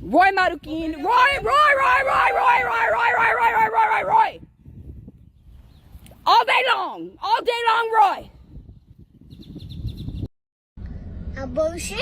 Roy Marukin. Roy. All day long, Roy. A bullshit.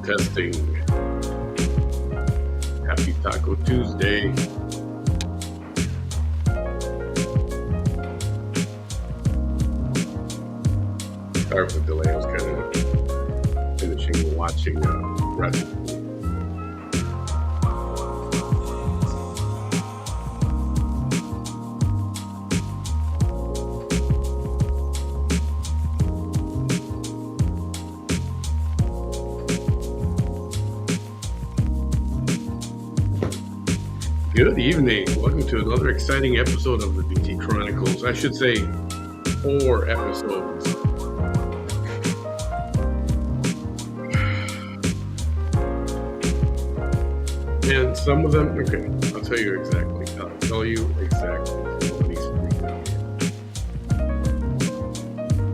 Testing. Happy Taco Tuesday. Sorry for the delay. I was kind of finishing watching recipe. Good evening. Welcome to another exciting episode of the BT Chronicles. I should say 4 episodes. And some of them, okay, I'll tell you exactly.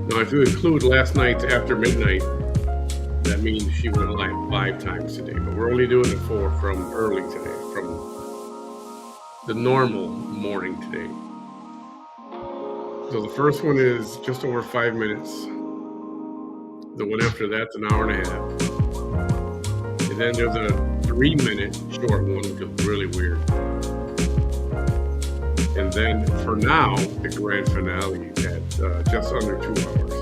Now, if you include last night's After Midnight, that means she went live 5 times today. But we're only doing it 4 from early today, from the normal morning today. So the first one is just over 5 minutes. The one after that's an hour and a half. And then there's a 3-minute short one, which is really weird. And then for now, the grand finale at just under 2 hours.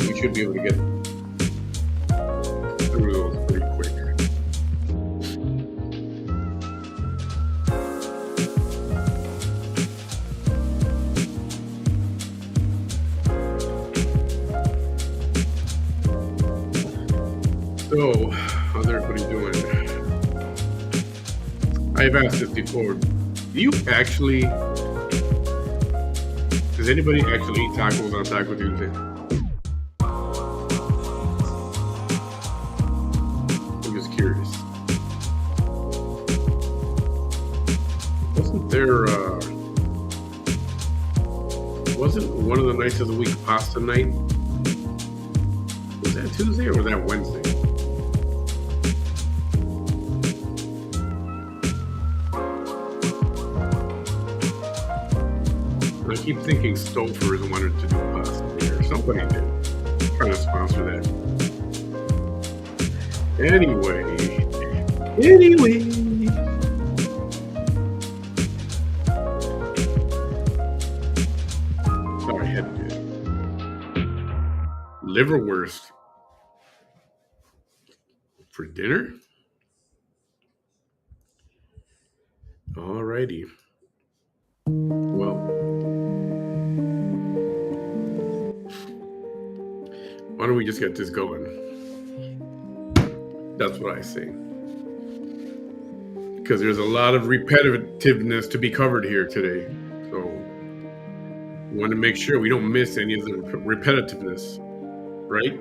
We should be able to get through those pretty quick. So, how's everybody doing? I've asked this before. Does anybody actually eat tacos on Taco Tuesday? nights of the week pasta night. Was that Tuesday or was that Wednesday? I keep thinking Stofers wanted to do pasta here. Somebody did. I'm trying to sponsor that. Anyway. Sorry, I had to do it. Liverwurst for dinner? Alrighty. Well, why don't we just get this going? That's what I say. Because there's a lot of repetitiveness to be covered here today. So we want to make sure we don't miss any of the repetitiveness, right?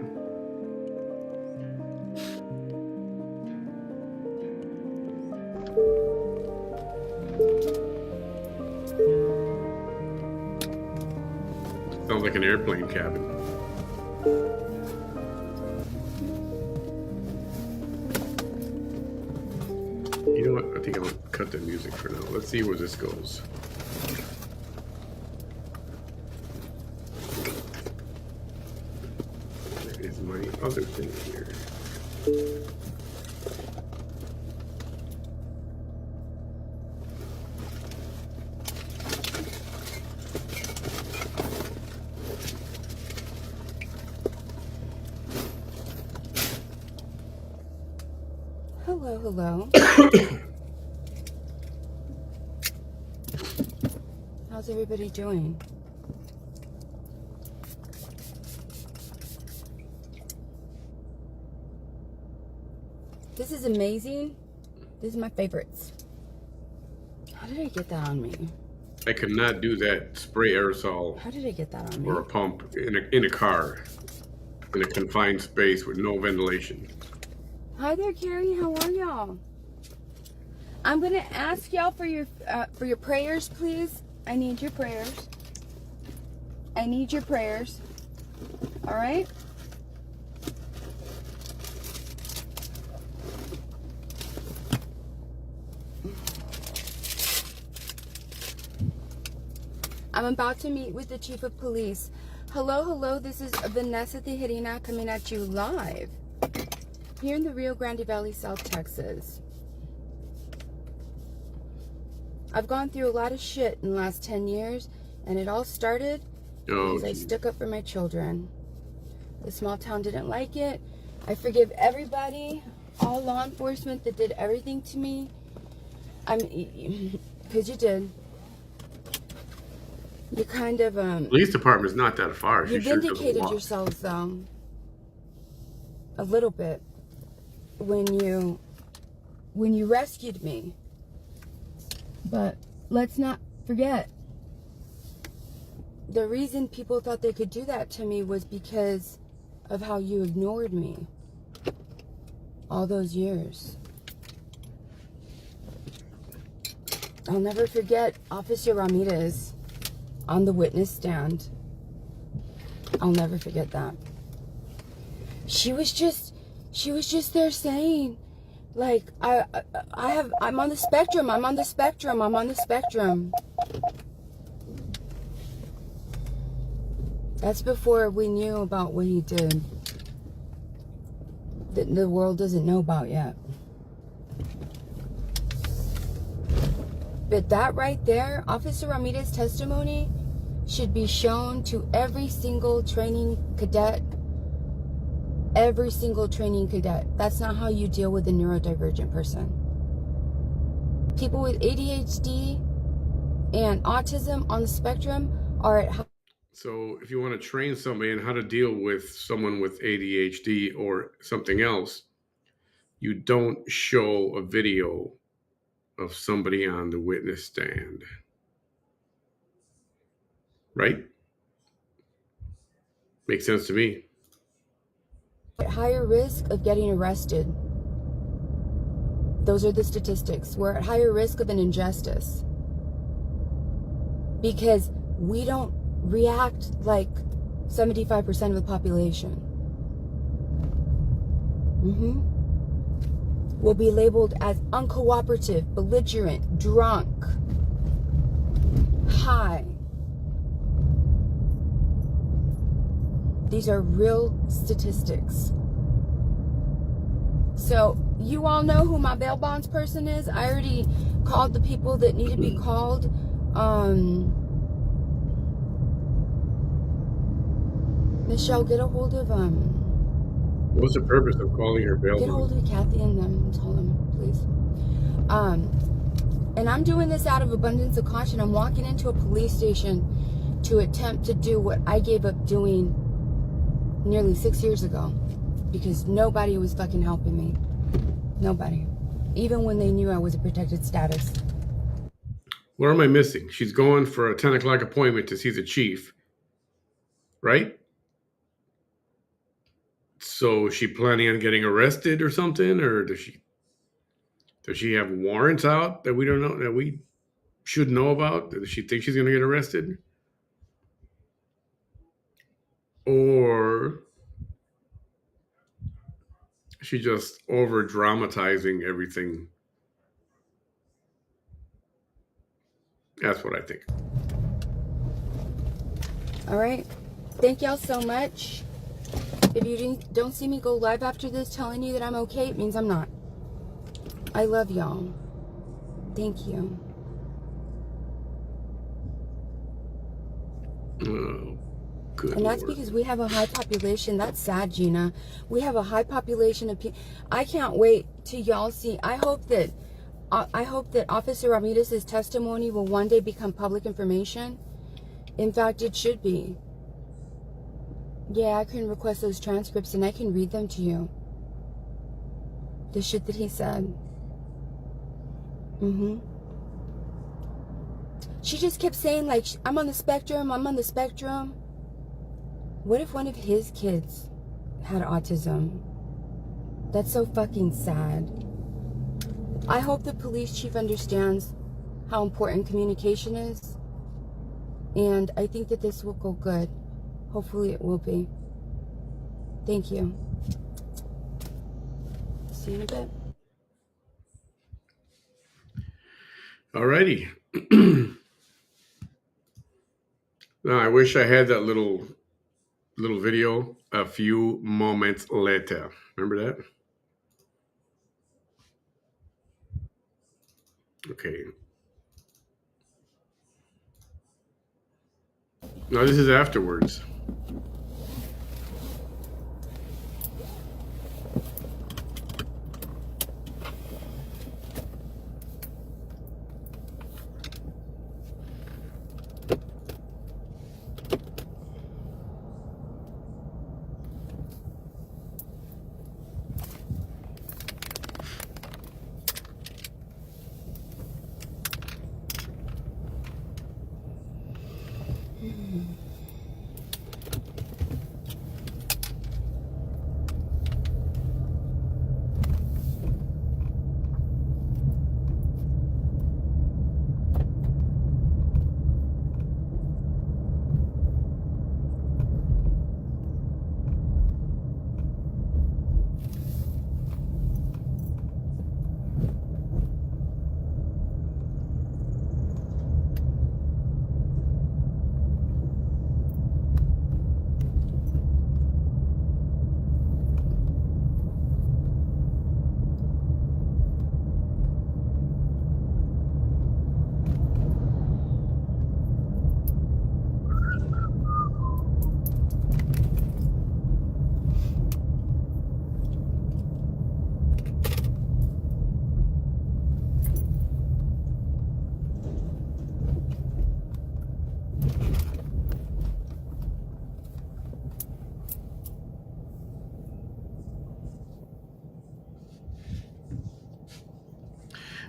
Sounds like an airplane cabin. You know what? I think I'll cut the music for now. Let's see where this goes. Where is my other thing here? Hello. How's everybody doing? This is amazing. This is my favorites. How did I get that on me? I could not do that spray aerosol How did I get that on me? or a pump in a car in a confined space with no ventilation. Hi there, Carrie. How are y'all? I'm gonna ask y'all for your prayers, please. I need your prayers. I need your prayers. All right. I'm about to meet with the chief of police. Hello. This is Vanessa Tijerina coming at you live here in the Rio Grande Valley, South Texas. I've gone through a lot of shit in the last 10 years, and it all started because I stuck up for my children. The small town didn't like it. I forgive everybody, all law enforcement that did everything to me. Because you did. You kind of, Police department's not that far. You vindicated yourselves, though. A little bit. When you rescued me. But let's not forget, the reason people thought they could do that to me was because of how you ignored me all those years. I'll never forget Officer Ramirez on the witness stand. I'll never forget that. She was just there saying, like, I'm on the spectrum. That's before we knew about what he did. That the world doesn't know about yet. But that right there, Officer Ramirez's testimony should be shown to every single training cadet. Every single training cadet. That's not how you deal with a neurodivergent person. People with ADHD and autism on the spectrum are at. So if you want to train somebody on how to deal with someone with ADHD or something else, you don't show a video of somebody on the witness stand. Right? Makes sense to me. At higher risk of getting arrested. Those are the statistics. We're at higher risk of an injustice. Because we don't react like 75% of the population. Will be labeled as uncooperative, belligerent, drunk, high. These are real statistics. So you all know who my bail bonds person is. I already called the people that need to be called. Michelle, get a hold of What's the purpose of calling her bail get a hold bond? of Kathy and them. Tell them, please. And I'm doing this out of abundance of caution. I'm walking into a police station to attempt to do what I gave up doing nearly 6 years ago, because nobody was fucking helping me. Nobody. Even when they knew I was a protected status. What am I missing? She's going for a 10 o'clock appointment to see the chief, right? So is she planning on getting arrested or something? Or does she have warrants out that we don't know, that we should know about? Does she think she's going to get arrested? Or is she just over dramatizing everything? That's what I think. All right. Thank y'all so much. If you don't see me go live after this telling you that I'm okay, it means I'm not. I love y'all. Thank you. Oh, good And that's Lord. because we have a high population. That's sad, Gina. We have a high population of people. I can't wait till y'all see. I hope that Officer Ramirez's testimony will one day become public information. In fact, it should be. Yeah, I can request those transcripts and I can read them to you. The shit that he said. She just kept saying, like, I'm on the spectrum, I'm on the spectrum. What if one of his kids had autism? That's so fucking sad. I hope the police chief understands how important communication is. And I think that this will go good. Hopefully it will be. Thank you. See you in a bit. Alrighty. Now, I wish I had that little video a few moments later. Remember that? Okay. Now this is afterwards.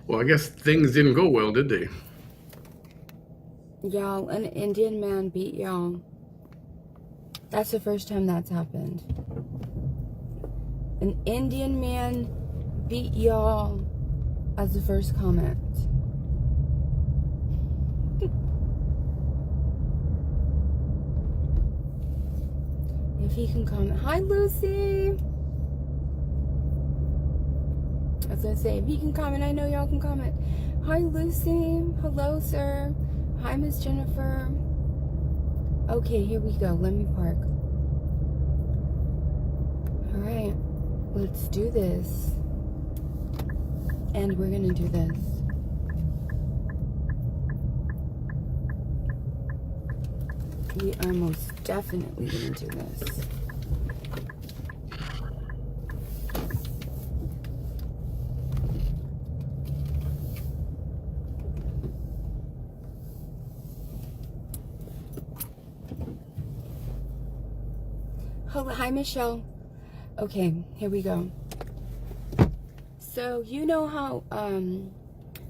Well, I guess things didn't go well, did they? Y'all, an Indian man beat y'all. That's the first time that's happened. An Indian man beat y'all as the first comment. If he can comment. Hi, Lucy. I was gonna say, if he can comment, I know y'all can comment. Hi, Lucy. Hello, sir. Hi, Miss Jennifer. Okay, here we go. Let me park. All right, let's do this. And we're gonna do this. We are most definitely gonna do this. Hello, hi, Michelle. Okay, here we go. So, you know how,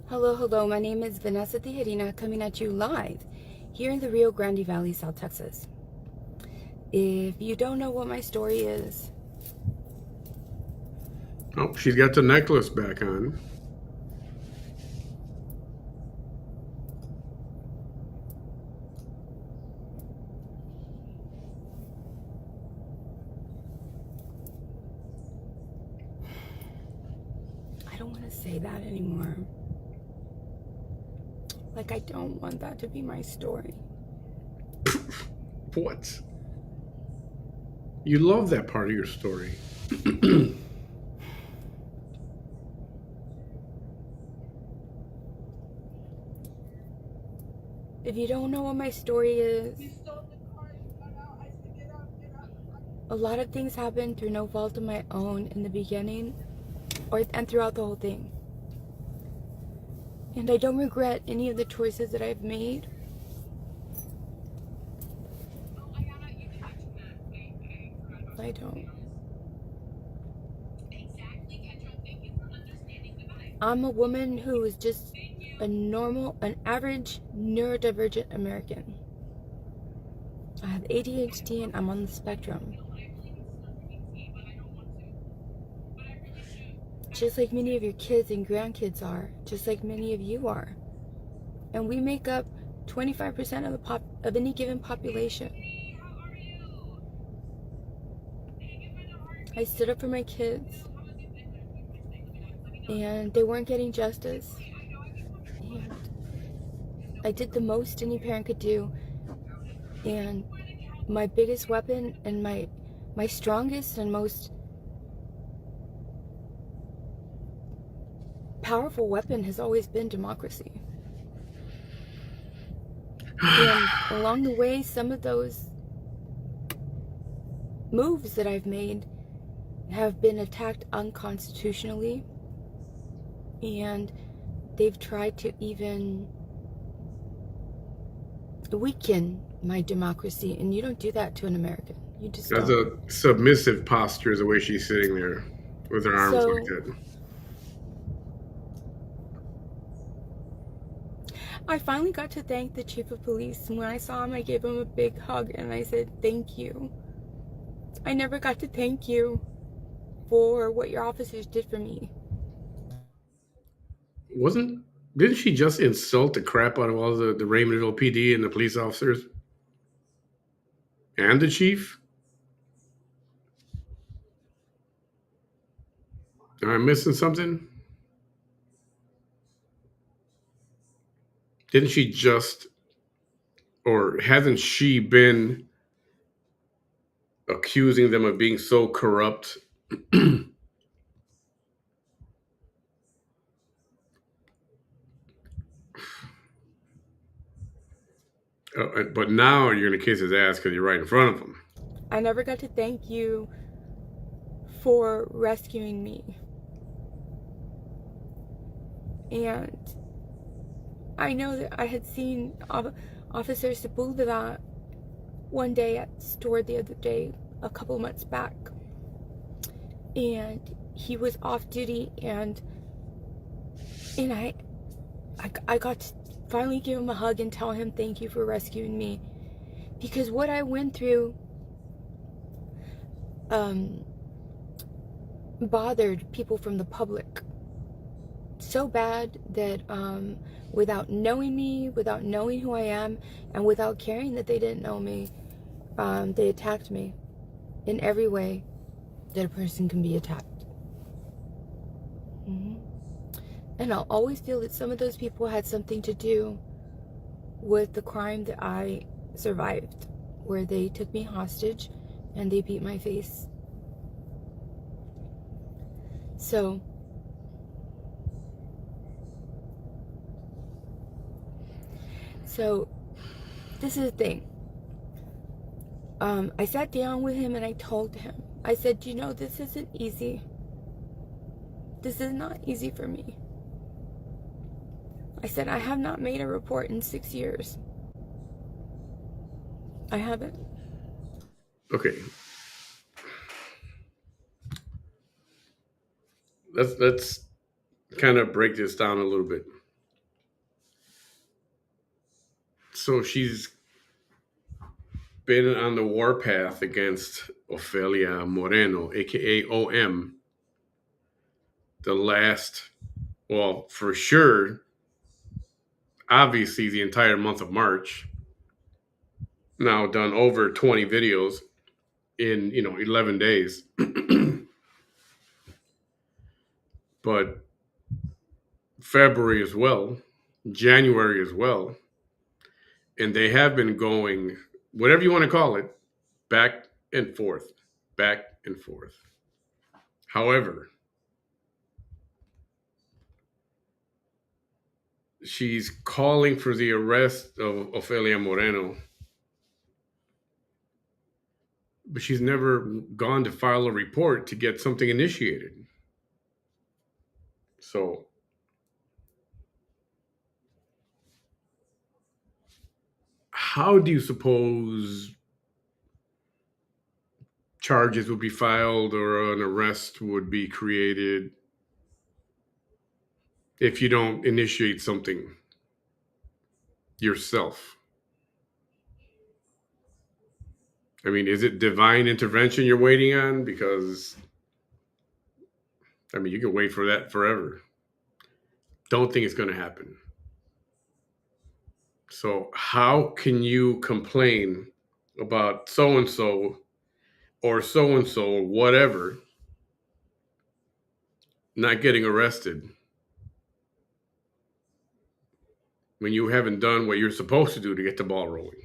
hello, my name is Vanessa Tijerina, coming at you live here in the Rio Grande Valley, South Texas. If you don't know what my story is... Oh, she's got the necklace back on. I don't want to say that anymore. Like, I don't want that to be my story. What? You love that part of your story. If you don't know what my story is, a lot of things happened through no fault of my own in the beginning and throughout the whole thing. And I don't regret any of the choices that I've made. I don't. I'm a woman who is just an average neurodivergent American. I have ADHD and I'm on the spectrum. Just like many of your kids and grandkids are. Just like many of you are. And we make up 25% of any given population. I stood up for my kids. And they weren't getting justice. And I did the most any parent could do. And my biggest weapon and my strongest and most powerful weapon has always been democracy. And along the way, some of those moves that I've made have been attacked unconstitutionally. And they've tried to even weaken my democracy. And you don't do that to an American. You just That's don't. a submissive posture, is the way she's sitting there with her arms like that. I finally got to thank the chief of police. And when I saw him, I gave him a big hug and I said, thank you. I never got to thank you for what your officers did for me. Didn't she just insult the crap out of all the Raymondville PD and the police officers? And the chief? Am I missing something? Didn't she just, or hasn't she been accusing them of being so corrupt? But now you're going to kiss his ass because you're right in front of him. I never got to thank you for rescuing me. And I know that I had seen Officer Sepulveda one day at the store the other day, a couple months back. And he was off duty and I got to finally give him a hug and tell him thank you for rescuing me. Because what I went through bothered people from the public so bad that without knowing me, without knowing who I am, and without caring that they didn't know me, they attacked me. in every way that a person can be attacked. And I'll always feel that some of those people had something to do with the crime that I survived, where they took me hostage and they beat my face. So this is the thing. I sat down with him and I told him, I said, you know, this isn't easy. This is not easy for me. I said, I have not made a report in 6 years. I haven't. Okay. Let's kind of break this down a little bit. So she's been on the warpath against Ofelia Moreno, aka OM, the last, well, for sure, obviously the entire month of March. Now done over 20 videos in 11 days. But February as well, January as well. And they have been going, whatever you want to call it, back and forth, back and forth. However, she's calling for the arrest of Ofelia Moreno, but she's never gone to file a report to get something initiated. So how do you suppose charges would be filed or an arrest would be created if you don't initiate something yourself? I mean, is it divine intervention you're waiting on? Because, I mean, you can wait for that forever. Don't think it's going to happen. So how can you complain about so-and-so or so-and-so or whatever not getting arrested when you haven't done what you're supposed to do to get the ball rolling?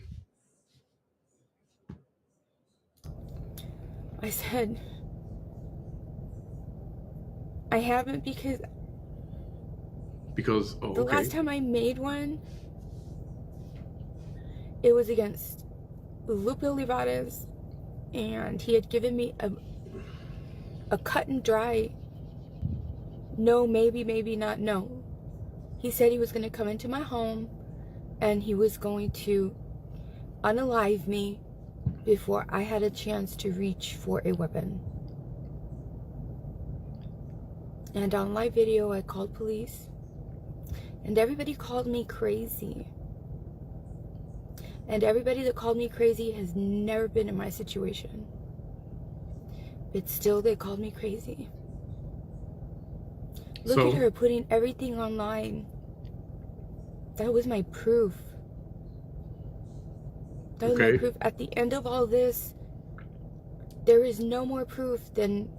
I said, I haven't because the last time I made one, it was against Lupe Olivares, and he had given me a cut and dry no, maybe, maybe not, no. He said he was going to come into my home and he was going to unalive me before I had a chance to reach for a weapon. And on live video, I called police, and everybody called me crazy. And everybody that called me crazy has never been in my situation. But still, they called me crazy. Look at her putting everything online. That was my proof. That was my proof. At the end of all this, there is no more proof than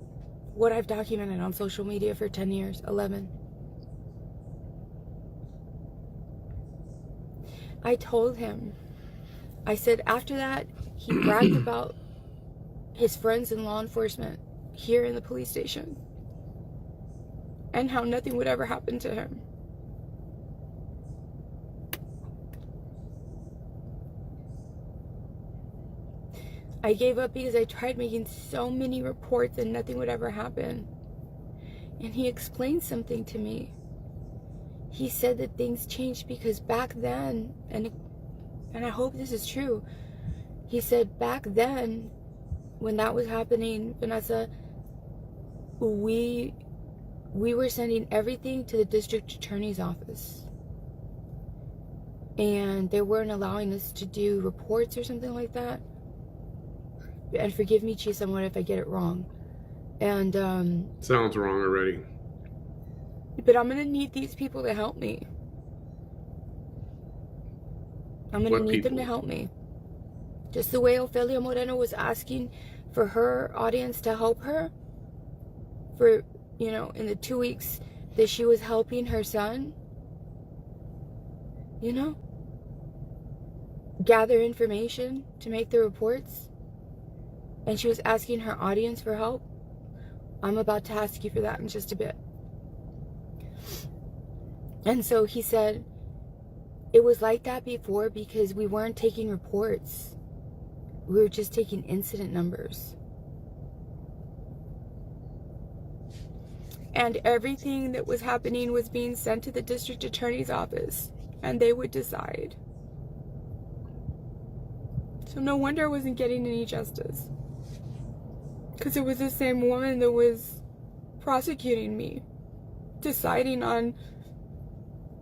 what I've documented on social media for 10 years, 11. I told him, I said after that, he bragged about his friends in law enforcement here in the police station and how nothing would ever happen to him. I gave up because I tried making so many reports and nothing would ever happen. And he explained something to me. He said that things changed because back then, and I hope this is true, he said back then, when that was happening, Vanessa, we were sending everything to the district attorney's office. And they weren't allowing us to do reports or something like that. And forgive me, Chief, someone if I get it wrong. And sounds wrong already. But I'm gonna need these people to help me. I'm gonna need them to help me. Just the way Ofelia Moreno was asking for her audience to help her for, you know, in the 2 weeks that she was helping her son, you know, gather information to make the reports, and she was asking her audience for help. I'm about to ask you for that in just a bit. And so he said, it was like that before because we weren't taking reports. We were just taking incident numbers. And everything that was happening was being sent to the district attorney's office, and they would decide. So no wonder I wasn't getting any justice. Because it was the same woman that was prosecuting me, deciding on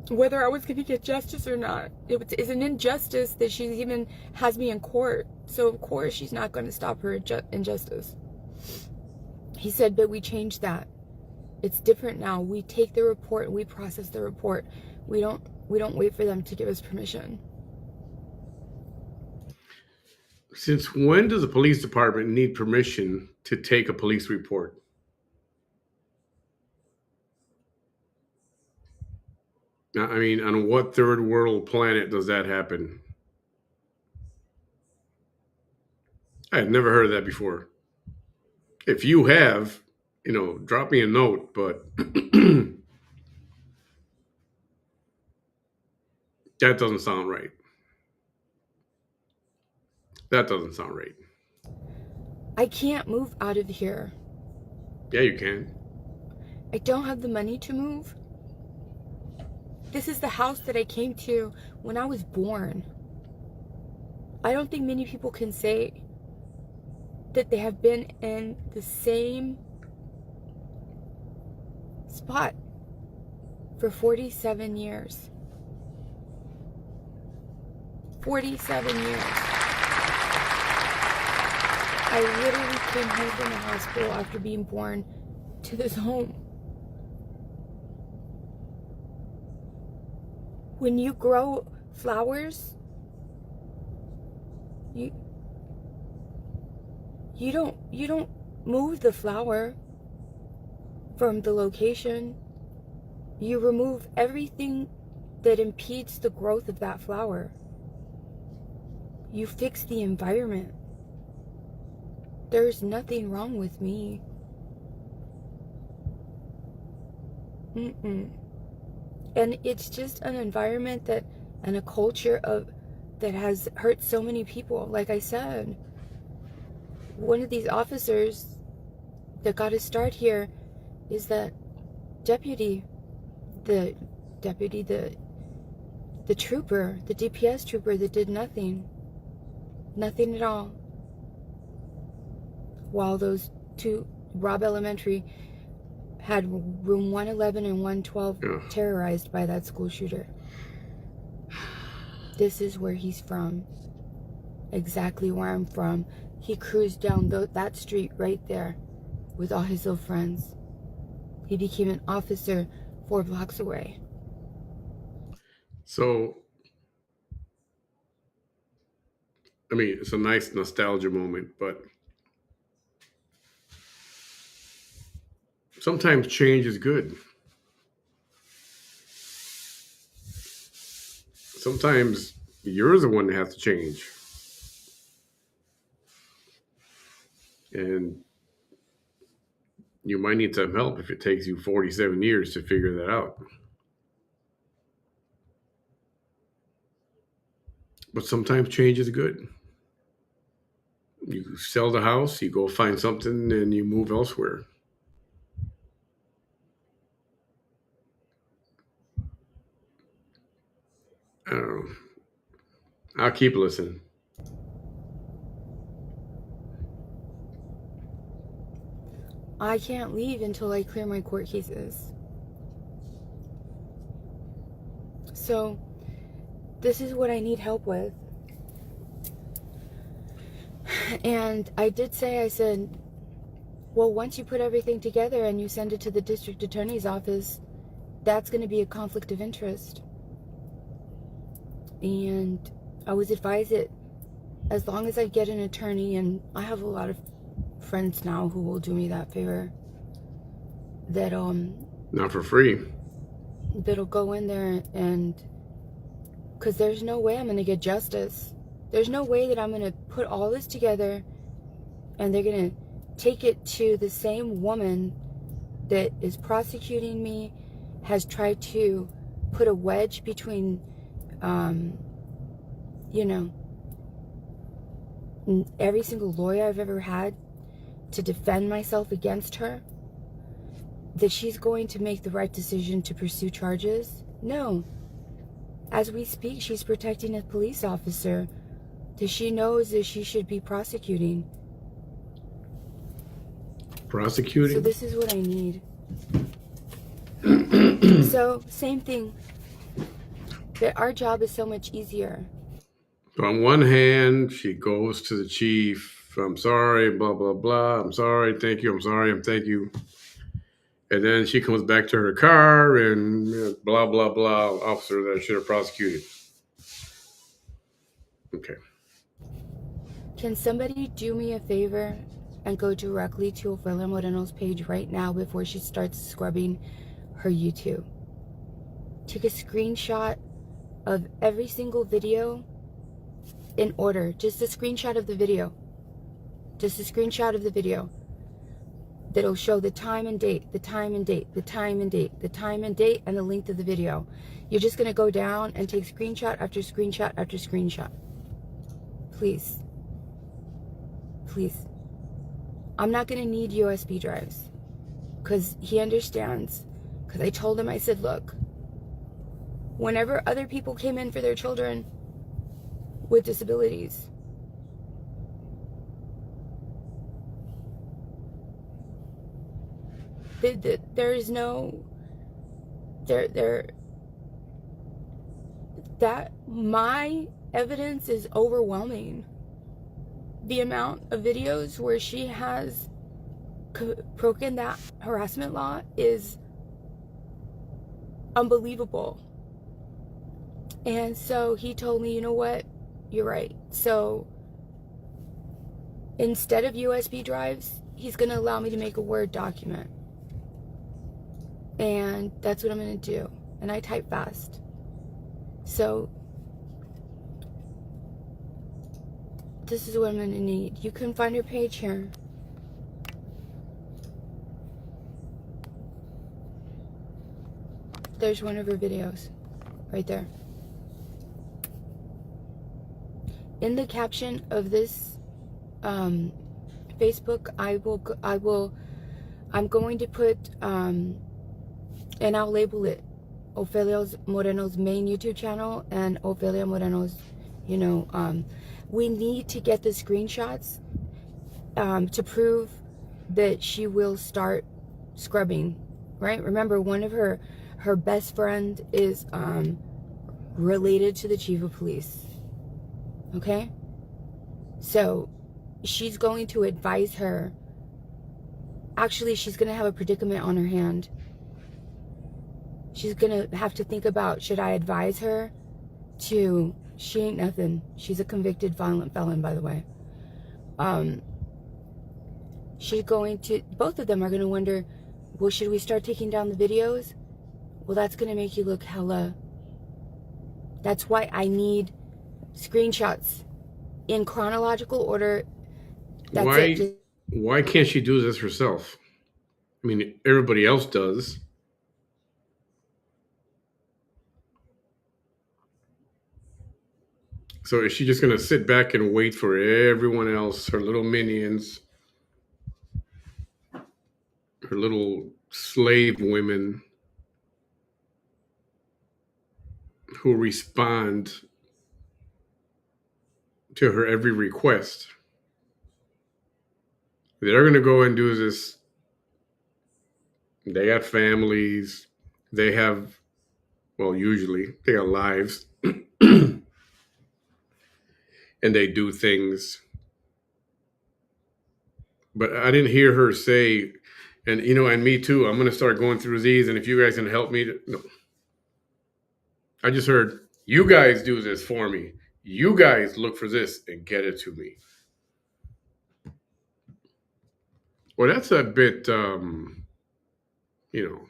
whether I was going to get justice or not. It's an injustice that she even has me in court. So of course she's not going to stop her injustice. He said, but we changed that. It's different now. We take the report and we process the report. We don't wait for them to give us permission. Since when does the police department need permission to take a police report? I mean, on what third world planet does that happen? I had never heard of that before. If you have, you know, drop me a note, but that doesn't sound right. That doesn't sound right. I can't move out of here. Yeah, you can. I don't have the money to move. This is the house that I came to when I was born. I don't think many people can say that they have been in the same spot for 47 years. 47 years. I literally came home from the hospital after being born to this home. When you grow flowers, you don't move the flower from the location. You remove everything that impedes the growth of that flower. You fix the environment. There's nothing wrong with me. And it's just an environment that, and a culture that has hurt so many people. Like I said, one of these officers that got to start here is that the trooper, the DPS trooper that did nothing at all. While those two, Robb Elementary, had room 111 and 112 terrorized by that school shooter. This is where he's from. Exactly where I'm from. He cruised down that street right there with all his little friends. He became an officer 4 blocks away. So, I mean, it's a nice nostalgia moment, but sometimes change is good. Sometimes you're the one that has to change. And you might need some help if it takes you 47 years to figure that out. But sometimes change is good. You sell the house, you go find something, and you move elsewhere. I don't know. I'll keep listening. I can't leave until I clear my court cases. So, this is what I need help with. And I did say, I said, well, once you put everything together and you send it to the district attorney's office, that's going to be a conflict of interest. And I was advised that as long as I get an attorney, and I have a lot of friends now who will do me that favor. That Not for free. That'll go in there and, because there's no way I'm gonna get justice. There's no way that I'm gonna put all this together and they're gonna take it to the same woman that is prosecuting me, has tried to put a wedge between, you know, every single lawyer I've ever had to defend myself against her, that she's going to make the right decision to pursue charges. No. As we speak, she's protecting a police officer that she knows that she should be prosecuting. Prosecuting? So this is what I need. So, same thing. That our job is so much easier. On one hand, she goes to the chief, I'm sorry, blah, blah, blah. I'm sorry, thank you, I'm sorry, I'm thank you. And then she comes back to her car and blah, blah, blah, officer that I should have prosecuted. Okay. Can somebody do me a favor and go directly to Ofelia Moreno's page right now before she starts scrubbing her YouTube? Take a screenshot of every single video in order. Just a screenshot of the video. Just a screenshot of the video. That'll show the time and date, the time and date, the time and date, the time and date, and the length of the video. You're just going to go down and take screenshot after screenshot after screenshot. Please. Please. I'm not going to need USB drives. Because he understands. Because I told him, I said, look, whenever other people came in for their children with disabilities, there is no, that my evidence is overwhelming. The amount of videos where she has broken that harassment law is unbelievable. And so he told me, you know what, you're right. So instead of USB drives, he's going to allow me to make a Word document. And that's what I'm going to do. And I type fast. So this is what I'm going to need. You can find her page here. There's one of her videos right there. In the caption of this Facebook, I'm going to put and I'll label it Ofelia Moreno's main YouTube channel and Ofelia Moreno's, you know, we need to get the screenshots to prove that she will start scrubbing, right? Remember, one of her best friend is related to the chief of police, okay? So she's going to advise her. Actually, she's going to have a predicament on her hand. She's going to have to think about, should I advise her to, she ain't nothing. She's a convicted violent felon, by the way. She's going to, both of them are going to wonder, well, should we start taking down the videos? Well, that's going to make you look hella. That's why I need screenshots in chronological order. That's it. Why can't she do this herself? I mean, everybody else does. So is she just going to sit back and wait for everyone else, her little minions, her little slave women who respond to her every request? They're going to go and do this. They got families. They have, well, usually they got lives. And they do things. But I didn't hear her say, and you know, and me too, I'm going to start going through these, and if you guys can help me. No. I just heard, you guys do this for me. You guys look for this and get it to me. Well, that's a bit, you know,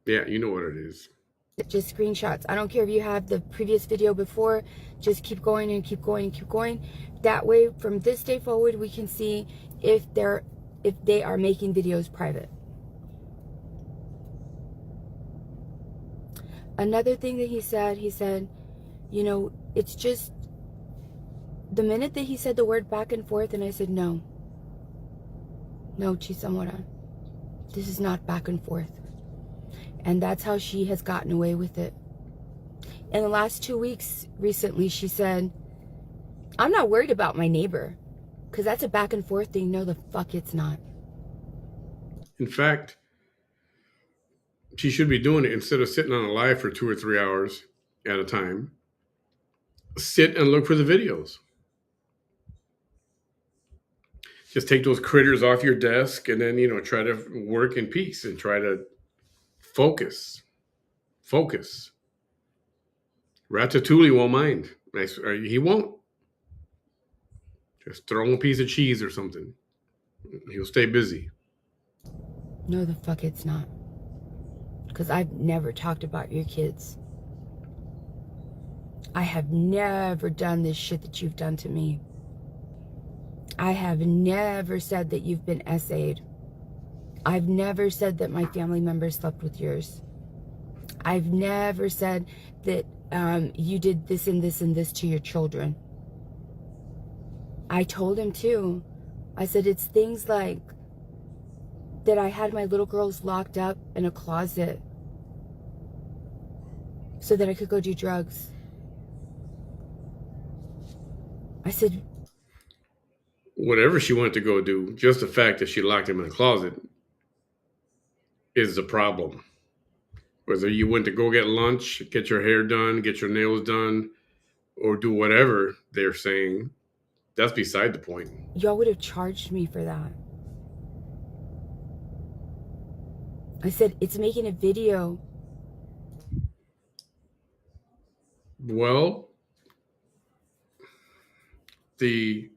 yeah, you know what it is. Just screenshots. I don't care if you have the previous video before, just keep going and keep going and keep going. That way, from this day forward, we can see if they are making videos private. Another thing that he said, you know, it's just the minute that he said the word back and forth, and I said, no, Chisamora, this is not back and forth. And that's how she has gotten away with it. In the last 2 weeks recently, she said, I'm not worried about my neighbor, because that's a back and forth thing. No, the fuck it's not. In fact, she should be doing it instead of sitting on a live for 2 or 3 hours at a time. Sit and look for the videos. Just take those critters off your desk and then, try to work in peace and try to focus. Focus. Ratatouille won't mind. He won't. Just throw him a piece of cheese or something. He'll stay busy. No, the fuck it's not. Because I've never talked about your kids. I have never done this shit that you've done to me. I have never said that you've been essayed. I've never said that my family members slept with yours. I've never said that you did this and this and this to your children. I told him too. I said it's things like that I had my little girls locked up in a closet so that I could go do drugs. I said, whatever she wanted to go do, just the fact that she locked him in a closet is the problem. Whether you went to go get lunch, get your hair done, get your nails done, or do whatever they're saying, that's beside the point. y'all would have charged me for that. I said, it's making a video. Well, the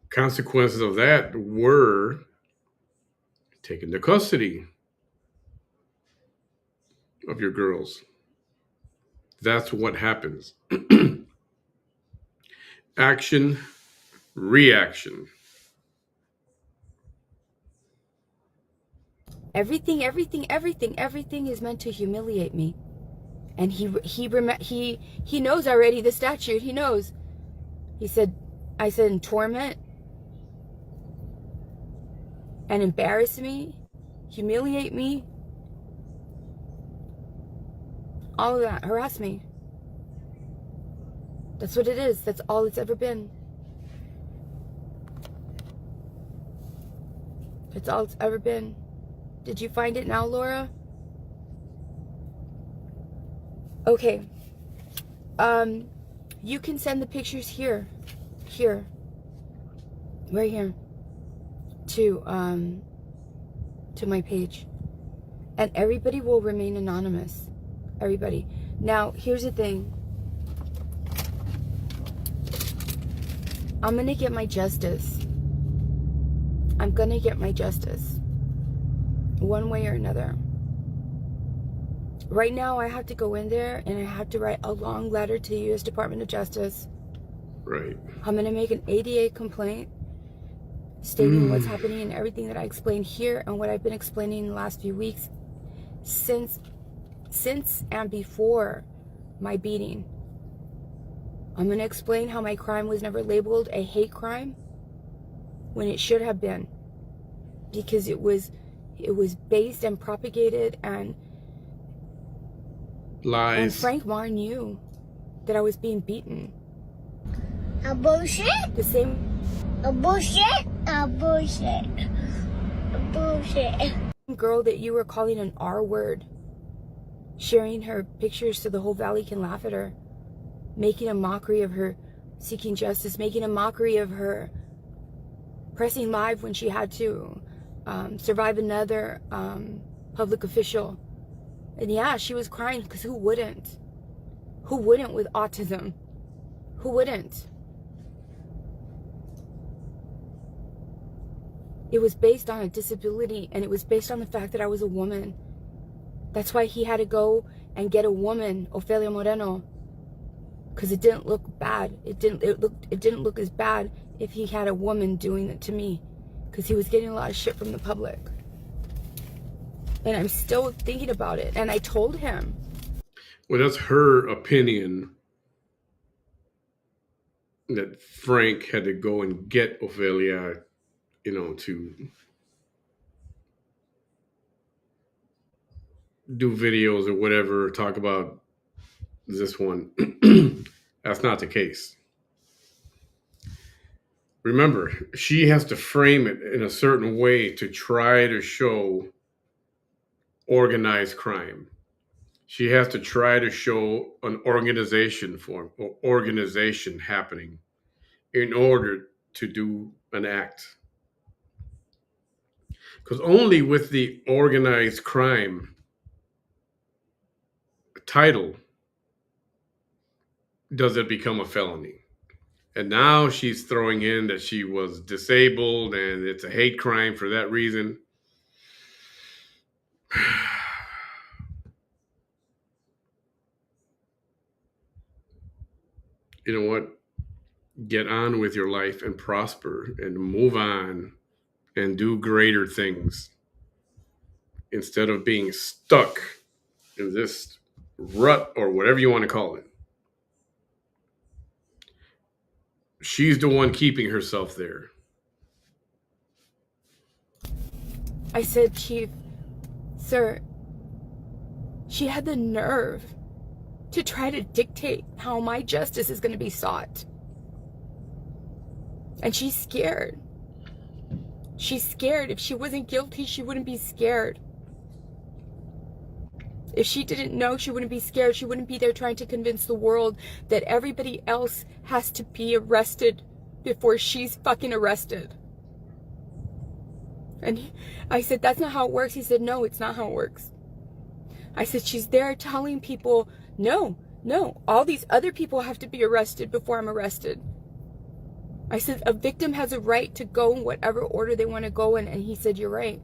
consequences of that were taken to custody of your girls. That's what happens. Action, reaction. Everything is meant to humiliate me. And he knows already the statute. He knows. I said in torment and embarrass me, humiliate me, all of that, harass me. That's what it is. That's all it's ever been. That's all it's ever been. Did you find it now, Laura? Okay. You can send the pictures here, right here, to my page, and everybody will remain anonymous. Everybody. Now, here's the thing. I'm gonna get my justice. I'm gonna get my justice, one way or another. Right now, I have to go in there and I have to write a long letter to the U.S. Department of Justice. Right. I'm going to make an ADA complaint stating what's happening and everything that I explained here and what I've been explaining in the last few weeks since and before my beating. I'm going to explain how my crime was never labeled a hate crime when it should have been, because it was based and propagated and lies. And Frank Marr knew that I was being beaten. A bullshit? The same. A bullshit? A bullshit. A bullshit. Girl that you were calling an R word, sharing her pictures so the whole valley can laugh at her, making a mockery of her seeking justice, making a mockery of her pressing live when she had to survive another public official. And yeah, she was crying because who wouldn't? Who wouldn't with autism? Who wouldn't? It was based on a disability, and it was based on the fact that I was a woman. That's why he had to go and get a woman, Ofelia Moreno, because it didn't look bad. It didn't look as bad if he had a woman doing it to me, because he was getting a lot of shit from the public. And I'm still thinking about it. And I told him. Well, that's her opinion, that Frank had to go and get Ophelia, to do videos or whatever, talk about this one. That's not the case. Remember, she has to frame it in a certain way to try to show organized crime. She has to try to show an organization happening in order to do an act. Because only with the organized crime title does it become a felony. And now she's throwing in that she was disabled and it's a hate crime for that reason. You know what? Get on with your life and prosper and move on and do greater things instead of being stuck in this rut or whatever you want to call it. She's the one keeping herself there. I said, Chief, sir, she had the nerve to try to dictate how my justice is going to be sought. And she's scared. She's scared. If she wasn't guilty, she wouldn't be scared. If she didn't know, she wouldn't be scared. She wouldn't be there trying to convince the world that everybody else has to be arrested before she's fucking arrested. And I said, that's not how it works. He said, no, it's not how it works. I said, she's there telling people, no, all these other people have to be arrested before I'm arrested. I said, a victim has a right to go in whatever order they want to go in. And he said, you're right.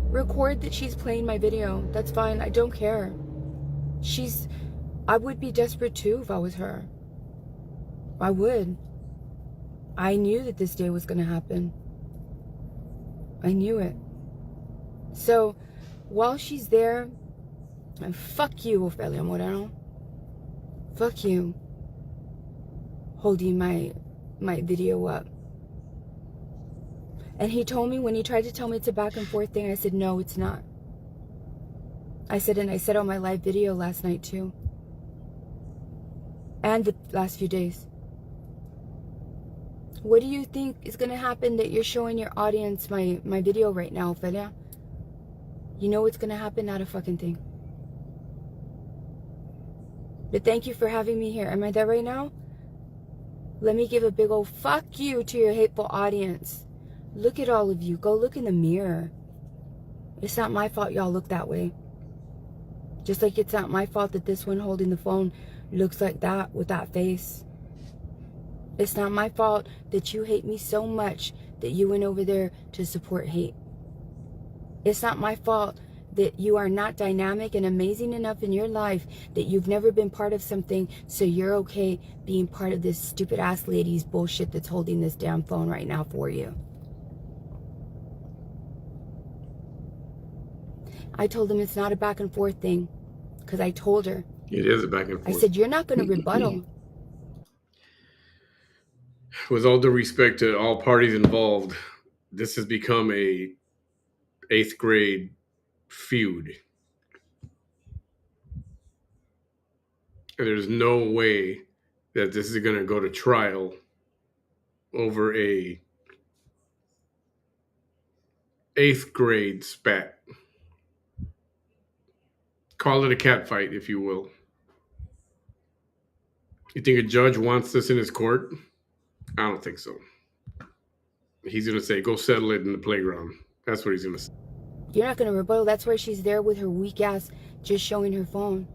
Record that she's playing my video. That's fine. I don't care. I would be desperate too if I was her. I would. I knew that this day was going to happen. I knew it. So, while she's there, and fuck you, Ofelia Moreno. Fuck you. Holding my video up. And he told me, when he tried to tell me it's a back and forth thing, I said, no, it's not. I said, and I said on my live video last night too. And the last few days. What do you think is going to happen that you're showing your audience my video right now, Ophelia? You know what's going to happen? Not a fucking thing. But thank you for having me here. Am I there right now? Let me give a big old fuck you to your hateful audience. Look at all of you. Go look in the mirror. It's not my fault y'all look that way. Just like it's not my fault that this one holding the phone looks like that with that face. It's not my fault that you hate me so much that you went over there to support hate. It's not my fault that you are not dynamic and amazing enough in your life that you've never been part of something, so you're okay being part of this stupid ass lady's bullshit that's holding this damn phone right now for you. I told him it's not a back and forth thing, because I told her. It is a back and forth. I said, you're not going to rebuttal. With all due respect to all parties involved, this has become a 8th grade feud. And there's no way that this is going to go to trial over a 8th grade spat. Call it a cat fight, if you will. You think a judge wants this in his court? I don't think so. He's going to say, go settle it in the playground. That's what he's going to say. You're not going to rebuttal. That's where she's there with her weak ass just showing her phone.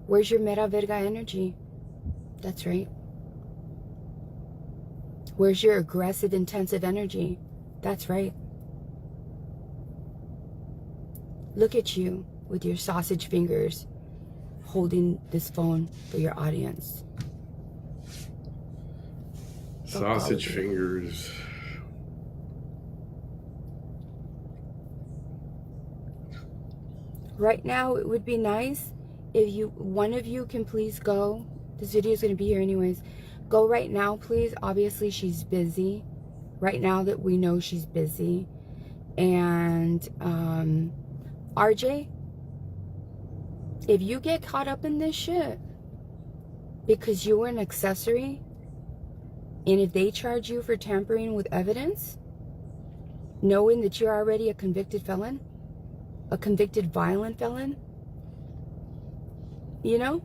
Where's your mera verga energy? That's right. Where's your aggressive, intensive energy? That's right. Look at you with your sausage fingers holding this phone for your audience. Sausage fingers. Right now, it would be nice if one of you can please go. This video is going to be here anyways. Go right now, please. Obviously, she's busy. Right now that we know she's busy. And RJ, if you get caught up in this shit because you were an accessory, and if they charge you for tampering with evidence, knowing that you're already a convicted felon, a convicted violent felon, you know?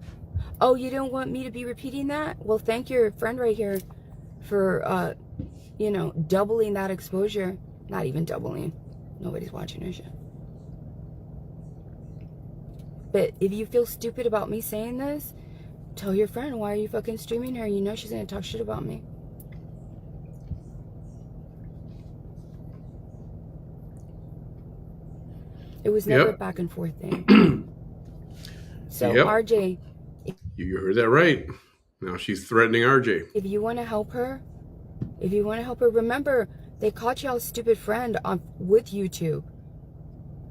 Oh, you don't want me to be repeating that? Well, thank your friend right here for, you know, doubling that exposure. Not even doubling. Nobody's watching her shit. But if you feel stupid about me saying this, tell your friend, why are you fucking streaming her? You know she's gonna talk shit about me. It was never a back and forth thing. So RJ, you heard that right. Now she's threatening RJ. If you want to help her, remember they caught y'all's stupid friend with YouTube.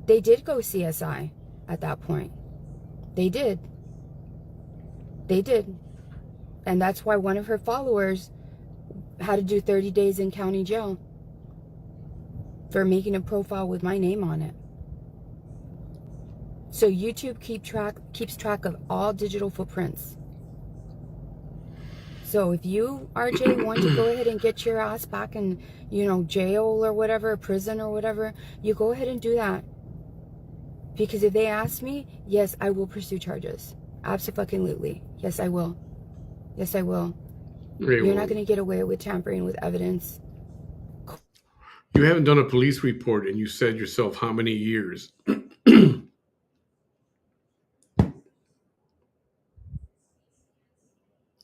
They did go CSI at that point. They did. And that's why one of her followers had to do 30 days in county jail for making a profile with my name on it. So YouTube keeps track of all digital footprints. So if you, RJ, want to go ahead and get your ass back in, you know, jail or whatever, prison or whatever, you go ahead and do that. Because if they ask me, yes, I will pursue charges. Absolutely. Yes, I will. Yes, I will. You're not going to get away with tampering with evidence. You haven't done a police report, and you said yourself how many years?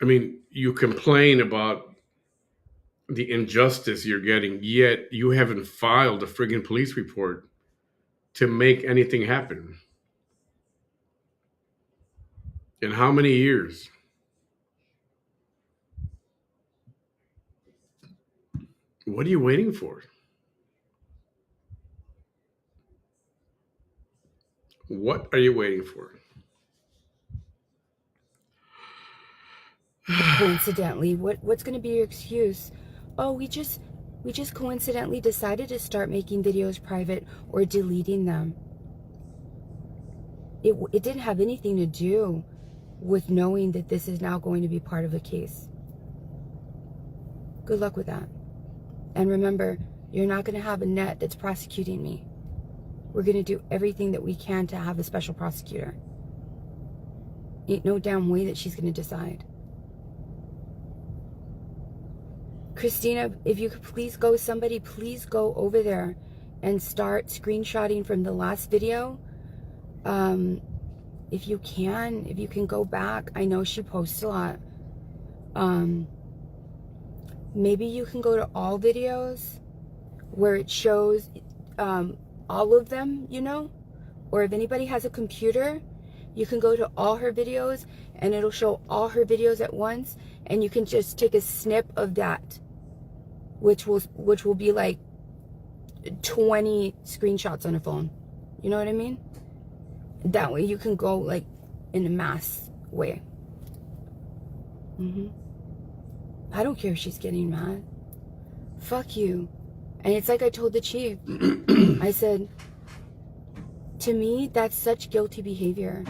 I mean, you complain about the injustice you're getting, yet you haven't filed a friggin' police report to make anything happen. In how many years? What are you waiting for? What are you waiting for? Coincidentally, what's going to be your excuse? Oh, we just coincidentally decided to start making videos private or deleting them. It didn't have anything to do with knowing that this is now going to be part of a case. Good luck with that. And remember, you're not going to have a net that's prosecuting me. We're going to do everything that we can to have a special prosecutor. Ain't no damn way that she's going to decide. Christina, if you could please go, somebody please go over there and start screenshotting from the last video. If you can go back. I know she posts a lot. Maybe you can go to all videos where it shows all of them, you know? Or if anybody has a computer, you can go to all her videos and it'll show all her videos at once, and you can just take a snip of that, which will be like 20 screenshots on a phone. You know what I mean? That way you can go like in a mass way. I don't care if she's getting mad. Fuck you. And it's like I told the chief. I said, to me, that's such guilty behavior.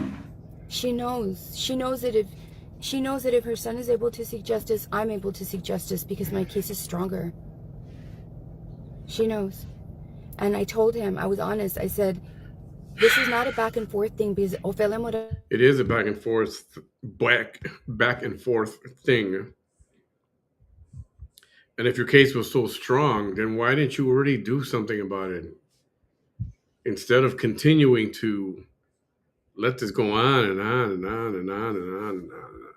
She knows that if her son is able to seek justice, I'm able to seek justice because my case is stronger. She knows. And I told him, I was honest. I said, this is not a back and forth thing because it is a back and forth thing. And if your case was so strong, then why didn't you already do something about it? Instead of continuing to let this go on and on and on and on and on and on and on.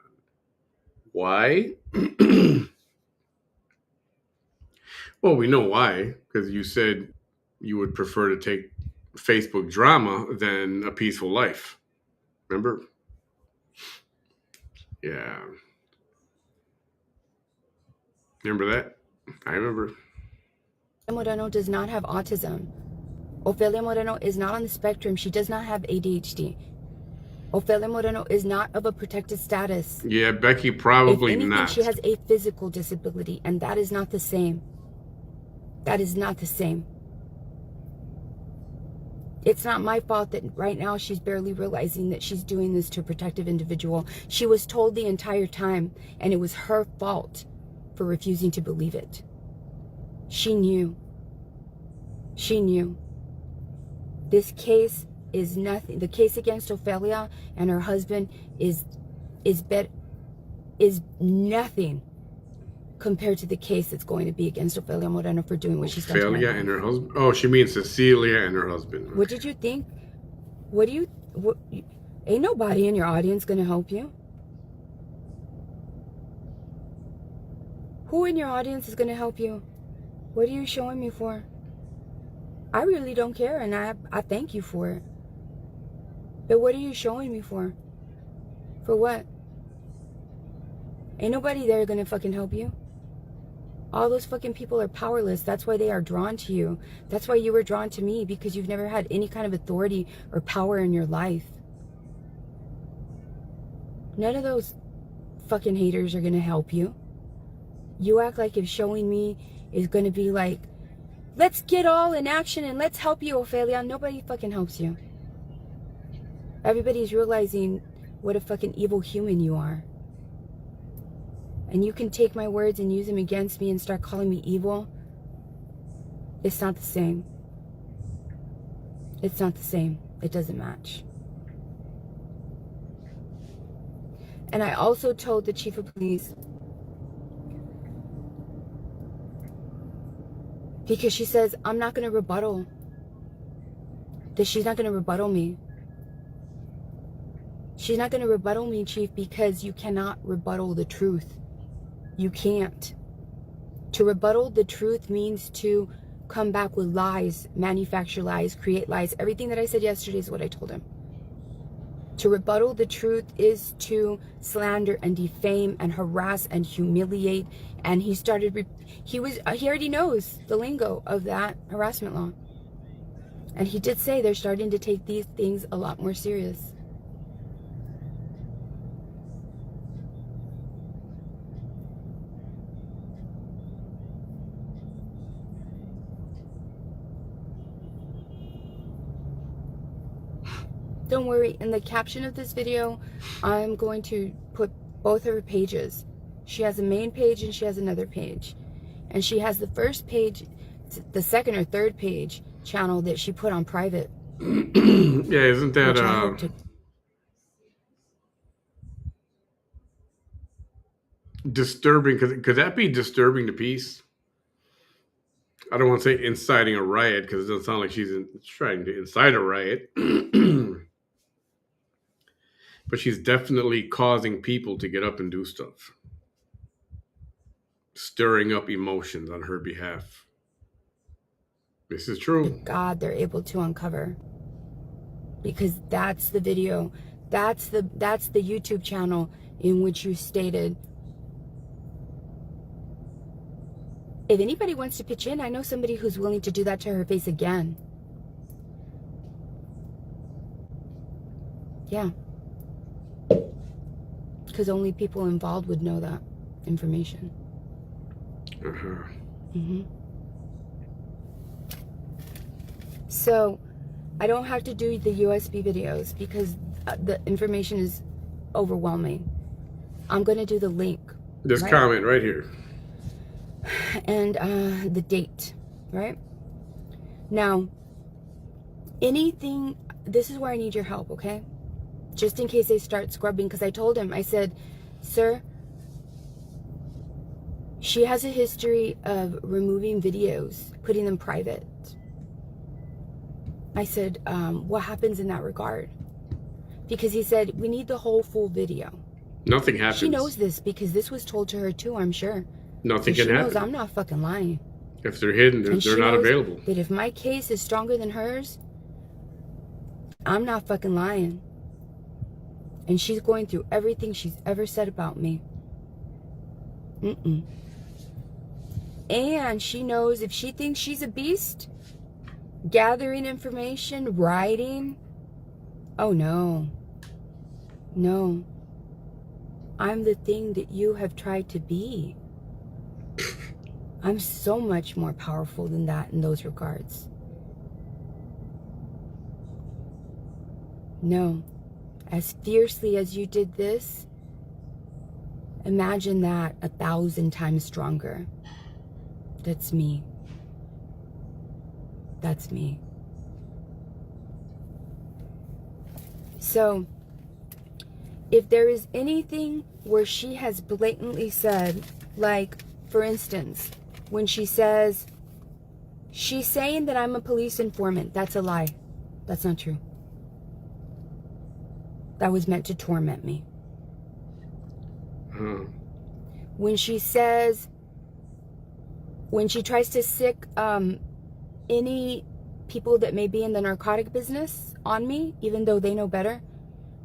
Why? Well, we know why, because you said you would prefer to take Facebook drama than a peaceful life. Remember? Yeah. Remember that? I remember. Moreno does not have autism. Ofelia Moreno is not on the spectrum. She does not have ADHD. Ofelia Moreno is not of a protected status. Yeah, Becky, probably if anything, not. She has a physical disability, and that is not the same. That is not the same. It's not my fault that right now she's barely realizing that she's doing this to a protective individual. She was told the entire time, and it was her fault for refusing to believe it. She knew. She knew. This case is nothing. The case against Ofelia and her husband is nothing compared to the case that's going to be against Ofelia Moreno for doing what she's done to my Ofelia and her husband. Oh, she means Cecilia and her husband. Okay. What did you think? Ain't nobody in your audience gonna help you. Who in your audience is gonna help you? What are you showing me for? I really don't care, and I thank you for it. But what are you showing me for? For what? Ain't nobody there gonna fucking help you. All those fucking people are powerless. That's why they are drawn to you. That's why you were drawn to me, because you've never had any kind of authority or power in your life. None of those fucking haters are gonna help you. You act like if showing me is gonna be like, let's get all in action and let's help you, Ofelia. Nobody fucking helps you. Everybody's realizing what a fucking evil human you are. And you can take my words and use them against me and start calling me evil. It's not the same. It's not the same. It doesn't match. And I also told the chief of police, because she says, I'm not going to rebuttal. That she's not going to rebuttal me. She's not going to rebuttal me, Chief, because you cannot rebuttal the truth. You can't. To rebuttal the truth means to come back with lies, manufacture lies, create lies. Everything that I said yesterday is what I told him. To rebuttal the truth is to slander and defame and harass and humiliate. And he started, he already knows the lingo of that harassment law. And he did say they're starting to take these things a lot more serious. Don't worry, in the caption of this video, I'm going to put both of her pages. She has a main page and she has another page. And she has the first page, the second or third page channel that she put on private. Yeah, isn't that disturbing? Could that be disturbing to peace? I don't want to say inciting a riot, because it doesn't sound like she's trying to incite a riot. But she's definitely causing people to get up and do stuff. Stirring up emotions on her behalf. This is true. God, they're able to uncover. Because that's the video. That's the YouTube channel in which you stated, if anybody wants to pitch in, I know somebody who's willing to do that to her face again. Yeah. Because only people involved would know that information. So, I don't have to do the USB videos because the information is overwhelming. I'm going to do the link. This comment right here. And the date, right? Now, anything, this is where I need your help, okay? Just in case they start scrubbing, because I told him, I said, sir, she has a history of removing videos, putting them private. I said, what happens in that regard? Because he said, we need the whole full video. Nothing happens. She knows this because this was told to her too, I'm sure. Nothing So can she knows happen. I'm not fucking lying. If they're hidden, And they're she not knows available. that if my case is stronger than hers, I'm not fucking lying. And she's going through everything she's ever said about me. And she knows if she thinks she's a beast, gathering information, writing, oh no. No. I'm the thing that you have tried to be. I'm so much more powerful than that in those regards. No. As fiercely as you did this, imagine that 1,000 times stronger. That's me. That's me. So, if there is anything where she has blatantly said, like, for instance, when she says, she's saying that I'm a police informant, that's a lie. That's not true. That was meant to torment me. When she says, when she tries to sick any people that may be in the narcotic business on me, even though they know better,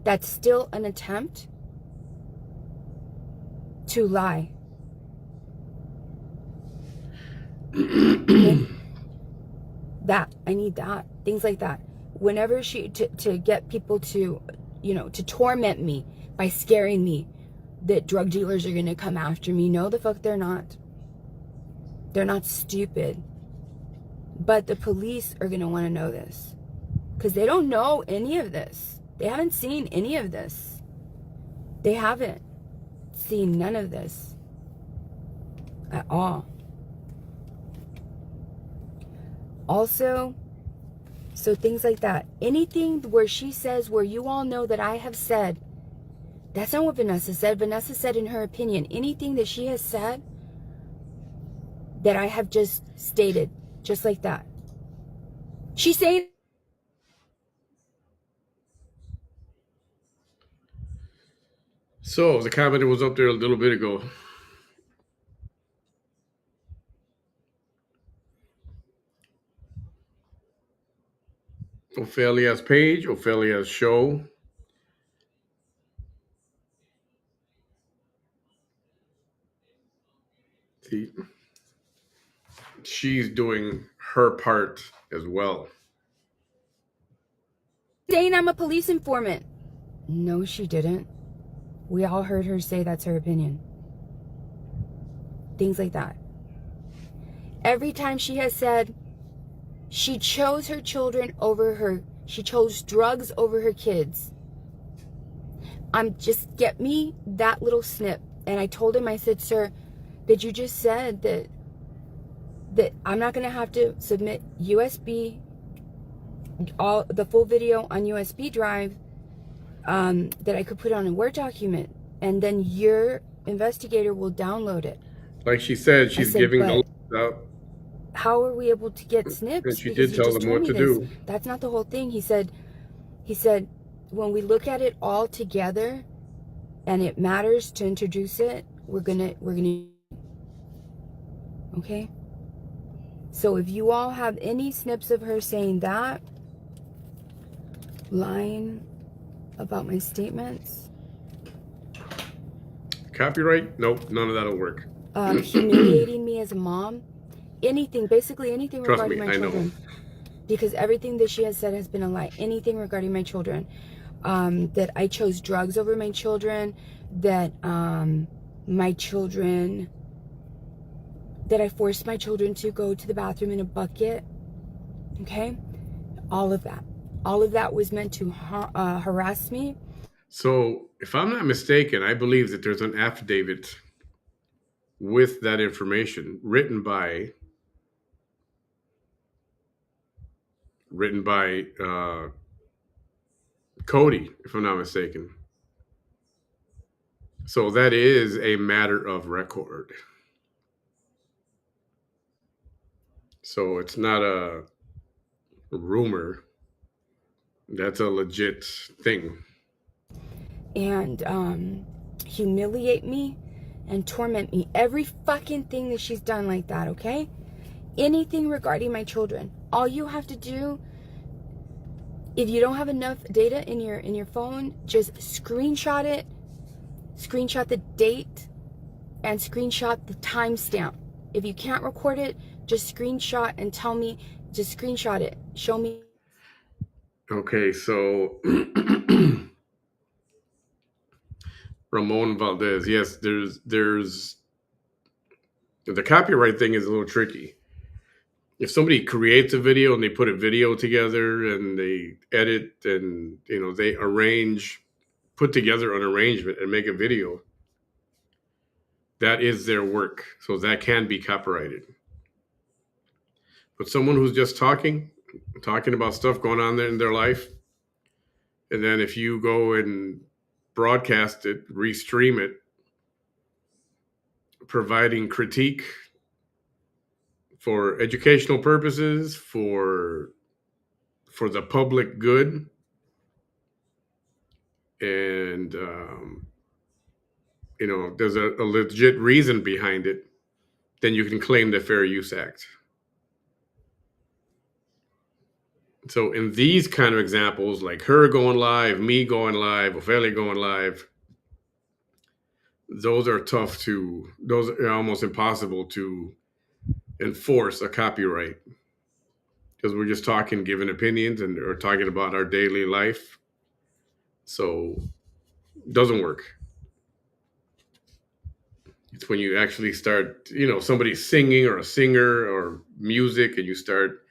that's still an attempt to lie. Okay? That, I need that. Things like that. Whenever she, to get people to, you know, to torment me by scaring me that drug dealers are going to come after me. No, the fuck they're not. They're not stupid. But the police are going to want to know this. Because they don't know any of this. They haven't seen any of this. They haven't seen none of this at all. Also, so things like that. Anything where she says, where you all know that I have said, that's not what Vanessa said. Vanessa said in her opinion, anything that she has said that I have just stated, just like that. She's saying, So the comment that was up there a little bit ago. Ophelia's page, Ophelia's show. See, she's doing her part as well. saying I'm a police informant. No, she didn't. We all heard her say that's her opinion. Things like that. Every time she has said she chose her children over her, she chose drugs over her kids. Just get me that little snip. And I told him, I said, sir, that you just said that I'm not going to have to submit USB, all the full video on USB drive, that I could put on a Word document, and then your investigator will download it. Like she said, she's giving the list out. How are we able to get snips? And she Because did you tell just them told what me to this. do. That's not the whole thing. He said, when we look at it all together and it matters to introduce it, we're gonna, okay? So if you all have any snips of her saying that, lying about my statements, Copyright? Nope, none of that'll work. humiliating me as a mom, anything, basically anything Trust regarding me, my I know. children. Because everything that she has said has been a lie. Anything regarding my children. That I chose drugs over my children. That my children, that I forced my children to go to the bathroom in a bucket. Okay? All of that. All of that was meant to harass me. So, if I'm not mistaken, I believe that there's an affidavit with that information written by Cody, if I'm not mistaken. So that is a matter of record. So it's not a rumor. That's a legit thing. and humiliate me and torment me. Every fucking thing that she's done like that, okay? Anything regarding my children. All you have to do, if you don't have enough data in your phone, just screenshot it, screenshot the date, and screenshot the timestamp. If you can't record it, just screenshot and tell me, just screenshot it. Show me. Okay, so Ramon Valdez, yes, there's the copyright thing is a little tricky. If somebody creates a video and they put a video together and they edit and they put together an arrangement and make a video, that is their work. So that can be copyrighted. But someone who's just talking about stuff going on there in their life, and then if you go and broadcast it, restream it, providing critique for educational purposes, for the public good, and there's a legit reason behind it, then you can claim the Fair Use Act. So in these kind of examples, like her going live, me going live, Ophelia going live, those are those are almost impossible to enforce a copyright, because we're just talking, giving opinions, and or talking about our daily life. So it doesn't work. It's when you actually start, somebody's singing or a singer or music, and you start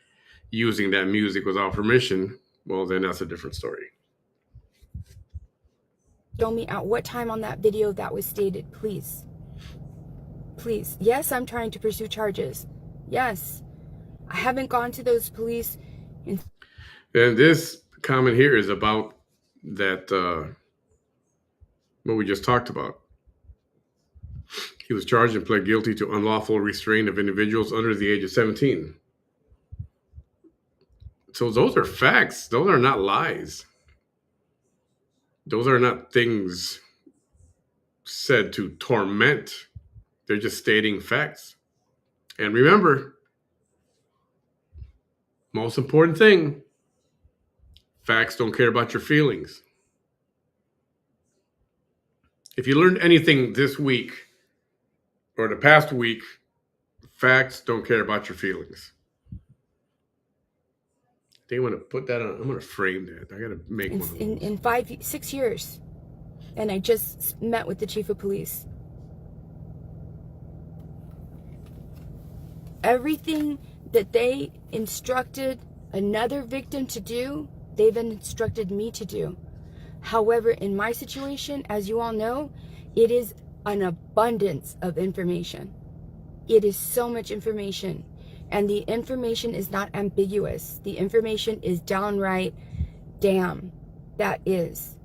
using that music without permission, well, then that's a different story. Show me at what time on that video that was stated, please. Please. Yes, I'm trying to pursue charges. Yes. I haven't gone to those police. And this comment here is about that, what we just talked about. He was charged and pled guilty to unlawful restraint of individuals under the age of 17. So those are facts. Those are not lies. Those are not things said to torment. They're just stating facts. And remember, most important thing, facts don't care about your feelings. If you learned anything this week or the past week, facts don't care about your feelings. I think I'm going to put that on. I'm going to frame that. I got to make one of those. In 6 years. And I just met with the chief of police. Everything that they instructed another victim to do, they've instructed me to do. However, in my situation, as you all know, it is an abundance of information. It is so much information. And the information is not ambiguous. The information is downright, damn, that was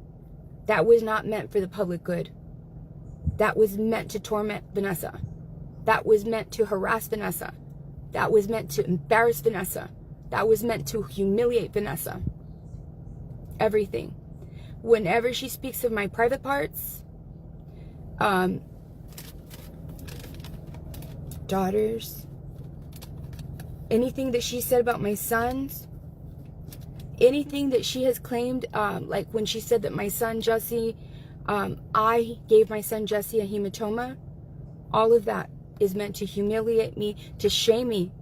not meant for the public good. That was meant to torment Vanessa. That was meant to harass Vanessa. That was meant to embarrass Vanessa. That was meant to humiliate Vanessa. Everything. Whenever she speaks of my private parts, daughters, anything that she said about my sons, anything that she has claimed, like when she said that my son Jesse, I gave my son Jesse a hematoma, all of that is meant to humiliate me, to shame me.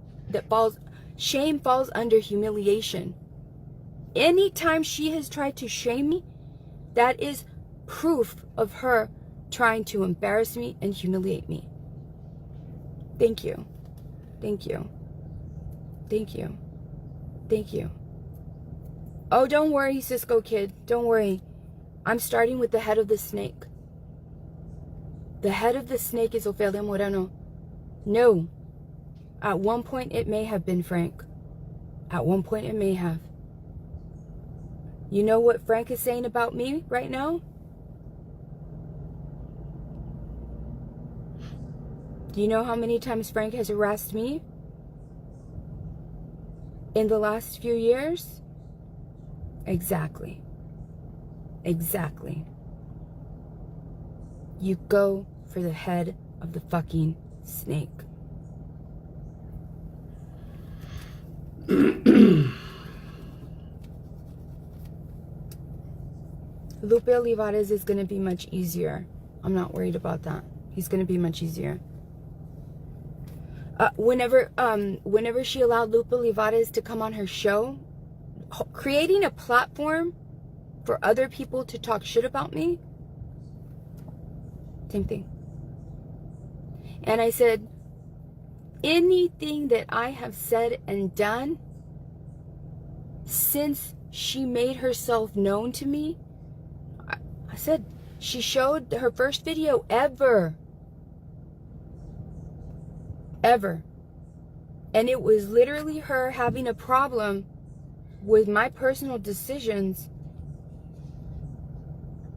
Shame falls under humiliation. Anytime she has tried to shame me, that is proof of her trying to embarrass me and humiliate me. Thank you. Thank you. Thank you. Thank you. Oh, don't worry, Cisco kid. Don't worry. I'm starting with the head of the snake. The head of the snake is Ofelia Moreno. No. At one point, it may have been Frank. At one point, it may have. You know what Frank is saying about me right now? Do you know how many times Frank has harassed me in the last few years? Exactly. Exactly. you go for the head of the fucking snake. Lupe Olivares is going to be much easier. I'm not worried about that. He's going to be much easier. Whenever she allowed Lupe Olivares to come on her show, creating a platform for other people to talk shit about me, same thing. And I said, anything that I have said and done since she made herself known to me, I said, she showed her first video ever. And it was literally her having a problem with my personal decisions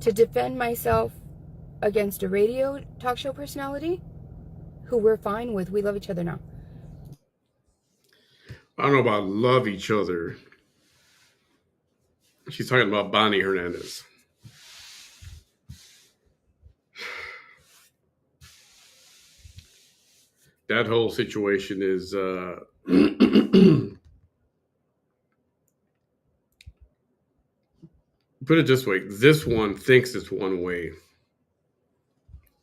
to defend myself against a radio talk show personality who we're fine with. We love each other now. I don't know about love each other. She's talking about Bonnie Hernandez. That whole situation is put it this way, this one thinks it's one way,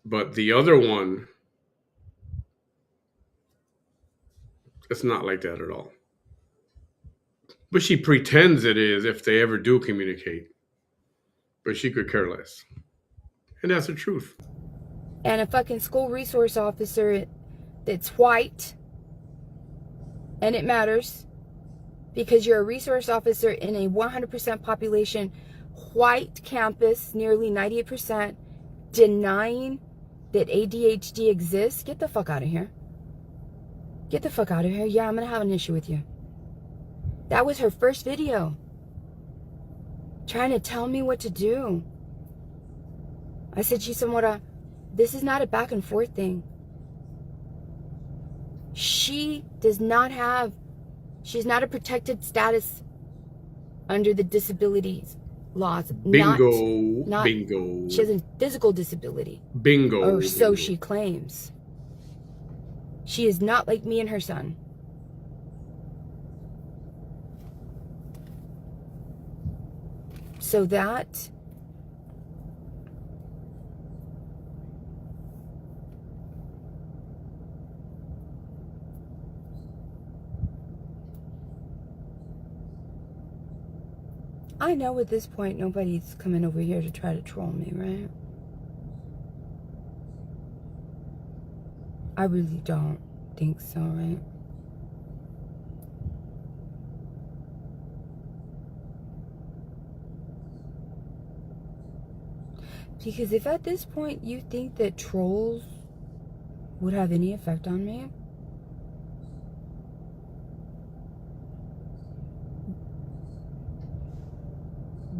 but the other one, it's not like that at all. But she pretends it is if they ever do communicate. But she could care less. And that's the truth. And a fucking school resource officer that's white, and it matters because you're a resource officer in a 100% population white campus, nearly 98%, denying that ADHD exists. Get the fuck out of here. Get the fuck out of here. Yeah, I'm gonna have an issue with you. That was her first video, trying to tell me what to do. I said, this is not a back and forth thing. She does not have, she's not a protected status under the disabilities laws. Bingo. Not, Bingo. She has a physical disability. Bingo. Or so bingo. she claims. She is not like me and her son. So that I know at this point nobody's coming over here to try to troll me, right? I really don't think so, right? Because if at this point you think that trolls would have any effect on me,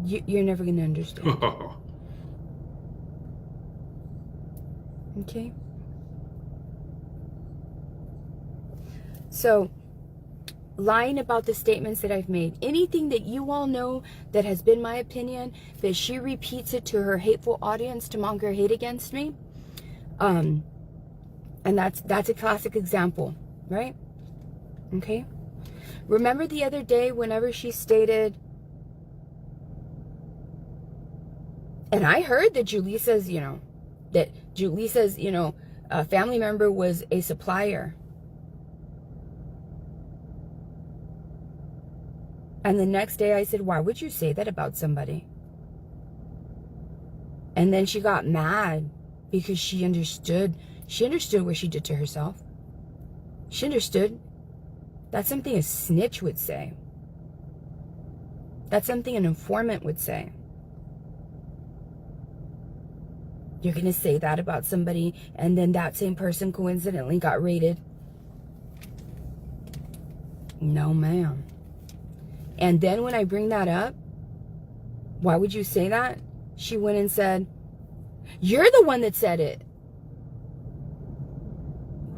you're never going to understand. Okay? So, lying about the statements that I've made, anything that you all know that has been my opinion, that she repeats it to her hateful audience to monger hate against me, and that's a classic example, right? Okay? Remember the other day whenever she stated, and I heard that Julisa's, a family member was a supplier. And the next day I said, why would you say that about somebody? And then she got mad because she understood what she did to herself. She understood. That's something a snitch would say. That's something an informant would say. You're going to say that about somebody, and then that same person coincidentally got raided? No, ma'am. And then when I bring that up, why would you say that? She went and said, you're the one that said it.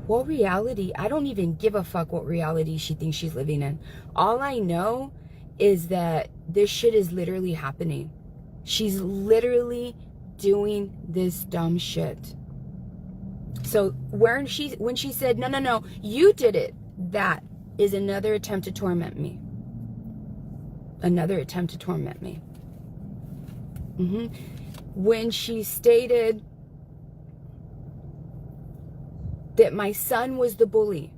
What reality? I don't even give a fuck what reality she thinks she's living in. All I know is that this shit is literally happening. She's literally doing this dumb shit. So when she said, no, you did it, that is another attempt to torment me. Another attempt to torment me. When she stated that my son was the bully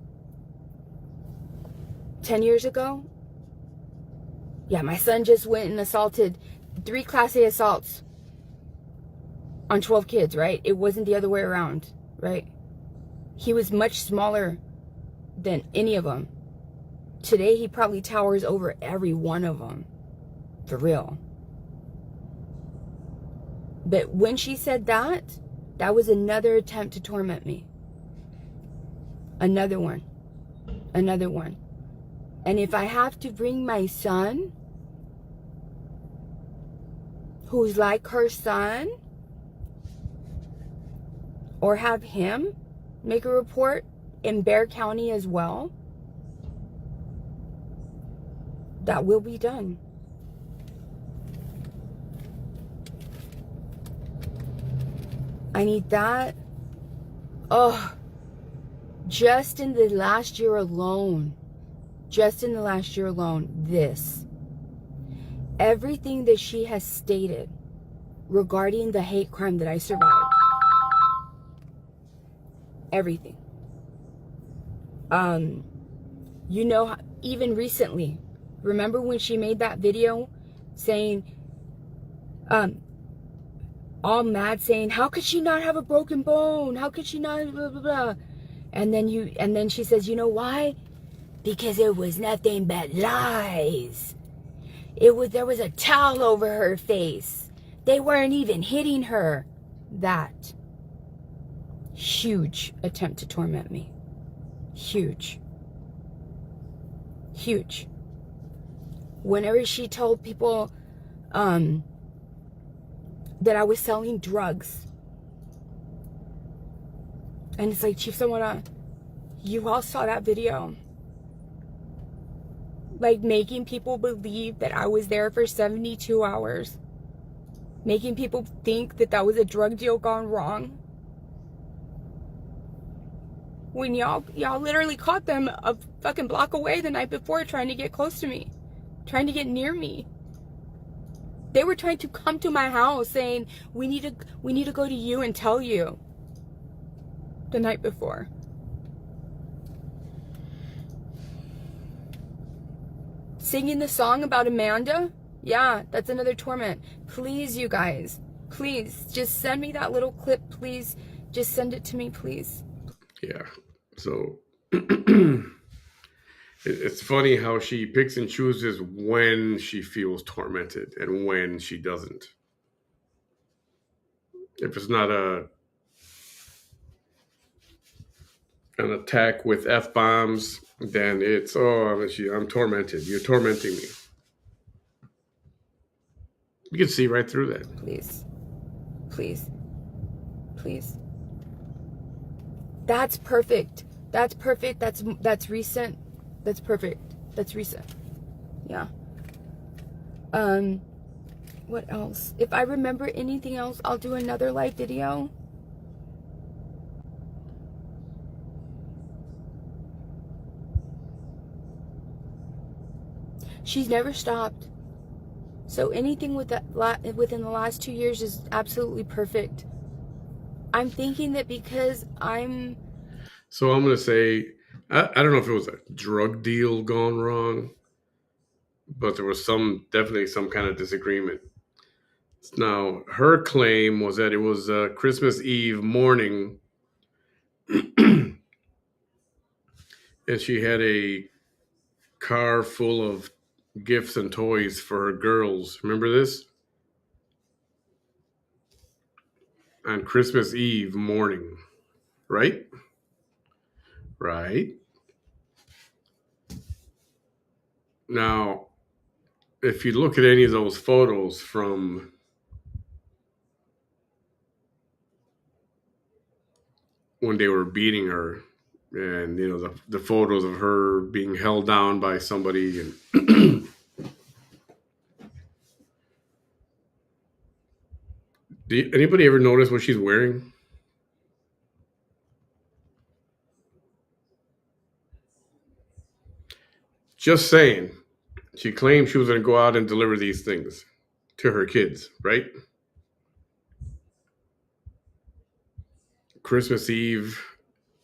10 years ago, yeah, my son just went and assaulted 3 Class A assaults on 12 kids, right? It wasn't the other way around, right? He was much smaller than any of them. Today, he probably towers over every one of them. For real. But when she said that, that was another attempt to torment me. Another one. Another one. And if I have to bring my son, who's like her son, or have him make a report in Bexar County as well, that will be done. I need that. Oh, just in the last year alone, this. Everything that she has stated regarding the hate crime that I survived. Everything. You know, even recently, remember when she made that video saying, all mad, saying, how could she not have a broken bone? How could she not, blah, blah, blah. And then she says, you know why? Because it was nothing but lies. There was a towel over her face. They weren't even hitting her. That huge attempt to torment me. Huge. Huge. Whenever she told people that I was selling drugs. And it's like, Chief Someone, you all saw that video. Like, making people believe that I was there for 72 hours. Making people think that that was a drug deal gone wrong. When y'all literally caught them a fucking block away the night before, trying to get close to me. Trying to get near me. They were trying to come to my house saying, we need to go to you and tell you. The night before. Singing the song about Amanda? Yeah, that's another torment. Please, you guys. Please, just send me that little clip, please. Just send it to me, please. Yeah. So it's funny how she picks and chooses when she feels tormented and when she doesn't. If it's not an attack with F-bombs, then it's, I'm tormented. You're tormenting me. You can see right through that. Please. Please. Please. That's perfect. That's perfect. That's recent. That's perfect. That's recent. Yeah. What else? If I remember anything else, I'll do another live video. She's never stopped. So anything with that within the last 2 years is absolutely perfect. I'm thinking that because So I'm going to say, I don't know if it was a drug deal gone wrong, but there was definitely some kind of disagreement. Now, her claim was that it was Christmas Eve morning, and she had a car full of gifts and toys for her girls. Remember this? On Christmas Eve morning, right? Right. Now, if you look at any of those photos from when they were beating her, and you know the photos of her being held down by somebody, and Anybody ever notice what she's wearing? Just saying. She claimed she was going to go out and deliver these things to her kids, right? Christmas Eve.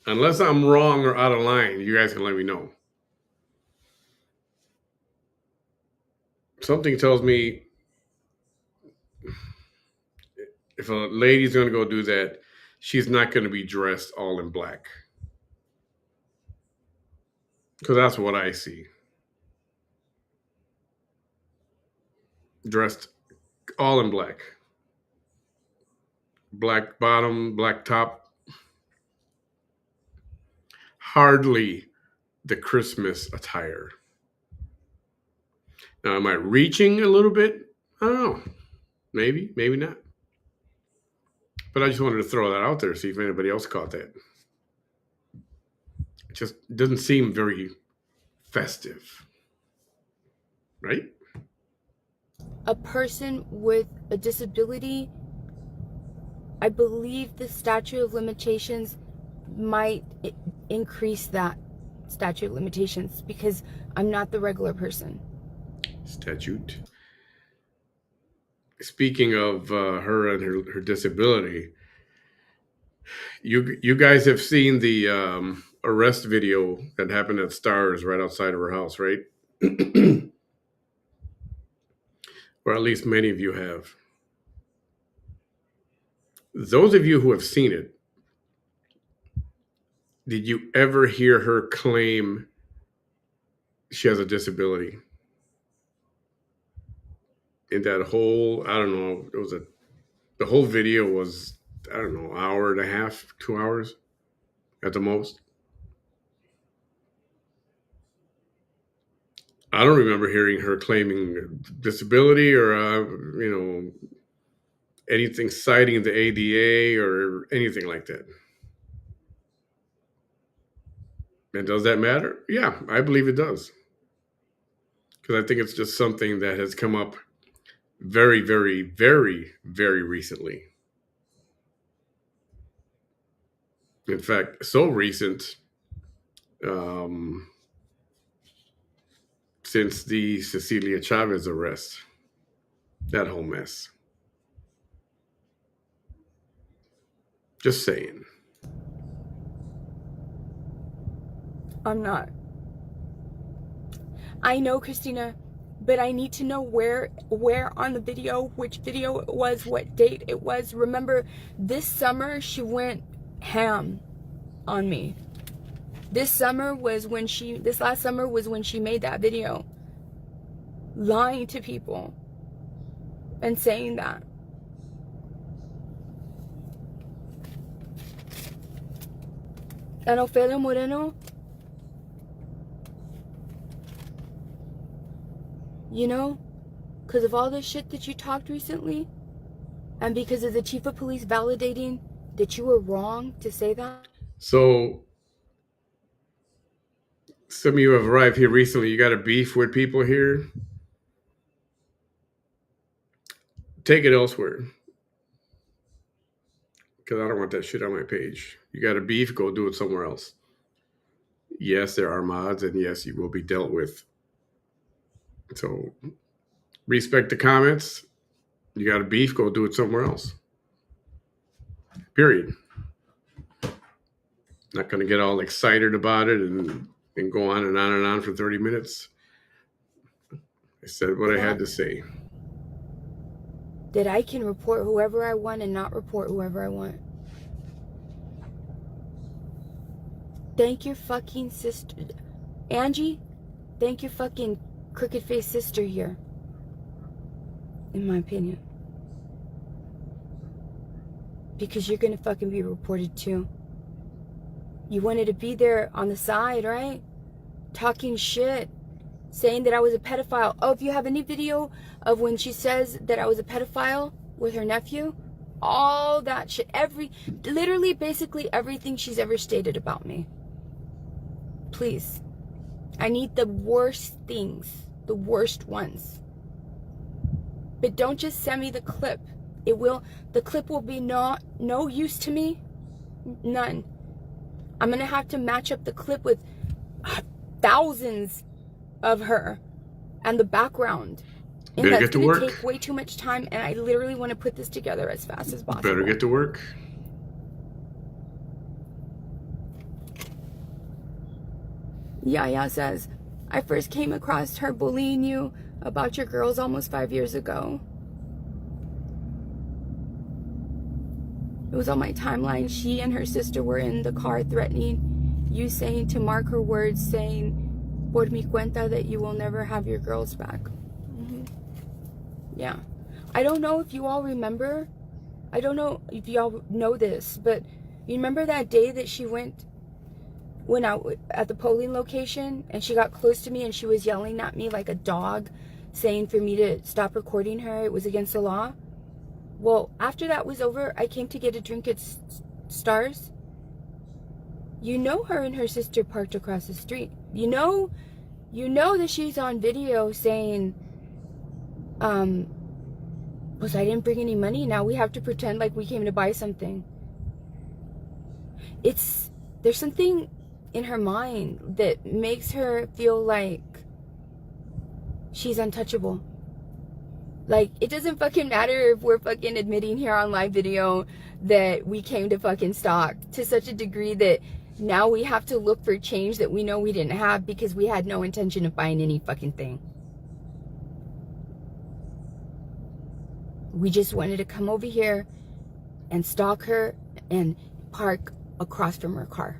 Unless I'm wrong or out of line, you guys can let me know. Something tells me if a lady's going to go do that, she's not going to be dressed all in black. Because that's what I see. Dressed all in black. Black bottom, black top. Hardly the Christmas attire. Now, am I reaching a little bit? I don't know. Maybe, maybe not. But I just wanted to throw that out there, see if anybody else caught that. It just doesn't seem very festive. Right? A person with a disability, I believe the statute of limitations might increase that statute of limitations because I'm not the regular person. Statute. Speaking of her and her disability, you guys have seen the arrest video that happened at Stars right outside of her house, right? Or at least many of you have. Those of you who have seen it, did you ever hear her claim she has a disability? In that whole, I don't know, the whole video was, I don't know, hour and a half, 2 hours at the most. I don't remember hearing her claiming disability or, anything citing the ADA or anything like that. And does that matter? Yeah, I believe it does. Because I think it's just something that has come up very, very, very, very recently. In fact, so recent, since the Cecilia Chavez arrest, that whole mess. Just saying. I'm not. I know, Christina, but I need to know where on the video, which video it was, what date it was. Remember, this summer she went ham on me. This last summer was when she made that video, lying to people and saying that. And Ofelia Moreno, you know, because of all the shit that you talked recently, and because of the chief of police validating that you were wrong to say that. So, some of you have arrived here recently. You got a beef with people here? Take it elsewhere. Because I don't want that shit on my page. You got a beef, go do it somewhere else. Yes, there are mods, and yes, you will be dealt with. So, respect the comments. You got a beef, go do it somewhere else. Period. Not going to get all excited about it and go on and on and on for 30 minutes. I said what I had to say. That I can report whoever I want and not report whoever I want. Thank your fucking sister. Angie, thank your fucking crooked face sister here. In my opinion. Because you're gonna fucking be reported too. You wanted to be there on the side, right? Talking shit. Saying that I was a pedophile. Oh, if you have any video of when she says that I was a pedophile with her nephew, all that shit, literally, basically everything she's ever stated about me. Please. I need the worst things, the worst ones. But don't just send me the clip. The clip will be no use to me. None. I'm going to have to match up the clip with thousands of her and the background. And Better that's get to going work. to take way too much time, and I literally want to put this together as fast as possible. Better get to work. Yaya says, I first came across her bullying you about your girls almost 5 years ago. It was on my timeline. She and her sister were in the car threatening you, saying to mark her words, saying, por mi cuenta, that you will never have your girls back. Yeah. I don't know if you all remember. I don't know if y'all know this, but you remember that day that she went out at the polling location and she got close to me and she was yelling at me like a dog, saying for me to stop recording her. It was against the law. Well, after that was over, I came to get a drink at Stars. You know, her and her sister parked across the street. You know that she's on video saying, was I didn't bring any money. Now we have to pretend like we came to buy something. There's something in her mind that makes her feel like she's untouchable. Like, it doesn't fucking matter if we're fucking admitting here on live video that we came to fucking stalk, to such a degree that now we have to look for change that we know we didn't have because we had no intention of buying any fucking thing. We just wanted to come over here and stalk her and park across from her car.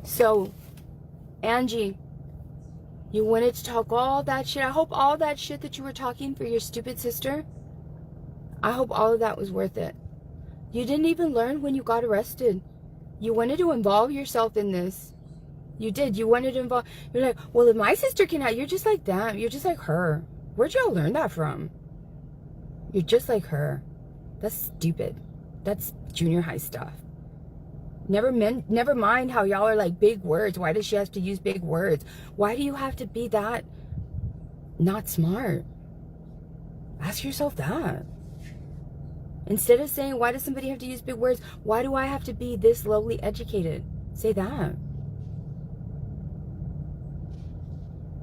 So, Angie, you wanted to talk all that shit. I hope all that shit that you were talking for your stupid sister, I hope all of that was worth it. You didn't even learn when you got arrested. You wanted to involve yourself in this. You did. You wanted to involve. You're like, well, if my sister can have, you're just like them. You're just like her. Where'd y'all learn that from? You're just like her. That's stupid. That's junior high stuff. Never mind how y'all are like big words. Why does she have to use big words? Why do you have to be that not smart? Ask yourself that. Instead of saying, why does somebody have to use big words? Why do I have to be this lowly educated? Say that.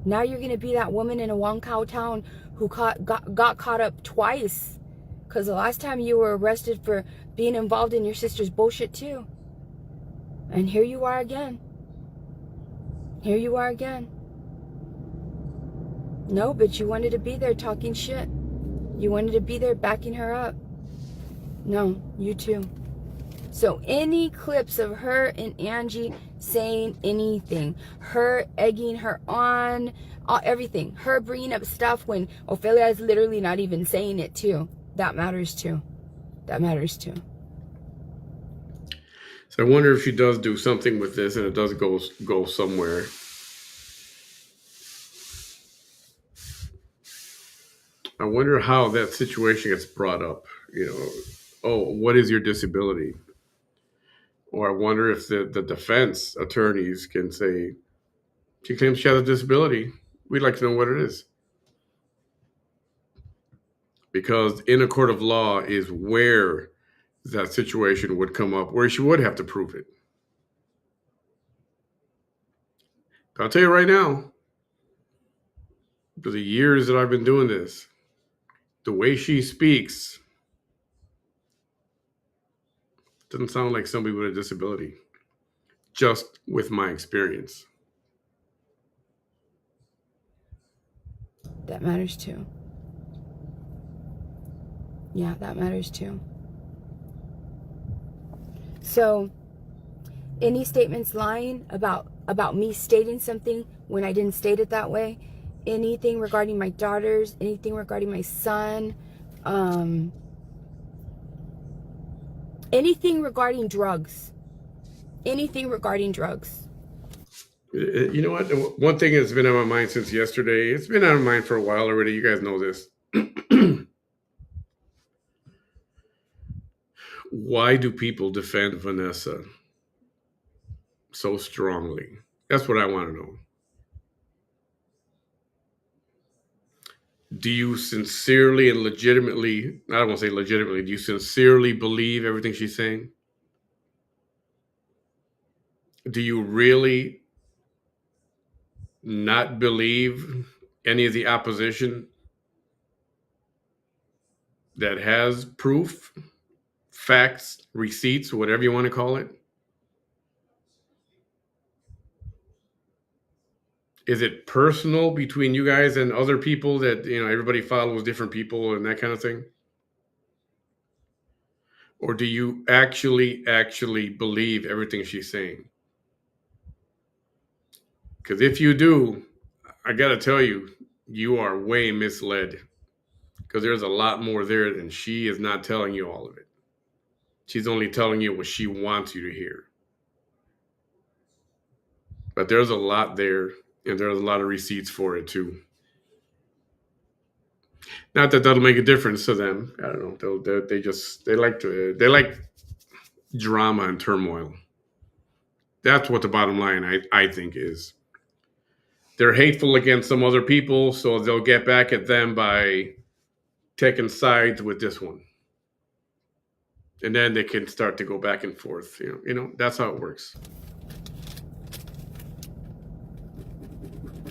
Now you're going to be that woman in a Wong Cow town who got caught up twice. Because the last time you were arrested for being involved in your sister's bullshit too. And here you are again. Here you are again. No, but you wanted to be there talking shit. You wanted to be there backing her up. No, you too. So any clips of her and Angie saying anything, her egging her on, everything, her bringing up stuff when Ophelia is literally not even saying it too, that matters too. That matters too. So I wonder if she does do something with this and it does go somewhere. I wonder how that situation gets brought up. Oh, what is your disability? Or I wonder if the defense attorneys can say, she claims she has a disability. We'd like to know what it is. Because in a court of law is where that situation would come up, where she would have to prove it. But I'll tell you right now, for the years that I've been doing this, the way she speaks doesn't sound like somebody with a disability, just with my experience. That matters too. Yeah, that matters too. So, any statements lying about me stating something when I didn't state it that way, anything regarding my daughters, anything regarding my son, anything regarding drugs, anything regarding drugs. You know what? One thing that's been on my mind since yesterday, it's been on my mind for a while already. You guys know this. Why do people defend Vanessa so strongly? That's what I want to know. Do you sincerely and legitimately, I don't want to say legitimately, do you sincerely believe everything she's saying? Do you really not believe any of the opposition that has proof, facts, receipts, whatever you want to call it? Is it personal between you guys and other people that, everybody follows different people and that kind of thing? Or do you actually believe everything she's saying? Because if you do, I got to tell you, you are way misled, because there's a lot more there than she is not telling you all of it. She's only telling you what she wants you to hear. But there's a lot there, and there's a lot of receipts for it too. Not that that'll make a difference to them. I don't know. They like drama and turmoil. That's what the bottom line, I think, is. They're hateful against some other people, so they'll get back at them by taking sides with this one. And then they can start to go back and forth. That's how it works.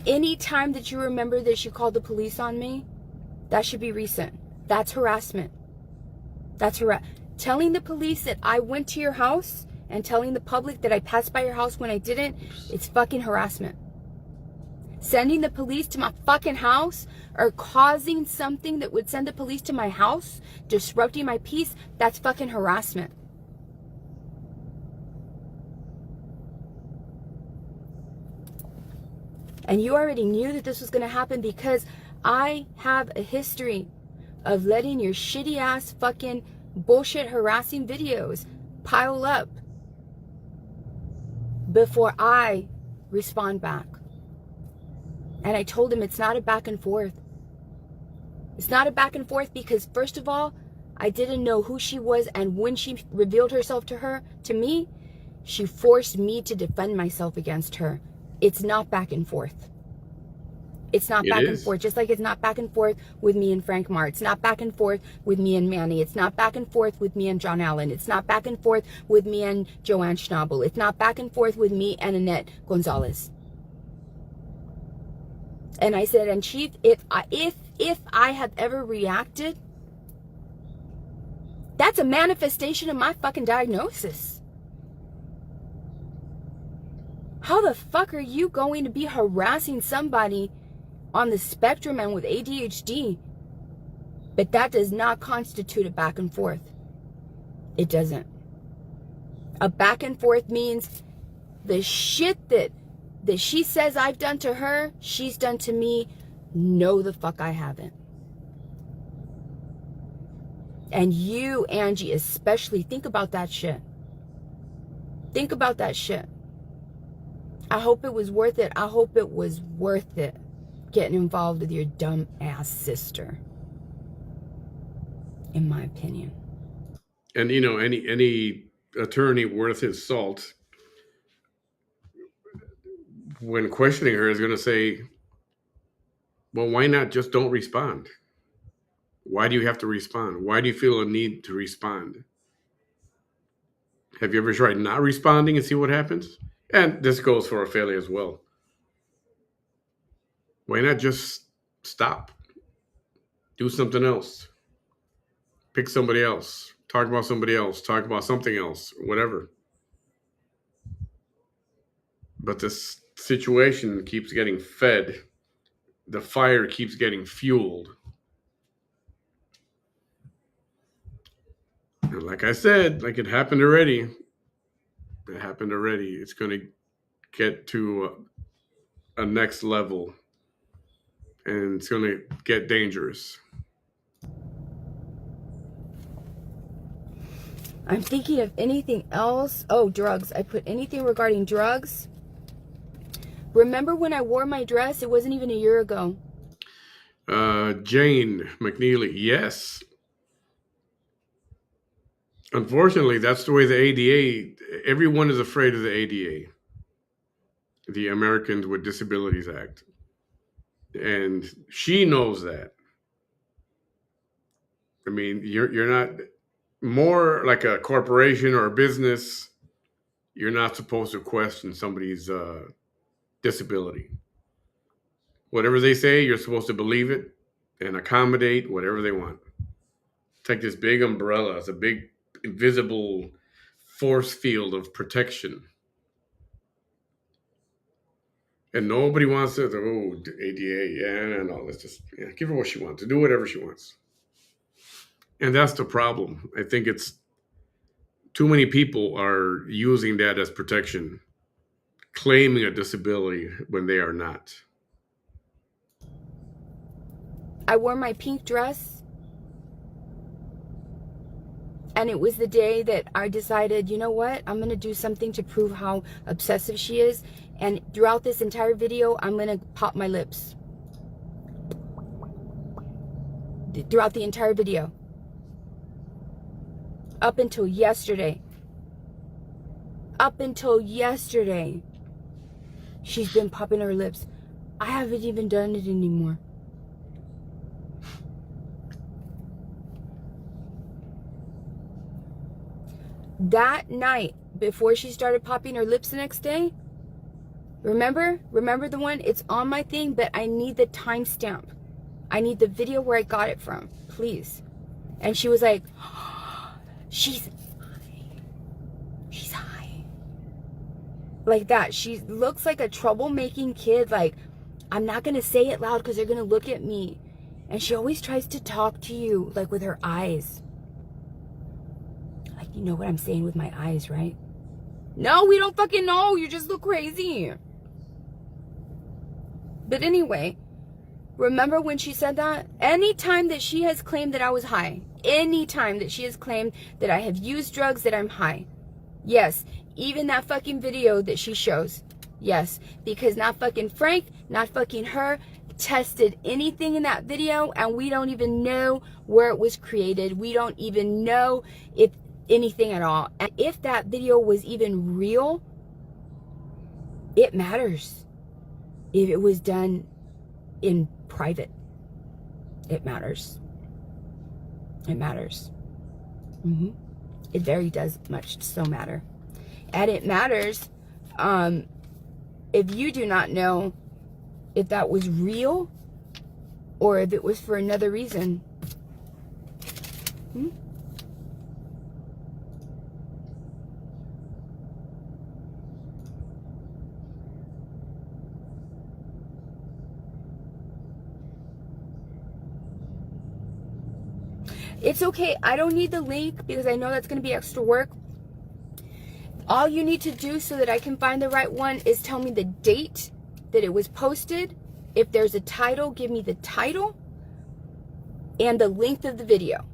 Any time that you remember that she called the police on me, that should be recent. That's harassment. Telling the police that I went to your house and telling the public that I passed by your house when I didn't, it's fucking harassment. Sending the police to my fucking house or causing something that would send the police to my house, disrupting my peace, that's fucking harassment. And you already knew that this was going to happen because I have a history of letting your shitty ass fucking bullshit harassing videos pile up before I respond back. And I told him it's not a back and forth. It's not a back and forth because, first of all, I didn't know who she was, and when she revealed herself to me, she forced me to defend myself against her. It's not back and forth. It's not back and forth, just like it's not back and forth with me and Frank Marr. It's not back and forth with me and Manny. It's not back and forth with me and John Allen. It's not back and forth with me and Joanne Schnabel. It's not back and forth with me and Annette Gonzalez. And I said, and Chief, if I have ever reacted, that's a manifestation of my fucking diagnosis. How the fuck are you going to be harassing somebody on the spectrum and with ADHD? But that does not constitute a back and forth. It doesn't. A back and forth means the shit that she says I've done to her, she's done to me. No, the fuck I haven't. And you, Angie, especially, think about that shit. Think about that shit. I hope it was worth it. I hope it was worth it getting involved with your dumb ass sister. In my opinion. And any attorney worth his salt, when questioning her, is going to say, well, why not just don't respond? Why do you have to respond? Why do you feel a need to respond? Have you ever tried not responding and see what happens? And this goes for Ophelia as well. Why not just stop? Do something else. Pick somebody else. Talk about somebody else. Talk about something else. Whatever. But this situation keeps getting fed. The fire keeps getting fueled. And like I said, like it happened already. It happened already. It's going to get to a next level. And it's going to get dangerous. I'm thinking of anything else. Oh, drugs. I put anything regarding drugs. Remember when I wore my dress? It wasn't even a year ago. Jane McNeely, yes. Unfortunately, that's the way the ADA, everyone is afraid of the ADA, the Americans with Disabilities Act. And she knows that. I mean, you're not more like a corporation or a business. You're not supposed to question somebody's disability. Whatever they say, you're supposed to believe it and accommodate whatever they want. It's like this big umbrella. It's a big invisible force field of protection. And nobody wants to, ADA, yeah, no, let's just give her what she wants, to do whatever she wants. And that's the problem. I think it's too many people are using that as protection, claiming a disability when they are not. I wore my pink dress, and it was the day that I decided, you know what, I'm going to do something to prove how obsessive she is. And throughout this entire video, I'm going to pop my lips. Throughout the entire video. Up until yesterday. Up until yesterday. She's been popping her lips. I haven't even done it anymore. That night, before she started popping her lips the next day, remember the one? It's on my thing, but I need the timestamp. I need the video where I got it from, please. And she was like, oh, she's high. She's high. Like that. She looks like a troublemaking kid. Like, I'm not going to say it loud because they're going to look at me. And she always tries to talk to you, like with her eyes. Like, you know what I'm saying with my eyes, right? No, we don't fucking know. You just look crazy. But anyway, remember when she said that? Anytime that she has claimed that I was high, anytime that she has claimed that I have used drugs, that I'm high. Yes, even that fucking video that she shows. Yes, because not fucking Frank, not fucking her, tested anything in that video, and we don't even know where it was created. We don't even know if anything at all. And if that video was even real, it matters. If it was done in private, it matters. It matters. It very does much so matter. And it matters if you do not know if that was real or if it was for another reason. It's okay. I don't need the link because I know that's going to be extra work. All you need to do so that I can find the right one is tell me the date that it was posted. If there's a title, give me the title and the length of the video.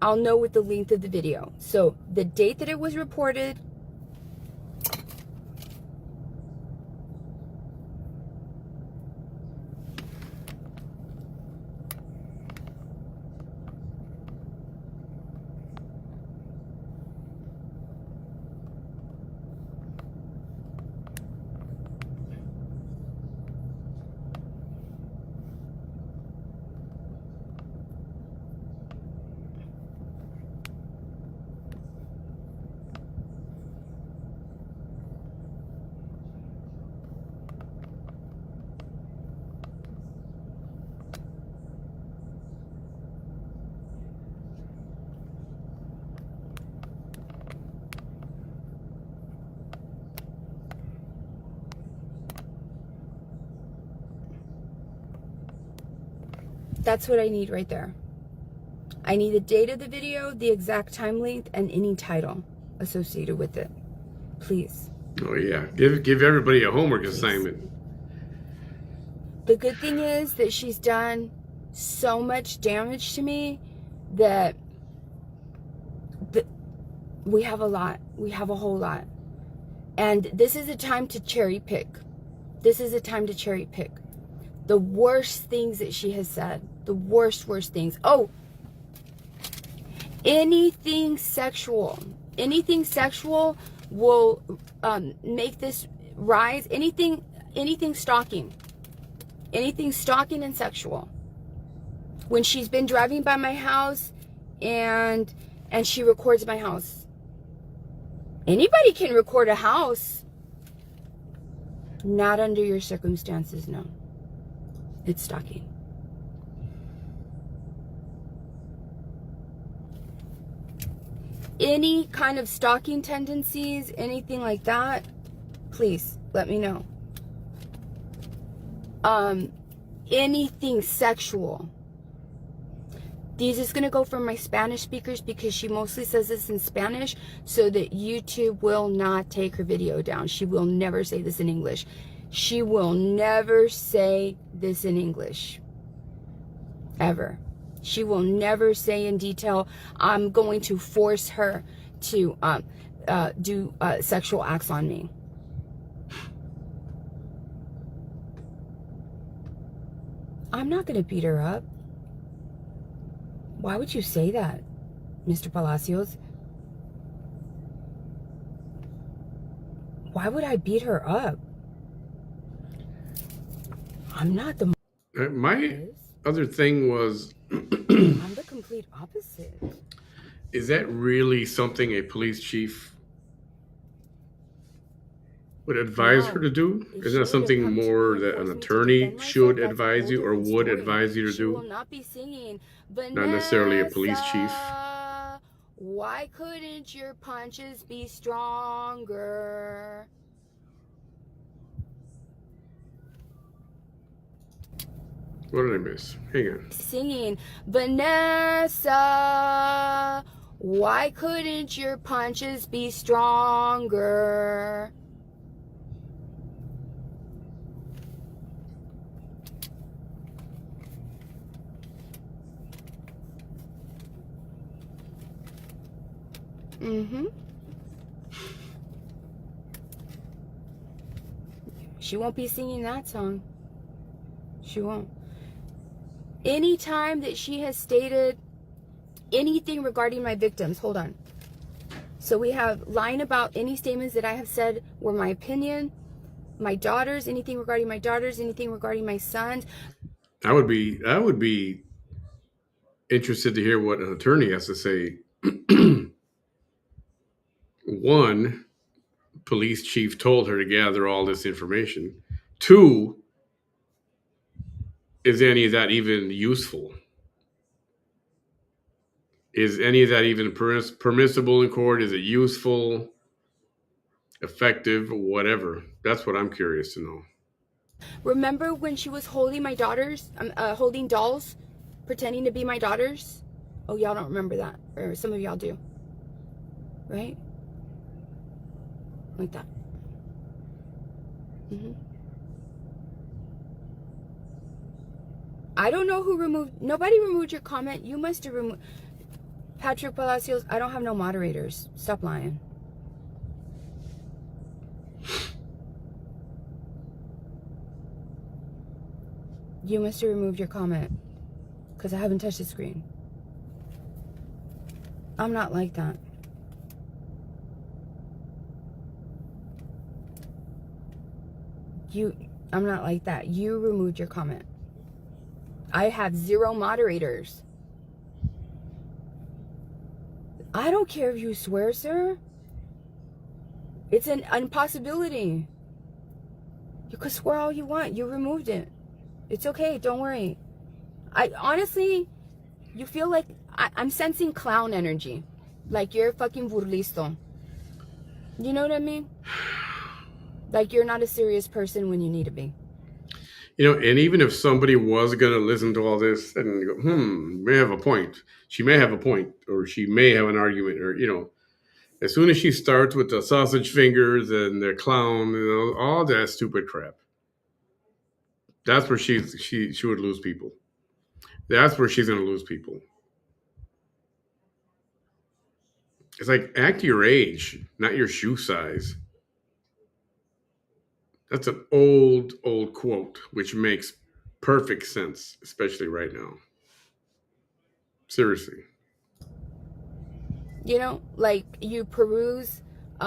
I'll know with the length of the video. So the date that it was reported, that's what I need right there. I need the date of the video, the exact time length, and any title associated with it. Please. Oh yeah, give everybody a homework assignment. The good thing is that she's done so much damage to me that we have a lot. We have a whole lot. And this is a time to cherry pick. This is a time to cherry pick. The worst things that she has said. The worst things. Oh, anything sexual. Anything sexual will make this rise. Anything stalking. Anything stalking and sexual when she's been driving by my house and she records my house. Anybody can record a house. Not under your circumstances, no. It's stalking. Any kind of stalking tendencies, anything like that, please let me know. Anything sexual. This is going to go for my Spanish speakers because she mostly says this in Spanish so that YouTube will not take her video down. She will never say this in English. She will never say this in English. Ever. She will never say in detail, I'm going to force her to do sexual acts on me. I'm not going to beat her up. Why would you say that, Mr. Palacios? Why would I beat her up? I'm not the... My other thing was... I'm the complete opposite. Is that really something a police chief would advise her to do? Isn't that something more that an attorney should advise you or would advise you to She will do? not be singing, Not necessarily a police chief. Vanessa, why couldn't your punches be stronger? What did I miss? Hang on. Singing, Vanessa, why couldn't your punches be stronger? She won't be singing that song. She won't. Anytime that she has stated anything regarding my victims, hold on. So we have lying about any statements that I have said were my opinion, my daughters, anything regarding my daughters, anything regarding my sons. I would be interested to hear what an attorney has to say. One, police chief told her to gather all this information. Two, is any of that even useful? Is any of that even permissible in court? Is it useful, effective, whatever? That's what I'm curious to know. Remember when she was holding my daughters, holding dolls, pretending to be my daughters? Oh, y'all don't remember that. Or some of y'all do. Right? Like that. I don't know who removed, nobody removed your comment. You must have removed. Patrick Palacios, I don't have no moderators. Stop lying. You must have removed your comment because I haven't touched the screen. I'm not like that. I'm not like that. You removed your comment. I have 0 moderators. I don't care if you swear, sir. It's an impossibility. You could swear all you want. You removed it. It's okay. Don't worry. I honestly, you feel like I'm sensing clown energy. Like you're fucking burlisto. You know what I mean? Like you're not a serious person when you need to be. You know, and even if somebody was going to listen to all this and go, may have a point. She may have a point, or she may have an argument, or, you know, as soon as she starts with the sausage fingers and the clown, you know, all that stupid crap. That's where she would lose people. That's where she's going to lose people. It's like, act your age, not your shoe size. That's an old quote, which makes perfect sense, especially right now. Seriously. You know, like you peruse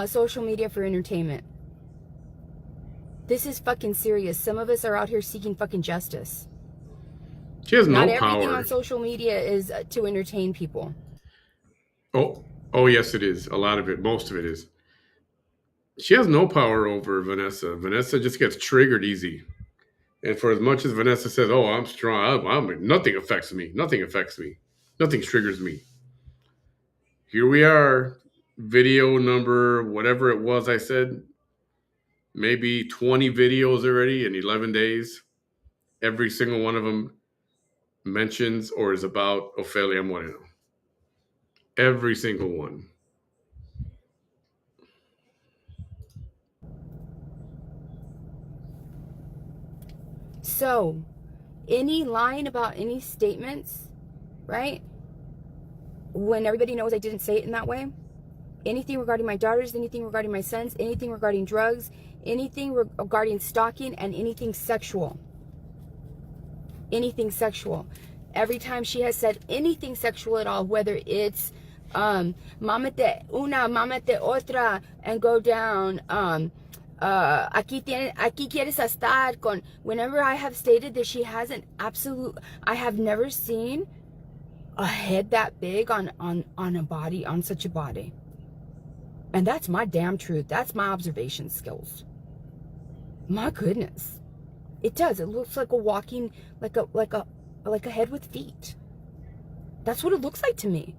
social media for entertainment. This is fucking serious. Some of us are out here seeking fucking justice. She has Not no everything on power. social media is to entertain people. Oh, yes, it is. A lot of it, most of it is. She has no power over Vanessa. Vanessa just gets triggered easy. And for as much as Vanessa says, "Oh, I'm strong. Nothing affects me. Nothing affects me. Nothing triggers me." Here we are, video number whatever it was. I said maybe 20 videos already in 11 days. Every single one of them mentions or is about Ofelia Moreno. Every single one. So, any lying about any statements, right? When everybody knows I didn't say it in that way. Anything regarding my daughters, anything regarding my sons, anything regarding drugs, anything regarding stalking, and anything sexual. Anything sexual. Every time she has said anything sexual at all, whether it's mamate una, mamate otra, and go down, aquí quieres estar con, whenever I have stated that she has an absolute, I have never seen a head that big on a body, on such a body. And that's my damn truth. That's my observation skills. My goodness. It does. It looks like a walking, like a head with feet. That's what it looks like to me.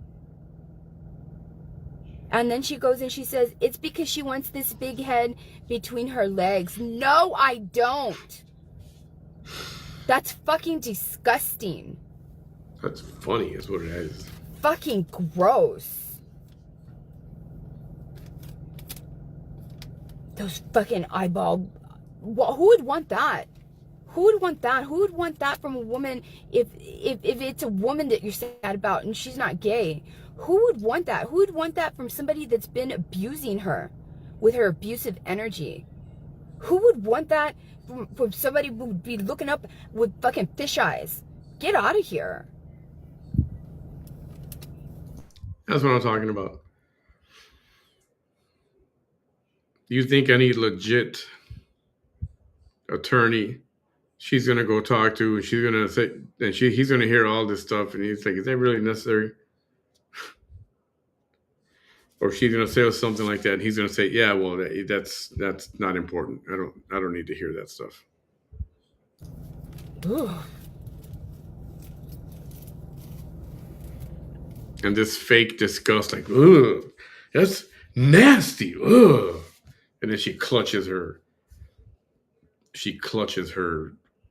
And then she goes and she says, it's because she wants this big head between her legs. No, I don't. That's fucking disgusting. That's funny, is what it is. Fucking gross. Those fucking eyeball. Who would want that? Who would want that? Who would want that from a woman if it's a woman that you're sad about and she's not gay? Who would want that? Who would want that from somebody that's been abusing her with her abusive energy? Who would want that from somebody who would be looking up with fucking fish eyes? Get out of here. That's what I'm talking about. You think any legit attorney she's gonna go talk to, and she's gonna say, and he's gonna hear all this stuff, and he's like, "Is that really necessary?" Or she's gonna say something like that, and he's gonna say, "Yeah, well, that's not important. I don't need to hear that stuff." Ooh. And this fake disgust, like, "Ugh, that's nasty." Ugh. And then she clutches her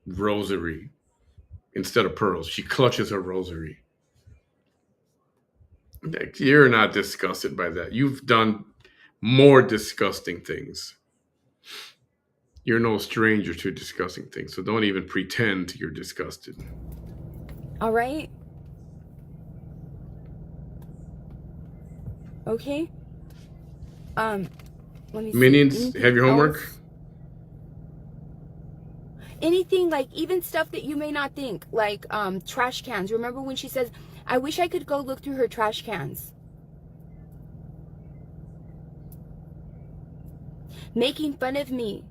rosary instead of pearls. She clutches her rosary. Like, you're not disgusted by that. You've done more disgusting things. You're no stranger to disgusting things, so don't even pretend you're disgusted. All right. Okay. Let me see. Minions, Anything have your homework? else? Anything, like even stuff that you may not think, like trash cans. Remember when she says, I wish I could go look through her trash cans. Making fun of me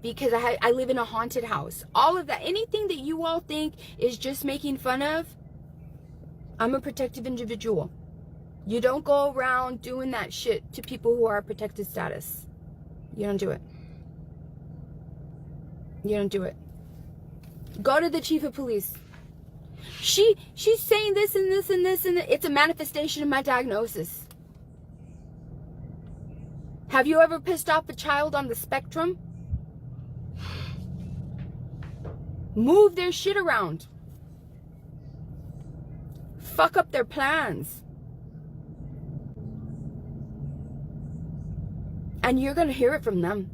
because I live in a haunted house. All of that. Anything that you all think is just making fun of, I'm a protective individual. You don't go around doing that shit to people who are protected status. You don't do it. You don't do it. Go to the chief of police. She's saying this and this and this, and it's a manifestation of my diagnosis. Have you ever pissed off a child on the spectrum? Move their shit around. Fuck up their plans. And you're gonna hear it from them.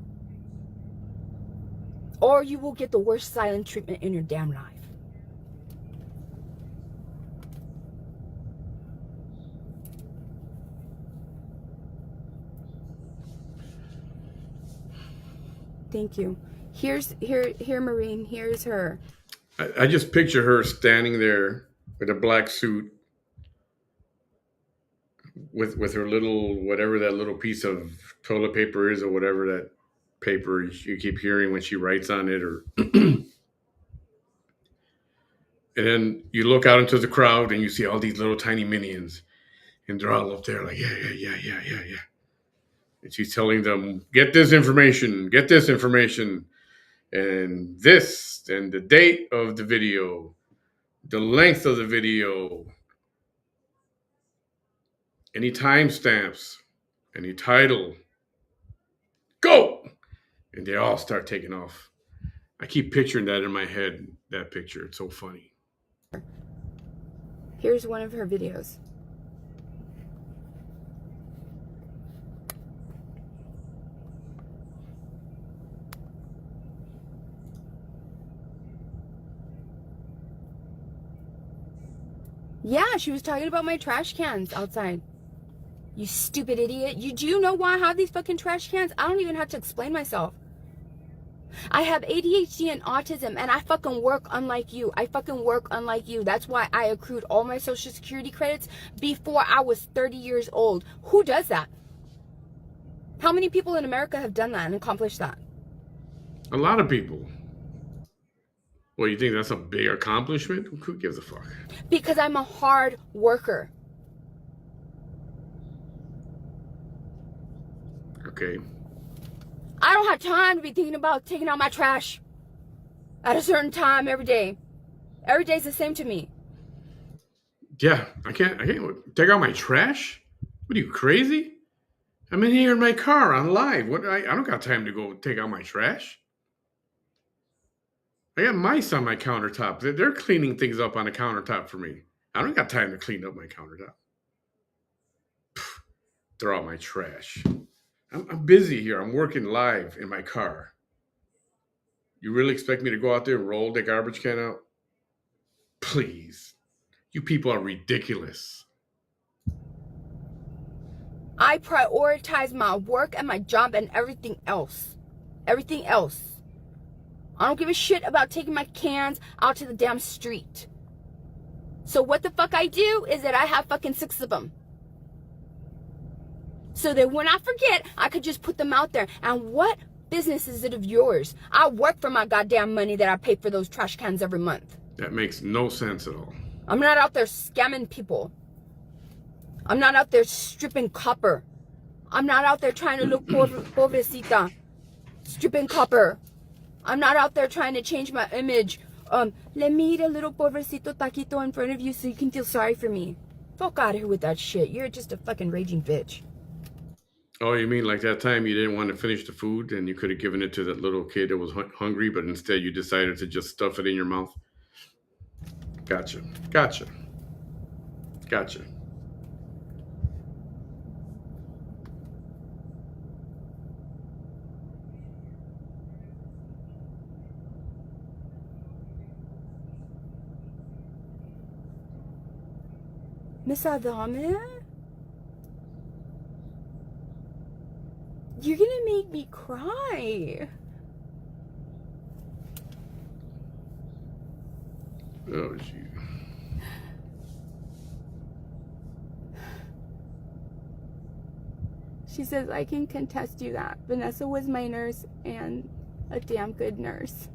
Or you will get the worst silent treatment in your damn life. Thank you. Here, Maureen. Here's her. I just picture her standing there with a black suit, with her little, whatever that little piece of toilet paper is, or whatever that paper you keep hearing when she writes on it, or And then you look out into the crowd and you see all these little tiny minions. And they're all up there like, yeah. And she's telling them, get this information, and this, and the date of the video, the length of the video, any timestamps, any title. Go! And they all start taking off. I keep picturing that in my head, that picture. It's so funny. Here's one of her videos. Yeah, she was talking about my trash cans outside. You stupid idiot. Do you know why I have these fucking trash cans? I don't even have to explain myself. I have ADHD and autism, and I fucking work unlike you. That's why I accrued all my Social Security credits before I was 30 years old. Who does that? How many people in America have done that and accomplished that? A lot of people. Well, you think that's a big accomplishment? Who gives a fuck? Because I'm a hard worker. Okay. I don't have time to be thinking about taking out my trash at a certain time every day. Every day's the same to me. Yeah, I can't take out my trash? What are you, crazy? I'm in here in my car on live. I don't got time to go take out my trash. I got mice on my countertop. They're cleaning things up on the countertop for me. I don't got time to clean up my countertop. Throw out my trash. I'm busy here. I'm working live in my car. You really expect me to go out there and roll the garbage can out? Please. You people are ridiculous. I prioritize my work and my job and everything else. Everything else. I don't give a shit about taking my cans out to the damn street. So what the fuck I do is that I have fucking 6 of them. So that when I forget, I could just put them out there. And what business is it of yours? I work for my goddamn money that I pay for those trash cans every month. That makes no sense at all. I'm not out there scamming people. I'm not out there stripping copper. I'm not out there trying to look pobrecita, stripping copper. I'm not out there trying to change my image. Let me eat a little pobrecito taquito in front of you so you can feel sorry for me. Fuck out of here with that shit. You're just a fucking raging bitch. Oh, you mean like that time you didn't want to finish the food and you could have given it to that little kid that was hungry, but instead you decided to just stuff it in your mouth? Gotcha. Miss Adame? You're gonna make me cry. Oh, gee. She says, I can contest you that. Vanessa was my nurse and a damn good nurse.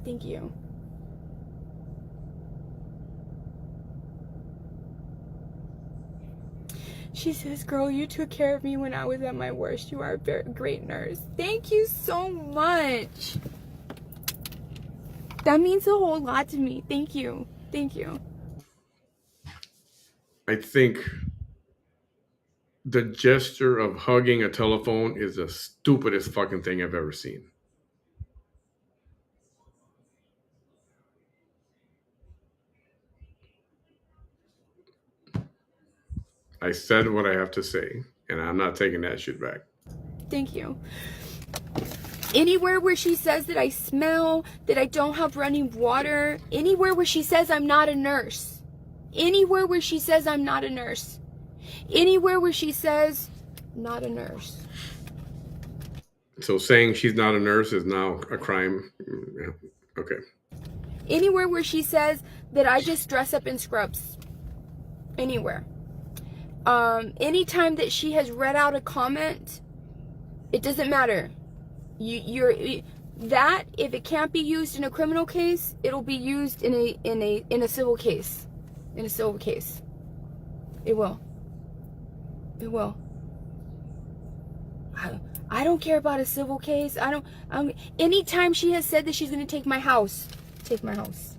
Thank you. She says, girl, you took care of me when I was at my worst. You are a very great nurse. Thank you so much. That means a whole lot to me. Thank you. I think the gesture of hugging a telephone is the stupidest fucking thing I've ever seen. I said what I have to say, and I'm not taking that shit back. Thank you. Anywhere where she says that I smell, that I don't have running water, anywhere where she says I'm not a nurse, anywhere where she says I'm not a nurse, anywhere where she says not a nurse. So saying she's not a nurse is now a crime? Okay. Anywhere where she says that I just dress up in scrubs. Anywhere. Anytime that she has read out a comment, it doesn't matter. That if it can't be used in a criminal case, it'll be used in a civil case. In a civil case, it will. It will. I don't care about a civil case. Anytime she has said that she's gonna take my house, take my house.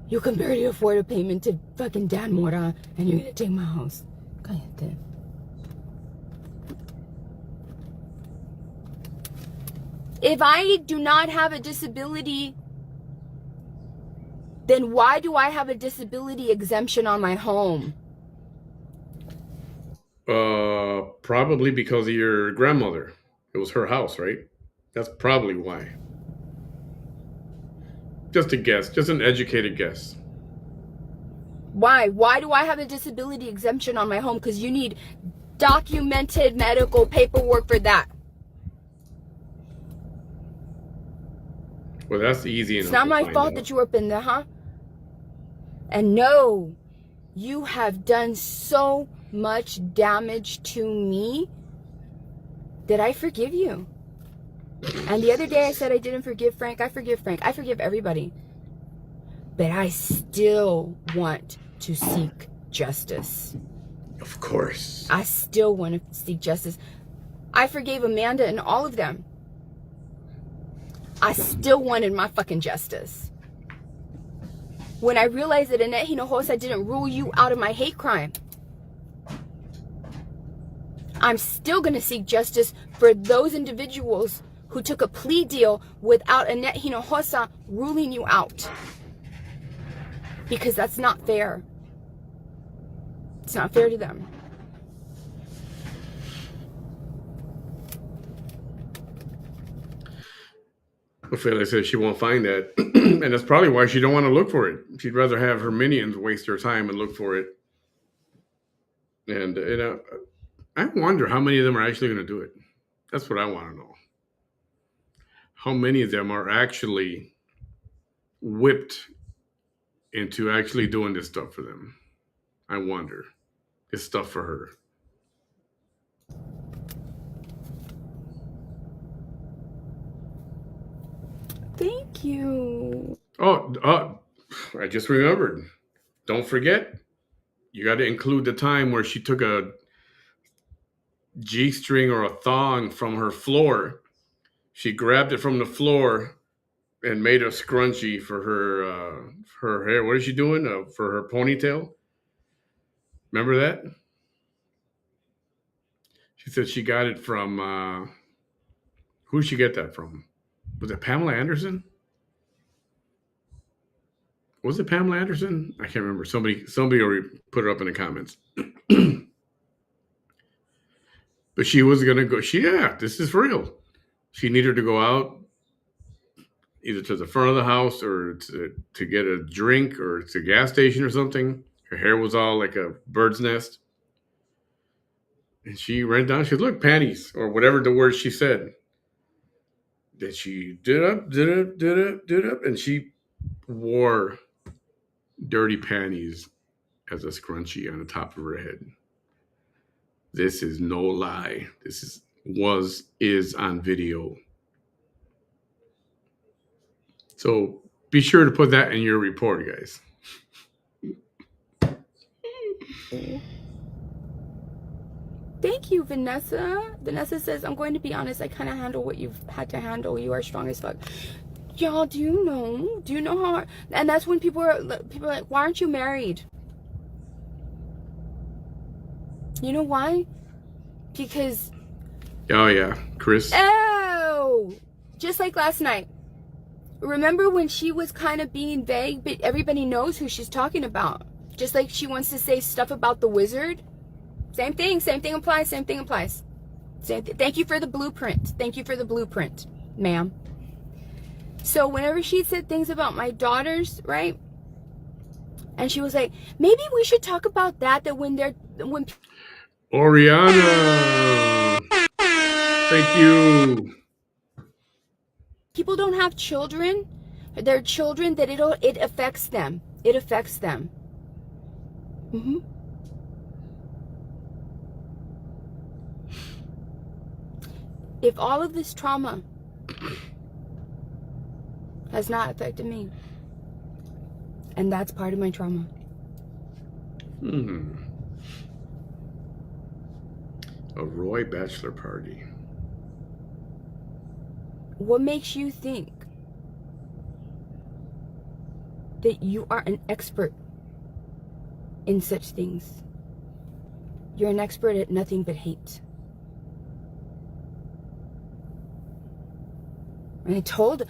You can barely afford a payment to fucking Dan Mora, and you're gonna take my house. Cállate. If I do not have a disability, then why do I have a disability exemption on my home? Probably because of your grandmother. It was her house, right? That's probably why. Just a guess, just an educated guess. Why? Why do I have a disability exemption on my home? Because you need documented medical paperwork for that. Well, that's easy enough. It's not my fault that you were up in there, huh? And no, you have done so much damage to me that I forgive you. And the other day I said I didn't forgive Frank. I forgive Frank. I forgive everybody. But I still want to seek justice. Of course. I still want to seek justice. I forgave Amanda and all of them. I still wanted my fucking justice. When I realized that Annette Hinojosa didn't rule you out of my hate crime, I'm still going to seek justice for those individuals who took a plea deal without Annette Hinojosa ruling you out. Because that's not fair. It's not fair to them. Ophelia says she won't find that. And that's probably why she don't want to look for it. She'd rather have her minions waste their time and look for it. And I wonder how many of them are actually going to do it. That's what I want to know. How many of them are actually whipped into actually doing this stuff for them? I wonder. This stuff for her. Thank you. Oh, I just remembered. Don't forget, you got to include the time where she took a G-string or a thong from her floor. She grabbed it from the floor and made a scrunchie for her hair. What is she doing for her ponytail? Remember that? She said she got it from, who did she get that from? Was it Pamela Anderson? Was it Pamela Anderson? I can't remember. Somebody already put it up in the comments. But she was going to go, this is real. She needed to go out either to the front of the house or to get a drink or to a gas station or something. Her hair was all like a bird's nest. And she ran down. She said, look, panties, or whatever the word she said. Then she did up, and she wore dirty panties as a scrunchie on the top of her head. This is no lie. This is on video. So be sure to put that in your report, guys. Thank you, Vanessa. Vanessa says, I'm going to be honest, I kind of handle what you've had to handle. You are strong as fuck. Y'all, do you know how, and that's when people are like, why aren't you married? You know why? Because, oh yeah, Chris. Oh, just like last night. Remember when she was kind of being vague, but everybody knows who she's talking about. Just like she wants to say stuff about the wizard. Same thing applies. Thank you for the blueprint, ma'am. So whenever she said things about my daughters, right? And she was like, maybe we should talk about that when Oriana. Thank you. People don't have children, they're children that it affects them. It affects them. If all of this trauma has not affected me, and that's part of my trauma. A Roy bachelor party. What makes you think that you are an expert in such things? You're an expert at nothing but hate. And I told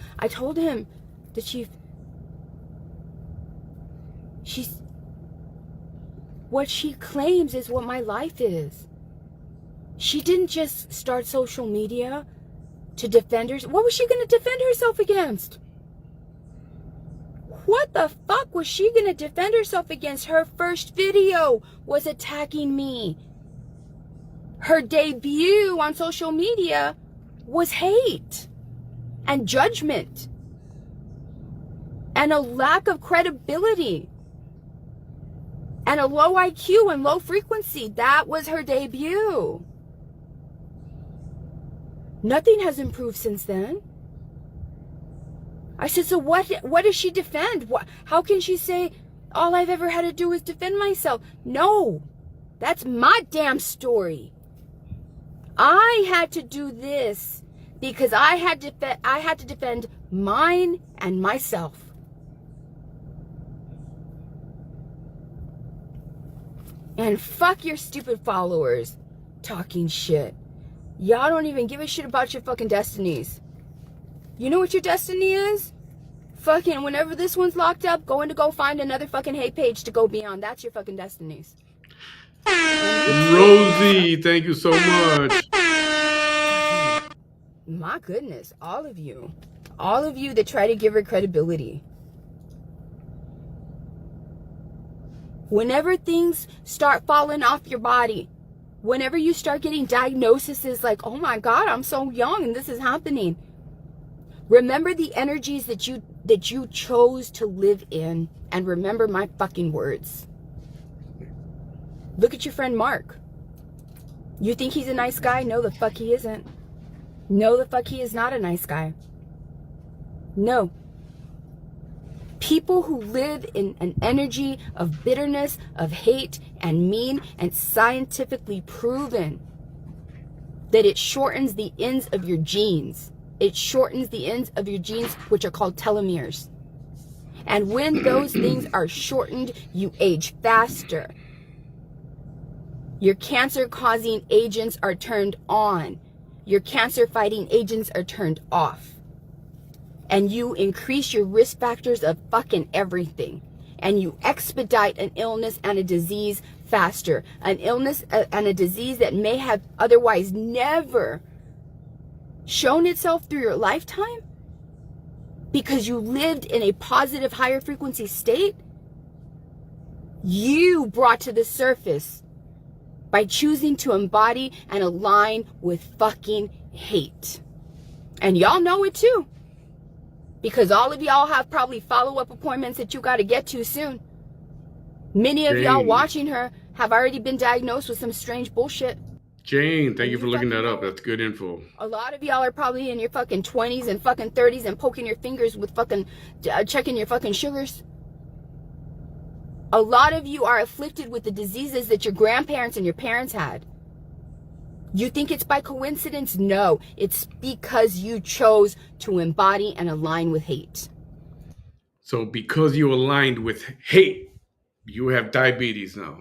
him, the chief, what she claims is what my life is. She didn't just start social media to defend herself. What was she going to defend herself against? What the fuck was she going to defend herself against? Her first video was attacking me. Her debut on social media was hate and judgment and a lack of credibility and a low IQ and low frequency. That was her debut. Nothing has improved since then. I said, so what does she defend? How can she say all I've ever had to do is defend myself? No, that's my damn story. I had to do this because I had to defend mine and myself. And fuck your stupid followers talking shit. Y'all don't even give a shit about your fucking destinies. You know what your destiny is? Fucking whenever this one's locked up, go find another fucking hate page to go beyond. That's your fucking destinies. Rosie, thank you so much. My goodness, all of you that try to give her credibility. Whenever things start falling off your body, whenever you start getting diagnoses like, oh my God, I'm so young and this is happening. Remember the energies that you chose to live in, and remember my fucking words. Look at your friend Mark. You think he's a nice guy? No, the fuck he isn't. No, the fuck he is not a nice guy. No. People who live in an energy of bitterness, of hate, and mean, and scientifically proven that it shortens the ends of your genes. It shortens the ends of your genes, which are called telomeres. And when those things are shortened, you age faster. Your cancer-causing agents are turned on. Your cancer-fighting agents are turned off. And you increase your risk factors of fucking everything. And you expedite an illness and a disease faster. An illness and a disease that may have otherwise never shown itself through your lifetime because you lived in a positive, higher frequency state. You brought to the surface by choosing to embody and align with fucking hate. And y'all know it too. Because all of y'all have probably follow-up appointments that you got to get to soon. Many of y'all watching her have already been diagnosed with some strange bullshit. Jane, thank you for looking that up. That's good info. A lot of y'all are probably in your fucking 20s and fucking 30s and poking your fingers with fucking, checking your fucking sugars. A lot of you are afflicted with the diseases that your grandparents and your parents had. You think it's by coincidence? No, it's because you chose to embody and align with hate. So because you aligned with hate, you have diabetes now.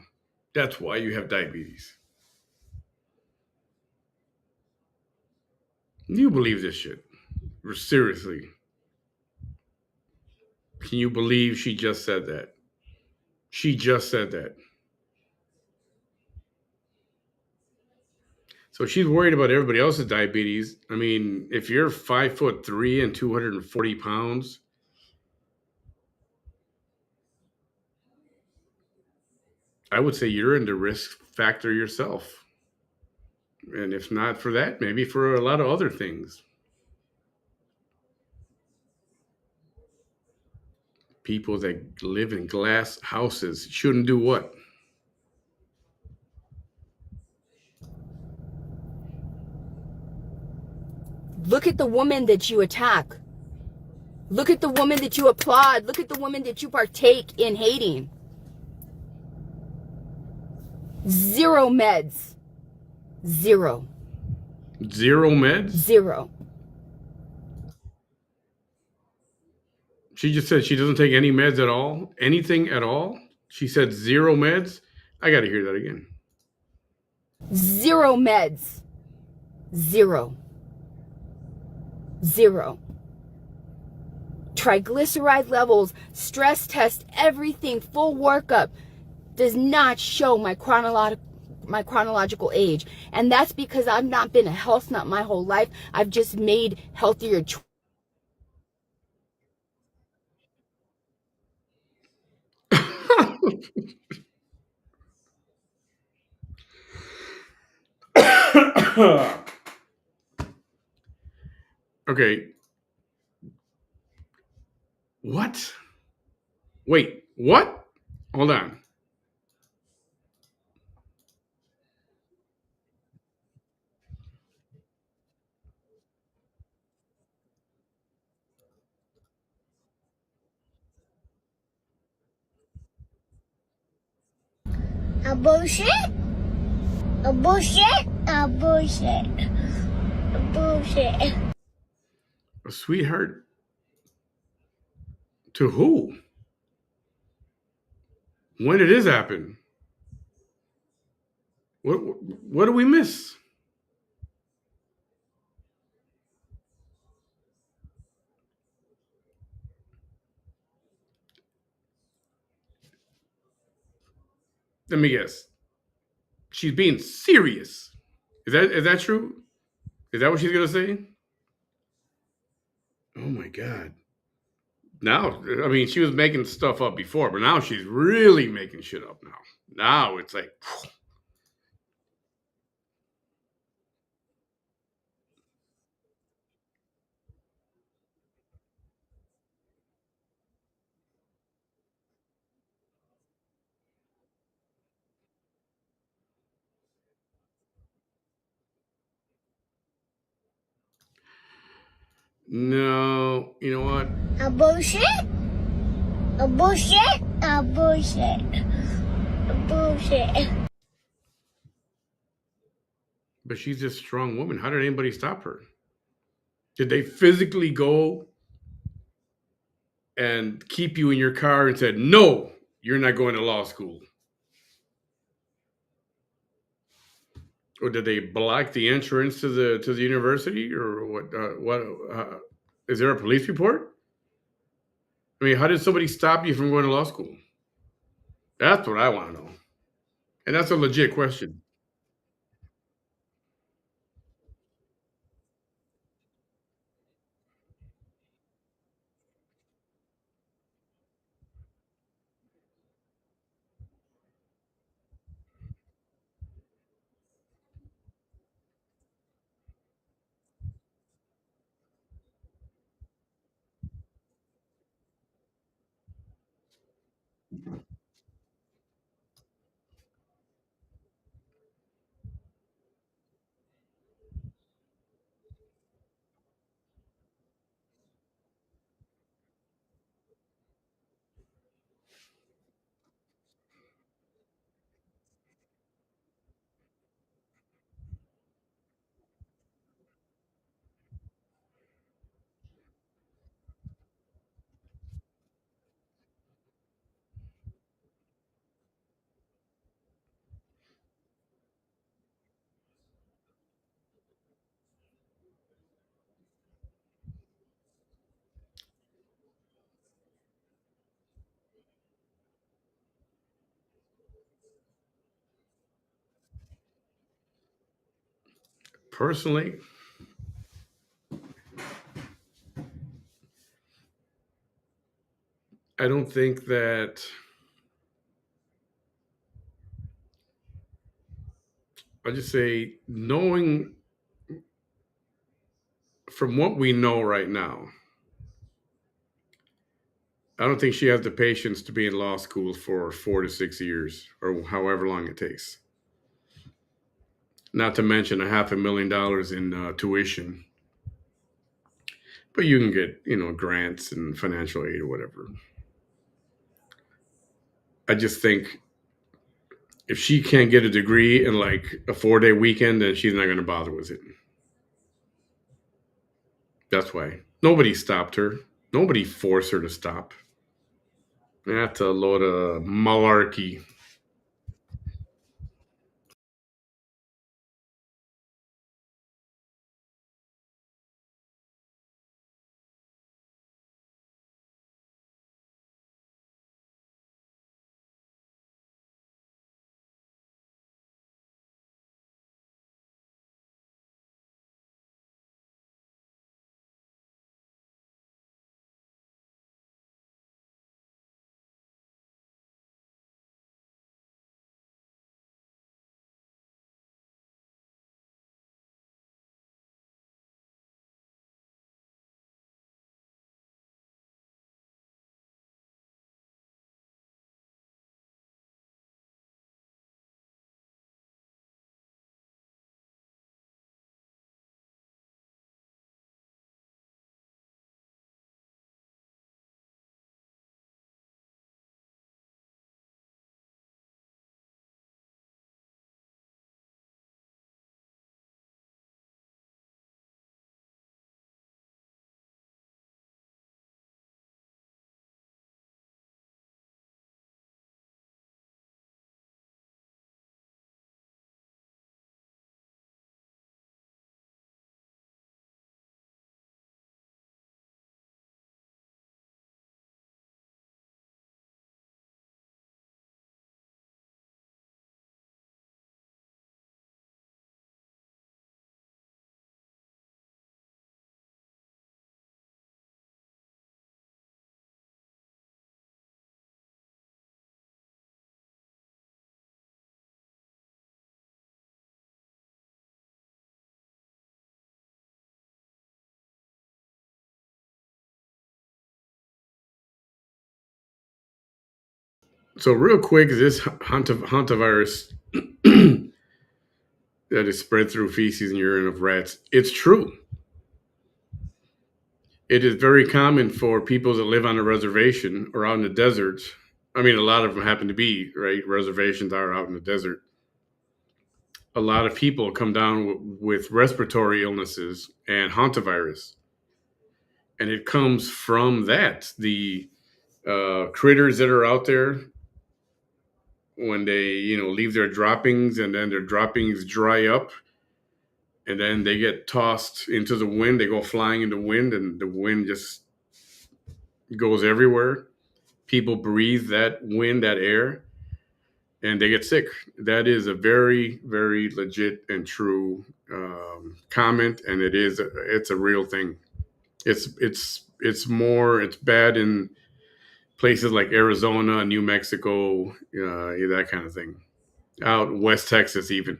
That's why you have diabetes. You believe this shit? Seriously. Can you believe she just said that? She just said that. So she's worried about everybody else's diabetes. I mean, if you're 5'3" and 240 pounds, I would say you're in the risk factor yourself. And if not for that, maybe for a lot of other things. People that live in glass houses shouldn't do what? Look at the woman that you attack. Look at the woman that you applaud. Look at the woman that you partake in hating. Zero meds. Zero. Zero meds? Zero. She just said she doesn't take any meds at all? Anything at all? She said zero meds? I got to hear that again. Zero meds. Zero. Zero. Triglyceride levels, stress test, everything, full workup does not show my chronological age. And that's because I've not been a health nut my whole life. I've just made healthier choices. Okay. What? Wait, what? Hold on. A bullshit? A bullshit? A bullshit. A bullshit. A sweetheart? To who? When did this happen? What do we miss? Let me guess. She's being serious. Is that true? Is that what she's gonna say? Oh my god. Now, I mean, she was making stuff up before, but now she's really making shit up now. Now it's like, no, you know what? A bullshit? A bullshit? A bullshit. A bullshit. But she's a strong woman. How did anybody stop her? Did they physically go and keep you in your car and said, no, you're not going to law school? Or did they block the entrance to the university, or what? Is there a police report? I mean, how did somebody stop you from going to law school? That's what I want to know, and that's a legit question. Personally, I don't think that. I just say, knowing from what we know right now, I don't think she has the patience to be in law school for 4 to 6 years or however long it takes. Not to mention a $500,000 in tuition. But you can get, grants and financial aid or whatever. I just think if she can't get a degree in like a 4 day weekend, then she's not going to bother with it. That's why nobody stopped her. Nobody forced her to stop. That's a load of malarkey. So real quick, this hantavirus that is spread through feces and urine of rats, it's true. It is very common for people that live on a reservation or out in the desert. I mean, a lot of them happen to be, right? Reservations are out in the desert. A lot of people come down with respiratory illnesses and hantavirus. And it comes from that. The critters that are out there, when they, leave their droppings and then their droppings dry up and then they get tossed into the wind, they go flying in the wind and the wind just goes everywhere. People breathe that wind, that air, and they get sick. That is a very, very legit and true comment, and it's a real thing. It's bad in places like Arizona, New Mexico, that kind of thing. Out West Texas, even.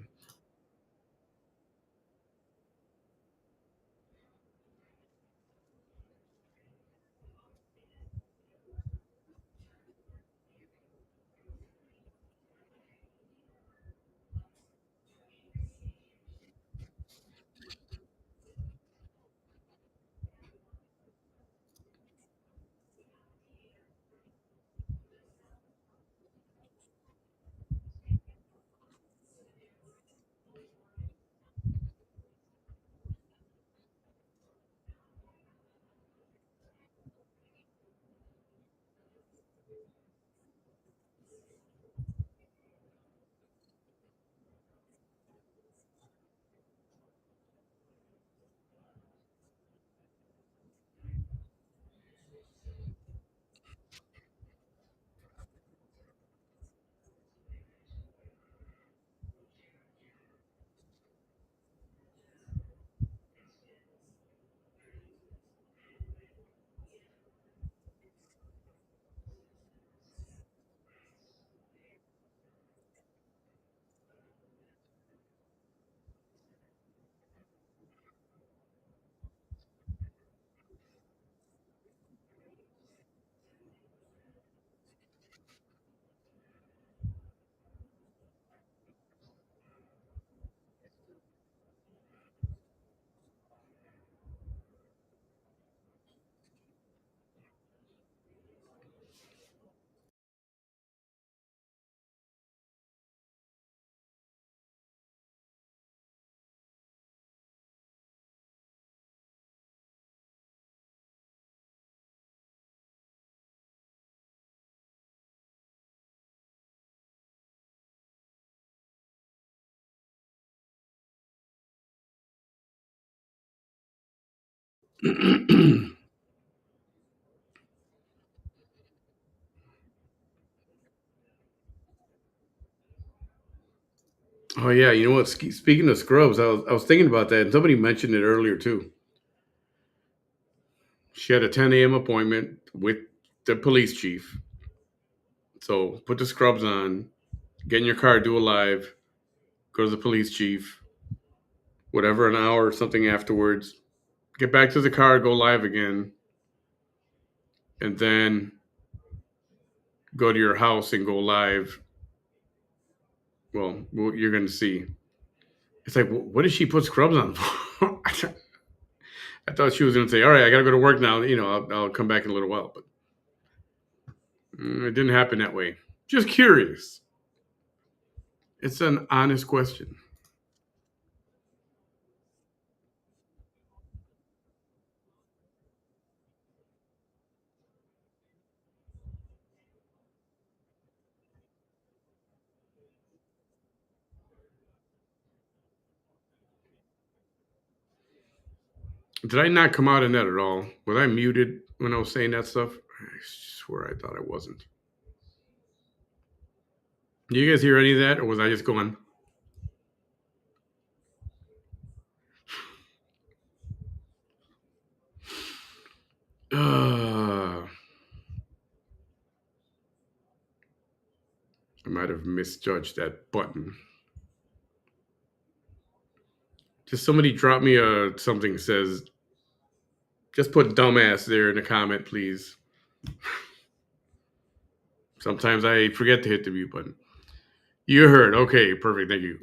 Oh yeah, you know what? Speaking of scrubs, I was thinking about that, and somebody mentioned it earlier too. She had a 10 a.m. appointment with the police chief. So put the scrubs on, get in your car, do a live, go to the police chief, whatever, an hour or something afterwards. Get back to the car, go live again, and then go to your house and go live. Well, you're going to see. It's like, what did she put scrubs on for? I thought she was going to say, all right, I got to go to work now. I'll come back in a little while. But it didn't happen that way. Just curious. It's an honest question. Did I not come out in that at all? Was I muted when I was saying that stuff? I swear I thought I wasn't. Do you guys hear any of that, or was I just going? I might have misjudged that button. Just somebody drop me a something that says, just put dumbass there in the comment, please. Sometimes I forget to hit the mute button. You heard. Okay, perfect. Thank you.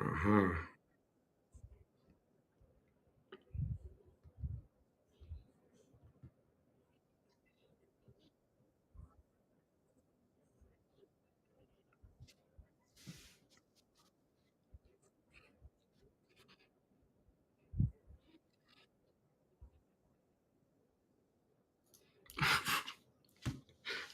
Uh-huh.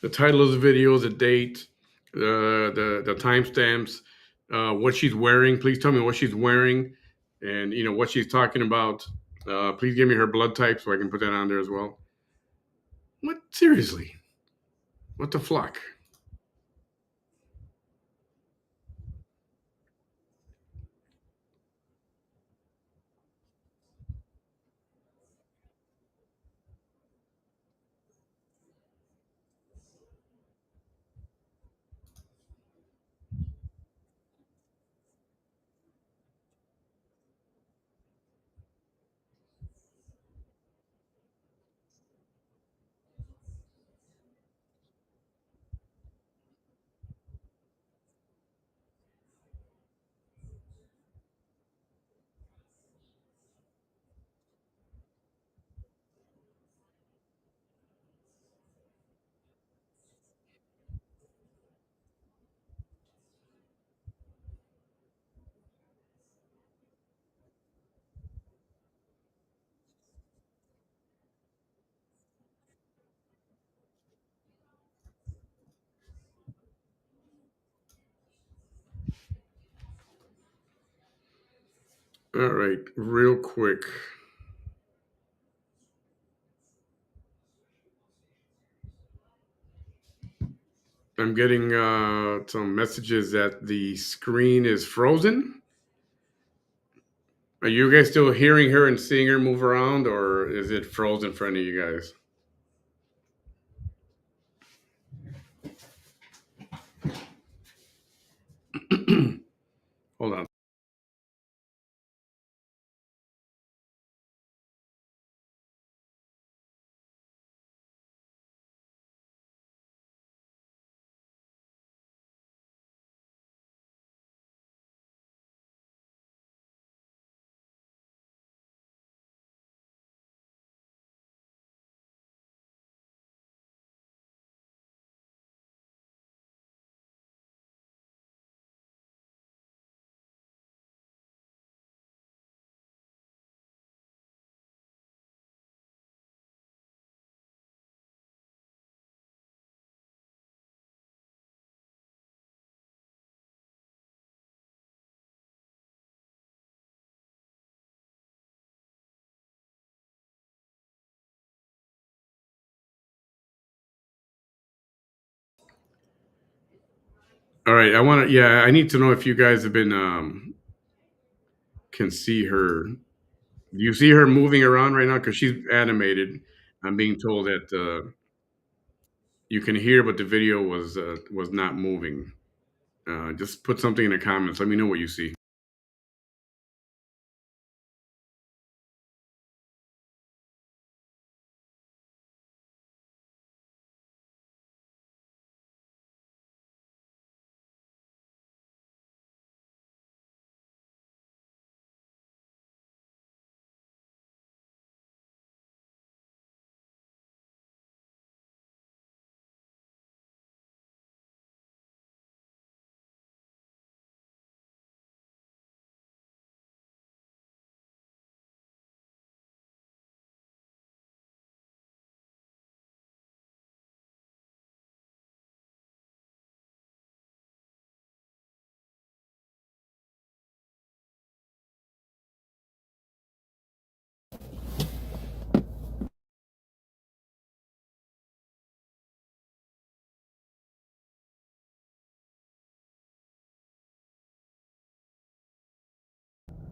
The title of the video, the date, the timestamps, what she's wearing. Please tell me what she's wearing, and what she's talking about. Please give me her blood type so I can put that on there as well. What, seriously? What the flock? All right, real quick. I'm getting some messages that the screen is frozen. Are you guys still hearing her and seeing her move around, or is it frozen for any of you guys? Hold on. All right, I need to know if you guys have been can see her. Do you see her moving around right now? Because she's animated. I'm being told that you can hear, but the video was not moving. Just put something in the comments. Let me know what you see.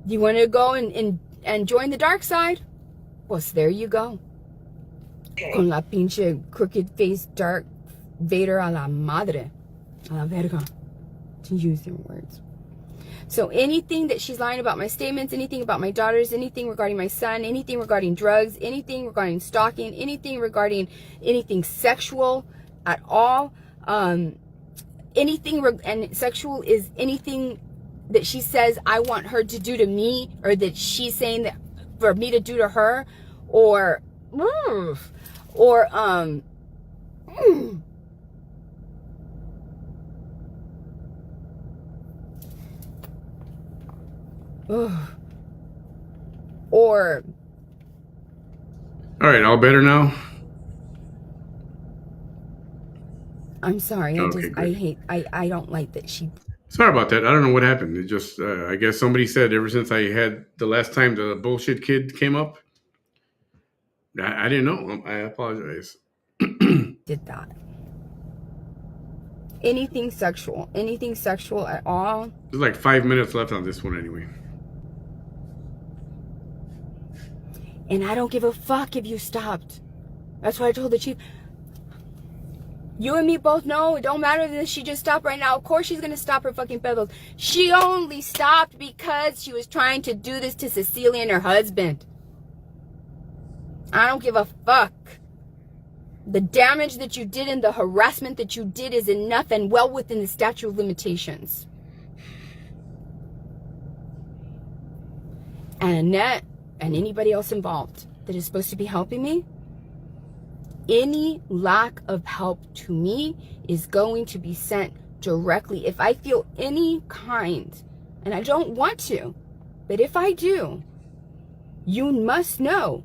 You want to go and join the dark side? Pues there you go. Con la pinche crooked face dark Vader a la madre. A la verga. To use their words. So anything that she's lying about my statements, anything about my daughters, anything regarding my son, anything regarding drugs, anything regarding stalking, anything regarding anything sexual at all, and sexual is anything that she says I want her to do to me, or that she's saying that for me to do to her, or or All right, all better now? I'm sorry, Okay, I don't like that she. Sorry about that. I don't know what happened. It just, I guess somebody said ever since I had the last time the bullshit kid came up, I didn't know. I apologize. Did that. Anything sexual at all. There's like 5 minutes left on this one anyway. And I don't give a fuck if you stopped. That's what I told the chief. You and me both know it don't matter that she just stopped right now. Of course she's gonna stop her fucking peddles. She only stopped because she was trying to do this to Cecilia and her husband. I don't give a fuck. The damage that you did and the harassment that you did is enough and well within the statute of limitations. And Annette and anybody else involved that is supposed to be helping me, any lack of help to me is going to be sent directly. If I feel any kind, and I don't want to, but if I do, you must know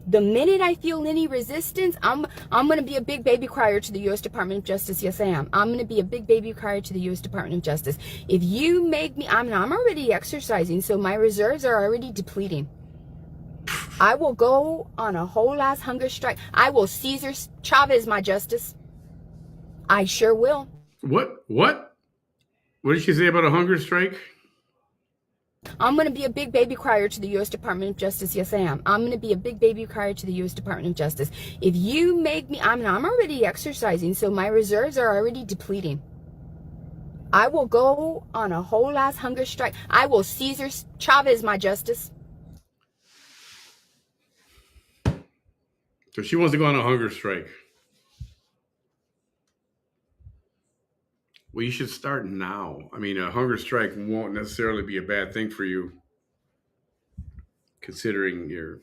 The minute I feel any resistance, I'm going to be a big baby crier to the U.S. Department of Justice. Yes, I am. I'm going to be a big baby crier to the U.S. Department of Justice. If you make me, I'm already exercising, so my reserves are already depleting. I will go on a whole ass hunger strike. I will Cesar Chavez my justice. I sure will. What? What did she say about a hunger strike? I'm going to be a big baby crier to the U.S. Department of Justice. Yes, I am. I'm going to be a big baby crier to the U.S. Department of Justice. If you make me, I'm already exercising, so my reserves are already depleting. I will go on a whole ass hunger strike. I will Cesar Chavez my justice. So she wants to go on a hunger strike. Well, you should start now. I mean, a hunger strike won't necessarily be a bad thing for you, considering your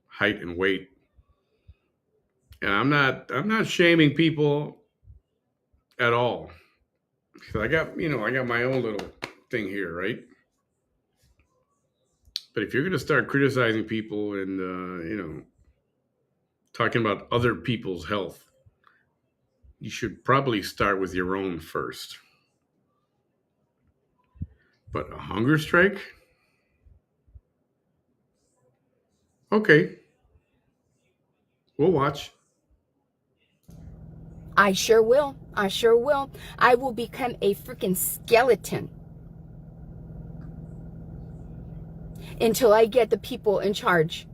height and weight. And I'm not shaming people at all. So I got my own little thing here, right? But if you're going to start criticizing people and talking about other people's health, you should probably start with your own first. But a hunger strike? Okay. We'll watch. I sure will. I sure will. I will become a freaking skeleton until I get the people in charge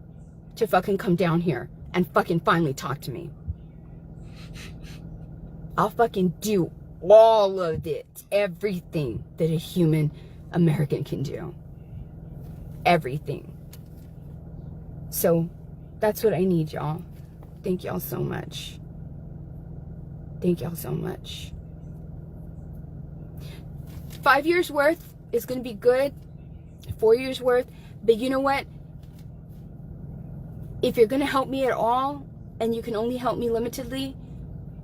to fucking come down here and fucking finally talk to me. I'll fucking do all of it. Everything that a human American can do. Everything. So that's what I need, y'all. Thank y'all so much. Thank y'all so much. 5 years worth is going to be good. 4 years worth. But you know what? If you're going to help me at all, and you can only help me limitedly,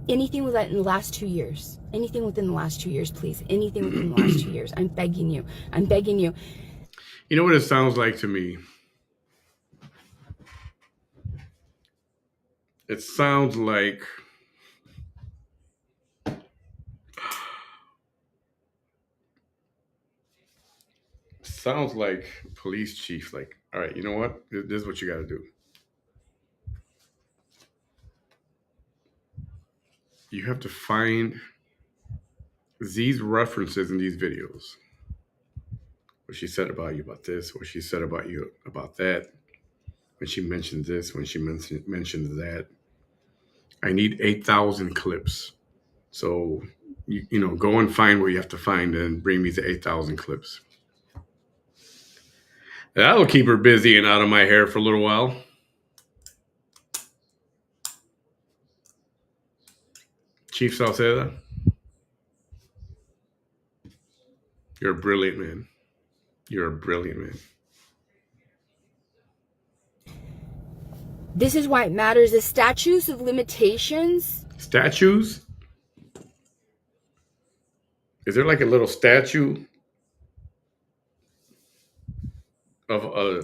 anything within the last 2 years. Anything within the last 2 years, please. Anything within the last 2 years. I'm begging you. I'm begging you. You know what it sounds like to me? It sounds like police chief, like, all right, you know what? This is what you got to do. You have to find these references in these videos. What she said about you about this, what she said about you about that, when she mentioned this, when she mentioned that. I need 8,000 clips. So, go and find what you have to find and bring me the 8,000 clips. That'll keep her busy and out of my hair for a little while. Chief Salceda, you're a brilliant man. You're a brilliant man. This is why it matters. The statutes of limitations. Statues? Is there like a little statue of a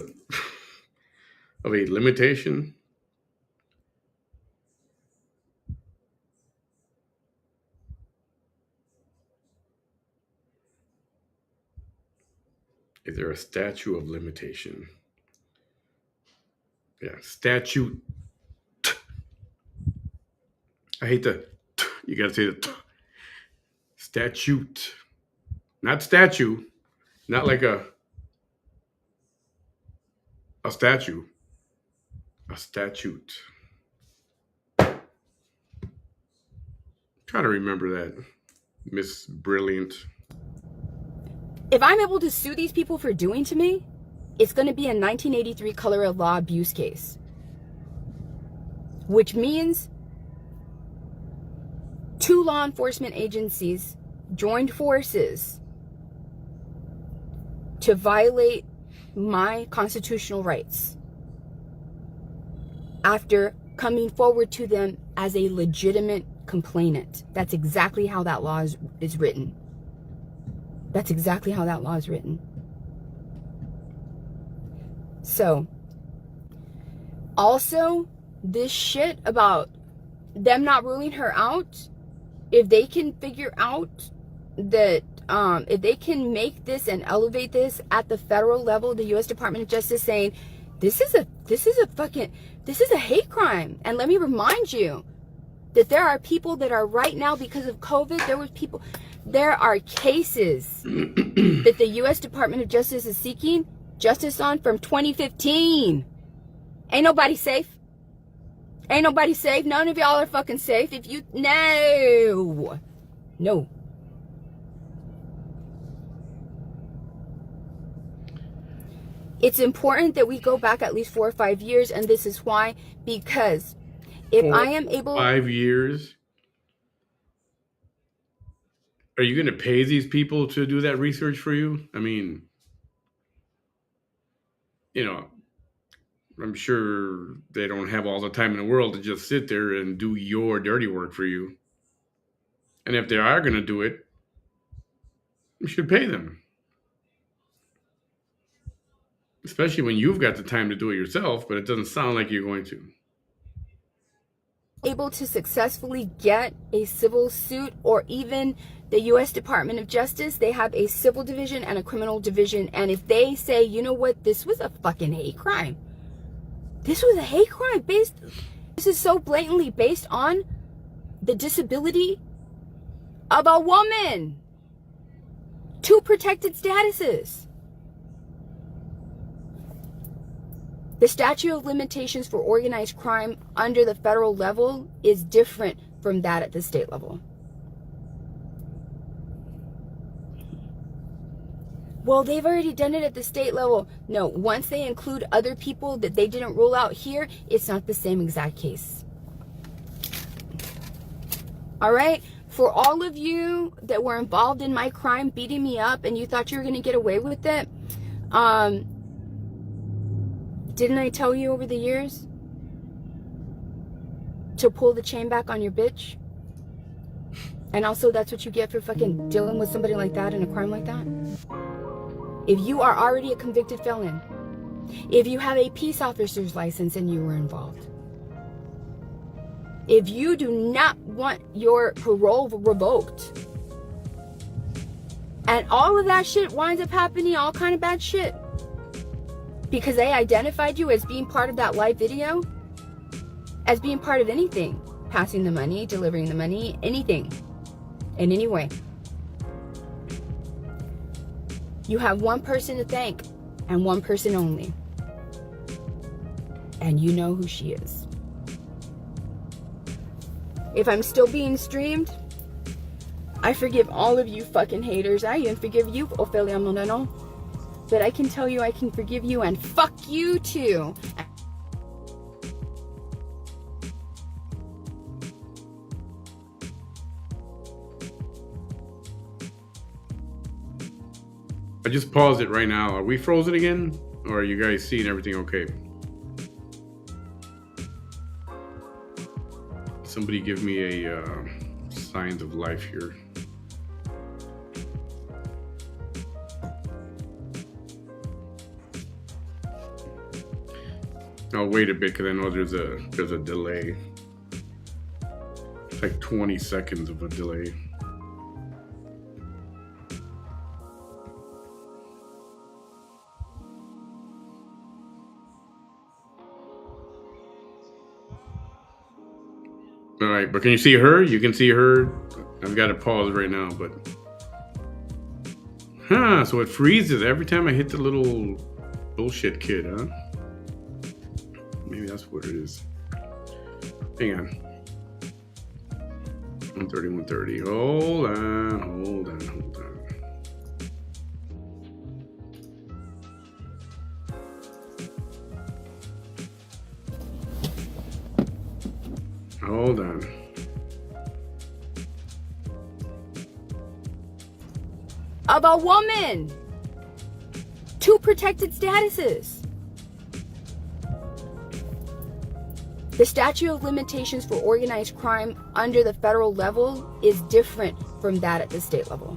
limitation? Is there a statue of limitation? Yeah, statute. I hate the. You got to say the. Statute. Not statue. Not like a statue. A statute. Try to remember that, Miss Brilliant. If I'm able to sue these people for doing to me, it's going to be a 1983 color of law abuse case. Which means 2 law enforcement agencies joined forces to violate my constitutional rights after coming forward to them as a legitimate complainant. That's exactly how that law is written. That's exactly how that law is written. So, Also, this shit about them not ruling her out, if they can figure out that, if they can make this and elevate this at the federal level, the U.S. Department of Justice saying, this is a hate crime. And let me remind you that there are people that are right now, because of COVID, there are cases that the U.S. Department of Justice is seeking justice on from 2015. Ain't nobody safe. Ain't nobody safe. None of y'all are fucking safe. No. It's important that we go back at least 4 or 5 years, and this is why, because if I am able... 5 years? Are you going to pay these people to do that research for you? I mean, you know, I'm sure they don't have all the time in the world to just sit there and do your dirty work for you. And if they are going to do it, you should pay them. Especially when you've got the time to do it yourself, but it doesn't sound like you're going to. Able to successfully get a civil suit, or even the U.S. Department of Justice, they have a civil division and a criminal division. And if they say, you know what, this was a fucking hate crime. This was a hate crime this is so blatantly based on the disability of a woman. 2 protected statuses. The statute of limitations for organized crime under the federal level is different from that at the state level. Well, they've already done it at the state level. No, once they include other people that they didn't rule out here, it's not the same exact case. All right? For all of you that were involved in my crime, beating me up, and you thought you were going to get away with it, didn't I tell you over the years to pull the chain back on your bitch? And also, that's what you get for fucking dealing with somebody like that in a crime like that. If you are already a convicted felon, if you have a peace officer's license and you were involved, if you do not want your parole revoked, and all of that shit winds up happening, all kind of bad shit, because they identified you as being part of that live video, as being part of anything, passing the money, delivering the money, anything, in any way. You have one person to thank, and one person only. And you know who she is. If I'm still being streamed, I forgive all of you fucking haters. I even forgive you, Ophelia Moreno. But I can tell you I can forgive you, and fuck you too. I just paused it right now. Are we frozen again? Or are you guys seeing everything okay? Somebody give me a signs of life here. I'll wait a bit because I know there's a delay. It's like 20 seconds of a delay. All right, but can you see her? You can see her. I've got to pause right now, but so it freezes every time I hit the little bullshit kid, huh? Maybe that's what it is. Hang on. 130. Hold on. Hold on. Of a woman. 2 protected statuses. The statute of limitations for organized crime under the federal level is different from that at the state level.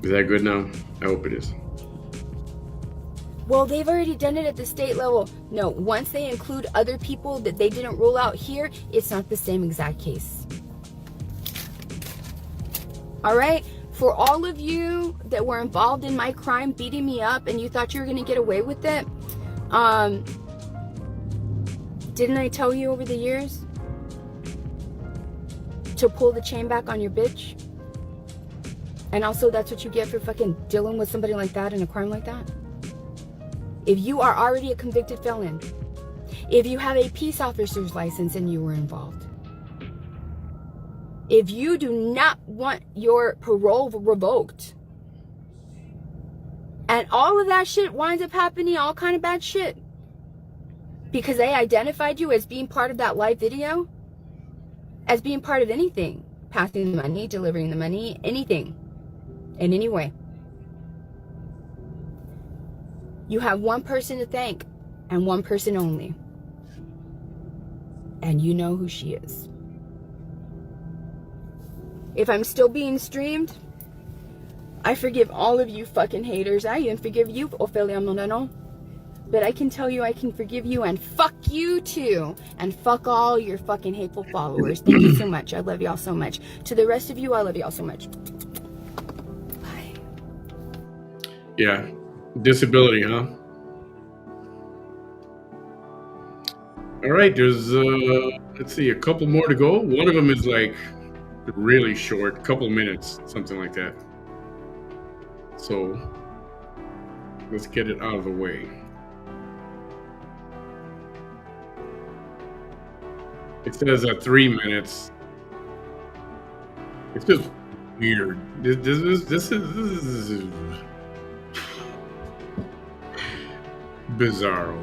Is that good now? I hope it is. Well, they've already done it at the state level. No, once they include other people that they didn't rule out here, it's not the same exact case. All right? For all of you that were involved in my crime, beating me up, and you thought you were going to get away with it, didn't I tell you over the years to pull the chain back on your bitch? And also, that's what you get for fucking dealing with somebody like that in a crime like that. If you are already a convicted felon, if you have a peace officer's license and you were involved, if you do not want your parole revoked, and all of that shit winds up happening, all kind of bad shit, because they identified you as being part of that live video, as being part of anything, passing the money, delivering the money, anything, in any way. You have one person to thank, and one person only. And you know who she is. If I'm still being streamed, I forgive all of you fucking haters. I even forgive you, Ophelia Moreno. But I can tell you I can forgive you, and fuck you too. And fuck all your fucking hateful followers. Thank you so much. I love y'all so much. To the rest of you, I love y'all so much. Bye. Yeah. Disability, huh? All right, there's, let's see, a couple more to go. One of them is like really short, couple minutes, something like that. So let's get it out of the way. It says 3 minutes. It's just weird. This is bizarro.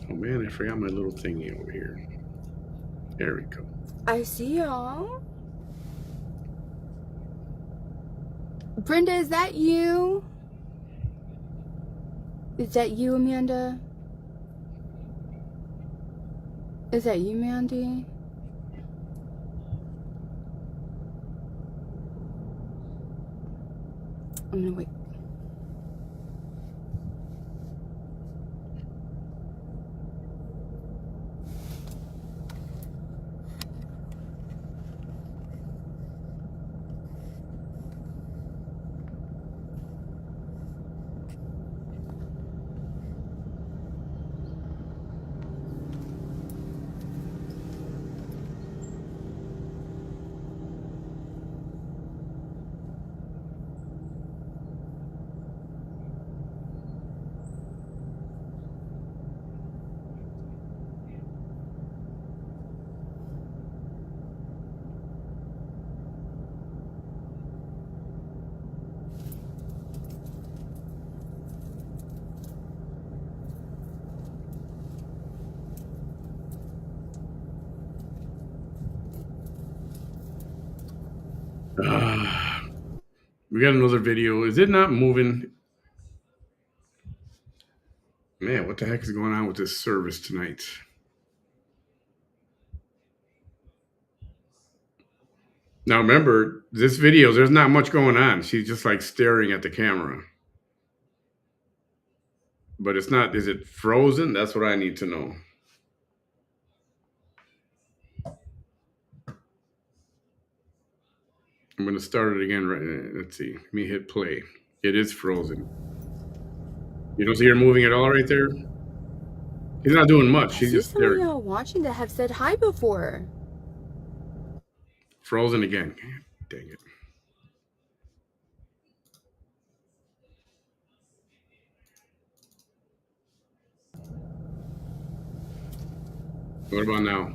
Oh man, I forgot my little thingy over here. There we go. I see y'all. Brenda, is that you? Is that you, Amanda? Is that you, Mandy? I'm gonna wait. We got another video. Is it not moving? Man, what the heck is going on with this service tonight? Now remember, this video, there's not much going on. She's just like staring at the camera. But it's not, is it frozen? That's what I need to know. I'm going to start it again. Right. Let's see. Let me hit play. It is frozen. You don't see her moving at all right there? She's not doing much. She's just some of there. y'all watching that have said hi before. Frozen again. Dang it. What about now?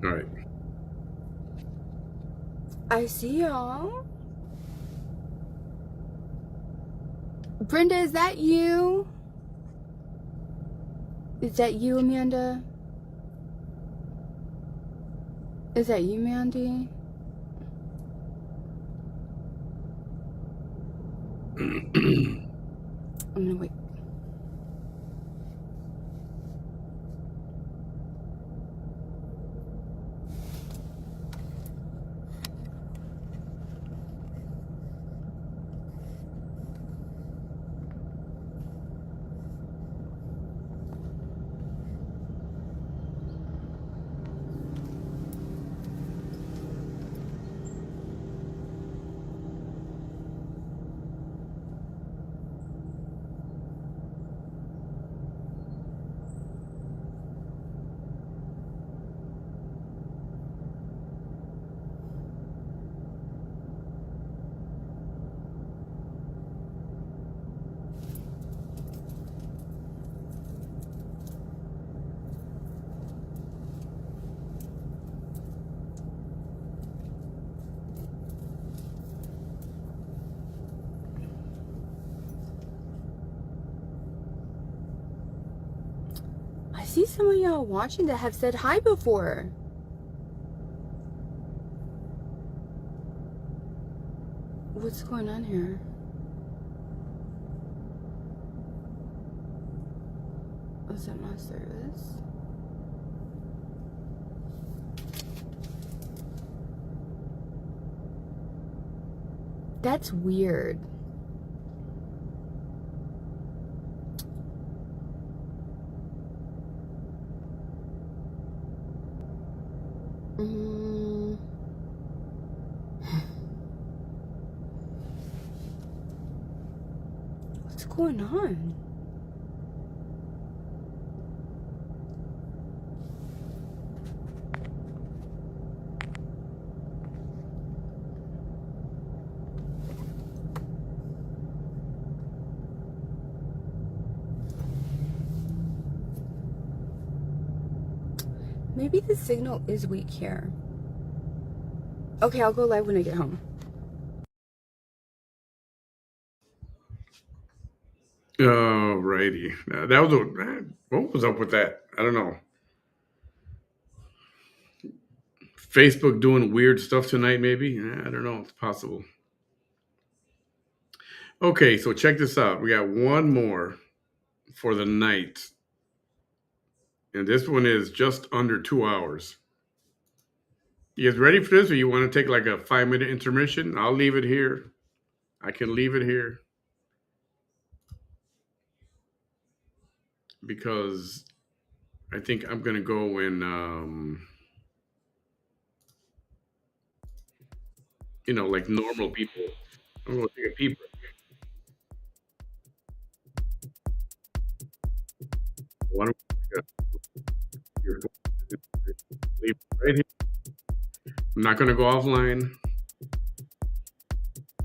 All right. I see y'all. Brenda, is that you? Is that you, Amanda? Is that you, Mandy? I'm gonna wait. I see some of y'all watching that have said hi before. What's going on here? Was it my service? That's weird. What's going on? Maybe the signal is weak here. Okay, I'll go live when I get home. Alrighty. That was what was up with that? I don't know. Facebook doing weird stuff tonight, maybe? I don't know. It's possible. Okay, so check this out. We got one more for the night. And this one is just under 2 hours. You guys ready for this, or you want to take like a 5-minute intermission? I'll leave it here. I can leave it here because I think I'm going to go and, like normal people. I'm going to take a pee break. Why don't we leave it right here? I'm not going to go offline.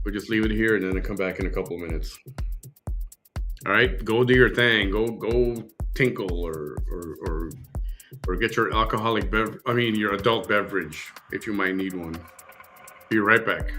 We'll just leave it here, and then I'll come back in a couple of minutes. All right, go do your thing. Go tinkle or get your your adult beverage if you might need one. Be right back.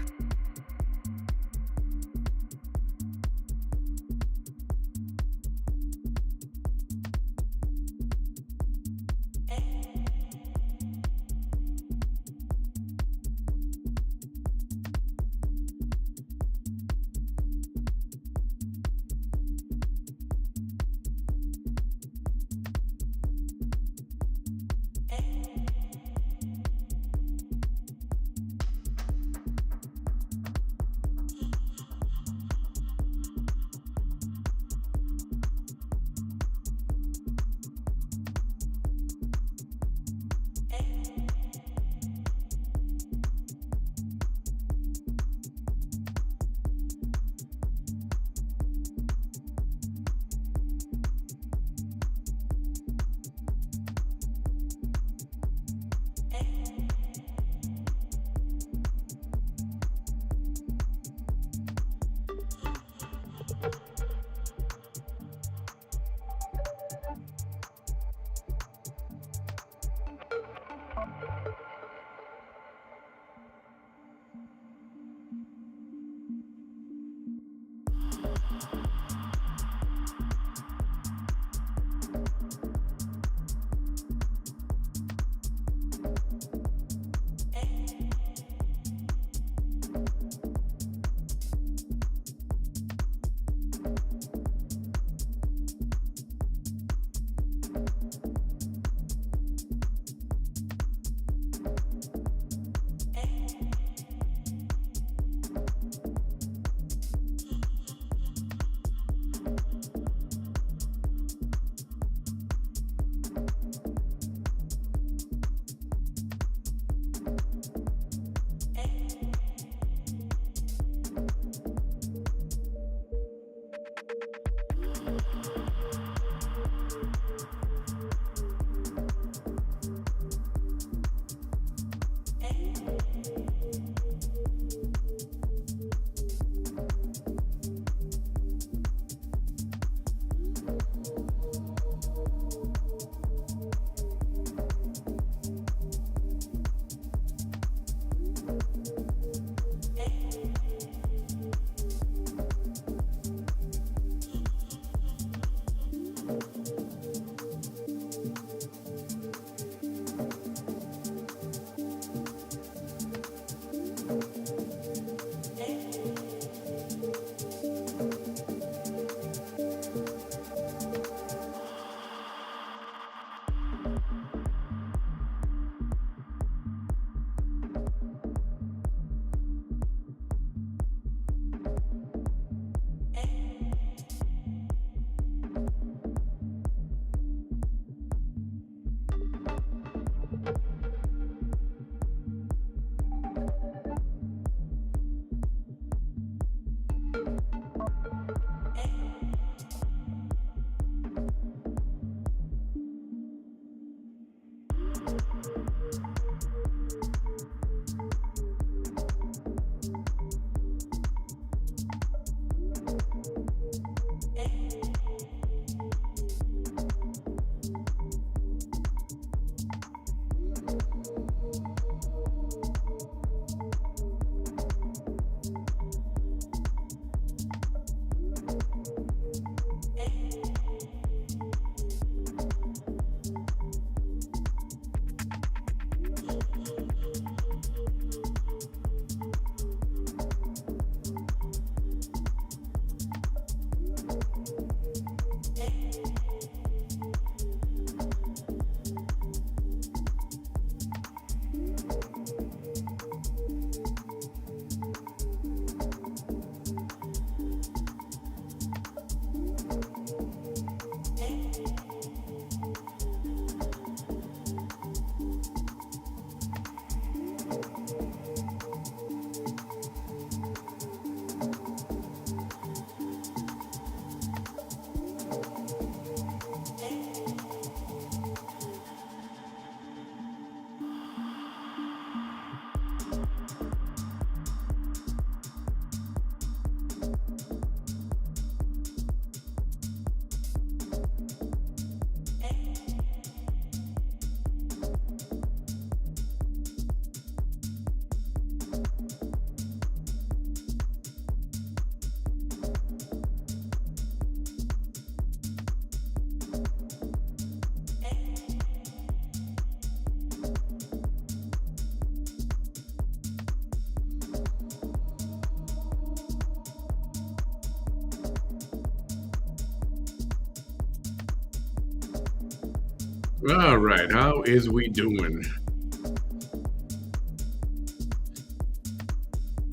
All right, how is we doing?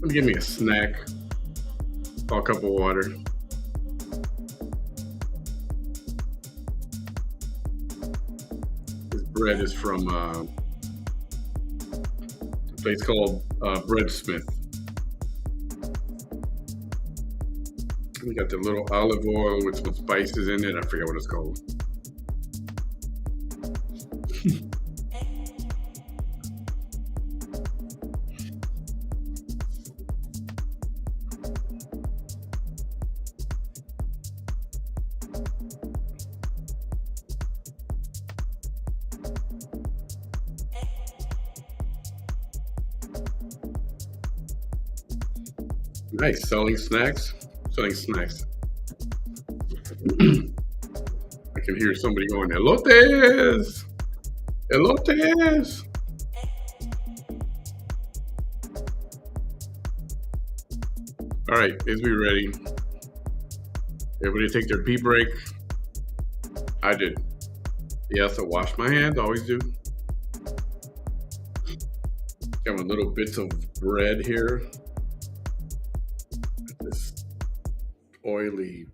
Give me a snack, a cup of water. This bread is from a place called Bread Smith. We got the little olive oil with some spices in it. I forget what it's called. Nice. Selling snacks. Selling snacks. I can hear somebody going, elotes! Elotes! All right, is we ready? Everybody take their pee break. I did. Yes, I wash my hands, always do. Got my little bits of bread here. This oily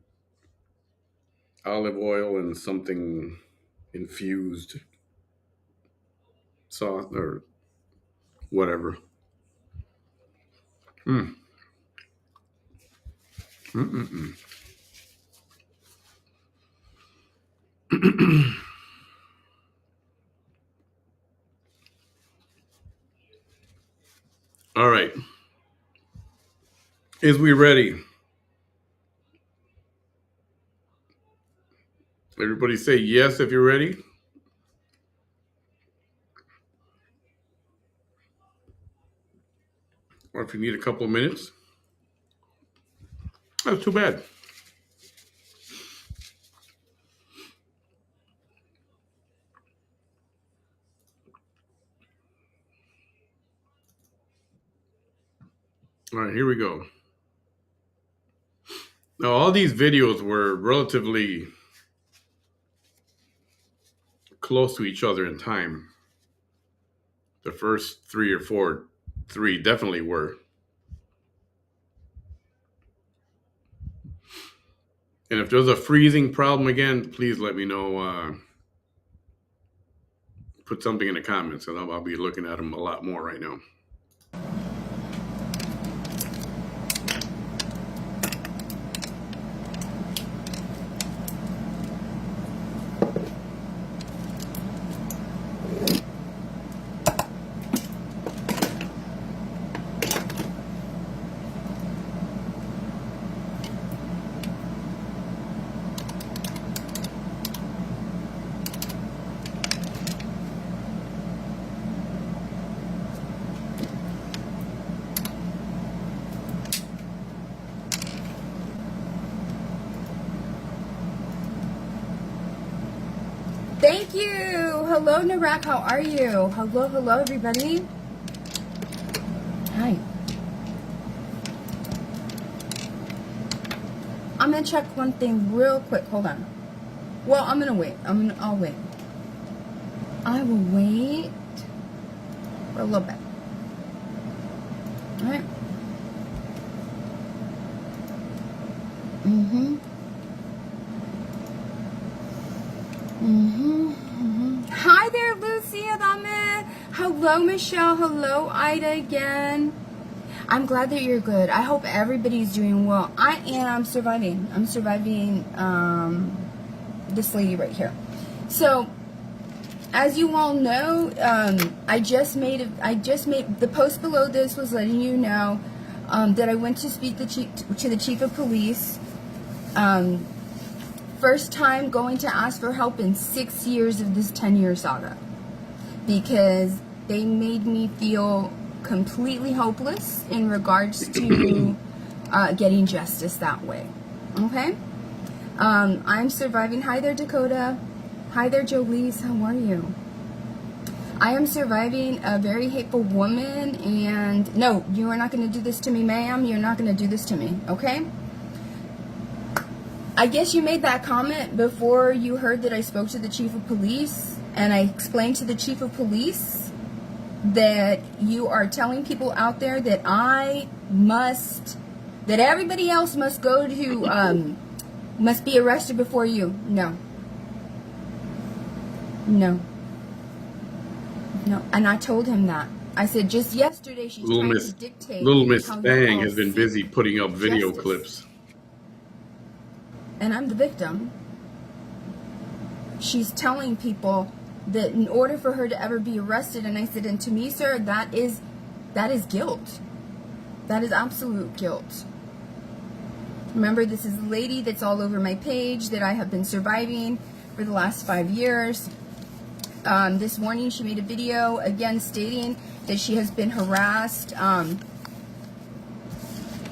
olive oil and something infused sauce or whatever. All right. Is we ready? Everybody say yes if you're ready. Or if you need a couple of minutes. That's too bad. All right, here we go. Now, all these videos were relatively close to each other in time. The first three definitely were. And if there's a freezing problem again, please let me know. Put something in the comments, and I'll be looking at them a lot more right now. Thank you. Hello, Narak. How are you? Hello, everybody. Hi. I'm gonna check one thing real quick. Hold on. Well, I'm gonna wait. I'll wait. I will wait for a little bit. All right. Hi there, Lucia Dame. Hello, Michelle. Hello, Ida again. I'm glad that you're good. I hope everybody's doing well. I am surviving. I'm surviving this lady right here. So, as you all know, I just made the post below this was letting you know that I went to speak to the chief of police. First time going to ask for help in 6 years of this 10-year saga, because they made me feel completely hopeless in regards to getting justice that way. Okay? I'm surviving. Hi there, Dakota. Hi there, Jolise. How are you? I am surviving a very hateful woman, and no, you are not going to do this to me, ma'am. You're not going to do this to me, okay? I guess you made that comment before you heard that I spoke to the chief of police, and I explained to the chief of police that you are telling people out there that that everybody else must go to, must be arrested before you. No. And I told him that. I said, just yesterday she's trying to dictate. Little Miss Thang has been busy putting up video clips. And I'm the victim. She's telling people that in order for her to ever be arrested, and I said, and to me, sir, that is guilt. That is absolute guilt. Remember, this is a lady that's all over my page that I have been surviving for the last 5 years. This morning she made a video again stating that she has been harassed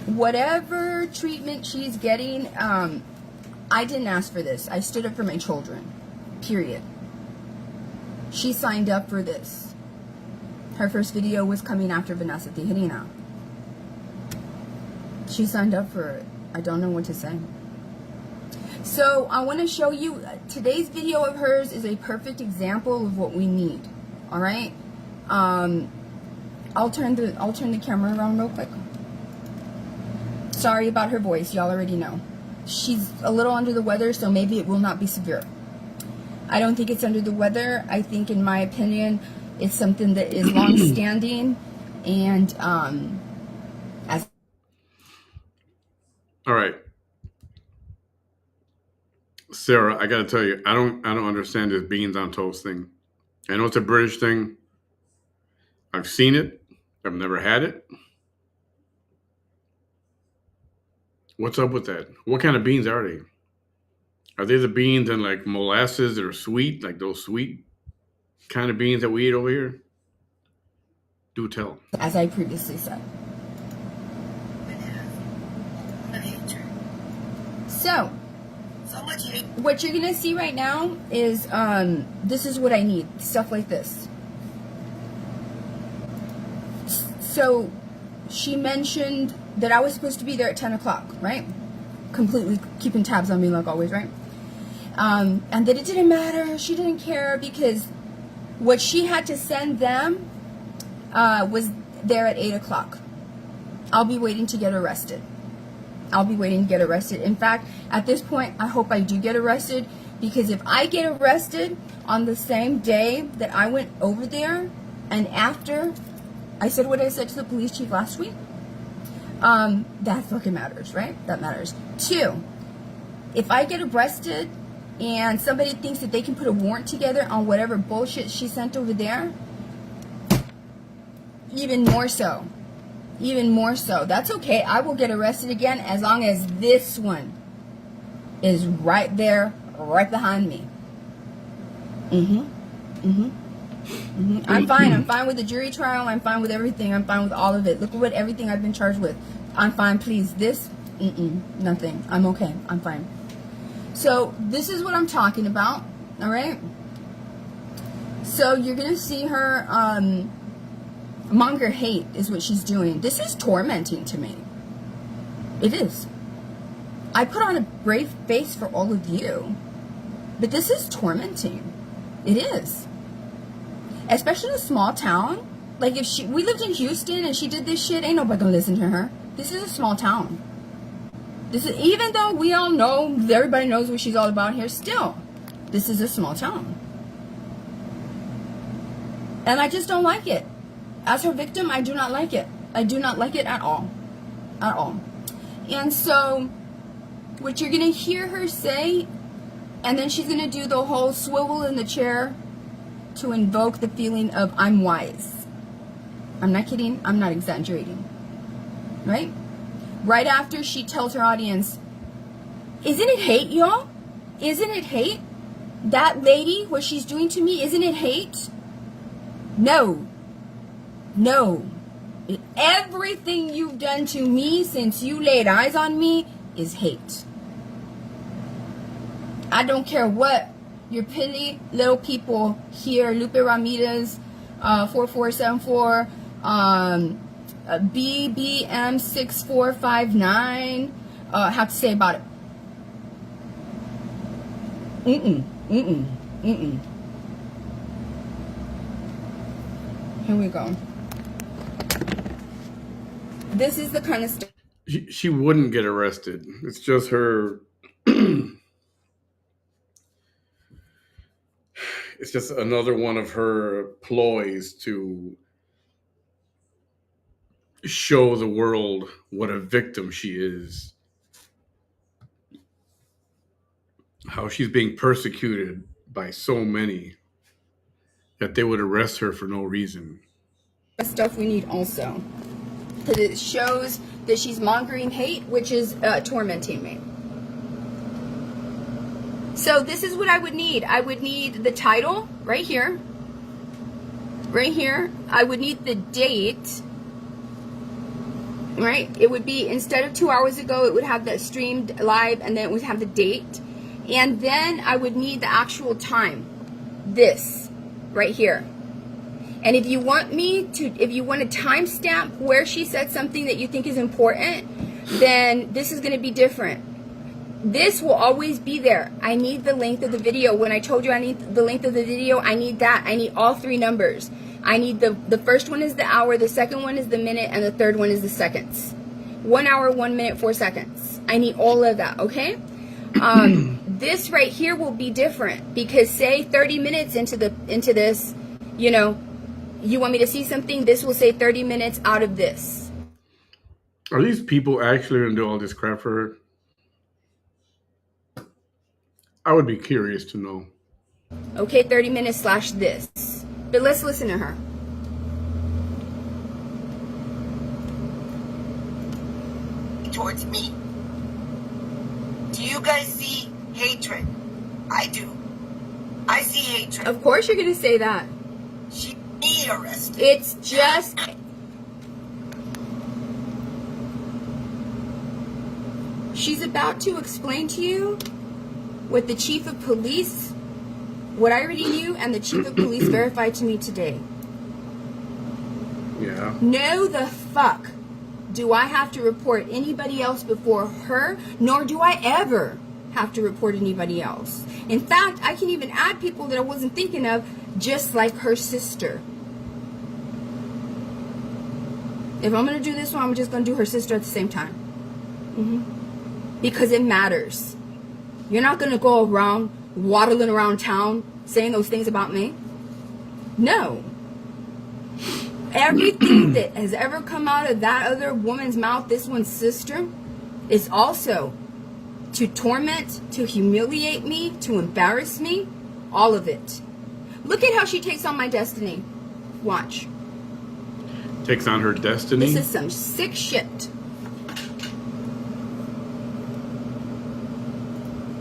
whatever treatment she's getting, I didn't ask for this. I stood up for my children, period. She signed up for this. Her first video was coming after Vanessa Tijerina. She signed up for it. I don't know what to say. So I want to show you, today's video of hers is a perfect example of what we need. All right. I'll turn the camera around real quick. Sorry about her voice. Y'all already know. She's a little under the weather, so maybe it will not be severe. I don't think it's under the weather. I think, in my opinion, it's something that is long-standing, and as. All right, Sarah, I got to tell you, I don't understand this beans on toast thing. I know it's a British thing. I've seen it. I've never had it. What's up with that? What kind of beans are they? Are they the beans in like molasses that are sweet, like those sweet kind of beans that we eat over here? Do tell. As I previously said. So, what you're gonna see right now is this is what I need. Stuff like this. So, she mentioned that I was supposed to be there at 10 o'clock, right? Completely keeping tabs on me like always, right? And that it didn't matter. She didn't care because what she had to send them was there at 8 o'clock. I'll be waiting to get arrested. I'll be waiting to get arrested. In fact, at this point, I hope I do get arrested, because if I get arrested on the same day that I went over there and after I said what I said to the police chief last week, that fucking matters, right? That matters. 2, if I get arrested and somebody thinks that they can put a warrant together on whatever bullshit she sent over there, even more so. Even more so. That's okay. I will get arrested again as long as this one is right there, right behind me. I'm fine. I'm fine with the jury trial. I'm fine with everything. I'm fine with all of it. Look at everything I've been charged with. I'm fine. Please. This, nothing. I'm okay. I'm fine. So this is what I'm talking about. All right. So you're going to see her, monger hate is what she's doing. This is tormenting to me. It is. I put on a brave face for all of you, but this is tormenting. It is. Especially in a small town. Like, if we lived in Houston and she did this shit, ain't nobody gonna listen to her. This is a small town. This is, even though we all know, everybody knows what she's all about here, still, this is a small town. And I just don't like it. As her victim, I do not like it. I do not like it at all. At all. And so, what you're going to hear her say, and then she's going to do the whole swivel in the chair to invoke the feeling of, I'm wise. I'm not kidding. I'm not exaggerating. Right? Right after she tells her audience, isn't it hate, y'all? Isn't it hate? That lady, what she's doing to me, isn't it hate? No. No. Everything you've done to me since you laid eyes on me is hate. I don't care what your petty little people here, Lupe Ramirez, 4474, BBM6459, have to say about it. Here we go. This is the kind of stuff. She wouldn't get arrested. It's just her. It's just another one of her ploys to show the world what a victim she is. How she's being persecuted by so many that they would arrest her for no reason. Stuff we need also. Because it shows that she's mongering hate, which is tormenting me. So this is what I would need. I would need the title right here. Right here. I would need the date. right? It would be, instead of 2 hours ago, it would have that streamed live, and then it would have the date. And then I would need the actual time. This, right here. And if you want if you want to timestamp where she said something that you think is important, then this is going to be different. This will always be there. I need the length of the video. When I told you I need the length of the video, I need that. I need all three numbers. I need the first one is the hour, the second one is the minute, and the third one is the seconds. 1 hour, 1 minute, 4 seconds. I need all of that, okay? This right here will be different, because say 30 minutes into this, you know, you want me to see something, this will say 30 minutes out of this. Are these people actually going to do all this crap for her? I would be curious to know. Okay, 30 minutes / this. But let's listen to her. Towards me. Do you guys see hatred? I do. I see hatred. Of course you're going to say that. She be arrested. It's just... She's about to explain to you what the chief of police, what I already knew, and the chief of police verified to me today. Yeah. No the fuck do I have to report anybody else before her, nor do I ever have to report anybody else. In fact, I can even add people that I wasn't thinking of, just like her sister. If I'm going to do this one, I'm just going to do her sister at the same time. Because it matters. You're not going to go around waddling around town saying those things about me. No. Everything that has ever come out of that other woman's mouth, this one's sister, is also to torment, to humiliate me, to embarrass me. All of it. Look at how she takes on my destiny. Watch. Takes on her destiny? This is some sick shit.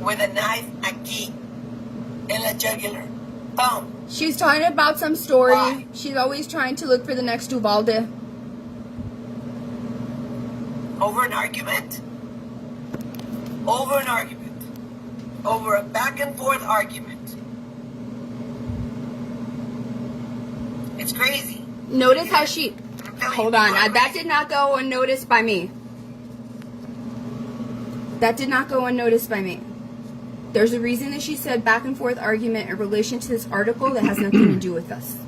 With a knife aquí. In la jugular. Boom. She's talking about some story. Why? She's always trying to look for the next Uvalde. Over an argument. Over an argument. Over a back and forth argument. It's crazy. Notice how she... Hold on. That did not go unnoticed by me. That did not go unnoticed by me. There's a reason that she said back and forth argument in relation to this article that has nothing to do with us.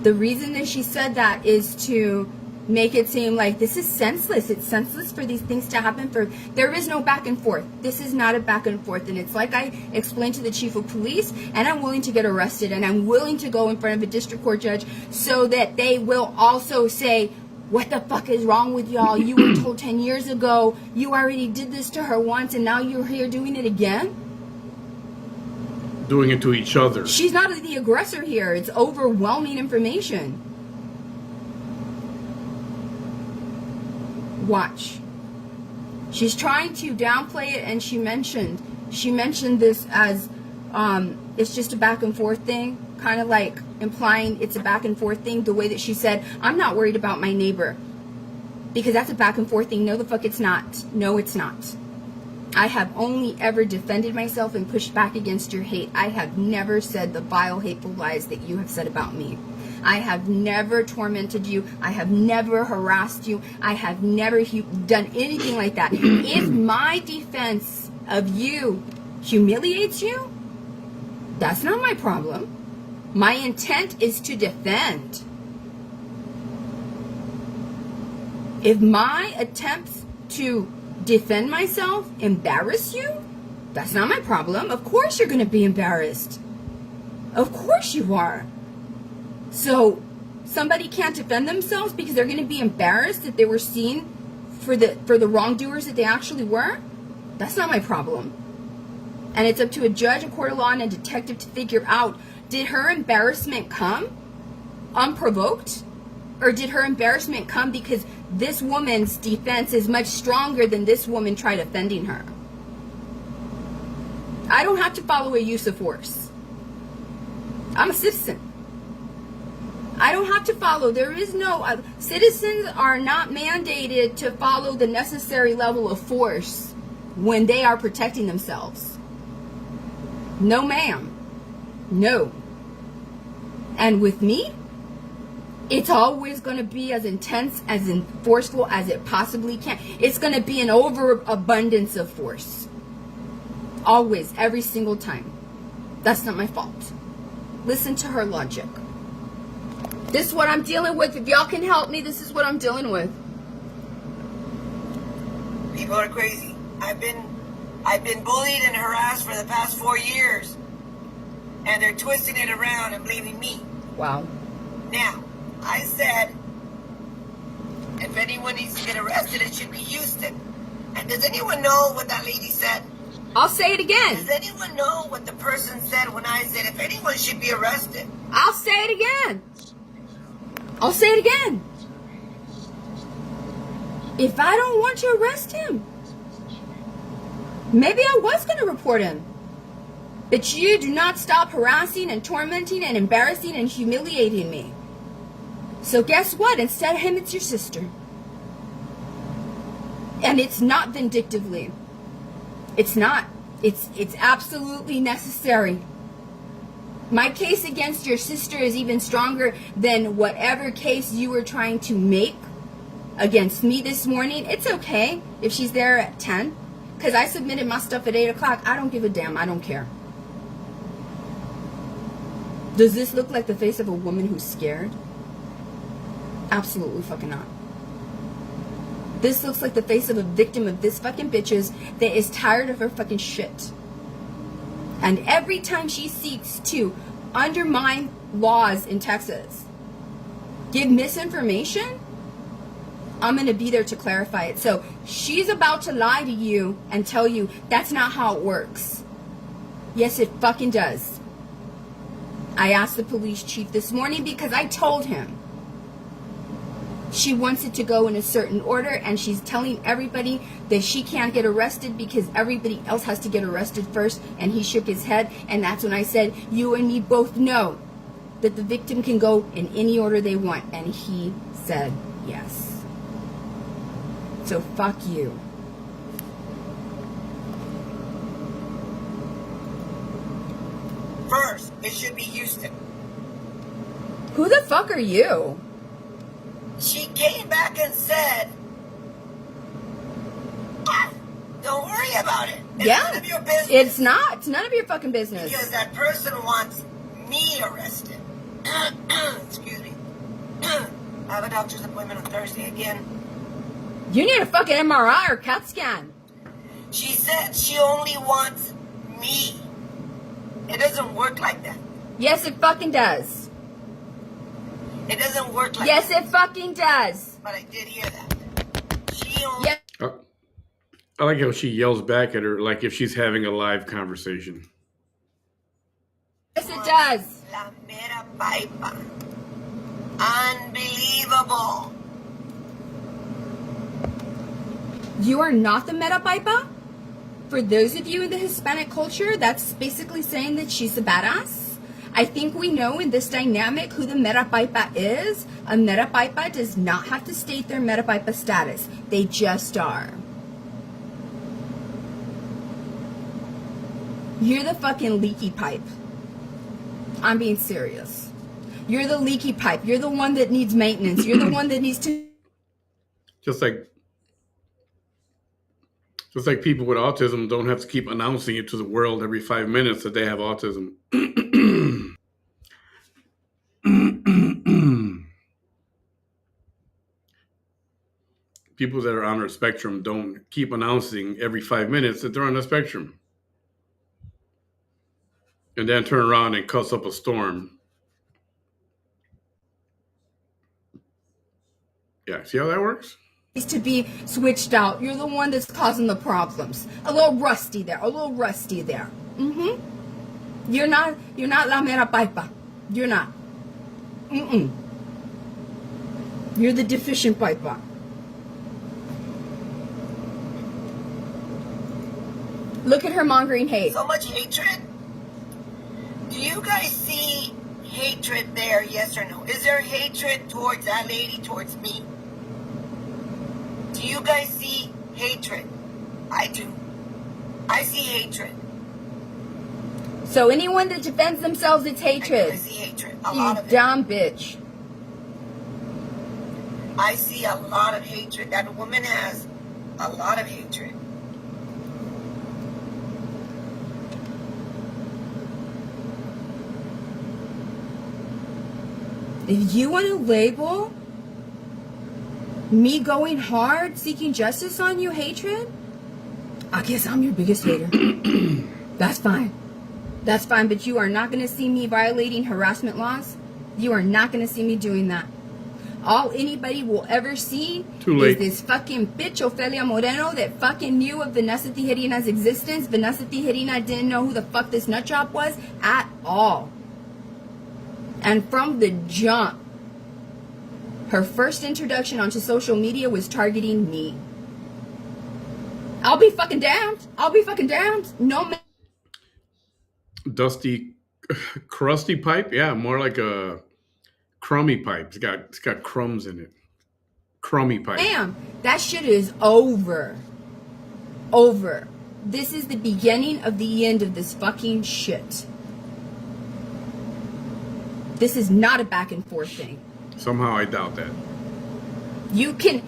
The reason that she said that is to make it seem like this is senseless. It's senseless for these things to happen. There is no back and forth. This is not a back and forth. And it's like I explained to the chief of police, and I'm willing to get arrested, and I'm willing to go in front of a district court judge so that they will also say, what the fuck is wrong with y'all? You were told 10 years ago you already did this to her once, and now you're here doing it again? Doing it to each other. She's not the aggressor here. It's overwhelming information. Watch. She's trying to downplay it, and she mentioned this as it's just a back and forth thing, kind of like implying it's a back and forth thing, the way that she said, I'm not worried about my neighbor, because that's a back and forth thing. No, the fuck it's not. No, it's not. I have only ever defended myself and pushed back against your hate. I have never said the vile, hateful lies that you have said about me. I have never tormented you. I have never harassed you. I have never done anything like that. If my defense of you humiliates you, that's not my problem. My intent is to defend. If my attempts to defend myself embarrass you, that's not my problem. Of course you're going to be embarrassed. Of course you are. So somebody can't defend themselves because they're going to be embarrassed that they were seen for the wrongdoers that they actually were? That's not my problem. And it's up to a judge, a court of law, and a detective to figure out, did her embarrassment come unprovoked? Or did her embarrassment come because this woman's defense is much stronger than this woman tried offending her? I don't have to follow a use of force. I'm a citizen. I don't have to follow. There is no... citizens are not mandated to follow the necessary level of force when they are protecting themselves. No, ma'am. No. And with me, it's always going to be as intense, as forceful as it possibly can. It's going to be an overabundance of force. Always, every single time. That's not my fault. Listen to her logic. This is what I'm dealing with. If y'all can help me, this is what I'm dealing with. People are crazy. I've been bullied and harassed for the past 4 years. And they're twisting it around and blaming me. Wow. Now, I said, if anyone needs to get arrested, it should be Houston. And does anyone know what that lady said? I'll say it again. Does anyone know what the person said when I said, if anyone should be arrested? I'll say it again. I'll say it again. If I don't want to arrest him, maybe I was going to report him. But you do not stop harassing and tormenting and embarrassing and humiliating me. So guess what? Instead of him, it's your sister. And it's not vindictively. It's not. It's absolutely necessary. My case against your sister is even stronger than whatever case you were trying to make against me this morning. It's okay if she's there at 10. Because I submitted my stuff at 8 o'clock. I don't give a damn. I don't care. Does this look like the face of a woman who's scared? Absolutely fucking not. This looks like the face of a victim of this fucking bitches that is tired of her fucking shit. And every time she seeks to undermine laws in Texas, give misinformation, I'm going to be there to clarify it. So she's about to lie to you and tell you that's not how it works. Yes, it fucking does. I asked the police chief this morning because I told him she wants it to go in a certain order, and she's telling everybody that she can't get arrested because everybody else has to get arrested first. And he shook his head, and that's when I said, you and me both know that the victim can go in any order they want. And he said yes. So fuck you. First, it should be Houston. Who the fuck are you? She came back and said, don't worry about it. It's none of your business. It's not. It's none of your fucking business. Because that person wants me arrested. Excuse me. I have a doctor's appointment on Thursday again. You need a fucking MRI or CAT scan. She said she only wants me. It doesn't work like that. Yes, it fucking does. It doesn't work like yes, that. Yes, it fucking does. But I did hear that. She only... Yes. I like how she yells back at her like if she's having a live conversation. Yes, it does. La mera paipa. Unbelievable. You are not the meta paipa? For those of you in the Hispanic culture, that's basically saying that she's a badass. I think we know in this dynamic who the meta paipa is. A meta paipa does not have to state their meta paipa status. They just are. You're the fucking leaky pipe. I'm being serious. You're the leaky pipe. You're the one that needs maintenance. You're the one that needs to... Just like people with autism don't have to keep announcing it to the world every 5 minutes that they have autism. People that are on the spectrum don't keep announcing every 5 minutes that they're on the spectrum. And then turn around and cuss up a storm. Yeah, see how that works? To be switched out. You're the one that's causing the problems. A little rusty there. Mm-hmm. You're not la mera paipa. You're not. You're the deficient paipa. Look at her mongering hate. So much hatred. Do you guys see hatred there, yes or no? Is there hatred towards that lady, towards me? Do you guys see hatred? I do. I see hatred. So anyone that defends themselves, it's hatred. I see hatred. A You lot of it. dumb bitch. I see a lot of hatred. That woman has a lot of hatred. If you want to label me going hard, seeking justice on you, hatred, I guess I'm your biggest hater. That's fine. That's fine, but you are not going to see me violating harassment laws. You are not going to see me doing that. All anybody will ever see is this fucking bitch, Ofelia Moreno, that fucking knew of Vanessa Tijerina's existence. Vanessa Tijerina didn't know who the fuck this nutjob was at all. And from the jump, her first introduction onto social media was targeting me. I'll be fucking damned. I'll be fucking damned. No man. Dusty, crusty pipe? Yeah, more like a crummy pipe. It's got crumbs in it. Crummy pipe. Damn, that shit is over. Over. This is the beginning of the end of this fucking shit. This is not a back and forth thing. Somehow I doubt that. You can,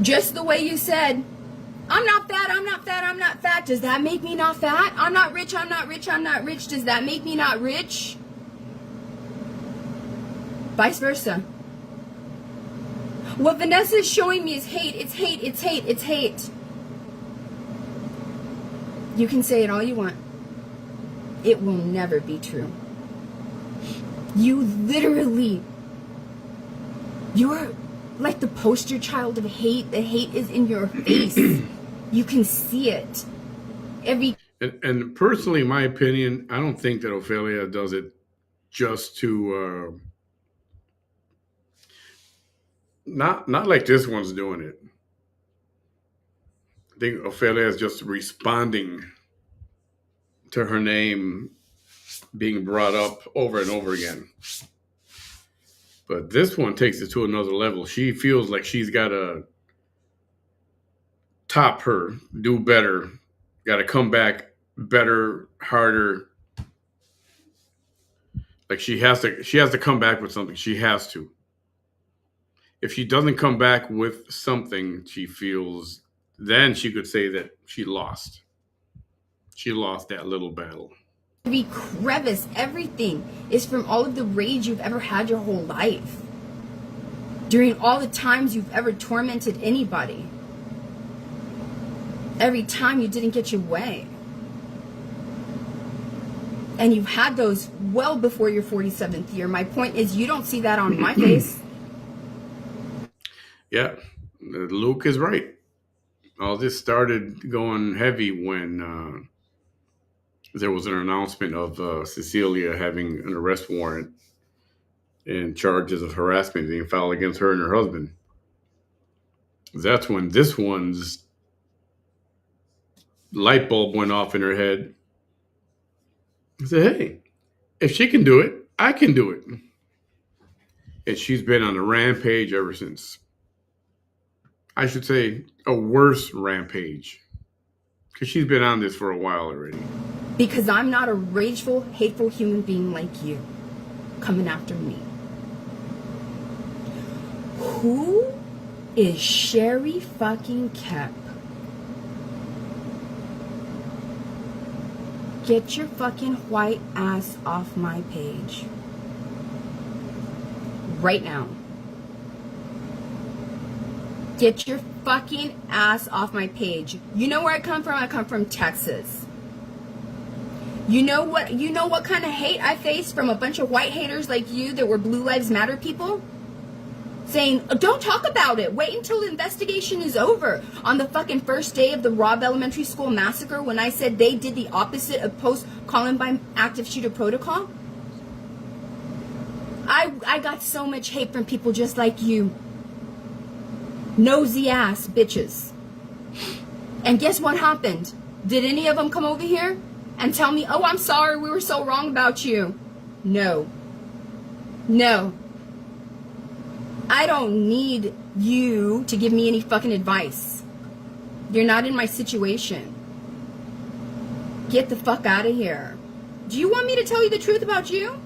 just the way you said, I'm not fat, I'm not fat, I'm not fat. Does that make me not fat? I'm not rich, I'm not rich, I'm not rich. Does that make me not rich? Vice versa. What Vanessa is showing me is hate. It's hate, it's hate, it's hate. You can say it all you want. It will never be true. You literally, you're like the poster child of hate. The hate is in your face. You can see it. And personally, in my opinion, I don't think that Ofelia does it just to, not like this one's doing it. I think Ofelia is just responding to her name being brought up over and over again. But this one takes it to another level. She feels like she's got to top her, do better, got to come back better, harder. Like she has to come back with something. She has to. If she doesn't come back with something, she feels, then she could say that she lost. She lost that little battle. Every crevice, everything is from all of the rage you've ever had your whole life. During all the times you've ever tormented anybody. Every time you didn't get your way. And you've had those well before your 47th year. My point is, you don't see that on my face. Yeah, Luke is right. All this started going heavy when there was an announcement of Cecilia having an arrest warrant and charges of harassment being filed against her and her husband. That's when this one's light bulb went off in her head. I said, hey, if she can do it, I can do it. And she's been on a rampage ever since. I should say a worse rampage. Because she's been on this for a while already. Because I'm not a rageful, hateful human being like you. Coming after me. Who is Sherry fucking Kep? Get your fucking white ass off my page. Right now. Get your fucking ass off my page. You know where I come from? I come from Texas. You know what kind of hate I faced from a bunch of white haters like you that were Blue Lives Matter people? Saying, oh, don't talk about it. Wait until the investigation is over. On the fucking first day of the Robb Elementary School massacre, when I said they did the opposite of post-Columbine active shooter protocol. I got so much hate from people just like you. Nosy ass bitches. And guess what happened? Did any of them come over here? and tell me, oh, I'm sorry, we were so wrong about you. No. No. I don't need you to give me any fucking advice. You're not in my situation. Get the fuck out of here. Do you want me to tell you the truth about you?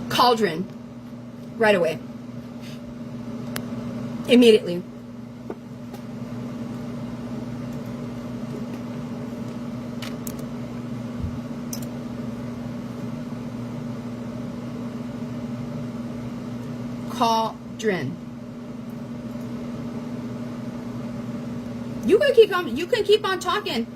Cauldron. Right away. Immediately. Cauldron. You can keep on talking.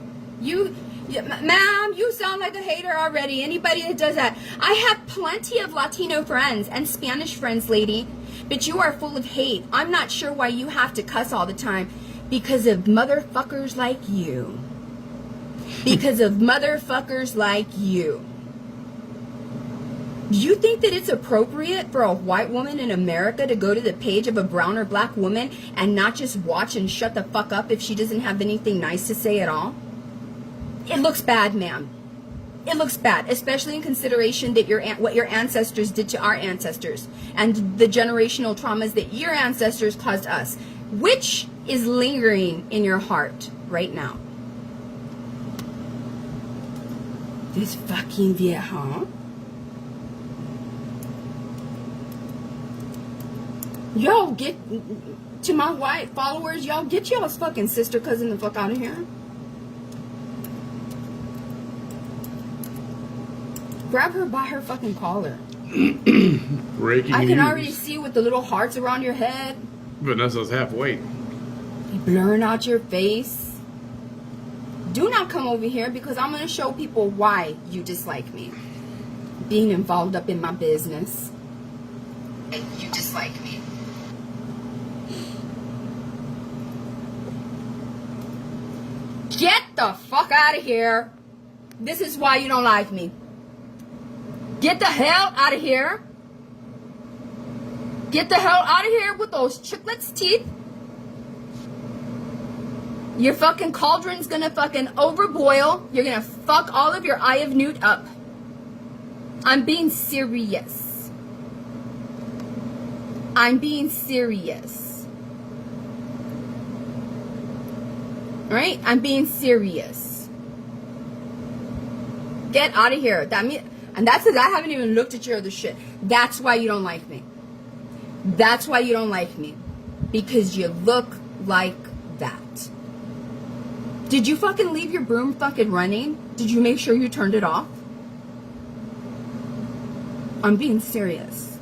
Ma'am, you sound like a hater already. Anybody that does that. I have plenty of Latino friends and Spanish friends, lady. But you are full of hate. I'm not sure why you have to cuss all the time. Because of motherfuckers like you. Because of motherfuckers like you. Do you think that it's appropriate for a white woman in America to go to the page of a brown or black woman and not just watch and shut the fuck up if she doesn't have anything nice to say at all? It looks bad, ma'am. It looks bad, especially in consideration that what your ancestors did to our ancestors and the generational traumas that your ancestors caused us, which is lingering in your heart right now. This fucking vieja. Y'all get, to my white followers, y'all get y'all's fucking sister cousin the fuck out of here. Grab her by her fucking collar. Breaking I can news. already see with the little hearts around your head. Vanessa's half-white. Blurring out your face. Do not come over here because I'm going to show people why you dislike me. Being involved up in my business. You dislike me. Get the fuck out of here. This is why you don't like me. Get the hell out of here. Get the hell out of here with those chiclets teeth. Your fucking cauldron's gonna fucking overboil. You're gonna fuck all of your eye of newt up. I'm being serious. I'm being serious. Alright? I'm being serious. Get out of here. That means, and that's it. I haven't even looked at your other shit. That's why you don't like me. That's why you don't like me. Because you look like that. Did you fucking leave your broom fucking running? Did you make sure you turned it off? I'm being serious.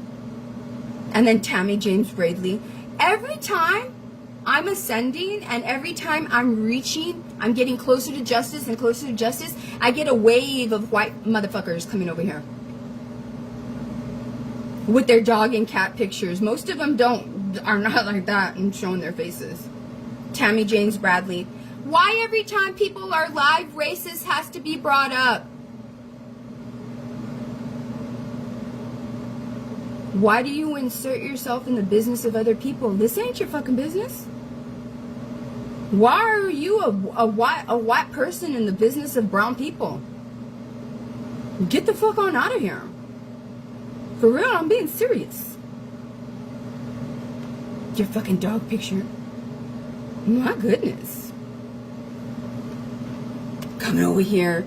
And then Tammy James Bradley. Every time I'm ascending and every time I'm reaching, I'm getting closer to justice and closer to justice, I get a wave of white motherfuckers coming over here. With their dog and cat pictures. Most of them are not like that and showing their faces. Tammy James Bradley. Why every time people are live, racist has to be brought up? Why do you insert yourself in the business of other people? This ain't your fucking business. Why are you a white person in the business of brown people? Get the fuck on out of here. For real, I'm being serious. Your fucking dog picture. My goodness. Coming over here.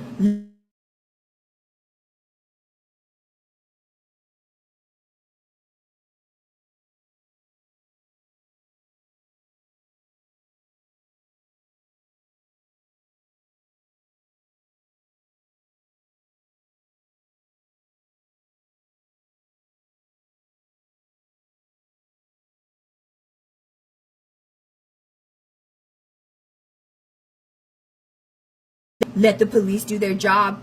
Let the police do their job.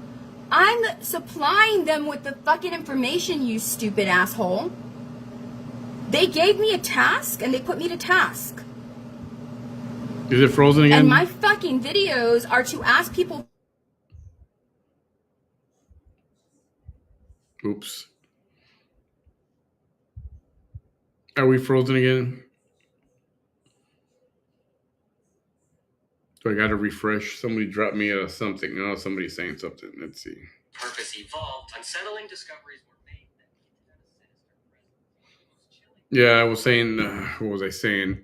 I'm supplying them with the fucking information, you stupid asshole. They gave me a task and they put me to task. Is it frozen again? And my fucking videos are to ask people. Oops. Are we frozen again? So I got to refresh. Somebody dropped me something. Oh, somebody's saying something. Let's see. Purpose evolved. Unsettling discoveries were made. Yeah, I was saying. What was I saying?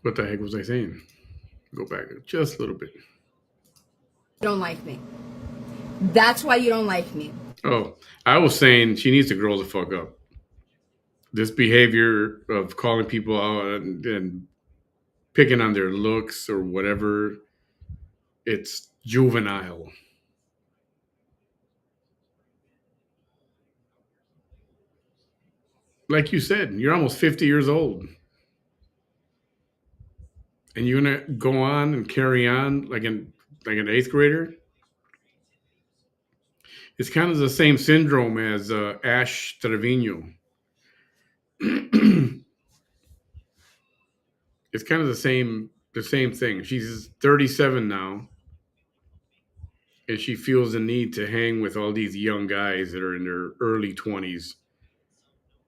What the heck was I saying? Go back just a little bit. You don't like me. That's why you don't like me. Oh, I was saying she needs to grow the fuck up. This behavior of calling people out and picking on their looks or whatever, it's juvenile. Like you said, you're almost 50 years old. And you're gonna go on and carry on like an 8th grader? It's kind of the same syndrome as Ash Trevino. It's kind of the same thing. She's 37 now, and she feels the need to hang with all these young guys that are in their early 20s,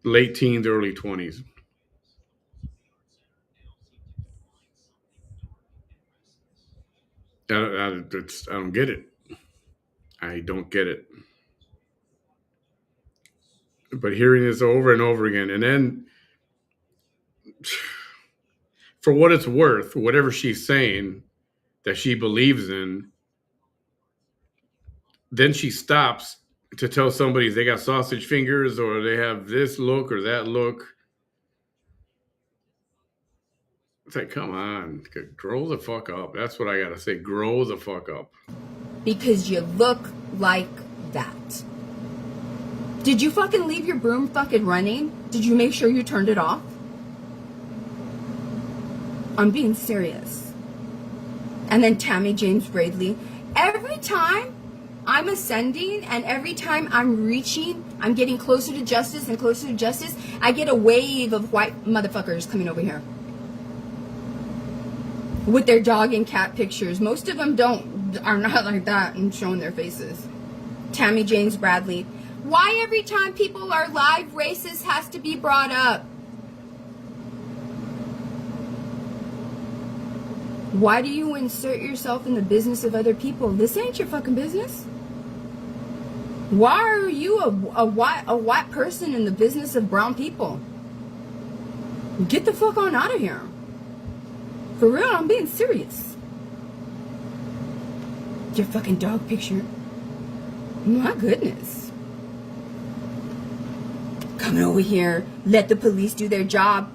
late teens, early 20s. I don't get it. I don't get it. But hearing this over and over again, and then for what it's worth, whatever she's saying that she believes in, then she stops to tell somebody they got sausage fingers or they have this look or that look. It's like, come on, grow the fuck up. That's what I gotta say. Grow the fuck up. Because you look like that. Did you fucking leave your broom fucking running? Did you make sure you turned it off? I'm being serious. And then Tammy James Bradley. Every time I'm ascending and every time I'm reaching, I'm getting closer to justice and closer to justice, I get a wave of white motherfuckers coming over here. With their dog and cat pictures. Most of them are not like that and showing their faces. Tammy James Bradley. Why every time people are live racist has to be brought up? Why do you insert yourself in the business of other people? This ain't your fucking business. Why are you a white person in the business of brown people? Get the fuck on out of here. For real, I'm being serious. Your fucking dog picture. My goodness. Coming over here, let the police do their job.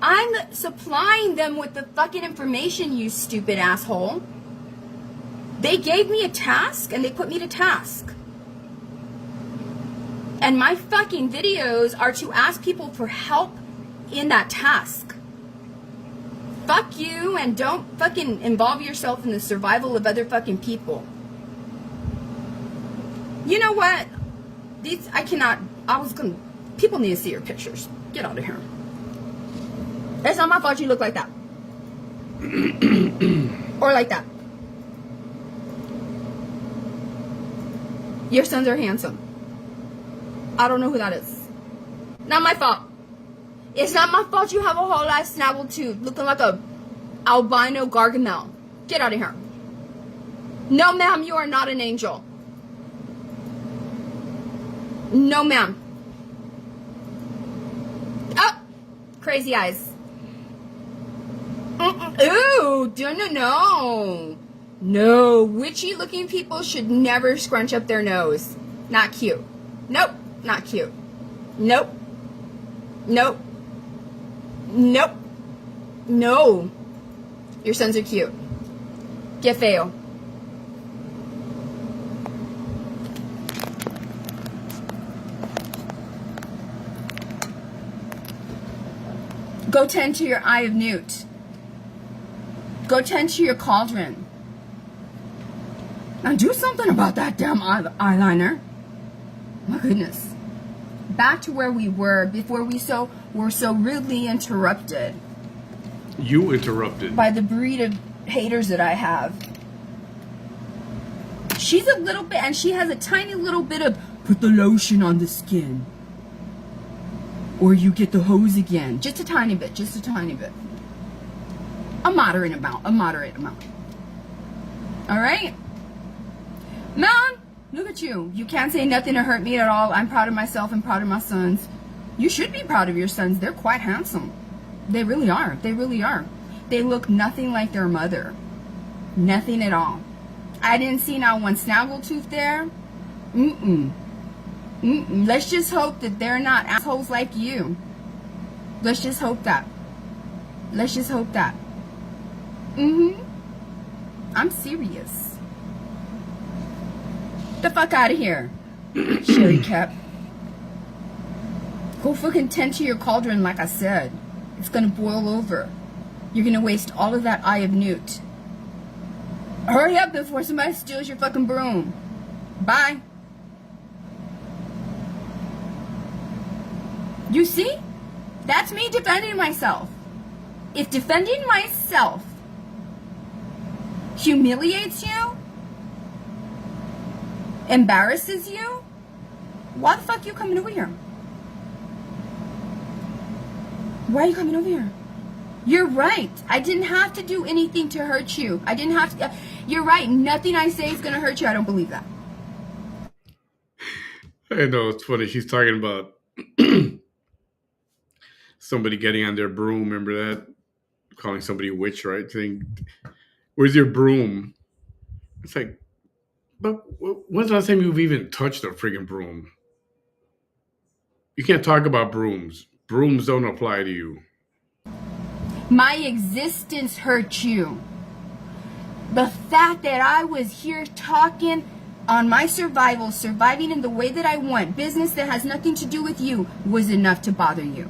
I'm supplying them with the fucking information, you stupid asshole. They gave me a task and they put me to task. And my fucking videos are to ask people for help in that task. Fuck you and don't fucking involve yourself in the survival of other fucking people. You know what? People need to see your pictures. Get out of here. It's not my fault you look like that. Or like that. Your sons are handsome. I don't know who that is. Not my fault. It's not my fault you have a whole ass snaggle tooth looking like a albino Gargamel. Get out of here. No, ma'am, you are not an angel. No, ma'am. Oh! Crazy eyes. Ooh, no. No, witchy looking people should never scrunch up their nose. Not cute. Nope, not cute. Nope. No. Your sons are cute. Que feo. Go tend to your eye of newt. Go tend to your cauldron. Now do something about that damn eyeliner. My goodness. Back to where we were before we were so rudely interrupted. You interrupted. By the breed of haters that I have. She's a little bit, and she has a tiny little bit of put the lotion on the skin. or you get the hose again. Just a tiny bit, just a tiny bit. A moderate amount, a moderate amount. All right? Mom, look at you. You can't say nothing to hurt me at all. I'm proud of myself and proud of my sons. You should be proud of your sons. They're quite handsome. They really are. They really are. They look nothing like their mother. Nothing at all. I didn't see not one snaggletooth there. Let's just hope that they're not assholes like you. Let's just hope that. Let's just hope that. I'm serious. The fuck out of here, Sherry Cap. Go fucking tend to your cauldron like I said. It's gonna boil over. You're gonna waste all of that Eye of Newt. Hurry up before somebody steals your fucking broom. Bye. You see? That's me defending myself. If defending myself humiliates you, embarrasses you, why the fuck are you coming over here? Why are you coming over here? You're right. I didn't have to do anything to hurt you. I didn't have to. You're right. Nothing I say is going to hurt you. I don't believe that. I know, it's funny. She's talking about somebody getting on their broom. Remember that? Calling somebody a witch, right? Saying, where's your broom? It's like, but when's the last time you've even touched a friggin' broom? You can't talk about brooms. Brooms don't apply to you. My existence hurt you. The fact that I was here talking on my survival, surviving in the way that I want, business that has nothing to do with you, was enough to bother you.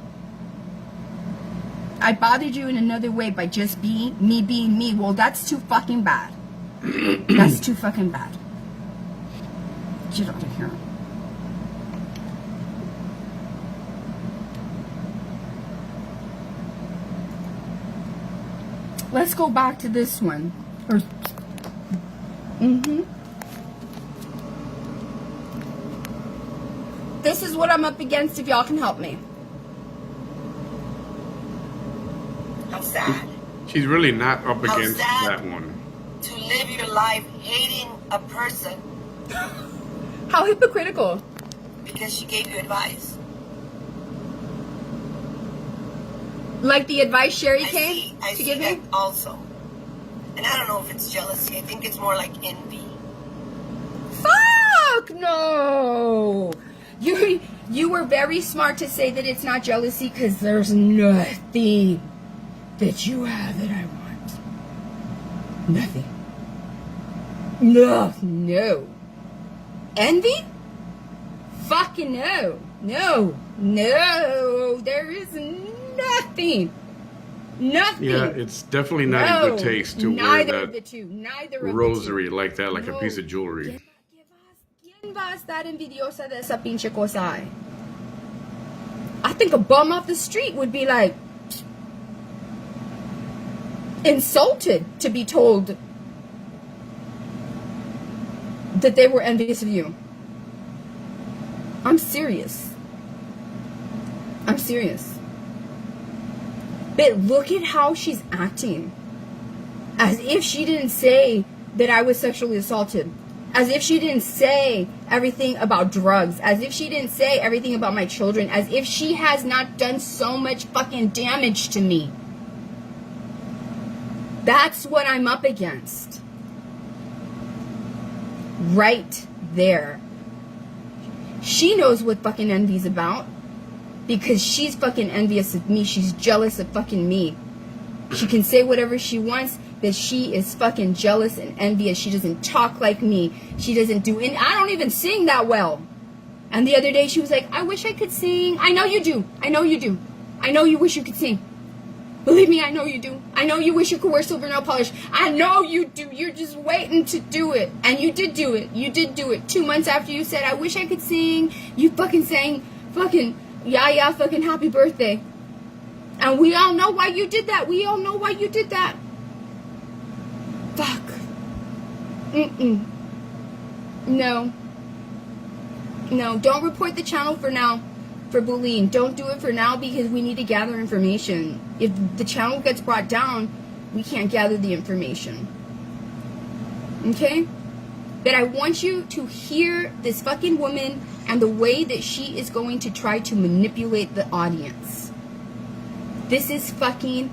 I bothered you in another way by just being me. Well, that's too fucking bad. That's too fucking bad. Get out of here. Let's go back to this one. This is what I'm up against if y'all can help me. I'm sad. She's really not up I'm against sad that one. to live your life hating a person How hypocritical. because she gave you advice. Like the advice Sherry I came to see give that me? also. And I don't know if it's jealousy. I think it's more like envy. Fuck no. You were very smart to say that it's not jealousy because there's nothing that you have that I want. Nothing. No. Envy? Fucking no. No. There is nothing. Nothing. Yeah, it's definitely not in good taste to wear neither of the that two. Neither of the two. rosary like that, like No. a piece of jewelry. ¿Quién va a estar envidiosa de esa pinche cosa? I think a bum off the street would be like insulted to be told that they were envious of you. I'm serious. But look at how she's acting. As if she didn't say that I was sexually assaulted. As if she didn't say everything about drugs. As if she didn't say everything about my children. As if she has not done so much fucking damage to me. That's what I'm up against. Right there. She knows what fucking envy's about. Because she's fucking envious of me. She's jealous of fucking me. She can say whatever she wants, but she is fucking jealous and envious. She doesn't talk like me. She doesn't do any. I don't even sing that well. And the other day she was like, I wish I could sing. I know you do. I know you wish you could sing. Believe me, I know you do. I know you wish you could wear silver nail polish. I know you do. You're just waiting to do it. And you did do it. 2 months after you said, I wish I could sing, you fucking sang fucking yeah, fucking happy birthday. And we all know why you did that. Fuck. No, don't report the channel for now. for bullying. Don't do it for now because we need to gather information. If the channel gets brought down, we can't gather the information. Okay? But I want you to hear this fucking woman and the way that she is going to try to manipulate the audience. This is fucking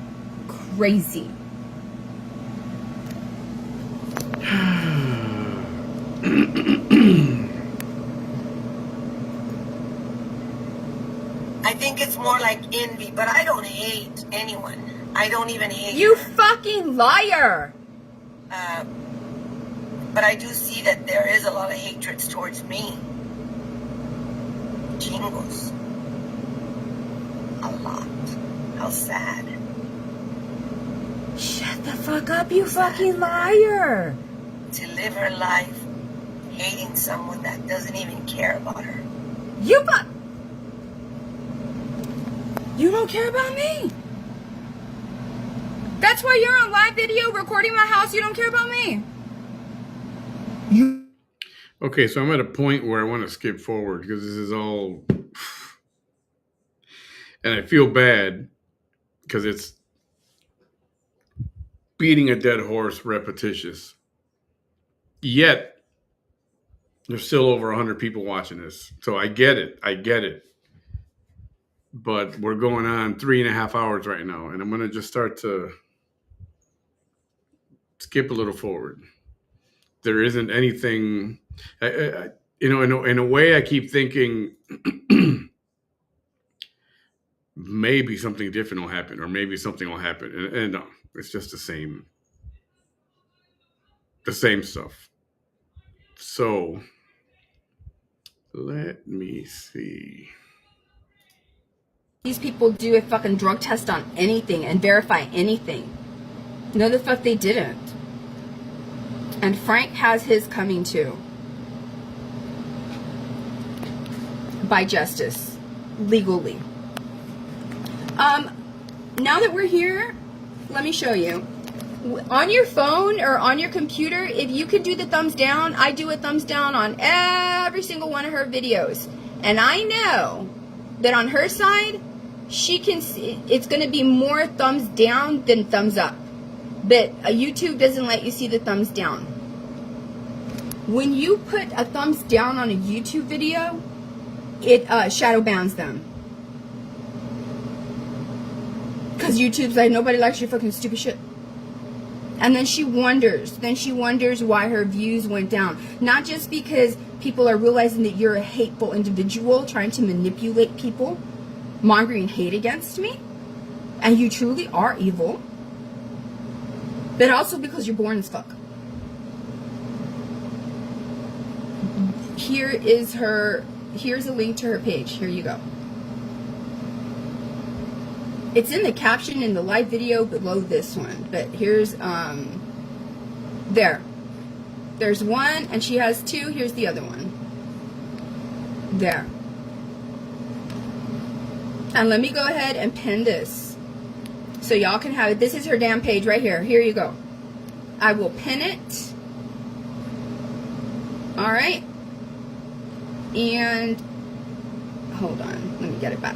crazy. I think it's more like envy, but I don't hate anyone. I don't even hate You her. fucking liar! But I do see that there is a lot of hatred towards me. Jingles. A lot. How sad. Shut the fuck up, you fucking liar! To live her life hating someone that doesn't even care about her. You don't care about me. That's why you're on live video recording my house. You don't care about me. Okay, so I'm at a point where I want to skip forward because this is all, and I feel bad because it's beating a dead horse repetitious. Yet, there's still over 100 people watching this. So I get it. But we're going on 3.5 hours right now, and I'm going to just start to skip a little forward. There isn't anything, in a way I keep thinking maybe something different will happen, or maybe something will happen. And no, it's just the same stuff. So let me see. These people do a fucking drug test on anything and verify anything. No, the fuck they didn't. And Frank has his coming too. By justice. Legally. Now that we're here, let me show you. On your phone or on your computer, if you can do the thumbs down, I do a thumbs down on every single one of her videos. And I know that on her side, she can see, it's going to be more thumbs down than thumbs up. But YouTube doesn't let you see the thumbs down. When you put a thumbs down on a YouTube video, it shadow bans them. Because YouTube's like, nobody likes your fucking stupid shit. And then she wonders why her views went down. Not just because people are realizing that you're a hateful individual trying to manipulate people, mongering hate against me, and you truly are evil, but also because you're boring as fuck. Here's a link to her page. Here you go. It's in the caption in the live video below this one, but here's there's one and she has two. Here's the other one. There. And let me go ahead and pin this so y'all can have it. This is her damn page right here. Here you go. I will pin it. All right. And hold on. Let me get it back.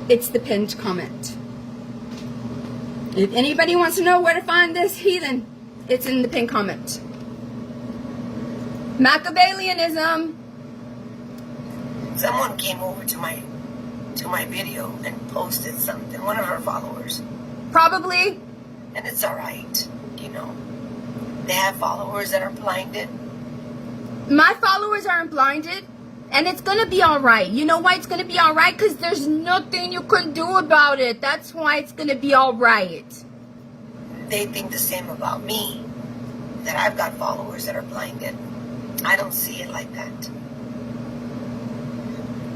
It's the pinned comment. If anybody wants to know where to find this heathen, it's in the pinned comment. Machiavellianism. Someone came over to my video and posted something, one of her followers. Probably. And it's alright, you know. They have followers that are blinded. My followers aren't blinded. And it's going to be alright. You know why it's going to be alright? Because there's nothing you can do about it. That's why it's going to be alright. They think the same about me. That I've got followers that are blinded. I don't see it like that.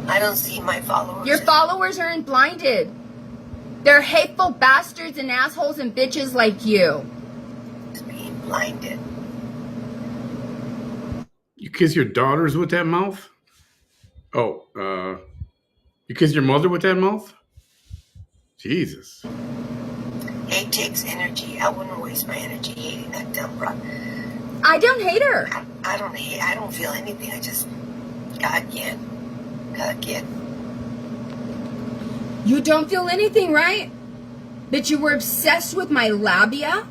I don't see my followers. Your followers aren't blinded. They're hateful bastards and assholes and bitches like you. As being blinded. You kiss your daughters with that mouth? Oh, you kiss your mother with that mouth? Jesus. Hate takes energy. I wouldn't waste my energy hating that dumb broad. I don't hate her. I don't hate. I don't feel anything. I just, God, kid. You don't feel anything, right? But you were obsessed with my labia?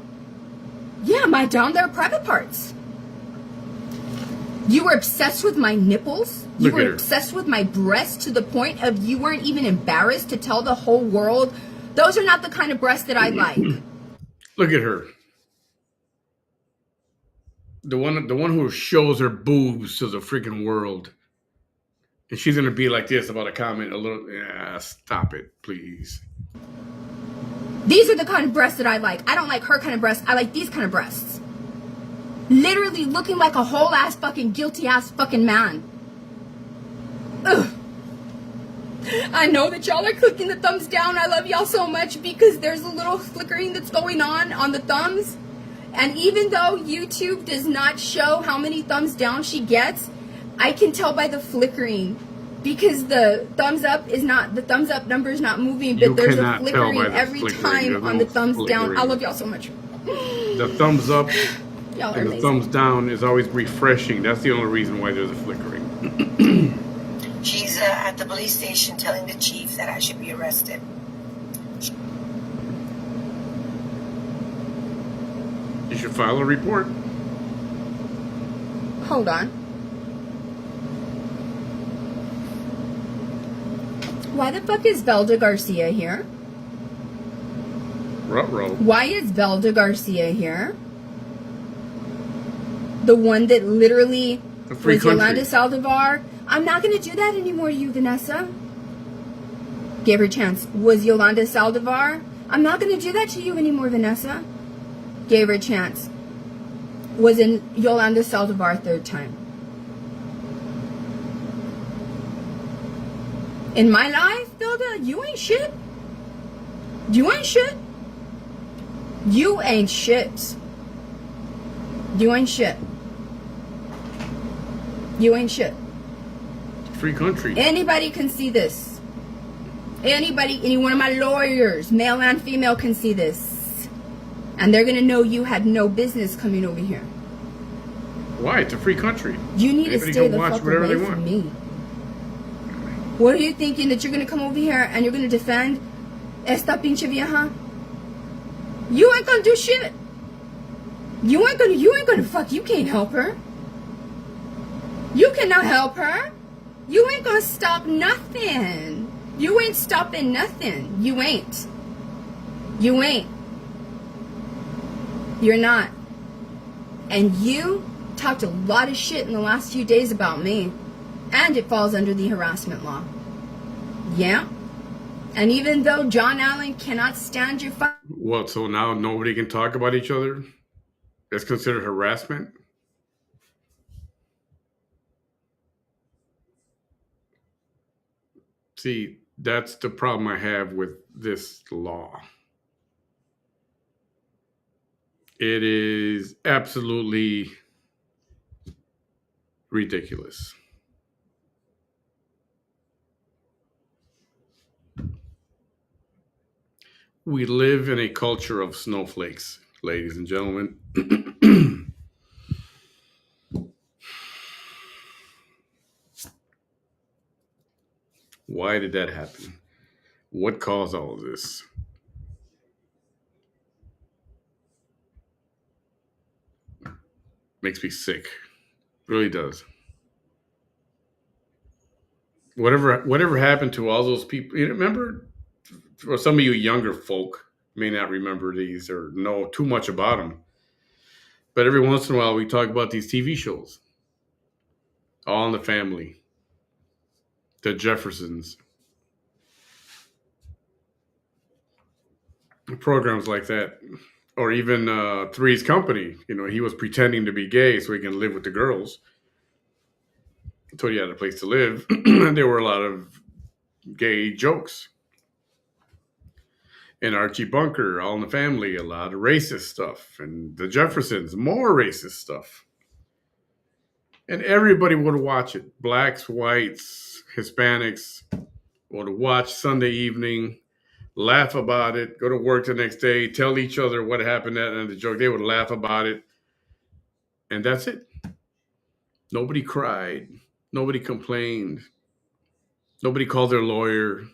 Yeah, my down there private parts. You were obsessed with my nipples? You were obsessed with my breasts to the point of you weren't even embarrassed to tell the whole world, those are not the kind of breasts that I like. Look at her. The one who shows her boobs to the freaking world. And she's going to be like this about a comment a little. Yeah, stop it, please. These are the kind of breasts that I like. I don't like her kind of breasts. I like these kind of breasts. Literally looking like a whole ass fucking guilty ass fucking man. Ugh. I know that y'all are clicking the thumbs down. I love y'all so much because there's a little flickering that's going on the thumbs. And even though YouTube does not show how many thumbs down she gets, I can tell by the flickering because the thumbs up number is not moving, but there's a flickering every time on the thumbs down. I love y'all so much. The thumbs up and the thumbs down is always refreshing. That's the only reason why there's a flickering. She's at the police station telling the chief that I should be arrested. You should file a report. Hold on. Why the fuck is Velda Garcia here? Ruh-roh. Why is Velda Garcia here? The one that literally was Yolanda Saldivar. I'm not going to do that anymore, you, Vanessa. Gave her a chance. Was Yolanda Saldivar. I'm not going to do that to you anymore, Vanessa. Gave her a chance. Was in Yolanda Saldivar third time. In my life, Velda, you ain't shit. You ain't shit. You ain't shit. You ain't shit. You ain't shit. Free country. Anybody can see this. Anybody, any one of my lawyers, male and female, can see this. And they're going to know you had no business coming over here. Why? It's a free country. You need to stay the fuck away from me. What are you thinking, that you're going to come over here and you're going to defend esta pinche vieja? You ain't going to do shit. You ain't going to fuck. You can't help her. You cannot help her. You ain't going to stop nothing. You ain't stopping nothing. You ain't. You ain't. You're not. And you talked a lot of shit in the last few days about me. And it falls under the harassment law. Yeah. And even though John Allen cannot stand your fight. What, so now nobody can talk about each other? That's considered harassment? See, that's the problem I have with this law. It is absolutely ridiculous. We live in a culture of snowflakes, ladies and gentlemen. Why did that happen? What caused all of this? Makes me sick. Really does. Whatever happened to all those people? You remember, for some of you younger folk may not remember these or know too much about them. But every once in a while we talk about these TV shows. All in the Family. The Jeffersons. Programs like that. Or even Three's Company. You know, he was pretending to be gay so he can live with the girls. Until he had a place to live. And there were a lot of gay jokes. And Archie Bunker, All in the Family, a lot of racist stuff. And the Jeffersons, more racist stuff. And everybody would watch it. Blacks, whites, Hispanics would watch Sunday evening. laugh about it, go to work the next day, tell each other what happened at the end of the joke. They would laugh about it. And that's it. Nobody cried. Nobody complained. Nobody called their lawyer.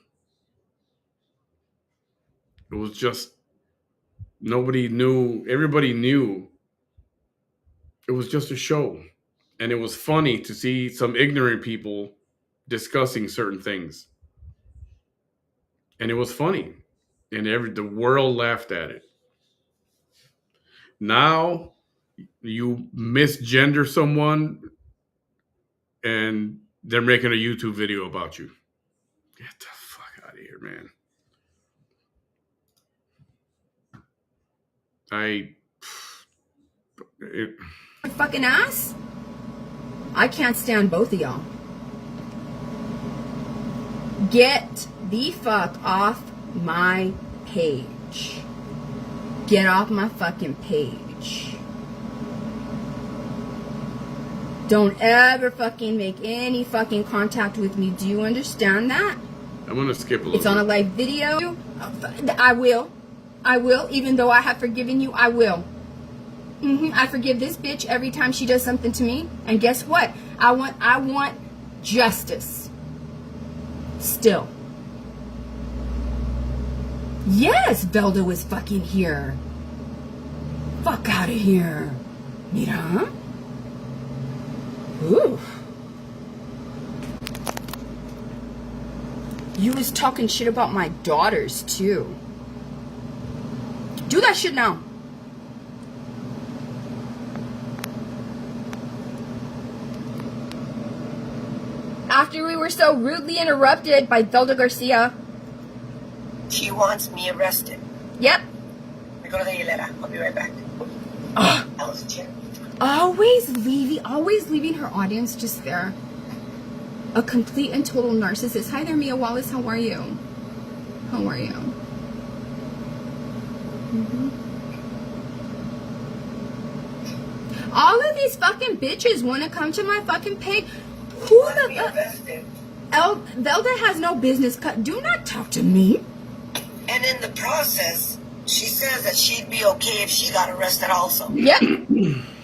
It was just, nobody knew. Everybody knew it was just a show. And it was funny to see some ignorant people discussing certain things. And it was funny. And the world laughed at it. Now you misgender someone and they're making a YouTube video about you. Get the fuck out of here, man. Fucking ass. I can't stand both of y'all. Get the fuck off my page. Get off my fucking page. Don't ever fucking make any fucking contact with me. Do you understand that? I'm going to skip a little It's on a live video. I will. Even though I have forgiven you, I will. I forgive this bitch every time she does something to me. And guess what? I want justice. Still. Yes, Velda was fucking here. Fuck out of here. Mira. Ooh. You was talking shit about my daughters, too. Do that shit now. After we were so rudely interrupted by Velda Garcia. She wants me arrested. Yep. I go to the Hilera. I'll be right back. Ugh. That was a chair. Always leaving her audience just there. A complete and total narcissist. Hi there, Mia Wallace. How are you? How are you? All of these fucking bitches want to come to my fucking page. Who the fuck? Velda has no business. Do not talk to me. And in the process, she says that she'd be okay if she got arrested also. Yep.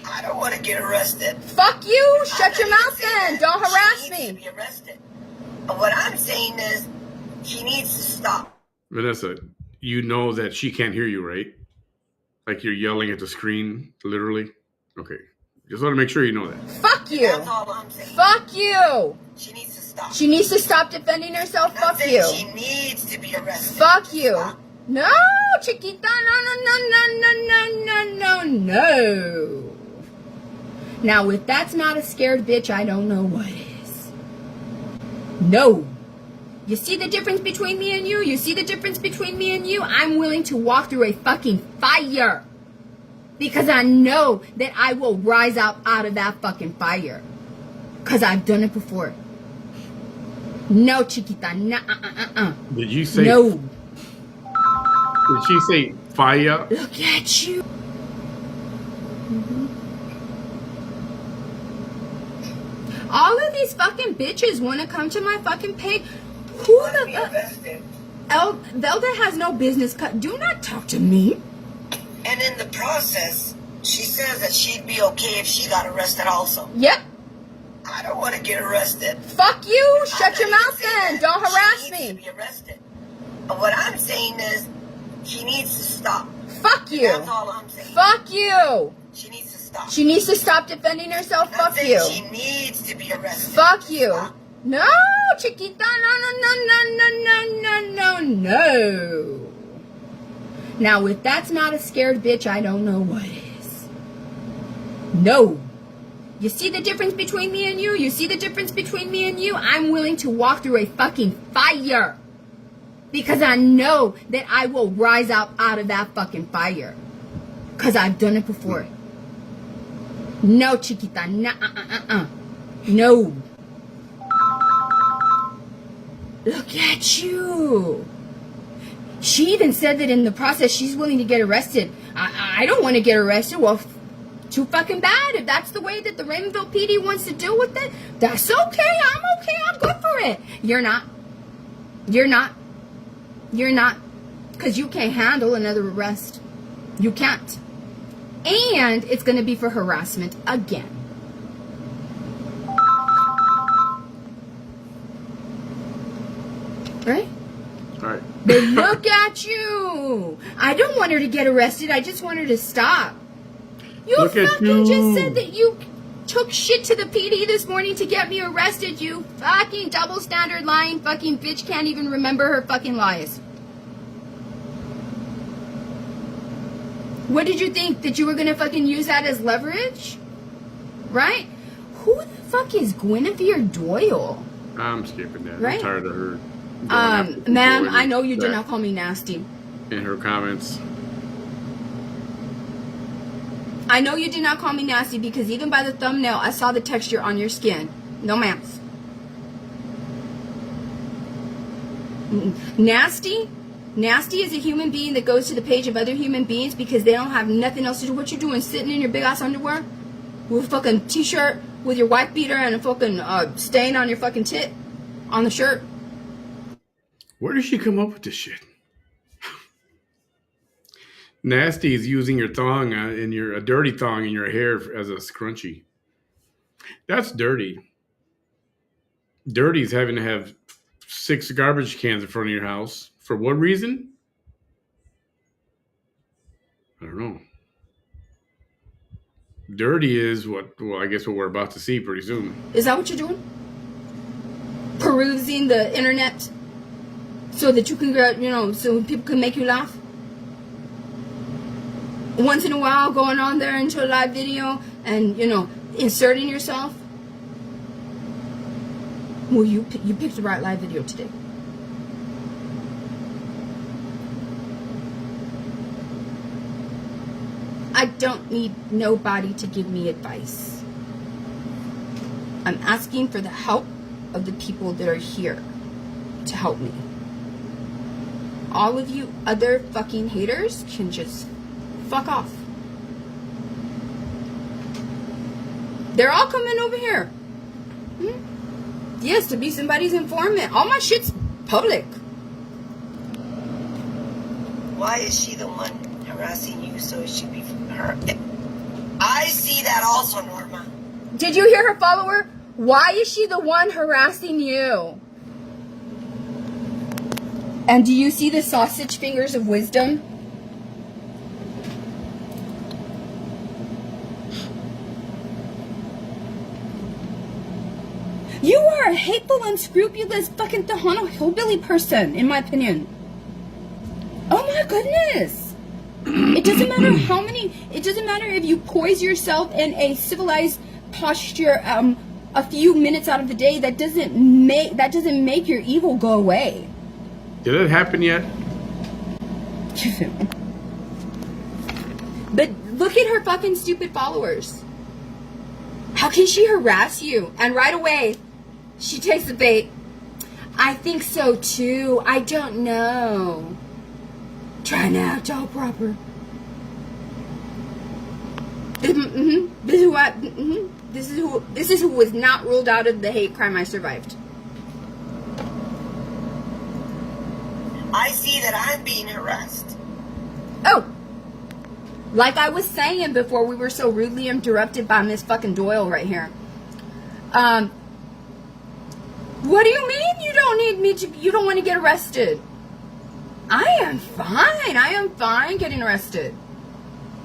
I don't want to get arrested. Fuck you. Shut your mouth then. Don't harass She needs to me. be arrested. But what I'm saying is, she needs to stop. Vanessa, you know that she can't hear you, right? Like you're yelling at the screen, literally? Okay. Just want to make sure you know that. Fuck you. That's all I'm saying. Fuck you. She needs to stop. She needs to stop defending herself. I'm Fuck saying you. She needs to be arrested. Fuck you. Stop. No, chiquita. No. Now, if that's not a scared bitch, I don't know what is. No. You see the difference between me and you? You see the difference between me and you? I'm willing to walk through a fucking fire. Because I know that I will rise up out of that fucking fire. Because I've done it before. No, chiquita. No, Did you say... No. Did she say fire? Look at you. All of these fucking bitches want to come to my fucking page. Who Want to be the arrested. Velda has no business. Do not talk to me. And in the process, she says that she'd be okay if she got arrested also. Yep. I don't want to get arrested. Fuck you. Shut your mouth Say then. that. Don't harass She needs to me. be arrested. But what I'm saying is, she needs to stop. Fuck you. That's all I'm saying. Fuck you. She needs to stop. She needs to stop defending herself. I'm Fuck saying you. She needs to be arrested. Fuck you. Stop. No, chiquita. No. Now, if that's not a scared bitch, I don't know what is. No. You see the difference between me and you? You see the difference between me and you? I'm willing to walk through a fucking fire. Because I know that I will rise up out of that fucking fire. Because I've done it before. No, chiquita. No. Look at you. She even said that in the process she's willing to get arrested. I don't want to get arrested. Well, too fucking bad. If that's the way that the Raymondville PD wants to deal with it, that's okay. I'm okay. I'm good for it. You're not. Because you can't handle another arrest. You can't. And it's going to be for harassment again. Right? All right. But look at you. I don't want her to get arrested. I just want her to stop. You Look at fucking you. just said that you took shit to the PD this morning to get me arrested. You fucking double standard lying fucking bitch can't even remember her fucking lies. What did you think? That you were gonna fucking use that as leverage? Right? Who the fuck is Guinevere Doyle? I'm skipping that. Right? I'm tired of her. going after people Ma'am, in I know you did that- not call me nasty. In her comments. I know you did not call me nasty because even by the thumbnail, I saw the texture on your skin. No ma'am. Nasty? Nasty is a human being that goes to the page of other human beings because they don't have nothing else to do. What you doing, sitting in your big ass underwear? With a fucking t-shirt with your wife beater and a fucking stain on your fucking tit? On the shirt? Where did she come up with this shit? Nasty is using your thong a dirty thong in your hair as a scrunchie. That's dirty. Dirty is having to have 6 garbage cans in front of your house. For what reason? I don't know. Dirty is what I guess what we're about to see pretty soon. Is that what you're doing? Perusing the internet so that you can get, so people can make you laugh? Once in a while going on there into a live video and, inserting yourself? Well, you picked the right live video today. I don't need nobody to give me advice. I'm asking for the help of the people that are here to help me. All of you other fucking haters can just fuck off. They're all coming over here. Yes, to be somebody's informant. All my shit's public. Why is she the one harassing you? So it should be her. I see that also, Norma. Did you hear her follower? Why is she the one harassing you? And do you see the sausage fingers of wisdom? You are a hateful, unscrupulous, fucking Tejano hillbilly person, in my opinion. Oh my goodness. It doesn't matter it doesn't matter if you poise yourself in a civilized posture a few minutes out of the day. That doesn't make your evil go away. Did it happen yet? But look at her fucking stupid followers. How can she harass you? And right away, she takes the bait. I think so too. I don't know. Try to act all proper. This is who was not ruled out of the hate crime I survived. I see that I'm being harassed. Oh, like I was saying before we were so rudely interrupted by Miss fucking Doyle right here. What do you mean you don't want to get arrested? I am fine getting arrested.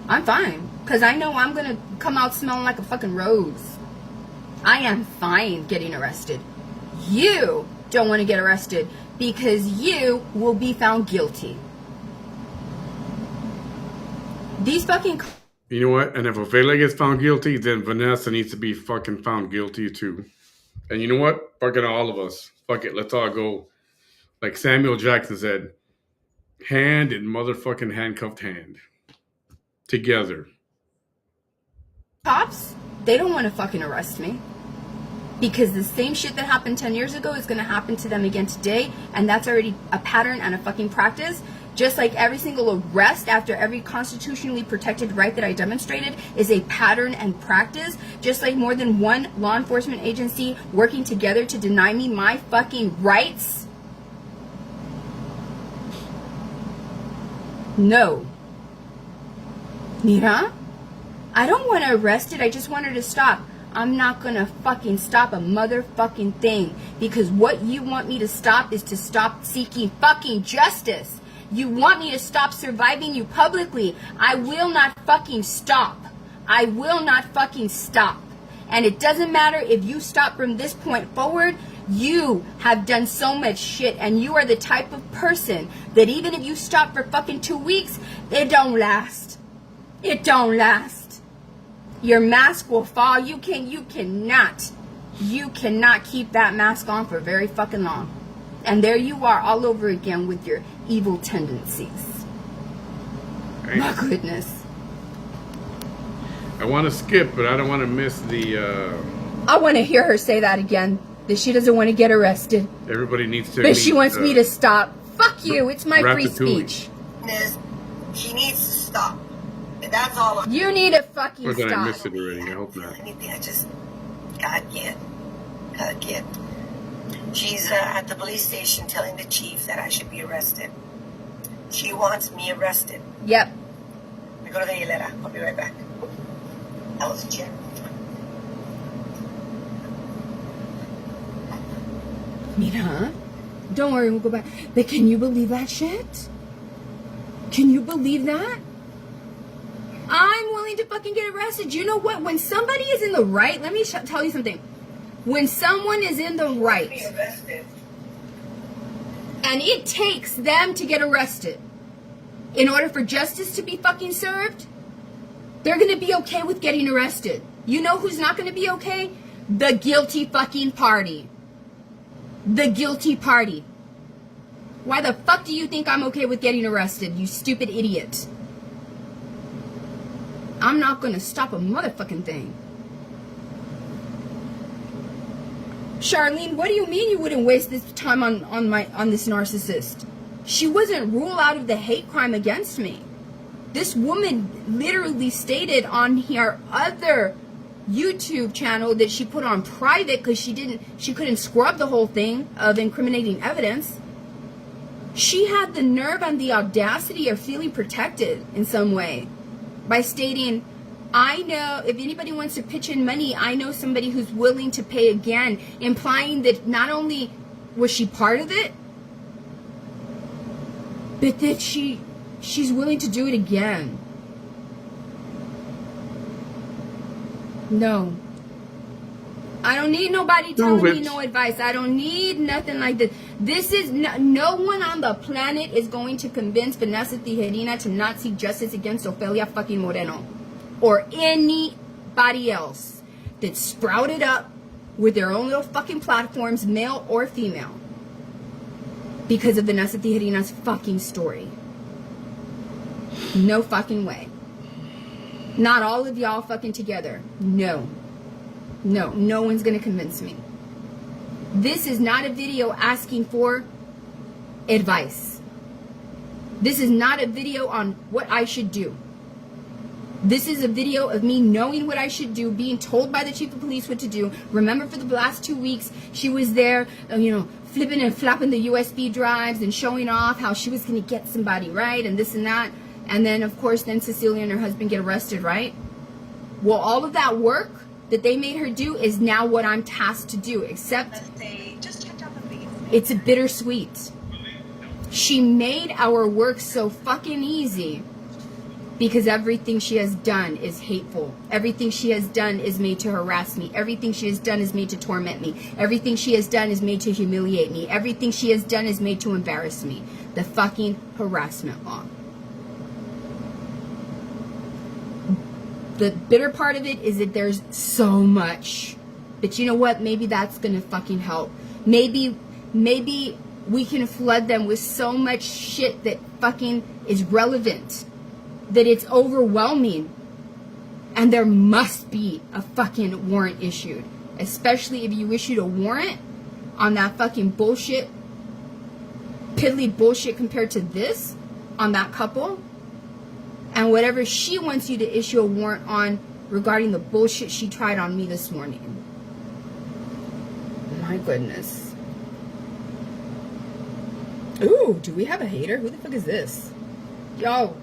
I'm fine. Because I know I'm going to come out smelling like a fucking rose. I am fine getting arrested. You don't want to get arrested because you will be found guilty. These fucking... You know what? And if Ophelia gets found guilty, then Vanessa needs to be fucking found guilty too. And you know what? Fuck it, all of us. Fuck it, let's all go. Like Samuel Jackson said, hand in motherfucking handcuffed hand. Together. Cops, they don't want to fucking arrest me. Because the same shit that happened 10 years ago is going to happen to them again today. And that's already a pattern and a fucking practice. Just like every single arrest after every constitutionally protected right that I demonstrated is a pattern and practice. Just like more than one law enforcement agency working together to deny me my fucking rights. No. Mira, I don't want to arrest it. I just want her to stop. I'm not going to fucking stop a motherfucking thing. Because what you want me to stop is to stop seeking fucking justice. You want me to stop surviving you publicly. I will not fucking stop. I will not fucking stop. And it doesn't matter if you stop from this point forward. You have done so much shit, and you are the type of person that even if you stop for fucking 2 weeks, it don't last. It don't last. Your mask will fall. You cannot keep that mask on for very fucking long. And there you are all over again with your evil tendencies. Right. My goodness. I want to skip, but I don't want to miss the... I want to hear her say that again. That she doesn't want to get arrested. Everybody needs to... But she wants me to stop. Fuck you. It's my free speech. She needs to stop. And that's all. You need to fucking Or did stop. I miss it already? I hope not. Anything, I just... God can't. She's at the police station telling the chief that I should be arrested. She wants me arrested. Yep. I go to the hilera. I'll be right back. That was a chair. Mira, don't worry, we'll go back. But can you believe that shit? Can you believe that? I'm willing to fucking get arrested. You know what? When somebody is in the right, let me tell you something. When someone is in the right, and it takes them to get arrested in order for justice to be fucking served, they're going to be okay with getting arrested. You know who's not going to be okay? The guilty fucking party. The guilty party. Why the fuck do you think I'm okay with getting arrested, you stupid idiot? I'm not going to stop a motherfucking thing. Charlene, what do you mean you wouldn't waste this time on this narcissist? She wasn't ruled out of the hate crime against me. This woman literally stated on her other YouTube channel that she put on private because she couldn't scrub the whole thing of incriminating evidence. She had the nerve and the audacity of feeling protected in some way by stating, I know if anybody wants to pitch in money, I know somebody who's willing to pay again, implying that not only was she part of it, but that she's willing to do it again. No. I don't need nobody telling me no advice. I don't need nothing like this. This is no one on the planet is going to convince Vanessa Tijerina to not seek justice against Ofelia fucking Moreno or anybody else that sprouted up with their own little fucking platforms, male or female, because of Vanessa Tijerina's fucking story. No fucking way. Not all of y'all fucking together. No. No one's gonna convince me. This is not a video asking for advice. This is not a video on what I should do. This is a video of me knowing what I should do, being told by the chief of police what to do. Remember, for the last 2 weeks, she was there, flipping and flapping the USB drives and showing off how she was gonna get somebody, right? And this and that. And then, of course, then Cecilia and her husband get arrested, right? Well, all of that work that they made her do is now what I'm tasked to do, except it's a bittersweet. She made our work so fucking easy because everything she has done is hateful. Everything she has done is made to harass me. Everything she has done is made to torment me. Everything she has done is made to humiliate me. Everything she has done is made to embarrass me. The fucking harassment law. The bitter part of it is that there's so much. But you know what? Maybe that's going to fucking help. Maybe we can flood them with so much shit that fucking is relevant, that it's overwhelming. And there must be a fucking warrant issued. Especially if you issued a warrant on that fucking bullshit, piddly bullshit compared to this, on that couple. And whatever she wants you to issue a warrant on regarding the bullshit she tried on me this morning. My goodness. Ooh, do we have a hater? Who the fuck is this? Yo.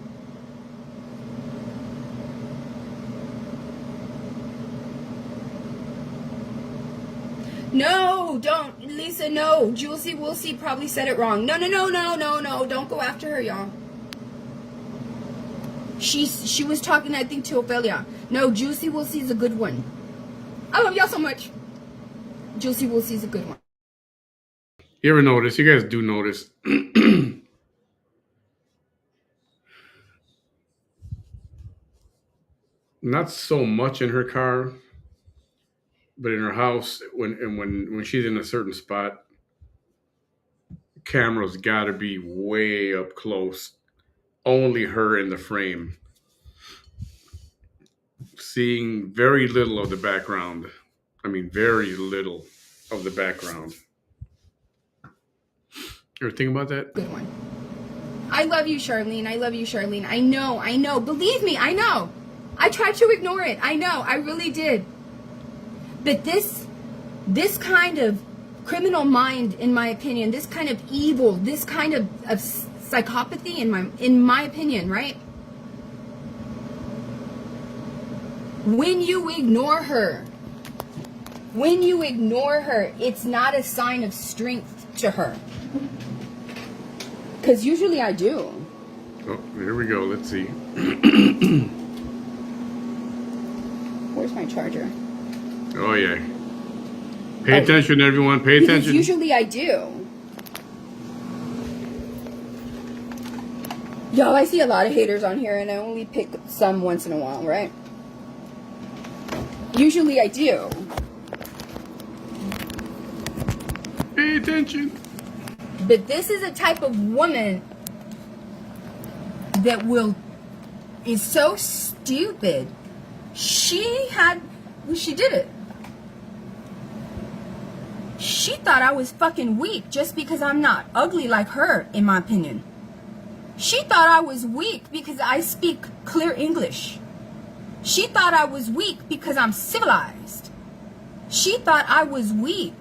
No, don't, Lisa, no. Juicy Woolsey probably said it wrong. No. Don't go after her, y'all. She was talking, I think, to Ophelia. No, Juicy Woolsey's a good one. I love y'all so much. Juicy Woolsey's a good one. You ever notice? You guys do notice. Not so much in her car, but in her house, when she's in a certain spot, camera's got to be way up close. Only her in the frame, seeing very little of the background. I mean, very little of the background. Ever think about that? Good one. I love you, Charlene. I love you, Charlene. I know. Believe me, I know. I tried to ignore it. I know. I really did. But this kind of criminal mind, in my opinion, this kind of evil, this kind of psychopathy, in my opinion, right? When you ignore her, it's not a sign of strength to her. Because usually I do. Oh, here we go. Let's see. Where's my charger? Oh, yeah. Pay attention, everyone. Pay Because attention. usually I do. Y'all, I see a lot of haters on here, and I only pick some once in a while, right? Usually I do. Pay attention. But this is a type of woman that is so stupid. She did it. She thought I was fucking weak just because I'm not ugly like her, in my opinion. She thought I was weak because I speak clear English. She thought I was weak because I'm civilized. She thought I was weak.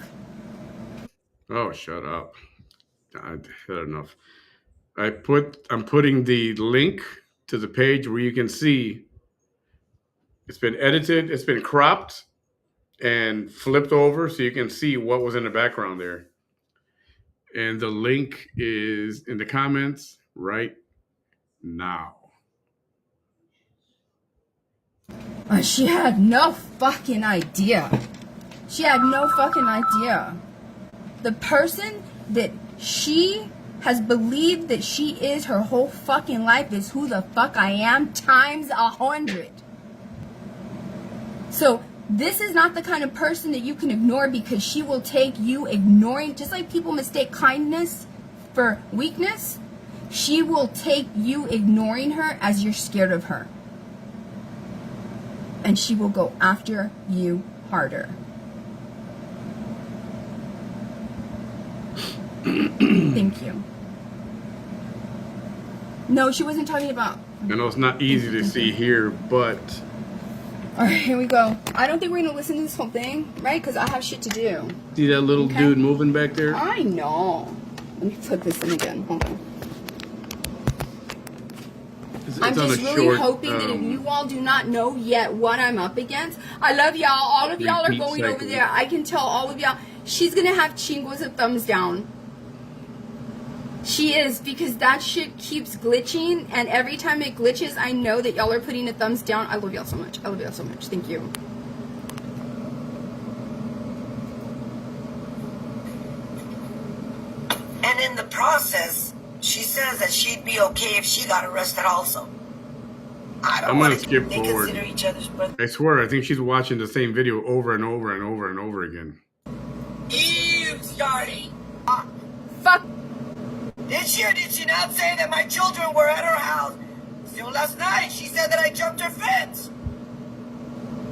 Oh, shut up. I've had enough. I'm putting the link to the page where you can see it's been edited, it's been cropped and flipped over so you can see what was in the background there. And the link is in the comments right now. She had no fucking idea. The person that she has believed that she is her whole fucking life is who the fuck I am times 100. So this is not the kind of person that you can ignore, because she will take you ignoring, just like people mistake kindness for weakness, she will take you ignoring her as you're scared of her. And she will go after you harder. Thank you. No, she wasn't talking about... I know it's not easy to see here, but... Alright, here we go. I don't think we're going to listen to this whole thing, right? Because I have shit to do. See that little dude moving back there? I know. Let me put this in again. Hold on. I'm just really hoping that if you all do not know yet what I'm up against, I love y'all. All of y'all are going over there. I can tell all of y'all. She's going to have chingos of thumbs down. She is, because that shit keeps glitching, and every time it glitches, I know that y'all are putting a thumbs down. I love y'all so much. I love y'all so much. Thank you. And in the process, she says that she'd be okay if she got arrested also. I'm going to skip forward. Consider each other's brothers. I swear, I think she's watching the same video over and over and over and over again. You starting. Fuck. Did she or did she not say that my children were at her house? Still last night, she said that I jumped her fence.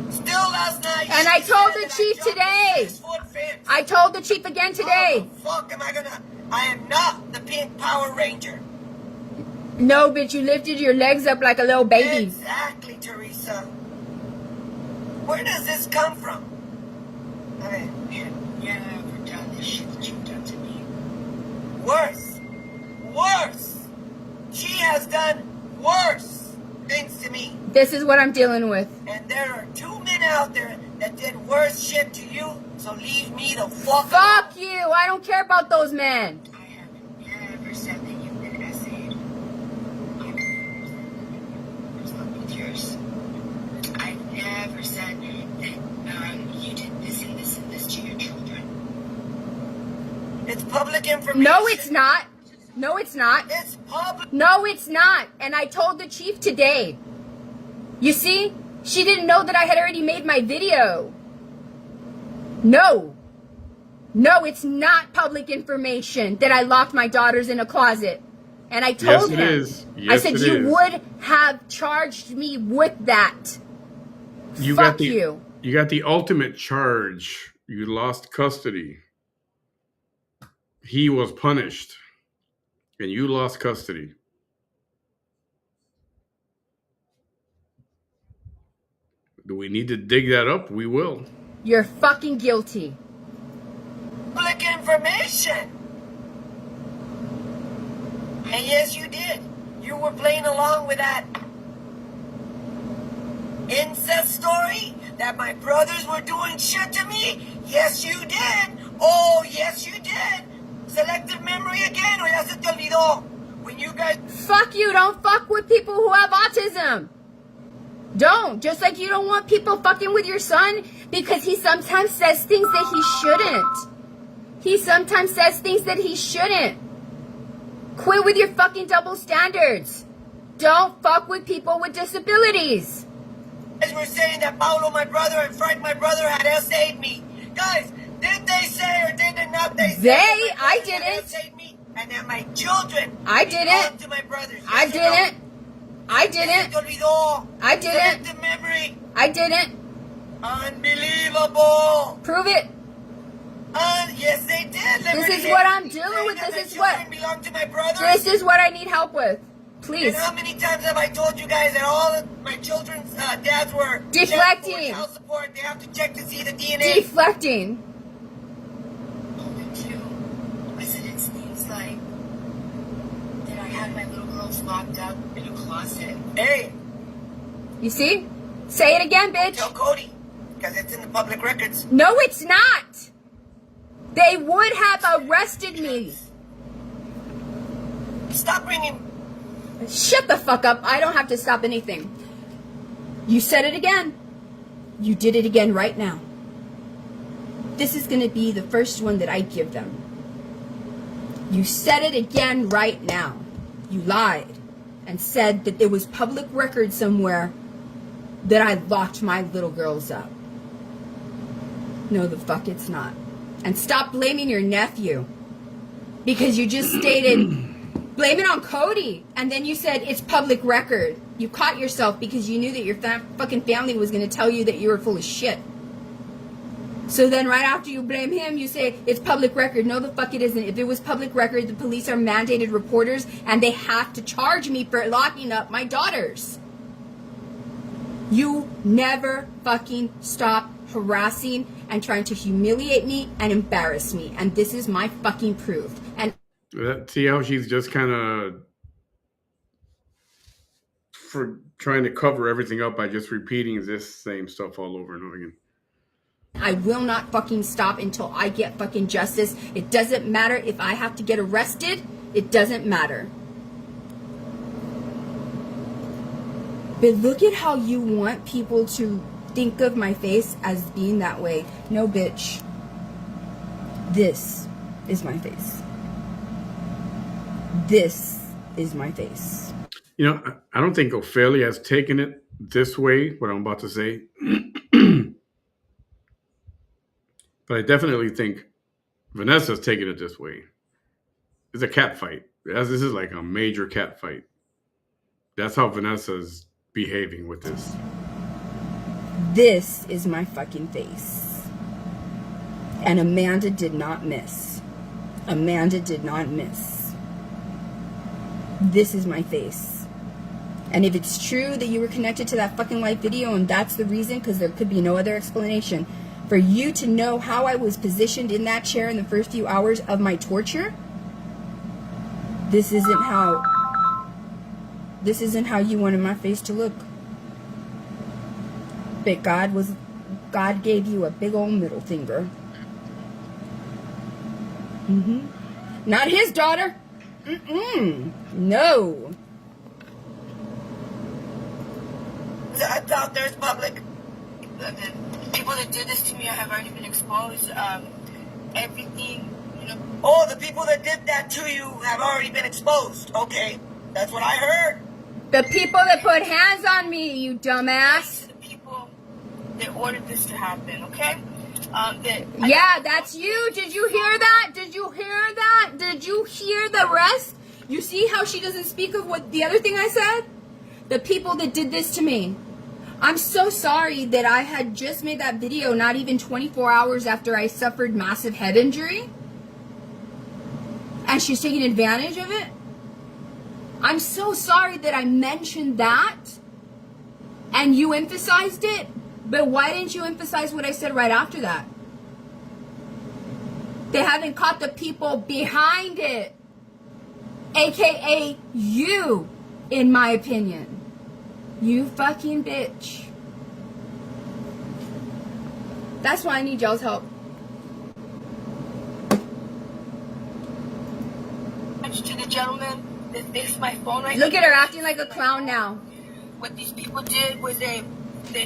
Still last night. And I told the chief today. I told the chief again today. How the fuck am I gonna... I am not the Pink Power Ranger. No, bitch, you lifted your legs up like a little baby. Exactly, Teresa. Where does this come from? I mean, you never done the shit that you've done to me. Worse. She has done This is what I'm dealing with. And there are 2 men out there that did worse shit to you, so leave me the fuck Fuck you! I don't care about those men. I have never said that you've been essayed. There's no pictures. I've never said that you did this and this and this to your children. It's public information. No, it's not. No, it's not. It's public. No, it's not. And I told the chief today. You see? She didn't know that I had already made my video. No. No, it's not public information that I locked my daughters in a closet. And I told him. Yes, it is. Yes, I said, it you is. would have charged me with that. You Fuck got the, you. You got the ultimate charge. You lost custody. He was punished. And you lost custody. Do we need to dig that up? We will. You're fucking guilty. Public information. And yes, you did. You were playing along with that incest story that my brothers were doing shit to me. Yes, you did. Oh, yes, you did. Selective memory again, or ya se te olvidó. When you guys... Fuck you. Don't fuck with people who have autism. Don't. Just like you don't want people fucking with your son because he sometimes says things that he shouldn't. He sometimes says things that he shouldn't. Quit with your fucking double standards. Don't fuck with people with disabilities. guys were saying that Paulo, my brother, and Frank, my brother, had essayed me. Guys, did they say or did they not say that my I brothers had didn't. essayed me and that my children I didn't. belong to my brothers? Yes I or didn't. No? I Se didn't. te olvidó. I didn't. Selective memory. I didn't. Unbelievable. Prove it. Yes, they did. This is what I'm dealing with. This is what. Belong to my brothers. This is what I need help with. And Please. how many times have I told you guys that all of my children's dads were Deflecting. child support? They have to check to see the DNA. Deflecting. Only 2. I said it seems like that I had my little girls locked up in a closet. Hey, You see? Say it again, bitch. tell Cody, because it's in the public records. No, it's not. They would have arrested me. Stop bringing. Shut the fuck up. I don't have to stop anything. You said it again. You did it again right now. This is going to be the first one that I give them. You said it again right now. You lied and said that there was public record somewhere that I locked my little girls up. No, the fuck it's not. And stop blaming your nephew. Because you just stated... Blame it on Cody. And then you said it's public record. You caught yourself because you knew that your fucking family was going to tell you that you were full of shit. So then right after you blame him, you say it's public record. No, the fuck it isn't. If it was public record, the police are mandated reporters and they have to charge me for locking up my daughters. You never fucking stop harassing and trying to humiliate me and embarrass me. And this is my fucking proof. And See how she's just kind of for trying to cover everything up by just repeating this same stuff all over and over again. I will not fucking stop until I get fucking justice. It doesn't matter if I have to get arrested. It doesn't matter. But look at how you want people to think of my face as being that way. No, bitch. This is my face. This is my face. You know, I don't think Ophelia has taken it this way, what I'm about to say. But I definitely think Vanessa's taking it this way. It's a cat fight. This is like a major cat fight. That's how Vanessa's behaving with this. This is my fucking face. And Amanda did not miss. Amanda did not miss. This is my face. And if it's true that you were connected to that fucking live video and that's the reason, because there could be no other explanation, for you to know how I was positioned in that chair in the first few hours of my torture, this isn't how you wanted my face to look. But God gave you a big old middle finger. Not his daughter. No. That's out there is public. The people that did this to me have already been exposed. Everything, you know. Oh, the people that did that to you have already been exposed. Okay, that's what I heard. The people that put hands on me, you dumbass. The people that ordered this to happen, okay? Yeah, that's you. Did you hear that? Did you hear that? Did you hear the rest? You see how she doesn't speak of what the other thing I said? The people that did this to me. I'm so sorry that I had just made that video not even 24 hours after I suffered massive head injury. And she's taking advantage of it. I'm so sorry that I mentioned that and you emphasized it. But why didn't you emphasize what I said right after that? They haven't caught the people behind it. AKA you, in my opinion. You fucking bitch. That's why I need y'all's help. To the gentleman that fixed my phone right Look at her acting like a clown now. What these people did was they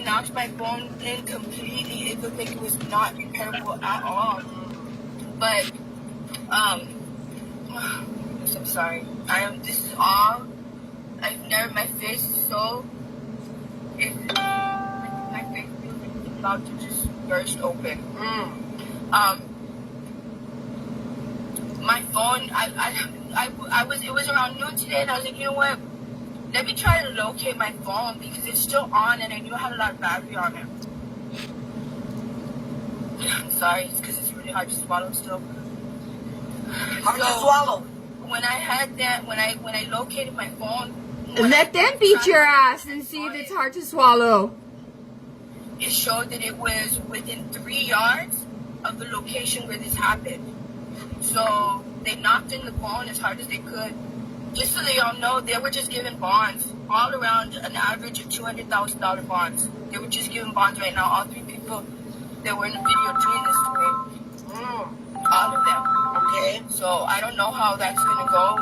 knocked my phone in completely. It looked like it was not repairable at all. But I'm sorry. This is all. My face is so. My face feels like it's about to just burst open. My phone. It was around noon today, and I was like, you know what? Let me try to locate my phone because it's still on, and I knew I had a lot of battery on it. I'm sorry, it's because it's really hard to swallow still. Hard to swallow. When I had that, when I located my phone, let them beat your ass and see if it's hard to swallow. It showed that it was within 3 yards of the location where this happened. So they knocked in the phone as hard as they could. Just so they all know, they were just giving bonds all around an average of $200,000 bonds. They were just giving bonds right now. All 3 people that were in the video doing this to me. All of them. Okay. So I don't know how that's going to go.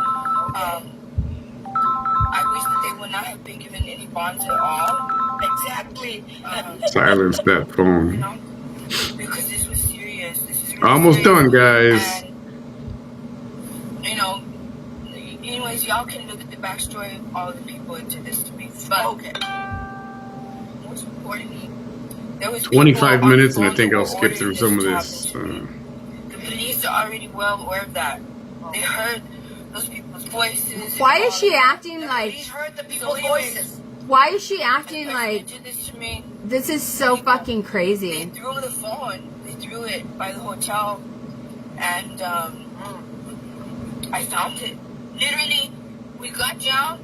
I wish that they would not have been given any bonds at all. Exactly. Silence that phone. You know, because this was serious. This is really Almost serious. done, guys. And, you know, anyways, y'all can look at the backstory of all the people that did this to me. But Okay. most importantly, there was 25 people on minutes, the and I phone think that I'll were skip through ordering some of to this. happen to me. The police are already well aware of that. They heard those people's voices. Why is she acting like? He's heard the people's voices. Why is she The acting person like? that did this to me, This is so fucking they crazy. threw the phone. They threw it by the hotel, and I found it. Literally, we got down,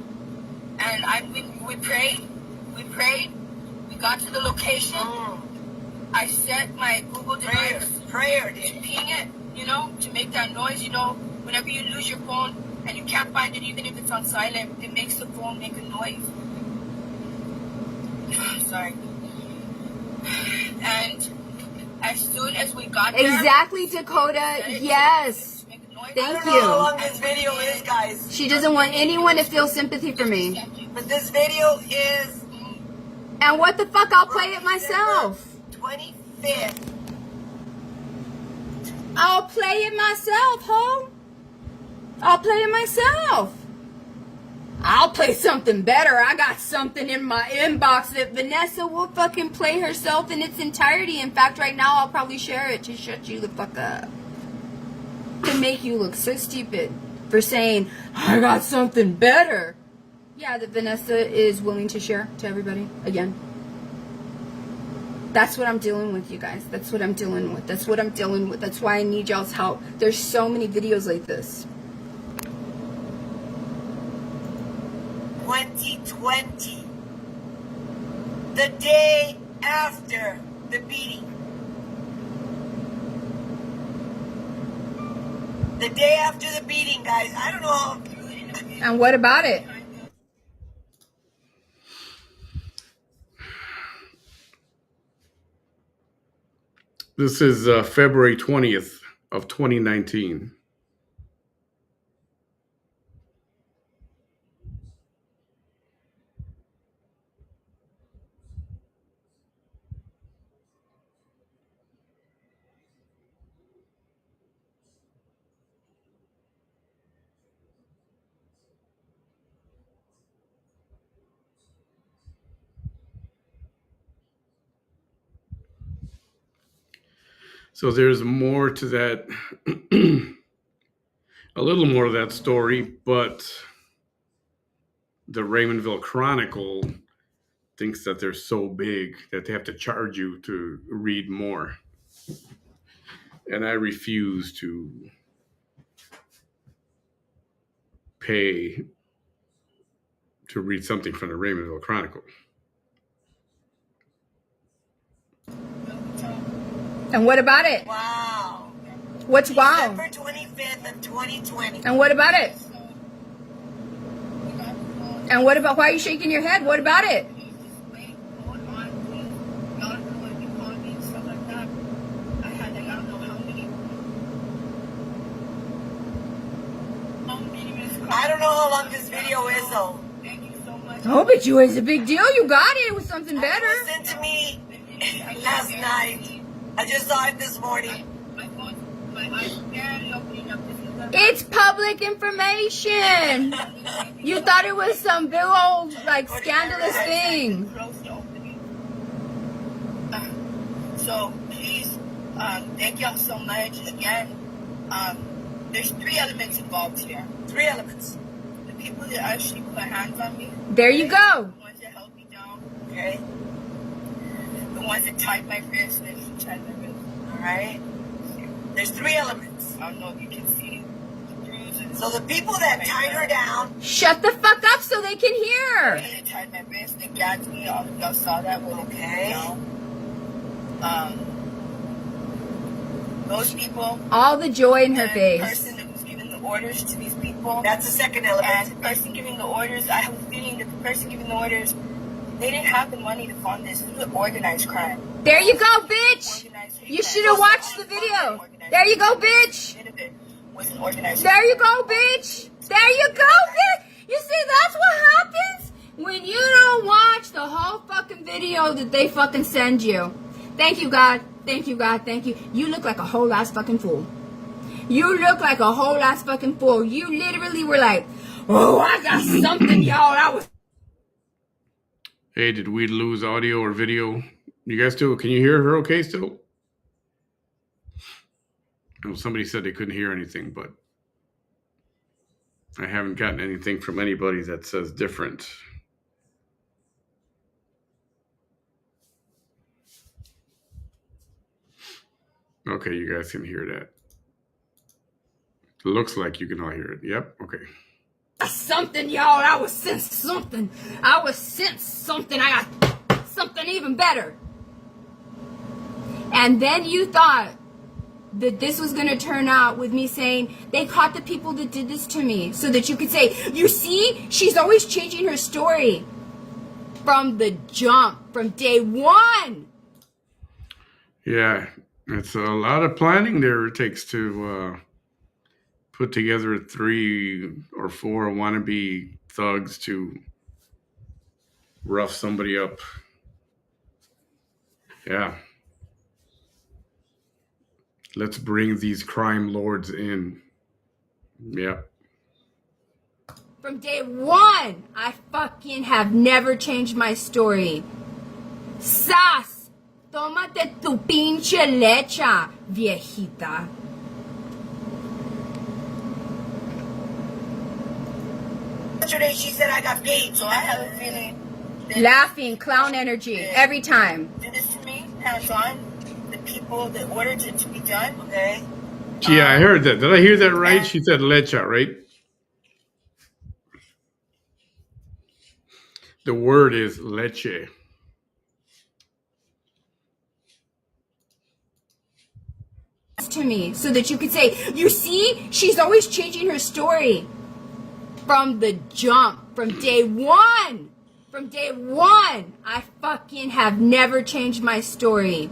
and we prayed. We prayed. We got to the location. I set my Google device Prayer. to ping it, you know, to make that noise. You know, whenever you lose your phone and you can't find it, even if it's on silent, it makes the phone make a noise. Sorry. And as soon as we got there, Exactly, Dakota. Yes. make a noise. Thank I don't know how you. long this video is, guys, She doesn't want anyone to feel sympathy for me. but this video is And what the fuck? I'll play it myself. 25th. I'll play it myself, ho. I'll play it myself. I'll play something better. I got something in my inbox that Vanessa will fucking play herself in its entirety. In fact, right now I'll probably share it to shut you the fuck up. To make you look so stupid for saying, I got something better. Yeah, that Vanessa is willing to share to everybody again. That's what I'm dealing with, you guys. That's what I'm dealing with. That's what I'm dealing with. That's why I need y'all's help. There's so many videos like this. 2020. The day after the beating. The day after the beating, guys. I don't know how. And what about it? This is February 20th of 2019. So there's more to that, a little more of that story, but the Raymondville Chronicle thinks that they're so big that they have to charge you to read more. And I refuse to pay to read something from the Raymondville Chronicle. And what about it? Wow. What's wow? December 25th of 2020. And what about it? And what about, why are you shaking your head? What about it? I don't know how long this video is though. Oh, but you, it's a big deal. You got it. It was something better. It was sent to me last night. I just saw it this morning. It's public information. You thought it was some big old, like, scandalous thing. So please, thank y'all so much. Again, there's 3 elements involved here. 3 elements. The people that actually put hands on me. There you go. The ones that held me down. Okay. The ones that tied my wrist and tied my wrist. Alright. There's 3 elements. I don't know if you can see the bruises. So the people that tied her down. Shut the fuck up so they can hear. They tied my wrist, they gagged me. All of y'all saw that when they Okay. put me down. Those people. All the joy in her The face. person that was giving the orders to these people. That's the second element. And the person giving the orders, I have a feeling that the person giving the orders, they didn't have the money to fund this. This was an organized crime. There you go, bitch. Organized hate You crime. should have watched the video. There you go, bitch. Bit of it was an organized There you go, bitch. There you go, bitch. You see, that's what happens when you don't watch the whole fucking video that they fucking send you. Thank you, God. Thank you, God. Thank you. You look like a whole ass fucking fool. You look like a whole ass fucking fool. You literally were like, oh, I got something, y'all. I was. Hey, did we lose audio or video? You guys still, can you hear her okay still? No, somebody said they couldn't hear anything, but I haven't gotten anything from anybody that says different. Okay, you guys can hear that. Looks like you can all hear it. Yep, okay. Something, y'all. I was sent something. I was sent something. I got something even better. And then you thought that this was going to turn out with me saying, they caught the people that did this to me. So that you could say, you see, she's always changing her story. From the jump, from day one. Yeah, it's a lot of planning there it takes to put together 3 or 4 wannabe thugs to rough somebody up. Yeah. Let's bring these crime lords in. Yep. From day one, I fucking have never changed my story. Sas, tómate tu pinche leche, viejita. Yesterday she said I got paid, So I have a feeling that Laughing, clown energy, every time. did this to me, hands on. The people that ordered it to be done. Okay. Yeah, I heard that. Did I hear that right? She said lecha, right? The word is leche. To me, so that you could say, you see, she's always changing her story. From the jump, from day one. From day one, I fucking have never changed my story.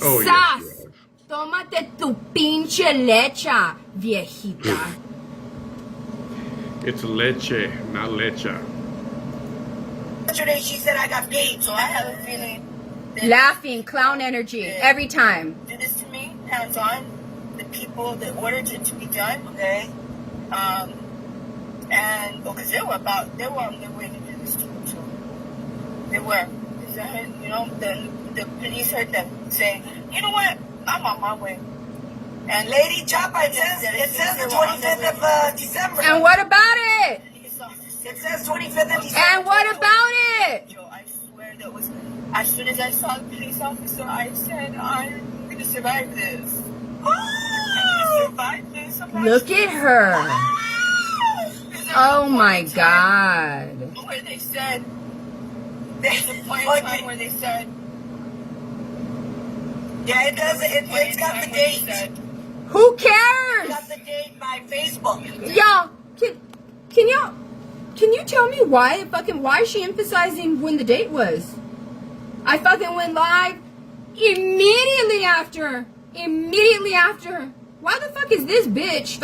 Oh, yes, Sas. you have. Tómate tu pinche leche, viejita. It's leche, not lecha. Yesterday she said I got paid, So I have a feeling that Laughing, clown energy, every time. do this to me, hands on. The people that ordered it to be done, okay? and because they were on their way to do this to me too. They were. 'Cause I heard, you know, the police heard them say, you know what, I'm on my way. And Lady Chapa, it says the 25th of December. And what about it? It says 25th of December. And what about it? Joe, I swear that was, as soon as I saw the police officer, I said, I'm going to survive this. I'm going to survive this. Look at her. Oh my God. Where they said, there's a point in time where they said, Yeah, it does. It's got the date. Who It's cares? got the date by Facebook. Y'all, can you tell me why is she emphasizing when the date was? I fucking went live immediately after. Why the fuck is this bitch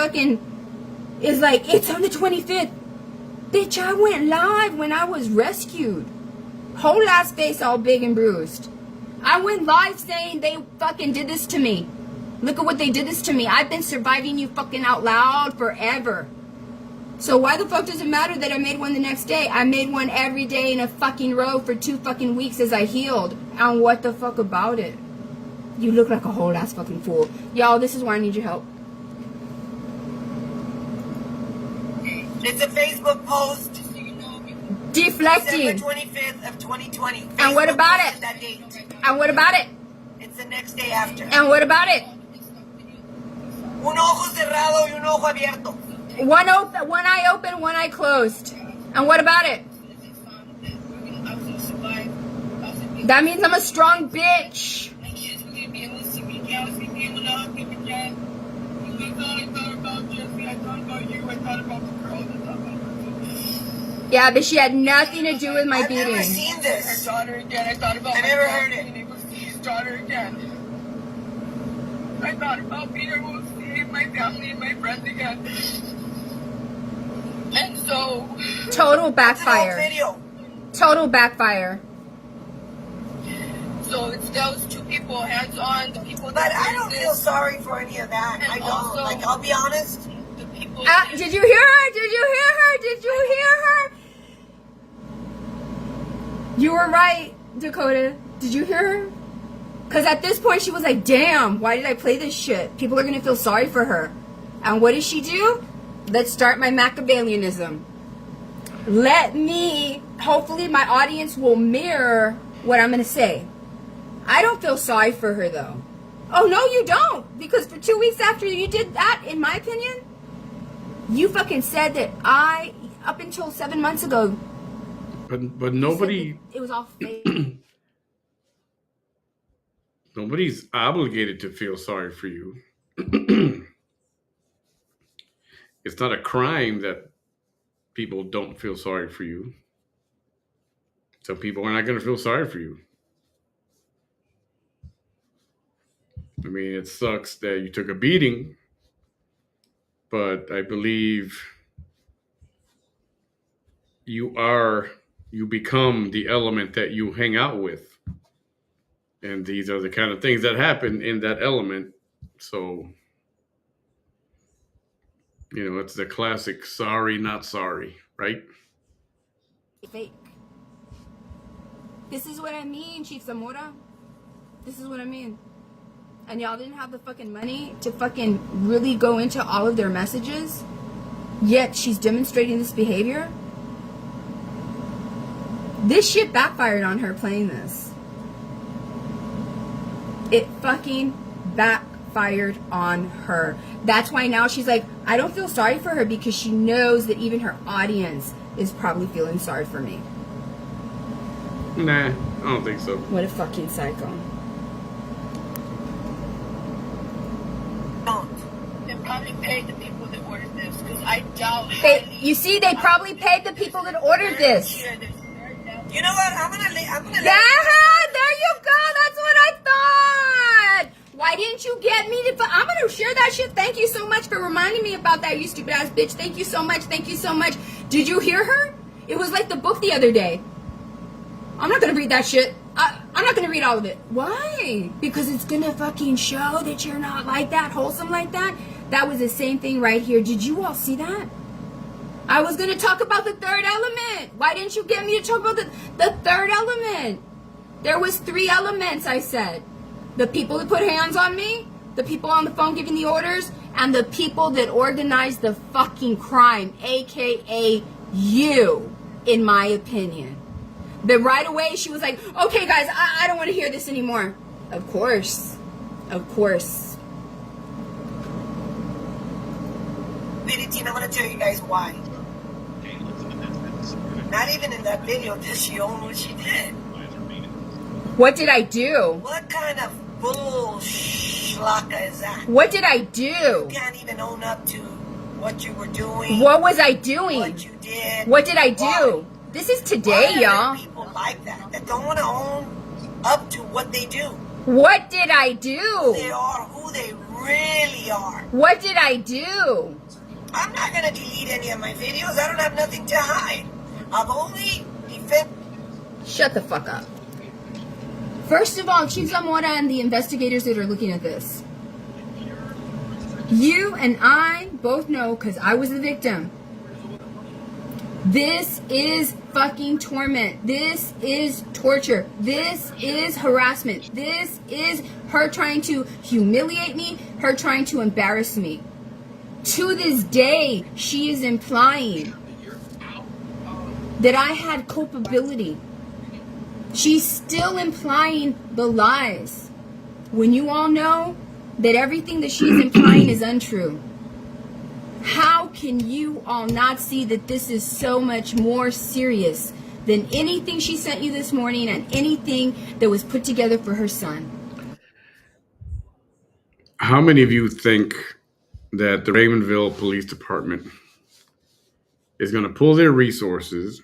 is like, it's on the 25th? Bitch, I went live when I was rescued. Whole ass face all big and bruised. I went live saying they fucking did this to me. Look at what they did this to me. I've been surviving you fucking out loud forever. So why the fuck does it matter that I made one the next day? I made one every day in a fucking row for 2 fucking weeks as I healed. And what the fuck about it? You look like a whole ass fucking fool. Y'all, this is why I need your help. It's a Facebook post. Deflecting. December 25th of 2020. And what Facebook about posted it? That date. And what about it? It's the next day after. And what about it? Un ojo cerrado y un ojo abierto. One eye open, one eye closed. And what about it? That means I'm a strong bitch. Yeah, but she had nothing to do with my I've never beating. seen this. I've never heard it. His daughter again. I thought about Peter will see my family and my friends again. And so, Total It's an old backfire. video. Total backfire. so it's those two people, hands on, the people But that I don't did feel this, sorry for any of that. And I don't. also- Like, I'll be honest. the people Did you hear her? Did you hear her? Did you hear her? You were right, Dakota. Did you hear her? Because at this point, she was like, damn, why did I play this shit? People are going to feel sorry for her. And what does she do? Let's start my Machiavellianism. Hopefully my audience will mirror what I'm going to say. I don't feel sorry for her, though. Oh, no, you don't. Because for 2 weeks after you did that, in my opinion, you fucking said that up until 7 months ago, But nobody, it was all fake. nobody's obligated to feel sorry for you. It's not a crime that people don't feel sorry for you. Some people are not going to feel sorry for you. I mean, it sucks that you took a beating, but I believe you become the element that you hang out with. And these are the kind of things that happen in that element. So, it's the classic sorry, not sorry, right? Fake. This is what I mean, Chief Zamora. This is what I mean. And y'all didn't have the fucking money to fucking really go into all of their messages, yet she's demonstrating this behavior. This shit backfired on her playing this. It fucking backfired on her. That's why now she's like, I don't feel sorry for her, because she knows that even her audience is probably feeling sorry for me. Nah, I don't think so. What a fucking psycho. they probably paid the people that ordered this, because I doubt They probably paid the people that ordered this. You know what? I'm gonna Yeah, there you go. That's what I Why didn't you get me to... I'm going to share that shit. Thank you so much for reminding me about that, you stupid ass bitch. Thank you so much. Thank you so much. Did you hear her? It was like the book the other day. I'm not going to read that shit. I'm not going to read all of it. Why? Because it's going to fucking show that you're not like that, wholesome like that. That was the same thing right here. Did you all see that? I was going to talk about the third element. Why didn't you get me to talk about the third element? There was 3 elements, I said. The people that put hands on me, the people on the phone giving the orders, and the people that organized the fucking crime, a.k.a. you, in my opinion. But right away, she was like, okay, guys, I don't want to hear this anymore. Of course. Of course. Benedictine, I'm going to tell you guys why. Not even in that video did she own what she did. What did I do? What kind of bullshit is that? What did I do? You can't even own up to what you were doing. What was I doing? What you did. What did I do? Why? This is today, Why y'all. are there people like that don't want to own up to what they do? What did I do? They are who they really are. What did I do? I'm not going to delete any of my videos. I don't have nothing to hide. I've only defended. Shut the fuck up. First of all, Chief Zamora and the investigators that are looking at this. You and I both know, because I was the victim. This is fucking torment. This is torture. This is harassment. This is her trying to humiliate me, her trying to embarrass me. To this day, she is implying that I had culpability. She's still implying the lies. When you all know that everything that she's implying is untrue. How can you all not see that this is so much more serious than anything she sent you this morning and anything that was put together for her son? How many of you think that the Raymondville Police Department is going to pull their resources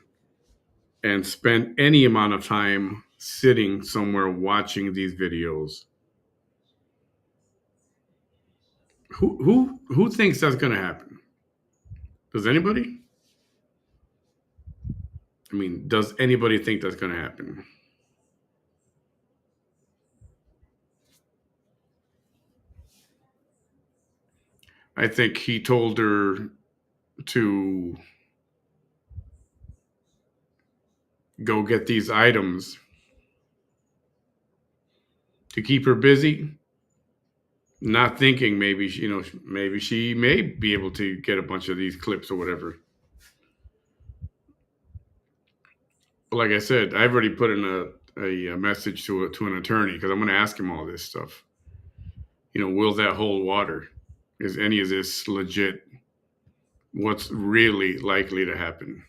and spend any amount of time sitting somewhere watching these videos? Who thinks that's going to happen? Does anybody? I mean, does anybody think that's going to happen? I think he told her to go get these items to keep her busy, not thinking maybe maybe she may be able to get a bunch of these clips or whatever. But like I said, I've already put in a message to an attorney because I'm going to ask him all this stuff. Will that hold water? Is any of this legit? What's really likely to happen?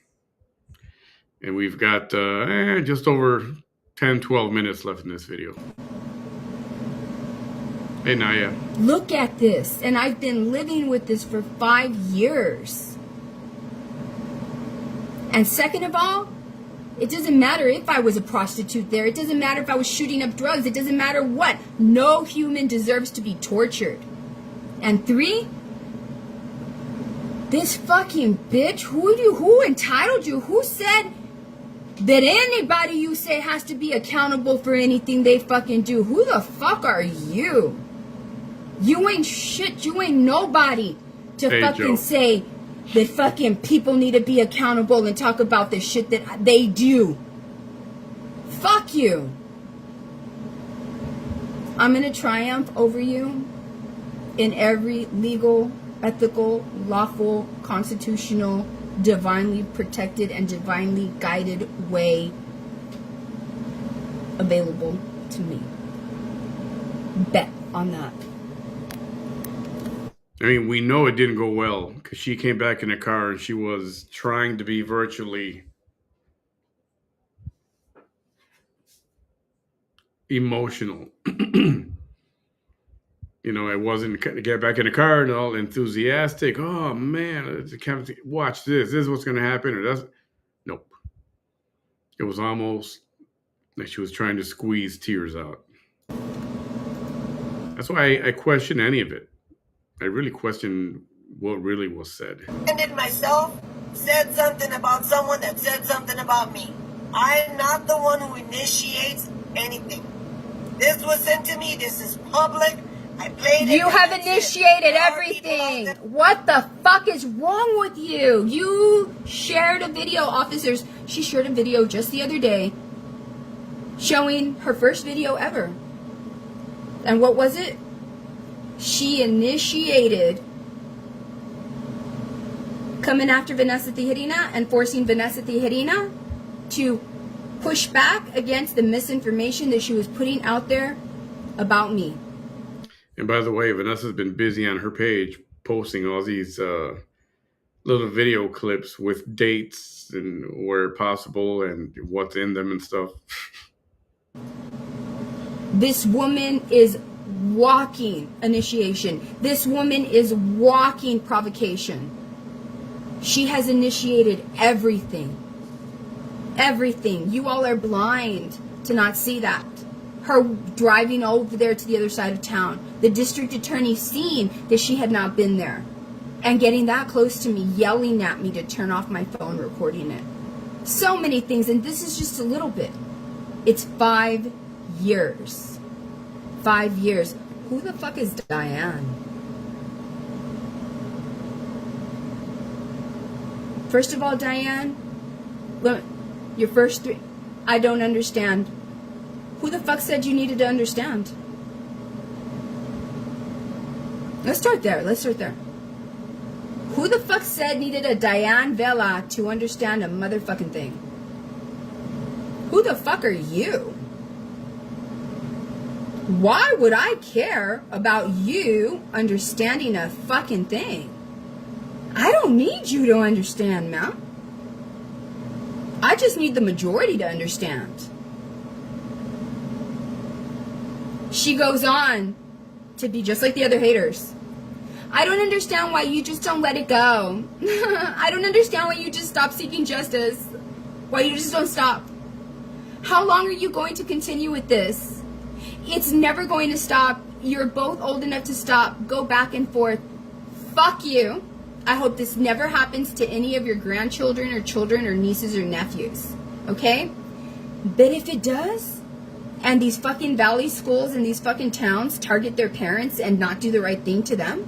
And we've got just over 10, 12 minutes left in this video. Hey, Naya. Look at this. And I've been living with this for 5 years. And second of all, it doesn't matter if I was a prostitute there. It doesn't matter if I was shooting up drugs. It doesn't matter what. No human deserves to be tortured. And 3, this fucking bitch, who entitled you? Who said that anybody you say has to be accountable for anything they fucking do? Who the fuck are you? You ain't shit. You ain't nobody to fucking say that fucking people need to be accountable and talk about the shit that they do. Fuck you. I'm gonna triumph over you in every legal, ethical, lawful, constitutional, divinely protected, and divinely guided way available to me. Bet on that. I mean, we know it didn't go well because she came back in the car and she was trying to be virtually emotional. I wasn't get back in the car and all enthusiastic. Oh man, watch this. This is what's going to happen. Or that's nope. It was almost like she was trying to squeeze tears out. That's why I question any of it. I really question what really was said. Defended myself, said something about someone that said something about me. I'm not the one who initiates anything. This was sent to me. This is public. I played it. You have and that's it. initiated There are people out everything. there- What the fuck is wrong with you? You shared a video, officers. She shared a video just the other day showing her first video ever. And what was it? She initiated coming after Vanessa Tijerina and forcing Vanessa Tijerina to push back against the misinformation that she was putting out there about me. And by the way, Vanessa's been busy on her page posting all these little video clips with dates and where possible and what's in them and stuff. This woman is walking initiation. This woman is walking provocation. She has initiated everything. Everything. You all are blind to not see that. Her driving over there to the other side of town. The district attorney seeing that she had not been there. And getting that close to me, yelling at me to turn off my phone, recording it. So many things, and this is just a little bit. It's 5 years. 5 years. Who the fuck is Diane? First of all, Diane, look, your first three, I don't understand. Who the fuck said you needed to understand? Let's start there. Let's start there. Who the fuck said needed a Diane Vela to understand a motherfucking thing? Who the fuck are you? Why would I care about you understanding a fucking thing? I don't need you to understand, ma'am. I just need the majority to understand. She goes on to be just like the other haters. I don't understand why you just don't let it go. I don't understand why you just stop seeking justice. Why you just don't stop. How long are you going to continue with this? It's never going to stop. You're both old enough to stop. Go back and forth. Fuck you. I hope this never happens to any of your grandchildren or children or nieces or nephews. Okay? But if it does, and these fucking valley schools and these fucking towns target their parents and not do the right thing to them,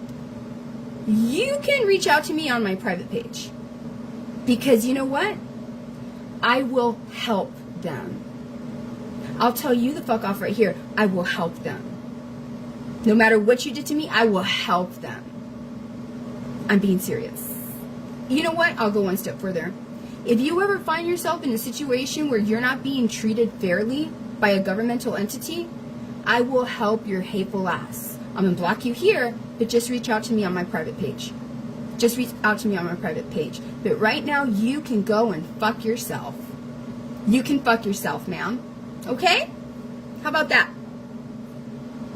you can reach out to me on my private page. Because you know what? I will help them. I'll tell you the fuck off right here. I will help them. No matter what you did to me, I will help them. I'm being serious. You know what? I'll go one step further. If you ever find yourself in a situation where you're not being treated fairly by a governmental entity, I will help your hateful ass. I'm going to block you here, but just reach out to me on my private page. Just reach out to me on my private page. But right now, you can go and fuck yourself. You can fuck yourself, ma'am. Okay? How about that?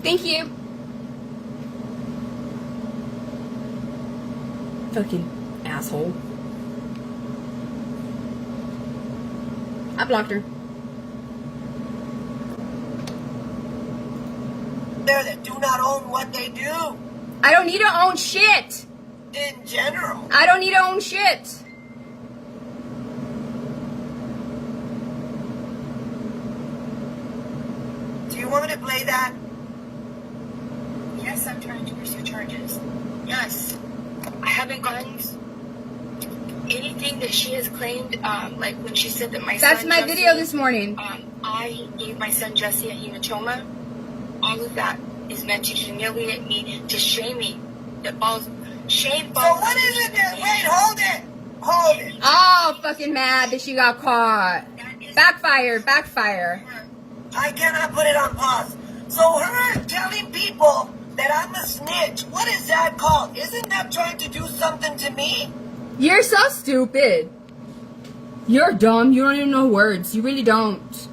Thank you. Fucking asshole. I blocked her. There that do not own what they do. I don't need to own shit. In general. I don't need to own shit. Do you want me to play that? Yes, I'm trying to pursue charges. Yes. I haven't gotten anything that she has claimed, like when she said that my That's son my Jesse, video this morning. I gave my son Jesse a hematoma. All of that is meant to humiliate me, to shame me. That falls, shame falls. So what is it that, wait, hold it. Hold it. Oh, fucking mad that she got caught. Backfire, backfire. I cannot put it on pause. So her telling people that I'm a snitch, what is that called? Isn't that trying to do something to me? You're so stupid. You're dumb. You don't even know words. You really don't.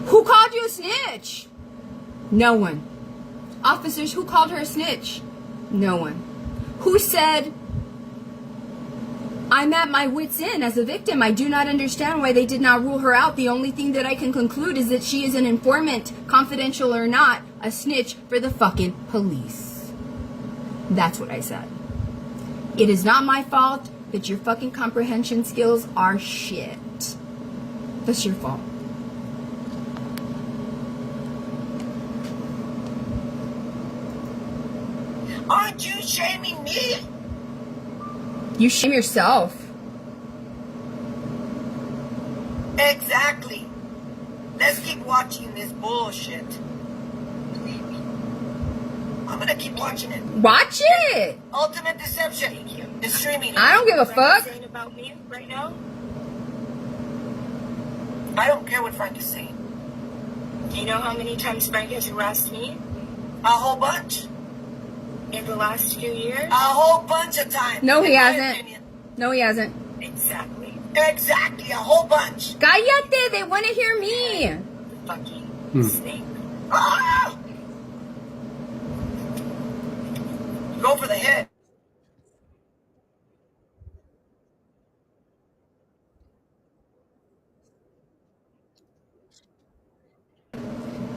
Who called you a snitch? No one. Officers, who called her a snitch? No one. Who said I'm at my wit's end as a victim. I do not understand why they did not rule her out. The only thing that I can conclude is that she is an informant, confidential or not, a snitch for the fucking police. That's what I said. It is not my fault that your fucking comprehension skills are shit. That's your fault. Aren't you shaming me? You shame yourself. Exactly. Let's keep watching this bullshit. I'm gonna keep watching it. Watch it. Ultimate Deception. It's streaming. I don't give a fuck. Saying about me right now? I don't care what Frank is saying. Do you know how many times Frank has harassed me A whole bunch. in the last few years? A whole bunch of times. No, he in my hasn't. opinion. No, he hasn't. Exactly. Exactly, a whole bunch. Cállate, they want to hear me. The fucking snake. Ah! Go for the head.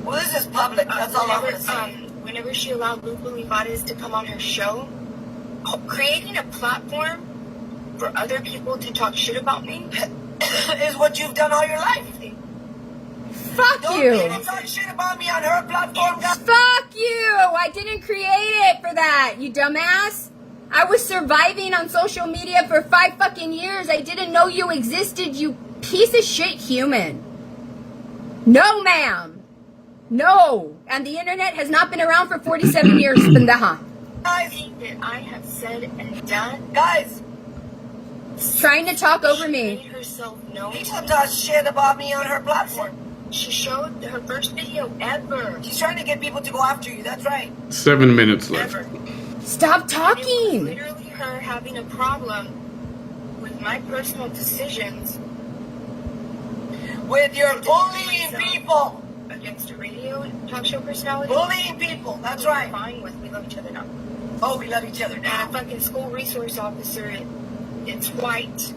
Well, this is public. That's all I'm gonna say. Whenever she allowed Luke Olivares to come on her show, creating a platform for other people to talk shit about me Is what you've done all your life. Fuck Don't you. people talk shit about me on her platform, guys. Fuck you. I didn't create it for that, you dumbass. I was surviving on social media for 5 fucking years. I didn't know you existed, you piece of shit human. No, ma'am. No. And the internet has not been around for 47 years, pendeja. Everything that I have said and done. Guys, Trying to talk over She me. made herself known. people talk shit about me on her platform. She showed her first video ever. She's trying to get people to go after you. That's right. 7 minutes left. Ever. Stop It was talking. literally her having a problem with my personal decisions With your bullying people. against a radio talk show personality. Bullying people. That's We're right. fine with. We love each other now. Oh, we love each other And now. a fucking school resource officer, it's white.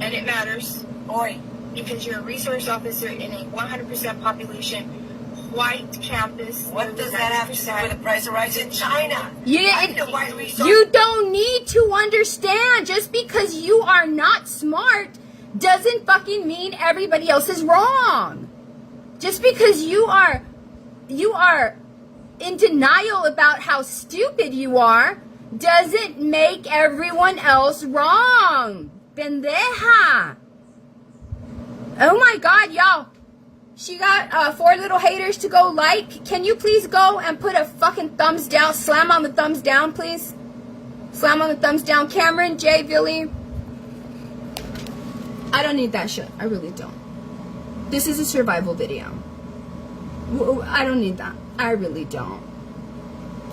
And it matters Oi. because you're a resource officer in a 100% population white campus. What does that have to do with the price of rice in China? You, I'm the white resource. you don't need to understand. Just because you are not smart doesn't fucking mean everybody else is wrong. Just because you are in denial about how stupid you are doesn't make everyone else wrong. Pendeja. Oh my God, y'all. She got 4 little haters to go like. Can you please go and put a fucking thumbs down? Slam on the thumbs down, please. Slam on the thumbs down. Cameron, Jay, Billy. I don't need that shit. I really don't. This is a survival video. I don't need that. I really don't.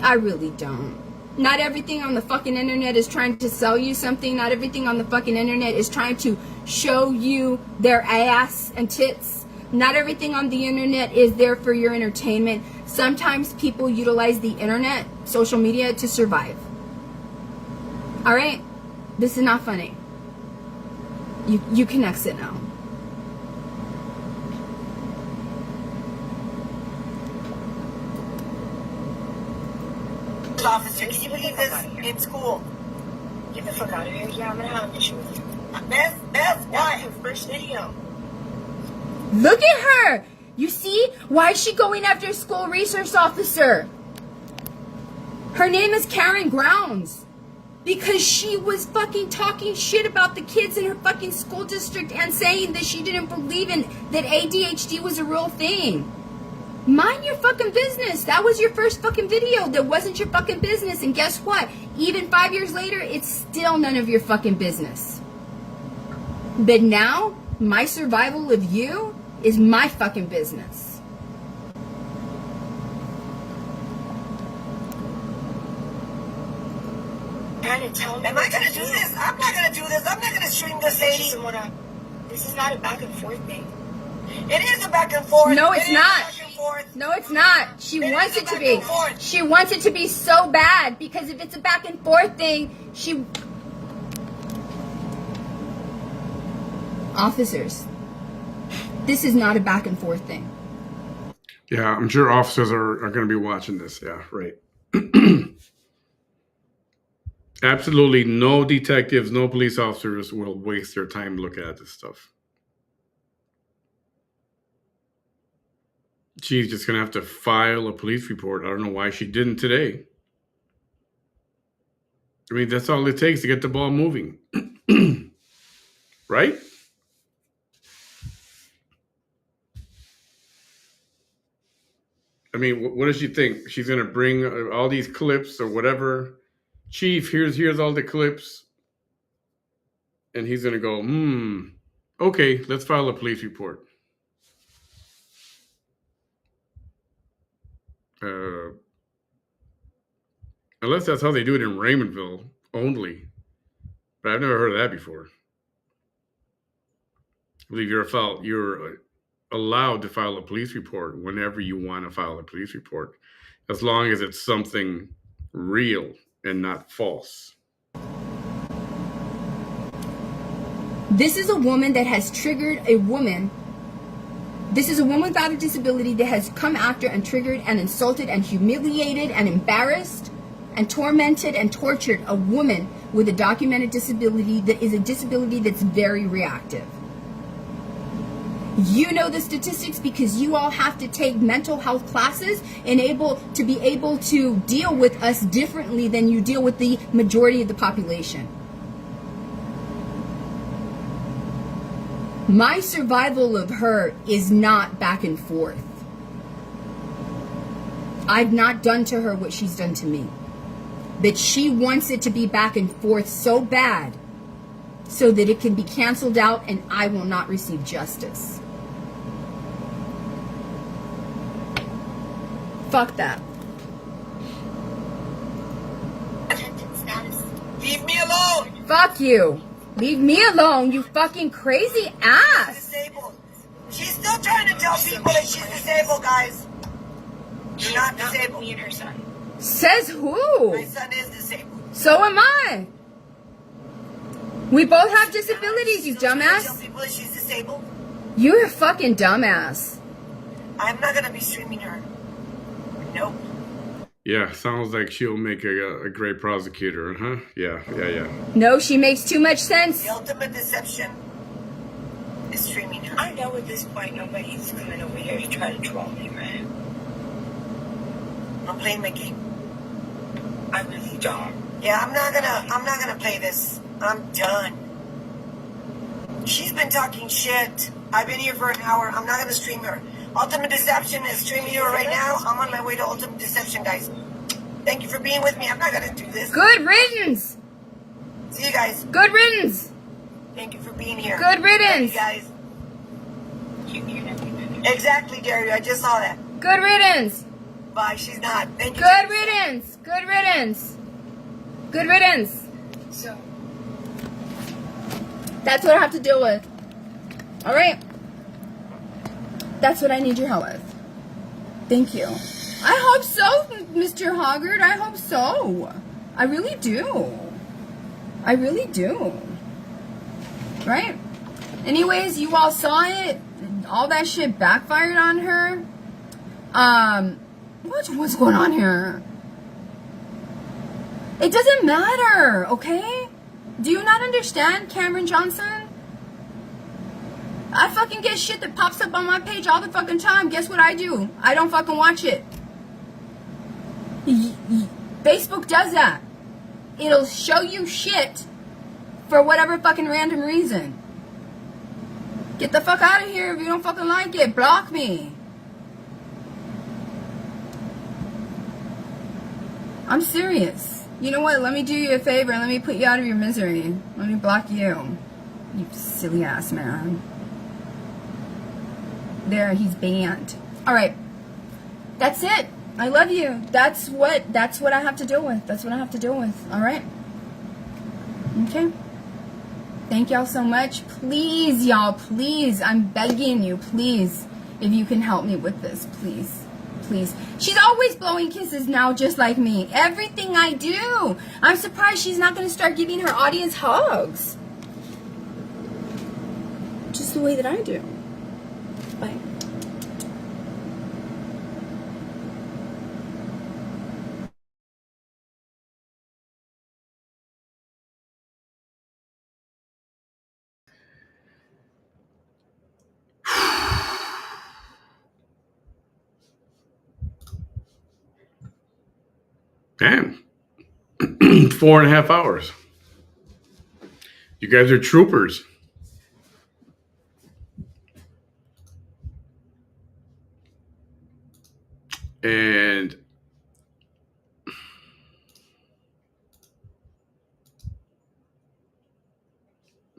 I really don't. Not everything on the fucking internet is trying to sell you something. Not everything on the fucking internet is trying to show you their ass and tits. Not everything on the internet is there for your entertainment. Sometimes people utilize the internet, social media, to survive. Alright? This is not funny. You can exit now. Officer, can you believe this in school? Get the fuck out of here. Yeah, I'm gonna have an issue with you. Beth, That's why? her first video. Look at her! You see? Why is she going after a school resource officer? Her name is Karen Grounds. Because she was fucking talking shit about the kids in her fucking school district and saying that she didn't believe in that ADHD was a real thing. Mind your fucking business. That was your first fucking video. That wasn't your fucking business. And guess what? Even 5 years later, it's still none of your fucking business. But now, my survival of you is my fucking business. Trying to tell me. Am I gonna do this? I'm not gonna do this. I'm not gonna stream this lady. This is not a back and forth thing. It is a back and forth. No, it's It is not. back and forth. No, it's not. She It wants is a it to back be. and forth. She wants it to be so bad because if it's a back and forth thing, Officers, this is not a back and forth thing. Yeah, I'm sure officers are going to be watching this. Yeah, right. Absolutely no detectives, no police officers will waste their time looking at this stuff. She's just going to have to file a police report. I don't know why she didn't today. I mean, that's all it takes to get the ball moving. Right? I mean, what does she think? She's going to bring all these clips or whatever. Chief, here's all the clips. And he's going to go, okay, let's file a police report. Unless that's how they do it in Raymondville only. But I've never heard of that before. I believe you're allowed to file a police report whenever you want to file a police report, as long as it's something real and not false. This is a woman that has triggered a woman. This is a woman without a disability that has come after and triggered and insulted and humiliated and embarrassed and tormented and tortured a woman with a documented disability that is a disability that's very reactive. You know the statistics because you all have to take mental health classes and be able to deal with us differently than you deal with the majority of the population. My survival of her is not back and forth. I've not done to her what she's done to me. But she wants it to be back and forth so bad so that it can be canceled out and I will not receive justice. Fuck that. Leave me alone. Fuck you. Leave me alone, you fucking crazy ass. Disabled. She's still trying to tell people that she's disabled, guys. You're not disabled. Me and her son. Says who? My son is disabled. So am I. We both have disabilities, you Still trying to tell dumbass. people that she's disabled. You're a fucking dumbass. I'm not gonna be streaming her. Nope. Yeah, sounds like she'll make a great prosecutor, huh? Yeah. No, she makes too much sense. The ultimate deception is streaming her. I know at this point nobody's coming over here to try to troll me, right? I'm playing my game. I really don't. Yeah, I'm not gonna play this. I'm done. She's been talking shit. I've been here for an hour. I'm not gonna stream her. Ultimate Deception is streaming her right now. I'm on my way to Ultimate Deception, guys. Thank you for being with me. I'm not gonna do this. Good riddance. See you guys. Good riddance. Thank you for being here. Good riddance. Love you guys. Exactly, Gary. I just saw that. Good riddance. Bye. She's not. Thank you. Good riddance. Good riddance. Good riddance. So, That's what I have to deal with. All right. That's what I need your help with. Thank you. I hope so, Mr. Hoggard. I hope so. I really do. I really do. Right? Anyways, you all saw it. All that shit backfired on her. What's going on here? It doesn't matter, okay? Do you not understand, Cameron Johnson? I fucking get shit that pops up on my page all the fucking time. Guess what I do? I don't fucking watch it. Facebook does that. It'll show you shit for whatever fucking random reason. Get the fuck out of here if you don't fucking like it. Block me. I'm serious. You know what? Let me do you a favor. Let me put you out of your misery. Let me block you. You silly ass man. There, he's banned. Alright. That's it. I love you. That's what I have to deal with. That's what I have to deal with. Alright? Okay. Thank y'all so much. Please, y'all, please. I'm begging you, please. If you can help me with this, please. Please. She's always blowing kisses now, just like me. Everything I do. I'm surprised she's not going to start giving her audience hugs. the way that I do. Bye. Damn. 4.5 hours. You guys are troopers. And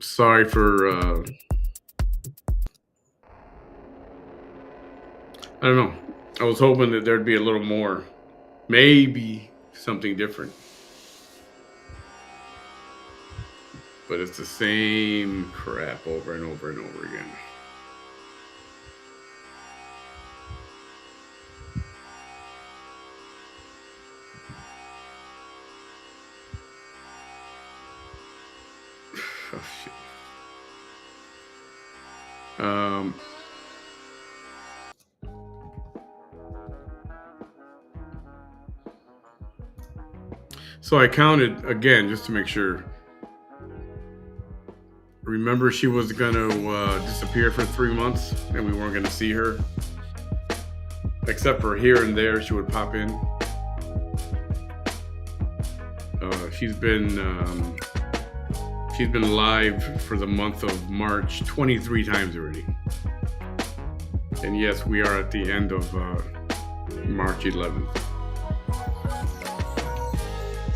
sorry for I don't know. I was hoping that there'd be a little more, maybe something different. But it's the same crap over and over and over again. Oh shit. So I counted again just to make sure. Remember, she was gonna disappear for 3 months, and we weren't gonna see her, except for here and there. She would pop in. She's been live for the month of March 23 times already. And yes, we are at the end of March 11th.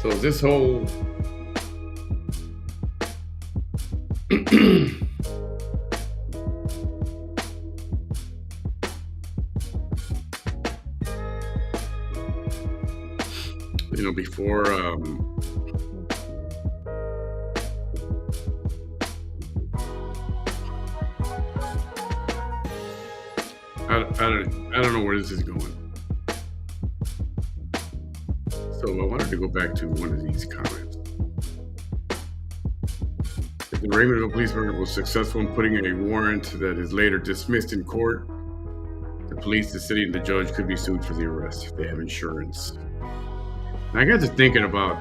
So this whole before I don't know where this is going. So I wanted to go back to one of these comments. If the Raymondville Police Department was successful in putting a warrant that is later dismissed in court, the police, the city, and the judge could be sued for the arrest if they have insurance. And I got to thinking about,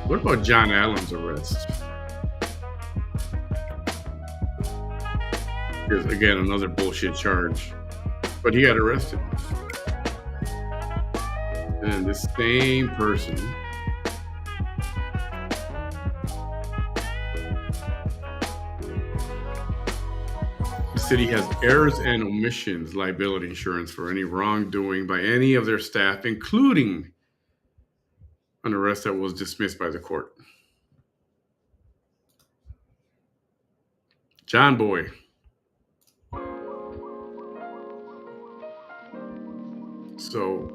what about John Allen's arrest? Here's again another bullshit charge, but he got arrested. And this same person the city has errors and omissions liability insurance for any wrongdoing by any of their staff, including an arrest that was dismissed by the court. John Boy. So,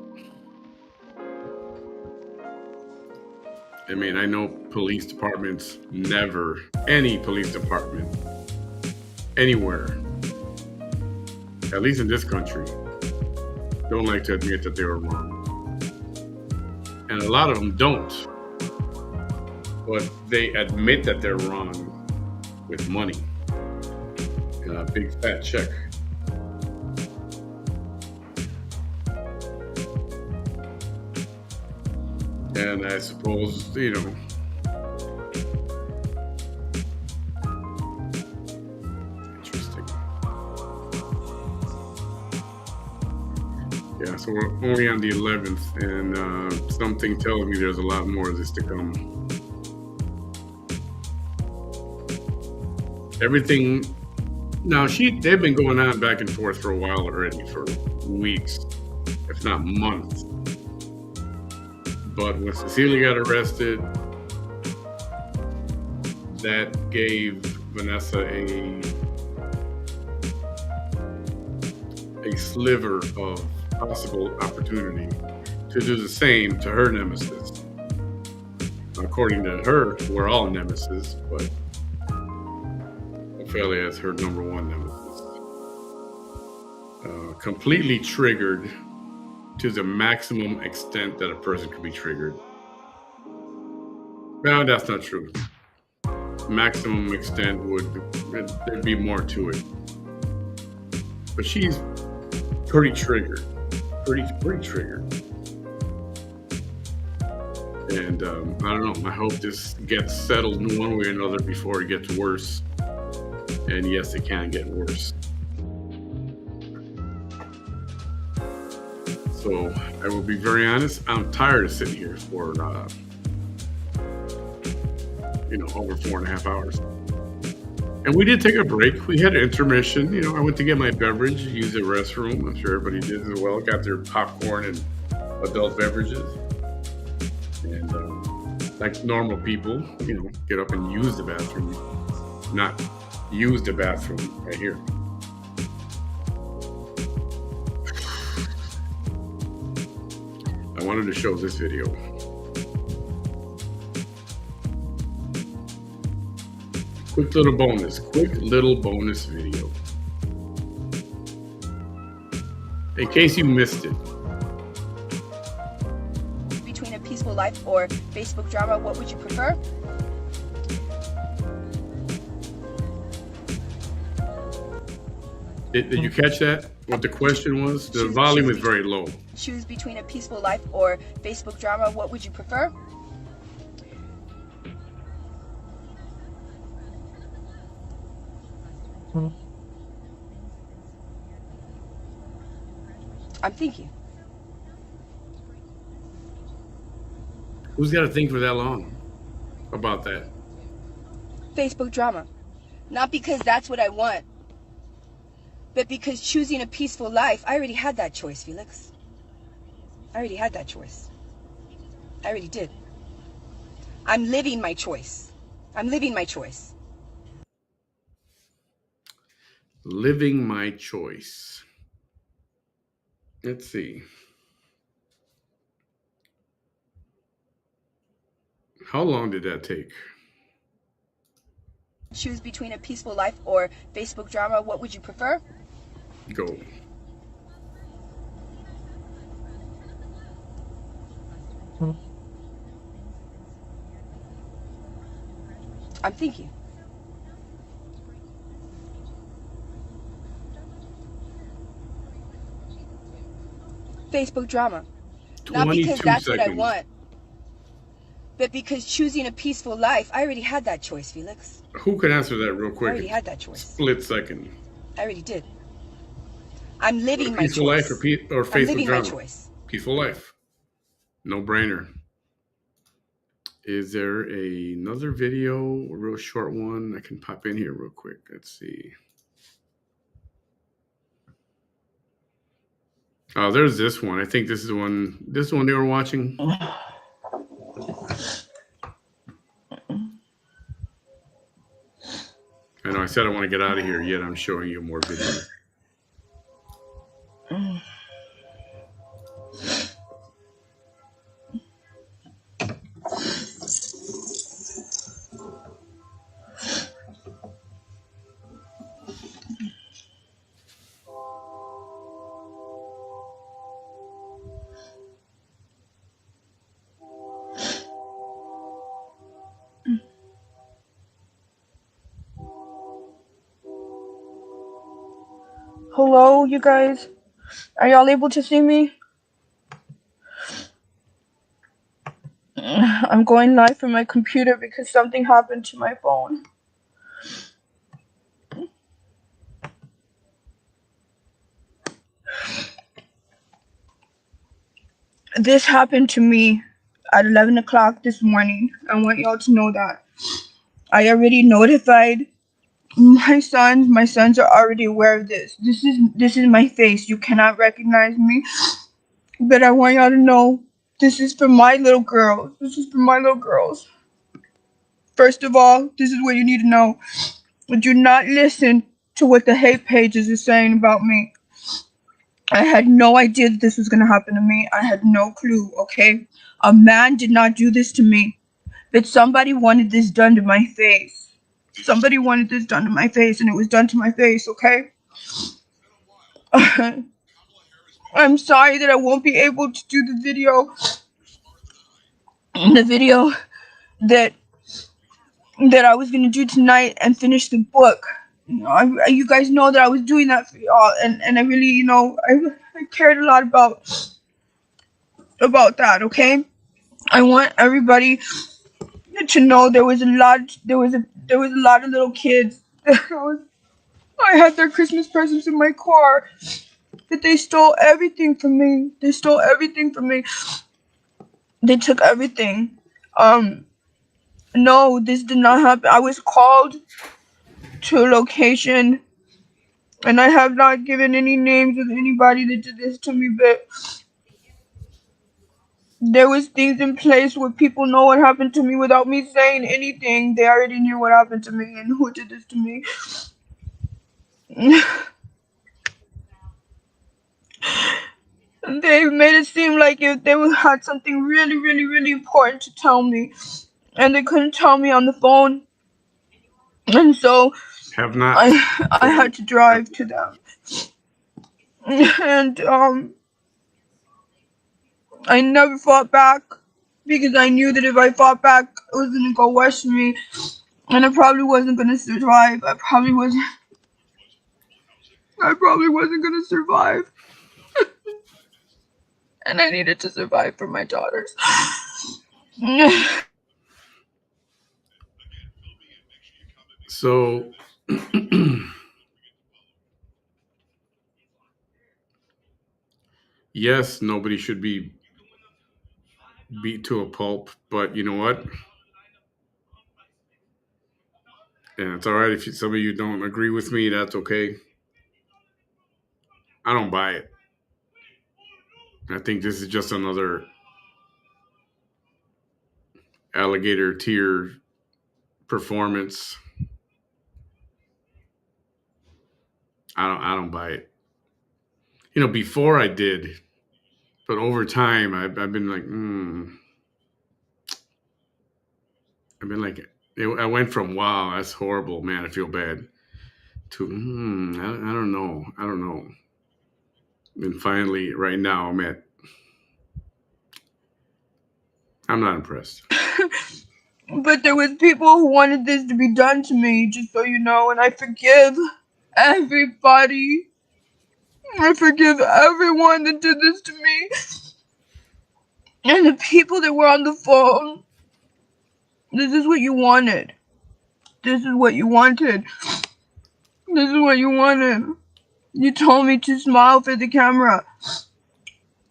I mean, I know police departments never, any police department, anywhere, at least in this country, don't like to admit that they were wrong. And a lot of them don't. But they admit that they're wrong with money. And a big fat check. And I suppose, interesting. Yeah, so we're only on the 11th, and something tells me there's a lot more of this to come. Everything, now they've been going on back and forth for a while already, for weeks, if not months. But when Cecilia got arrested, that gave Vanessa a sliver of possible opportunity to do the same to her nemesis. According to her, we're all nemesis, but Ophelia is her number one nemesis. Completely triggered to the maximum extent that a person could be triggered. No, that's not true. maximum extent there'd be more to it. But she's pretty triggered. Pretty triggered. And I don't know. I hope this gets settled in one way or another before it gets worse. And yes, it can get worse. So I will be very honest. I'm tired of sitting here for over 4.5 hours. And we did take a break. We had an intermission. I went to get my beverage, use the restroom. I'm sure everybody did as well. Got their popcorn and adult beverages. And like normal people, get up and use the bathroom. Not use the bathroom right here. I wanted to show this video. Quick little bonus video. In case you missed it. Between a peaceful life or Facebook drama, what would you prefer? Did you catch that? What the question was? The volume is very low. Choose between a peaceful life or Facebook drama, what would you prefer? I'm thinking. Who's got to think for that long about that? Facebook drama. Not because that's what I want, but because choosing a peaceful life, I already had that choice, Felix. I already had that choice. I already did. I'm living my choice. I'm living my choice. Living my choice. Let's see. How long did that take? Choose between a peaceful life or Facebook drama, what would you prefer? Go. I'm thinking. Facebook drama. Not because that's what I want, but because choosing a peaceful life, I already had that choice, Felix. Who can answer that real quick? I already had that choice. Split second. I already did. I'm living my choice. Peaceful life or Facebook I'm living drama? my choice. Peaceful life. No brainer. Is there another video, a real short one? I can pop in here real quick. Let's see. Oh, there's this one. I think this is the one. This is the one they were watching. I know I said I want to get out of here, yet I'm showing you more videos. Hello, you guys. Are y'all able to see me? I'm going live from my computer because something happened to my phone. This happened to me at 11 o'clock this morning. I want y'all to know that. I already notified my sons. My sons are already aware of this. This is my face. You cannot recognize me. But I want y'all to know this is for my little girls. This is for my little girls. First of all, this is what you need to know. Do not listen to what the hate pages are saying about me. I had no idea that this was going to happen to me. I had no clue, okay? A man did not do this to me. But somebody wanted this done to my face. Somebody wanted this done to my face, and it was done to my face, okay? I'm sorry that I won't be able to do the video. The video that that I was gonna do tonight and finish the book. You guys know that I was doing that for y'all, and I really, I cared a lot about that. Okay, I want everybody to know there was a lot of little kids. I had their Christmas presents in my car, that they stole everything from me. They stole everything from me. They took everything. No, this did not happen. I was called to a location, and I have not given any names of anybody that did this to me, but there was things in place where people know what happened to me without me saying anything. They already knew what happened to me and who did this to me. They made it seem like if they had something really, really, really important to tell me, and they couldn't tell me on the phone, and so Have not. I had to drive to them, and I never fought back because I knew that if I fought back, it was gonna go worse for me, and I probably wasn't gonna survive. I probably wasn't gonna survive, and I needed to survive for my daughters. So, yes, nobody should be beat to a pulp, but you know what? And it's all right if some of you don't agree with me. That's okay. I don't buy it. I think this is just another alligator tier performance. I don't buy it. Before I did, but over time I've been like, I've been like, I went from wow, that's horrible, man, I feel bad, to I don't know. And finally, right now, I'm not impressed. But there was people who wanted this to be done to me, just so you know, and I forgive everybody. I forgive everyone that did this to me. And the people that were on the phone. This is what you wanted. This is what you wanted. This is what you wanted. You told me to smile for the camera.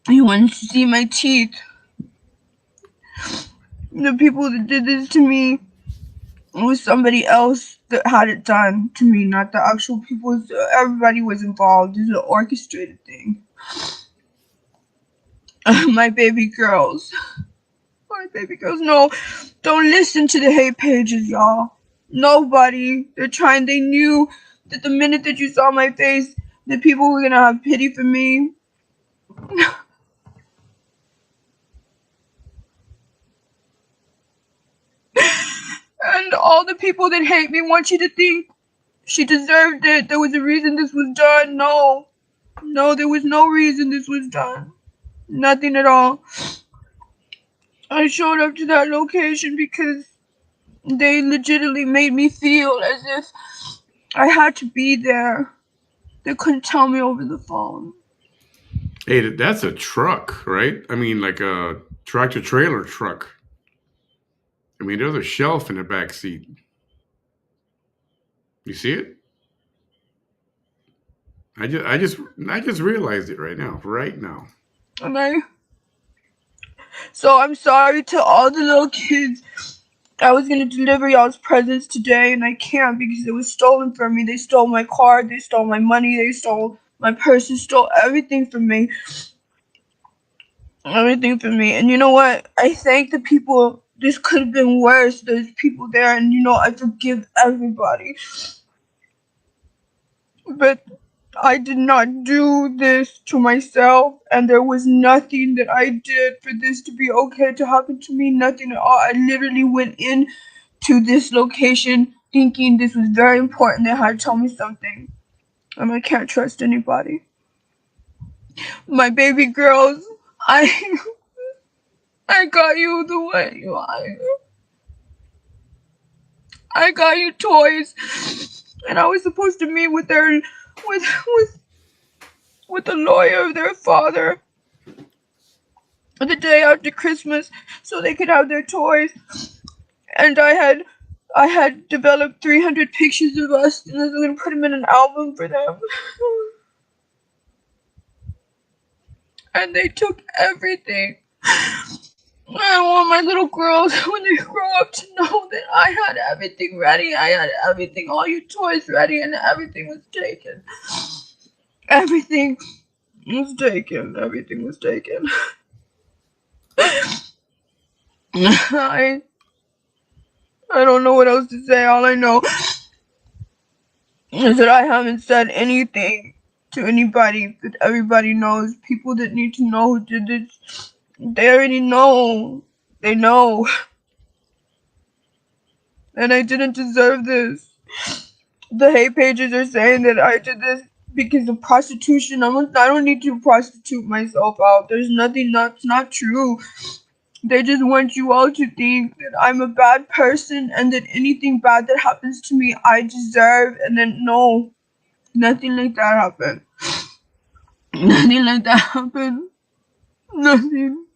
You wanted to see my teeth. The people that did this to me, it was somebody else that had it done to me, not the actual people. Everybody was involved. This is an orchestrated thing. My baby girls. My baby girls. No, don't listen to the hate pages, y'all. Nobody. They knew that the minute that you saw my face, the people were gonna have pity for me. And all the people that hate me want you to think she deserved it. There was a reason this was done. No, there was no reason this was done. Nothing at all. I showed up to that location because they legitimately made me feel as if I had to be there. They couldn't tell me over the phone. Hey, that's a truck, right? I mean, like a tractor trailer truck. I mean, there's a shelf in the back seat. You see it? I just realized it right now. So I'm sorry to all the little kids. I was gonna deliver y'all's presents today, and I can't because it was stolen from me. They stole my card, they stole my money, they stole my purse, they stole everything from me. Everything from me. And you know what? I thank the people. This could have been worse. There's people there, and I forgive everybody. But I did not do this to myself, and there was nothing that I did for this to be okay to happen to me. Nothing at all. I literally went in to this location thinking this was very important. They had to tell me something, and I can't trust anybody. My baby girls, I got you the way you are. I got you toys, and I was supposed to meet with their with the lawyer of their father the day after Christmas so they could have their toys. And I had developed 300 pictures of us, and I was gonna put them in an album for them. And they took everything. I want my little girls, when they grow up, to know that I had everything ready. I had everything, all your toys ready, and everything was taken. Everything was taken. Everything was taken. I don't know what else to say. All I know is that I haven't said anything to anybody, but everybody knows. People that need to know who did this, they already know. They know. And I didn't deserve this. The hate pages are saying that I did this because of prostitution. I don't need to prostitute myself out. There's nothing that's not true. They just want you all to think that I'm a bad person and that anything bad that happens to me I deserve. And then no, nothing like that happened. Nothing like that happened. Nothing.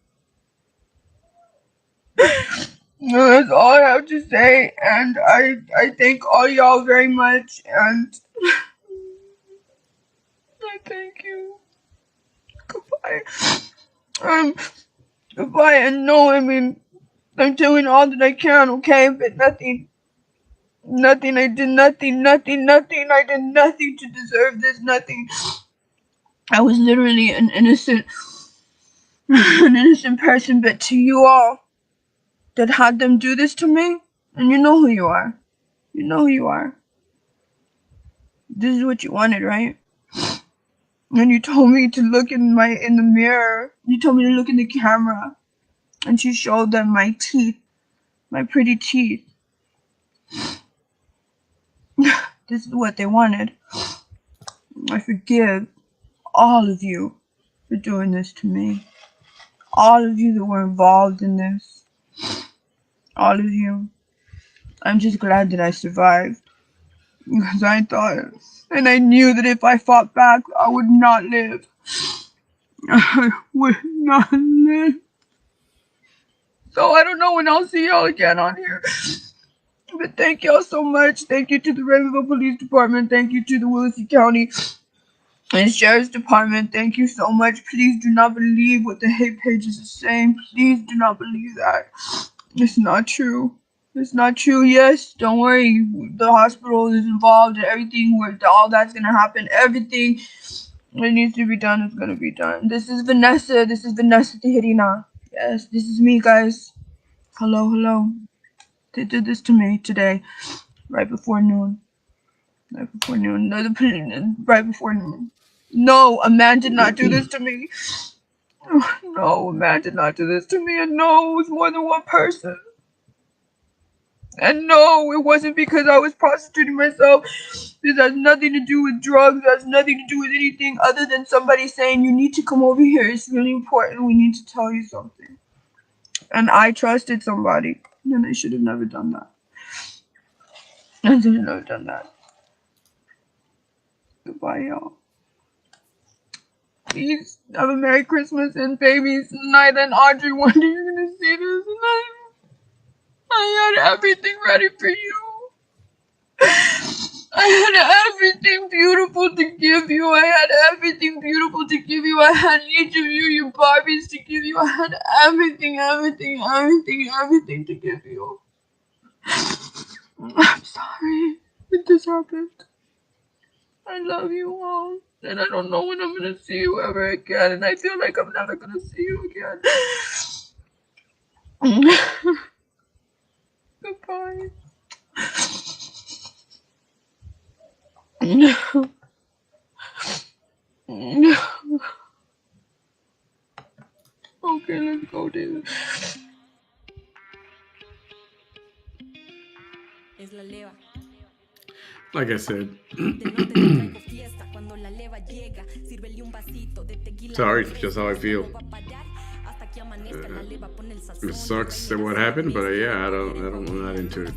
That's all I have to say, and I thank all y'all very much, and I thank you. Goodbye. Goodbye, and no, I mean, I'm doing all that I can, okay, but nothing, I did nothing, I did nothing to deserve this, nothing. I was literally an innocent person, but to you all that had them do this to me, and you know who you are. You know who you are. This is what you wanted, right? And you told me to look in the mirror. You told me to look in the camera. And you showed them my teeth. My pretty teeth. This is what they wanted. I forgive all of you for doing this to me. All of you that were involved in this. All of you. I'm just glad that I survived. Because I thought, and I knew that if I fought back, I would not live. I would not live. So I don't know when I'll see y'all again on here. But thank y'all so much. Thank you to the Ravenville Police Department. Thank you to the Willacy County and Sheriff's Department. Thank you so much. Please do not believe what the hate pages are saying. Please do not believe that. It's not true. It's not true. Yes, don't worry. The hospital is involved and everything. Where all that's gonna happen. Everything that needs to be done is gonna be done. This is Vanessa. This is Vanessa Tijerina. Yes, this is me, guys. Hello, hello. They did this to me today, right before noon. Right before noon. No, right before noon. No, a man did not do this to me. No, a man did not do this to me. And no, it was more than one person. And no, it wasn't because I was prostituting myself. This has nothing to do with drugs. It has nothing to do with anything other than somebody saying, you need to come over here. It's really important. We need to tell you something. And I trusted somebody. And I should have never done that. I should have never done that. Goodbye, y'all. Please have a Merry Christmas and babies tonight. And Audrey, one day you're going to see this. And I had everything ready for you. I had everything beautiful to give you. I had everything beautiful to give you. I had each of you, your Barbies, to give you. I had everything to give you. I'm sorry that this happened. I love you all. And I don't know when I'm going to see you ever again. And I feel like I'm never going to see you again. Goodbye. Okay, let's go, David. Like I said, sorry, just how I feel. It sucks that what happened, but yeah, I'm not into it.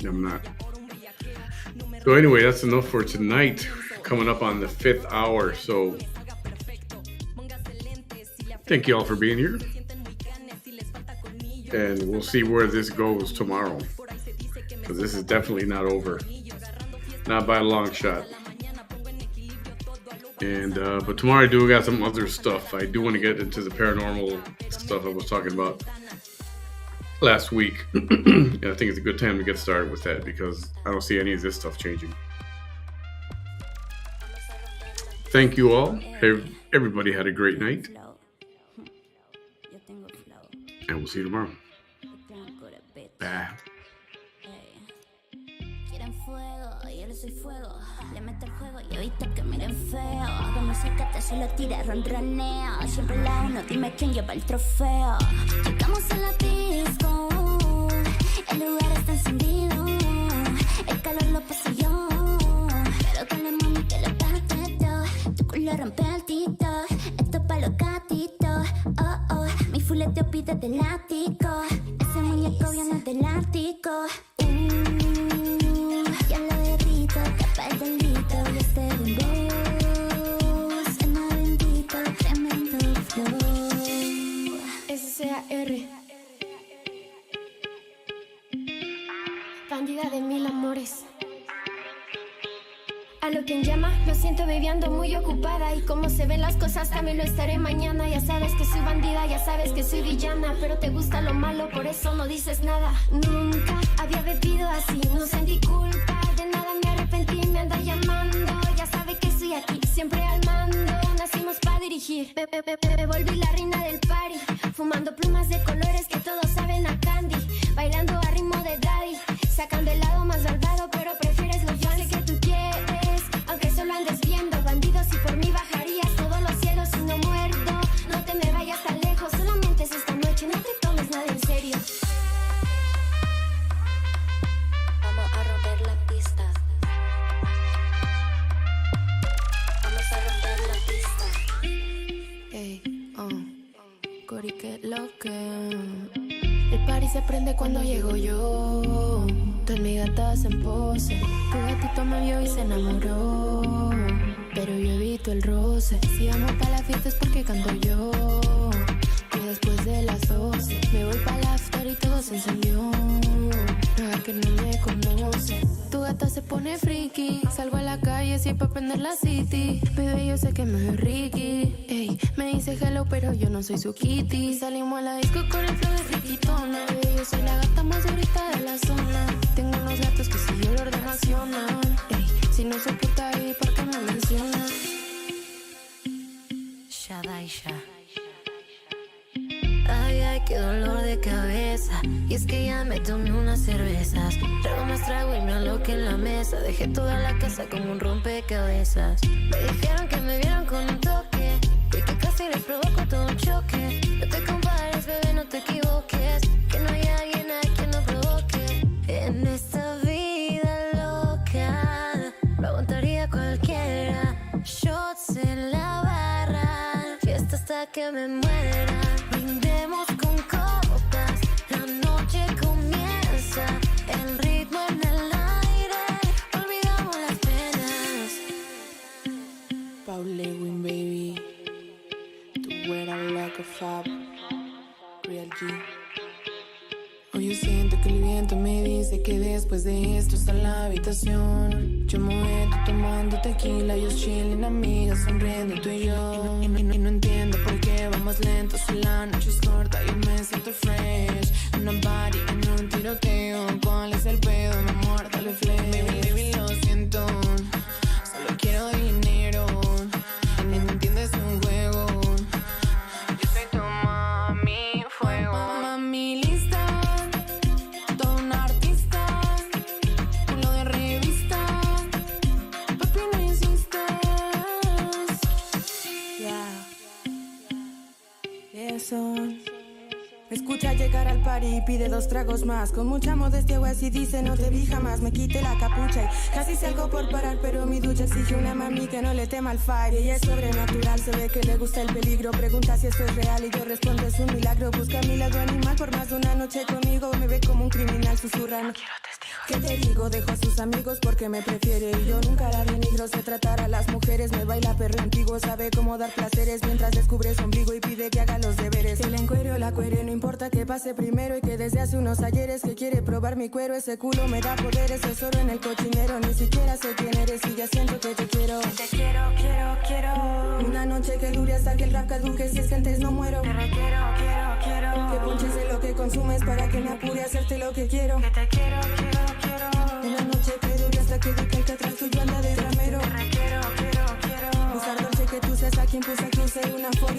I'm not. So anyway, that's enough for tonight. Coming up on the 5th hour, so thank you all for being here, and we'll see where this goes tomorrow, because this is definitely not over, not by a long shot. And but tomorrow I do got some other stuff. I do want to get into the paranormal stuff I was talking about last week. And I think it's a good time to get started with that, because I don't see any of this stuff changing. Thank you all. Everybody had a great night, and we'll see you tomorrow. Bye. Soy fuego, le meto el juego y evito que miren feo. Como sacate, solo tira, ronroneo. Siempre la uno, dime quién lleva el trofeo. Llegamos a la disco, el lugar está encendido. El calor lo paso yo, pero con la mami que lo bate todo. Tu culo rompe altito, esto pa' los gatitos. Oh, oh, mi fuleteo pide del ático. Ese muñeco viene del Ártico. Ya lo derrito, capa el delito. Y este voz, suena bendito, tremendo flow. S.A.R. Bandida de mil amores. A lo quien llama, lo siento baby, ando muy ocupada. Y como se ven las cosas, también lo estaré mañana. Ya sabes que soy bandida, ya sabes que soy villana. Pero te gusta lo malo, por eso no dices nada. Nunca había bebido así, no sentí culpa. De nada me arrepentí, me anda llamando. Ya sabe que estoy aquí, siempre al mando. Nacimos para dirigir, me volví la reina del party. Fumando plumas de colores que todos saben a candy. Bailando a ritmo de daddy. Sacando el lado más malvado, pero prefieres los yo sé que tú quieres. Aunque solo andes viendo bandidos y por mí bajarías todos los cielos y no muerdo. No te me vayas tan lejos, solamente es esta noche, no te tomes nada en serio. Vamos a romper la pista. Vamos a romper la pista. Ey, Cori, que lo que. El party se prende cuando llego yo. Todas mis gatas en pose. Tu gatito me vio y se enamoró, pero yo evito el roce. Si vamos pa' la fiesta es porque canto yo. Y después de las 12 me voy pa' la after y todo se encendió. Haga que no me conoce. Tu gata se pone friki. Salgo a la calle siempre pa' prender la city. Bebé, yo sé que me veo Ricky. Ey, me dice hello, pero yo no soy su kitty. Salimos a la disco con el flow de friquitona. Bebé, yo soy la gata más durita de la zona. Tengo unos gatos que si yo lo ordenacionan. Ey, si no soporta vivir, ¿por qué me menciona? Shadaisha. Ay, ay, qué dolor de cabeza. Y es que ya me tomé unas cervezas. Trago más trago y me aloqué en la mesa. Dejé toda la casa como un rompecabezas. Me dijeron que me vieron con un toque y que casi les provoco todo un choque. No te compares, bebé, no te equivoques. Que no hay alguien a quien no provoque. En esta vida loca lo aguantaría cualquiera. Shots en la barra, fiesta hasta que me muera. Brindemos con copas, la noche comienza. El ritmo en el aire, olvidamos las penas. Paul Lewin, baby. Tu güera like a fab. Real G. Hoy yo siento que el viento me dice que después de esto está la habitación. Yo muerto tomando tequila, ellos chilling, amigas sonriendo tú y yo. Y no entiendo por qué vamos lentos si la noche es corta y yo me siento fresh. Una party en un tiroteo, ¿cuál es el pedo? Mi amor, dale flex. Baby, lo siento, solo quiero dinero. No entiendes un juego. Yo soy tu mami, fuego. Mami, lista. Escucha noche a llegar al party y pide 2 tragos más. Con mucha modestia o así dice, no te vi jamás. Me quité la capucha y casi salgo por parar, pero mi ducha exige una mami que no le tema al fire. Y ella es sobrenatural, se ve que le gusta el peligro. Pregunta si esto es real y yo respondo es un milagro. Busca mi lado animal por más de una noche conmigo. Me ve como un criminal susurrando. ¿Qué te digo? Dejo a sus amigos porque me prefiere. Y yo nunca la denigro, sé tratar a las mujeres. Me baila perro antiguo, sabe cómo dar placeres mientras descubre su ombligo y pide que haga los deberes. Que la encuere o la cuere, no importa que pase primero. Y que desde hace unos ayeres que quiere probar mi cuero. Ese culo me da poderes, tesoro en el cochinero. Ni siquiera sé quién eres y ya siento que te quiero. Te quiero, quiero. Una noche que dure hasta que el rap caduque. Si es que antes no muero. Te requiero, quiero. Que ponches de lo que consumes para que me apure a hacerte lo que quiero. Que te quiero. Una noche que dure hasta que diga que atrás tuyo anda de ramero. Te requiero. Usar dolce que tú seas a quien puse que use una foto.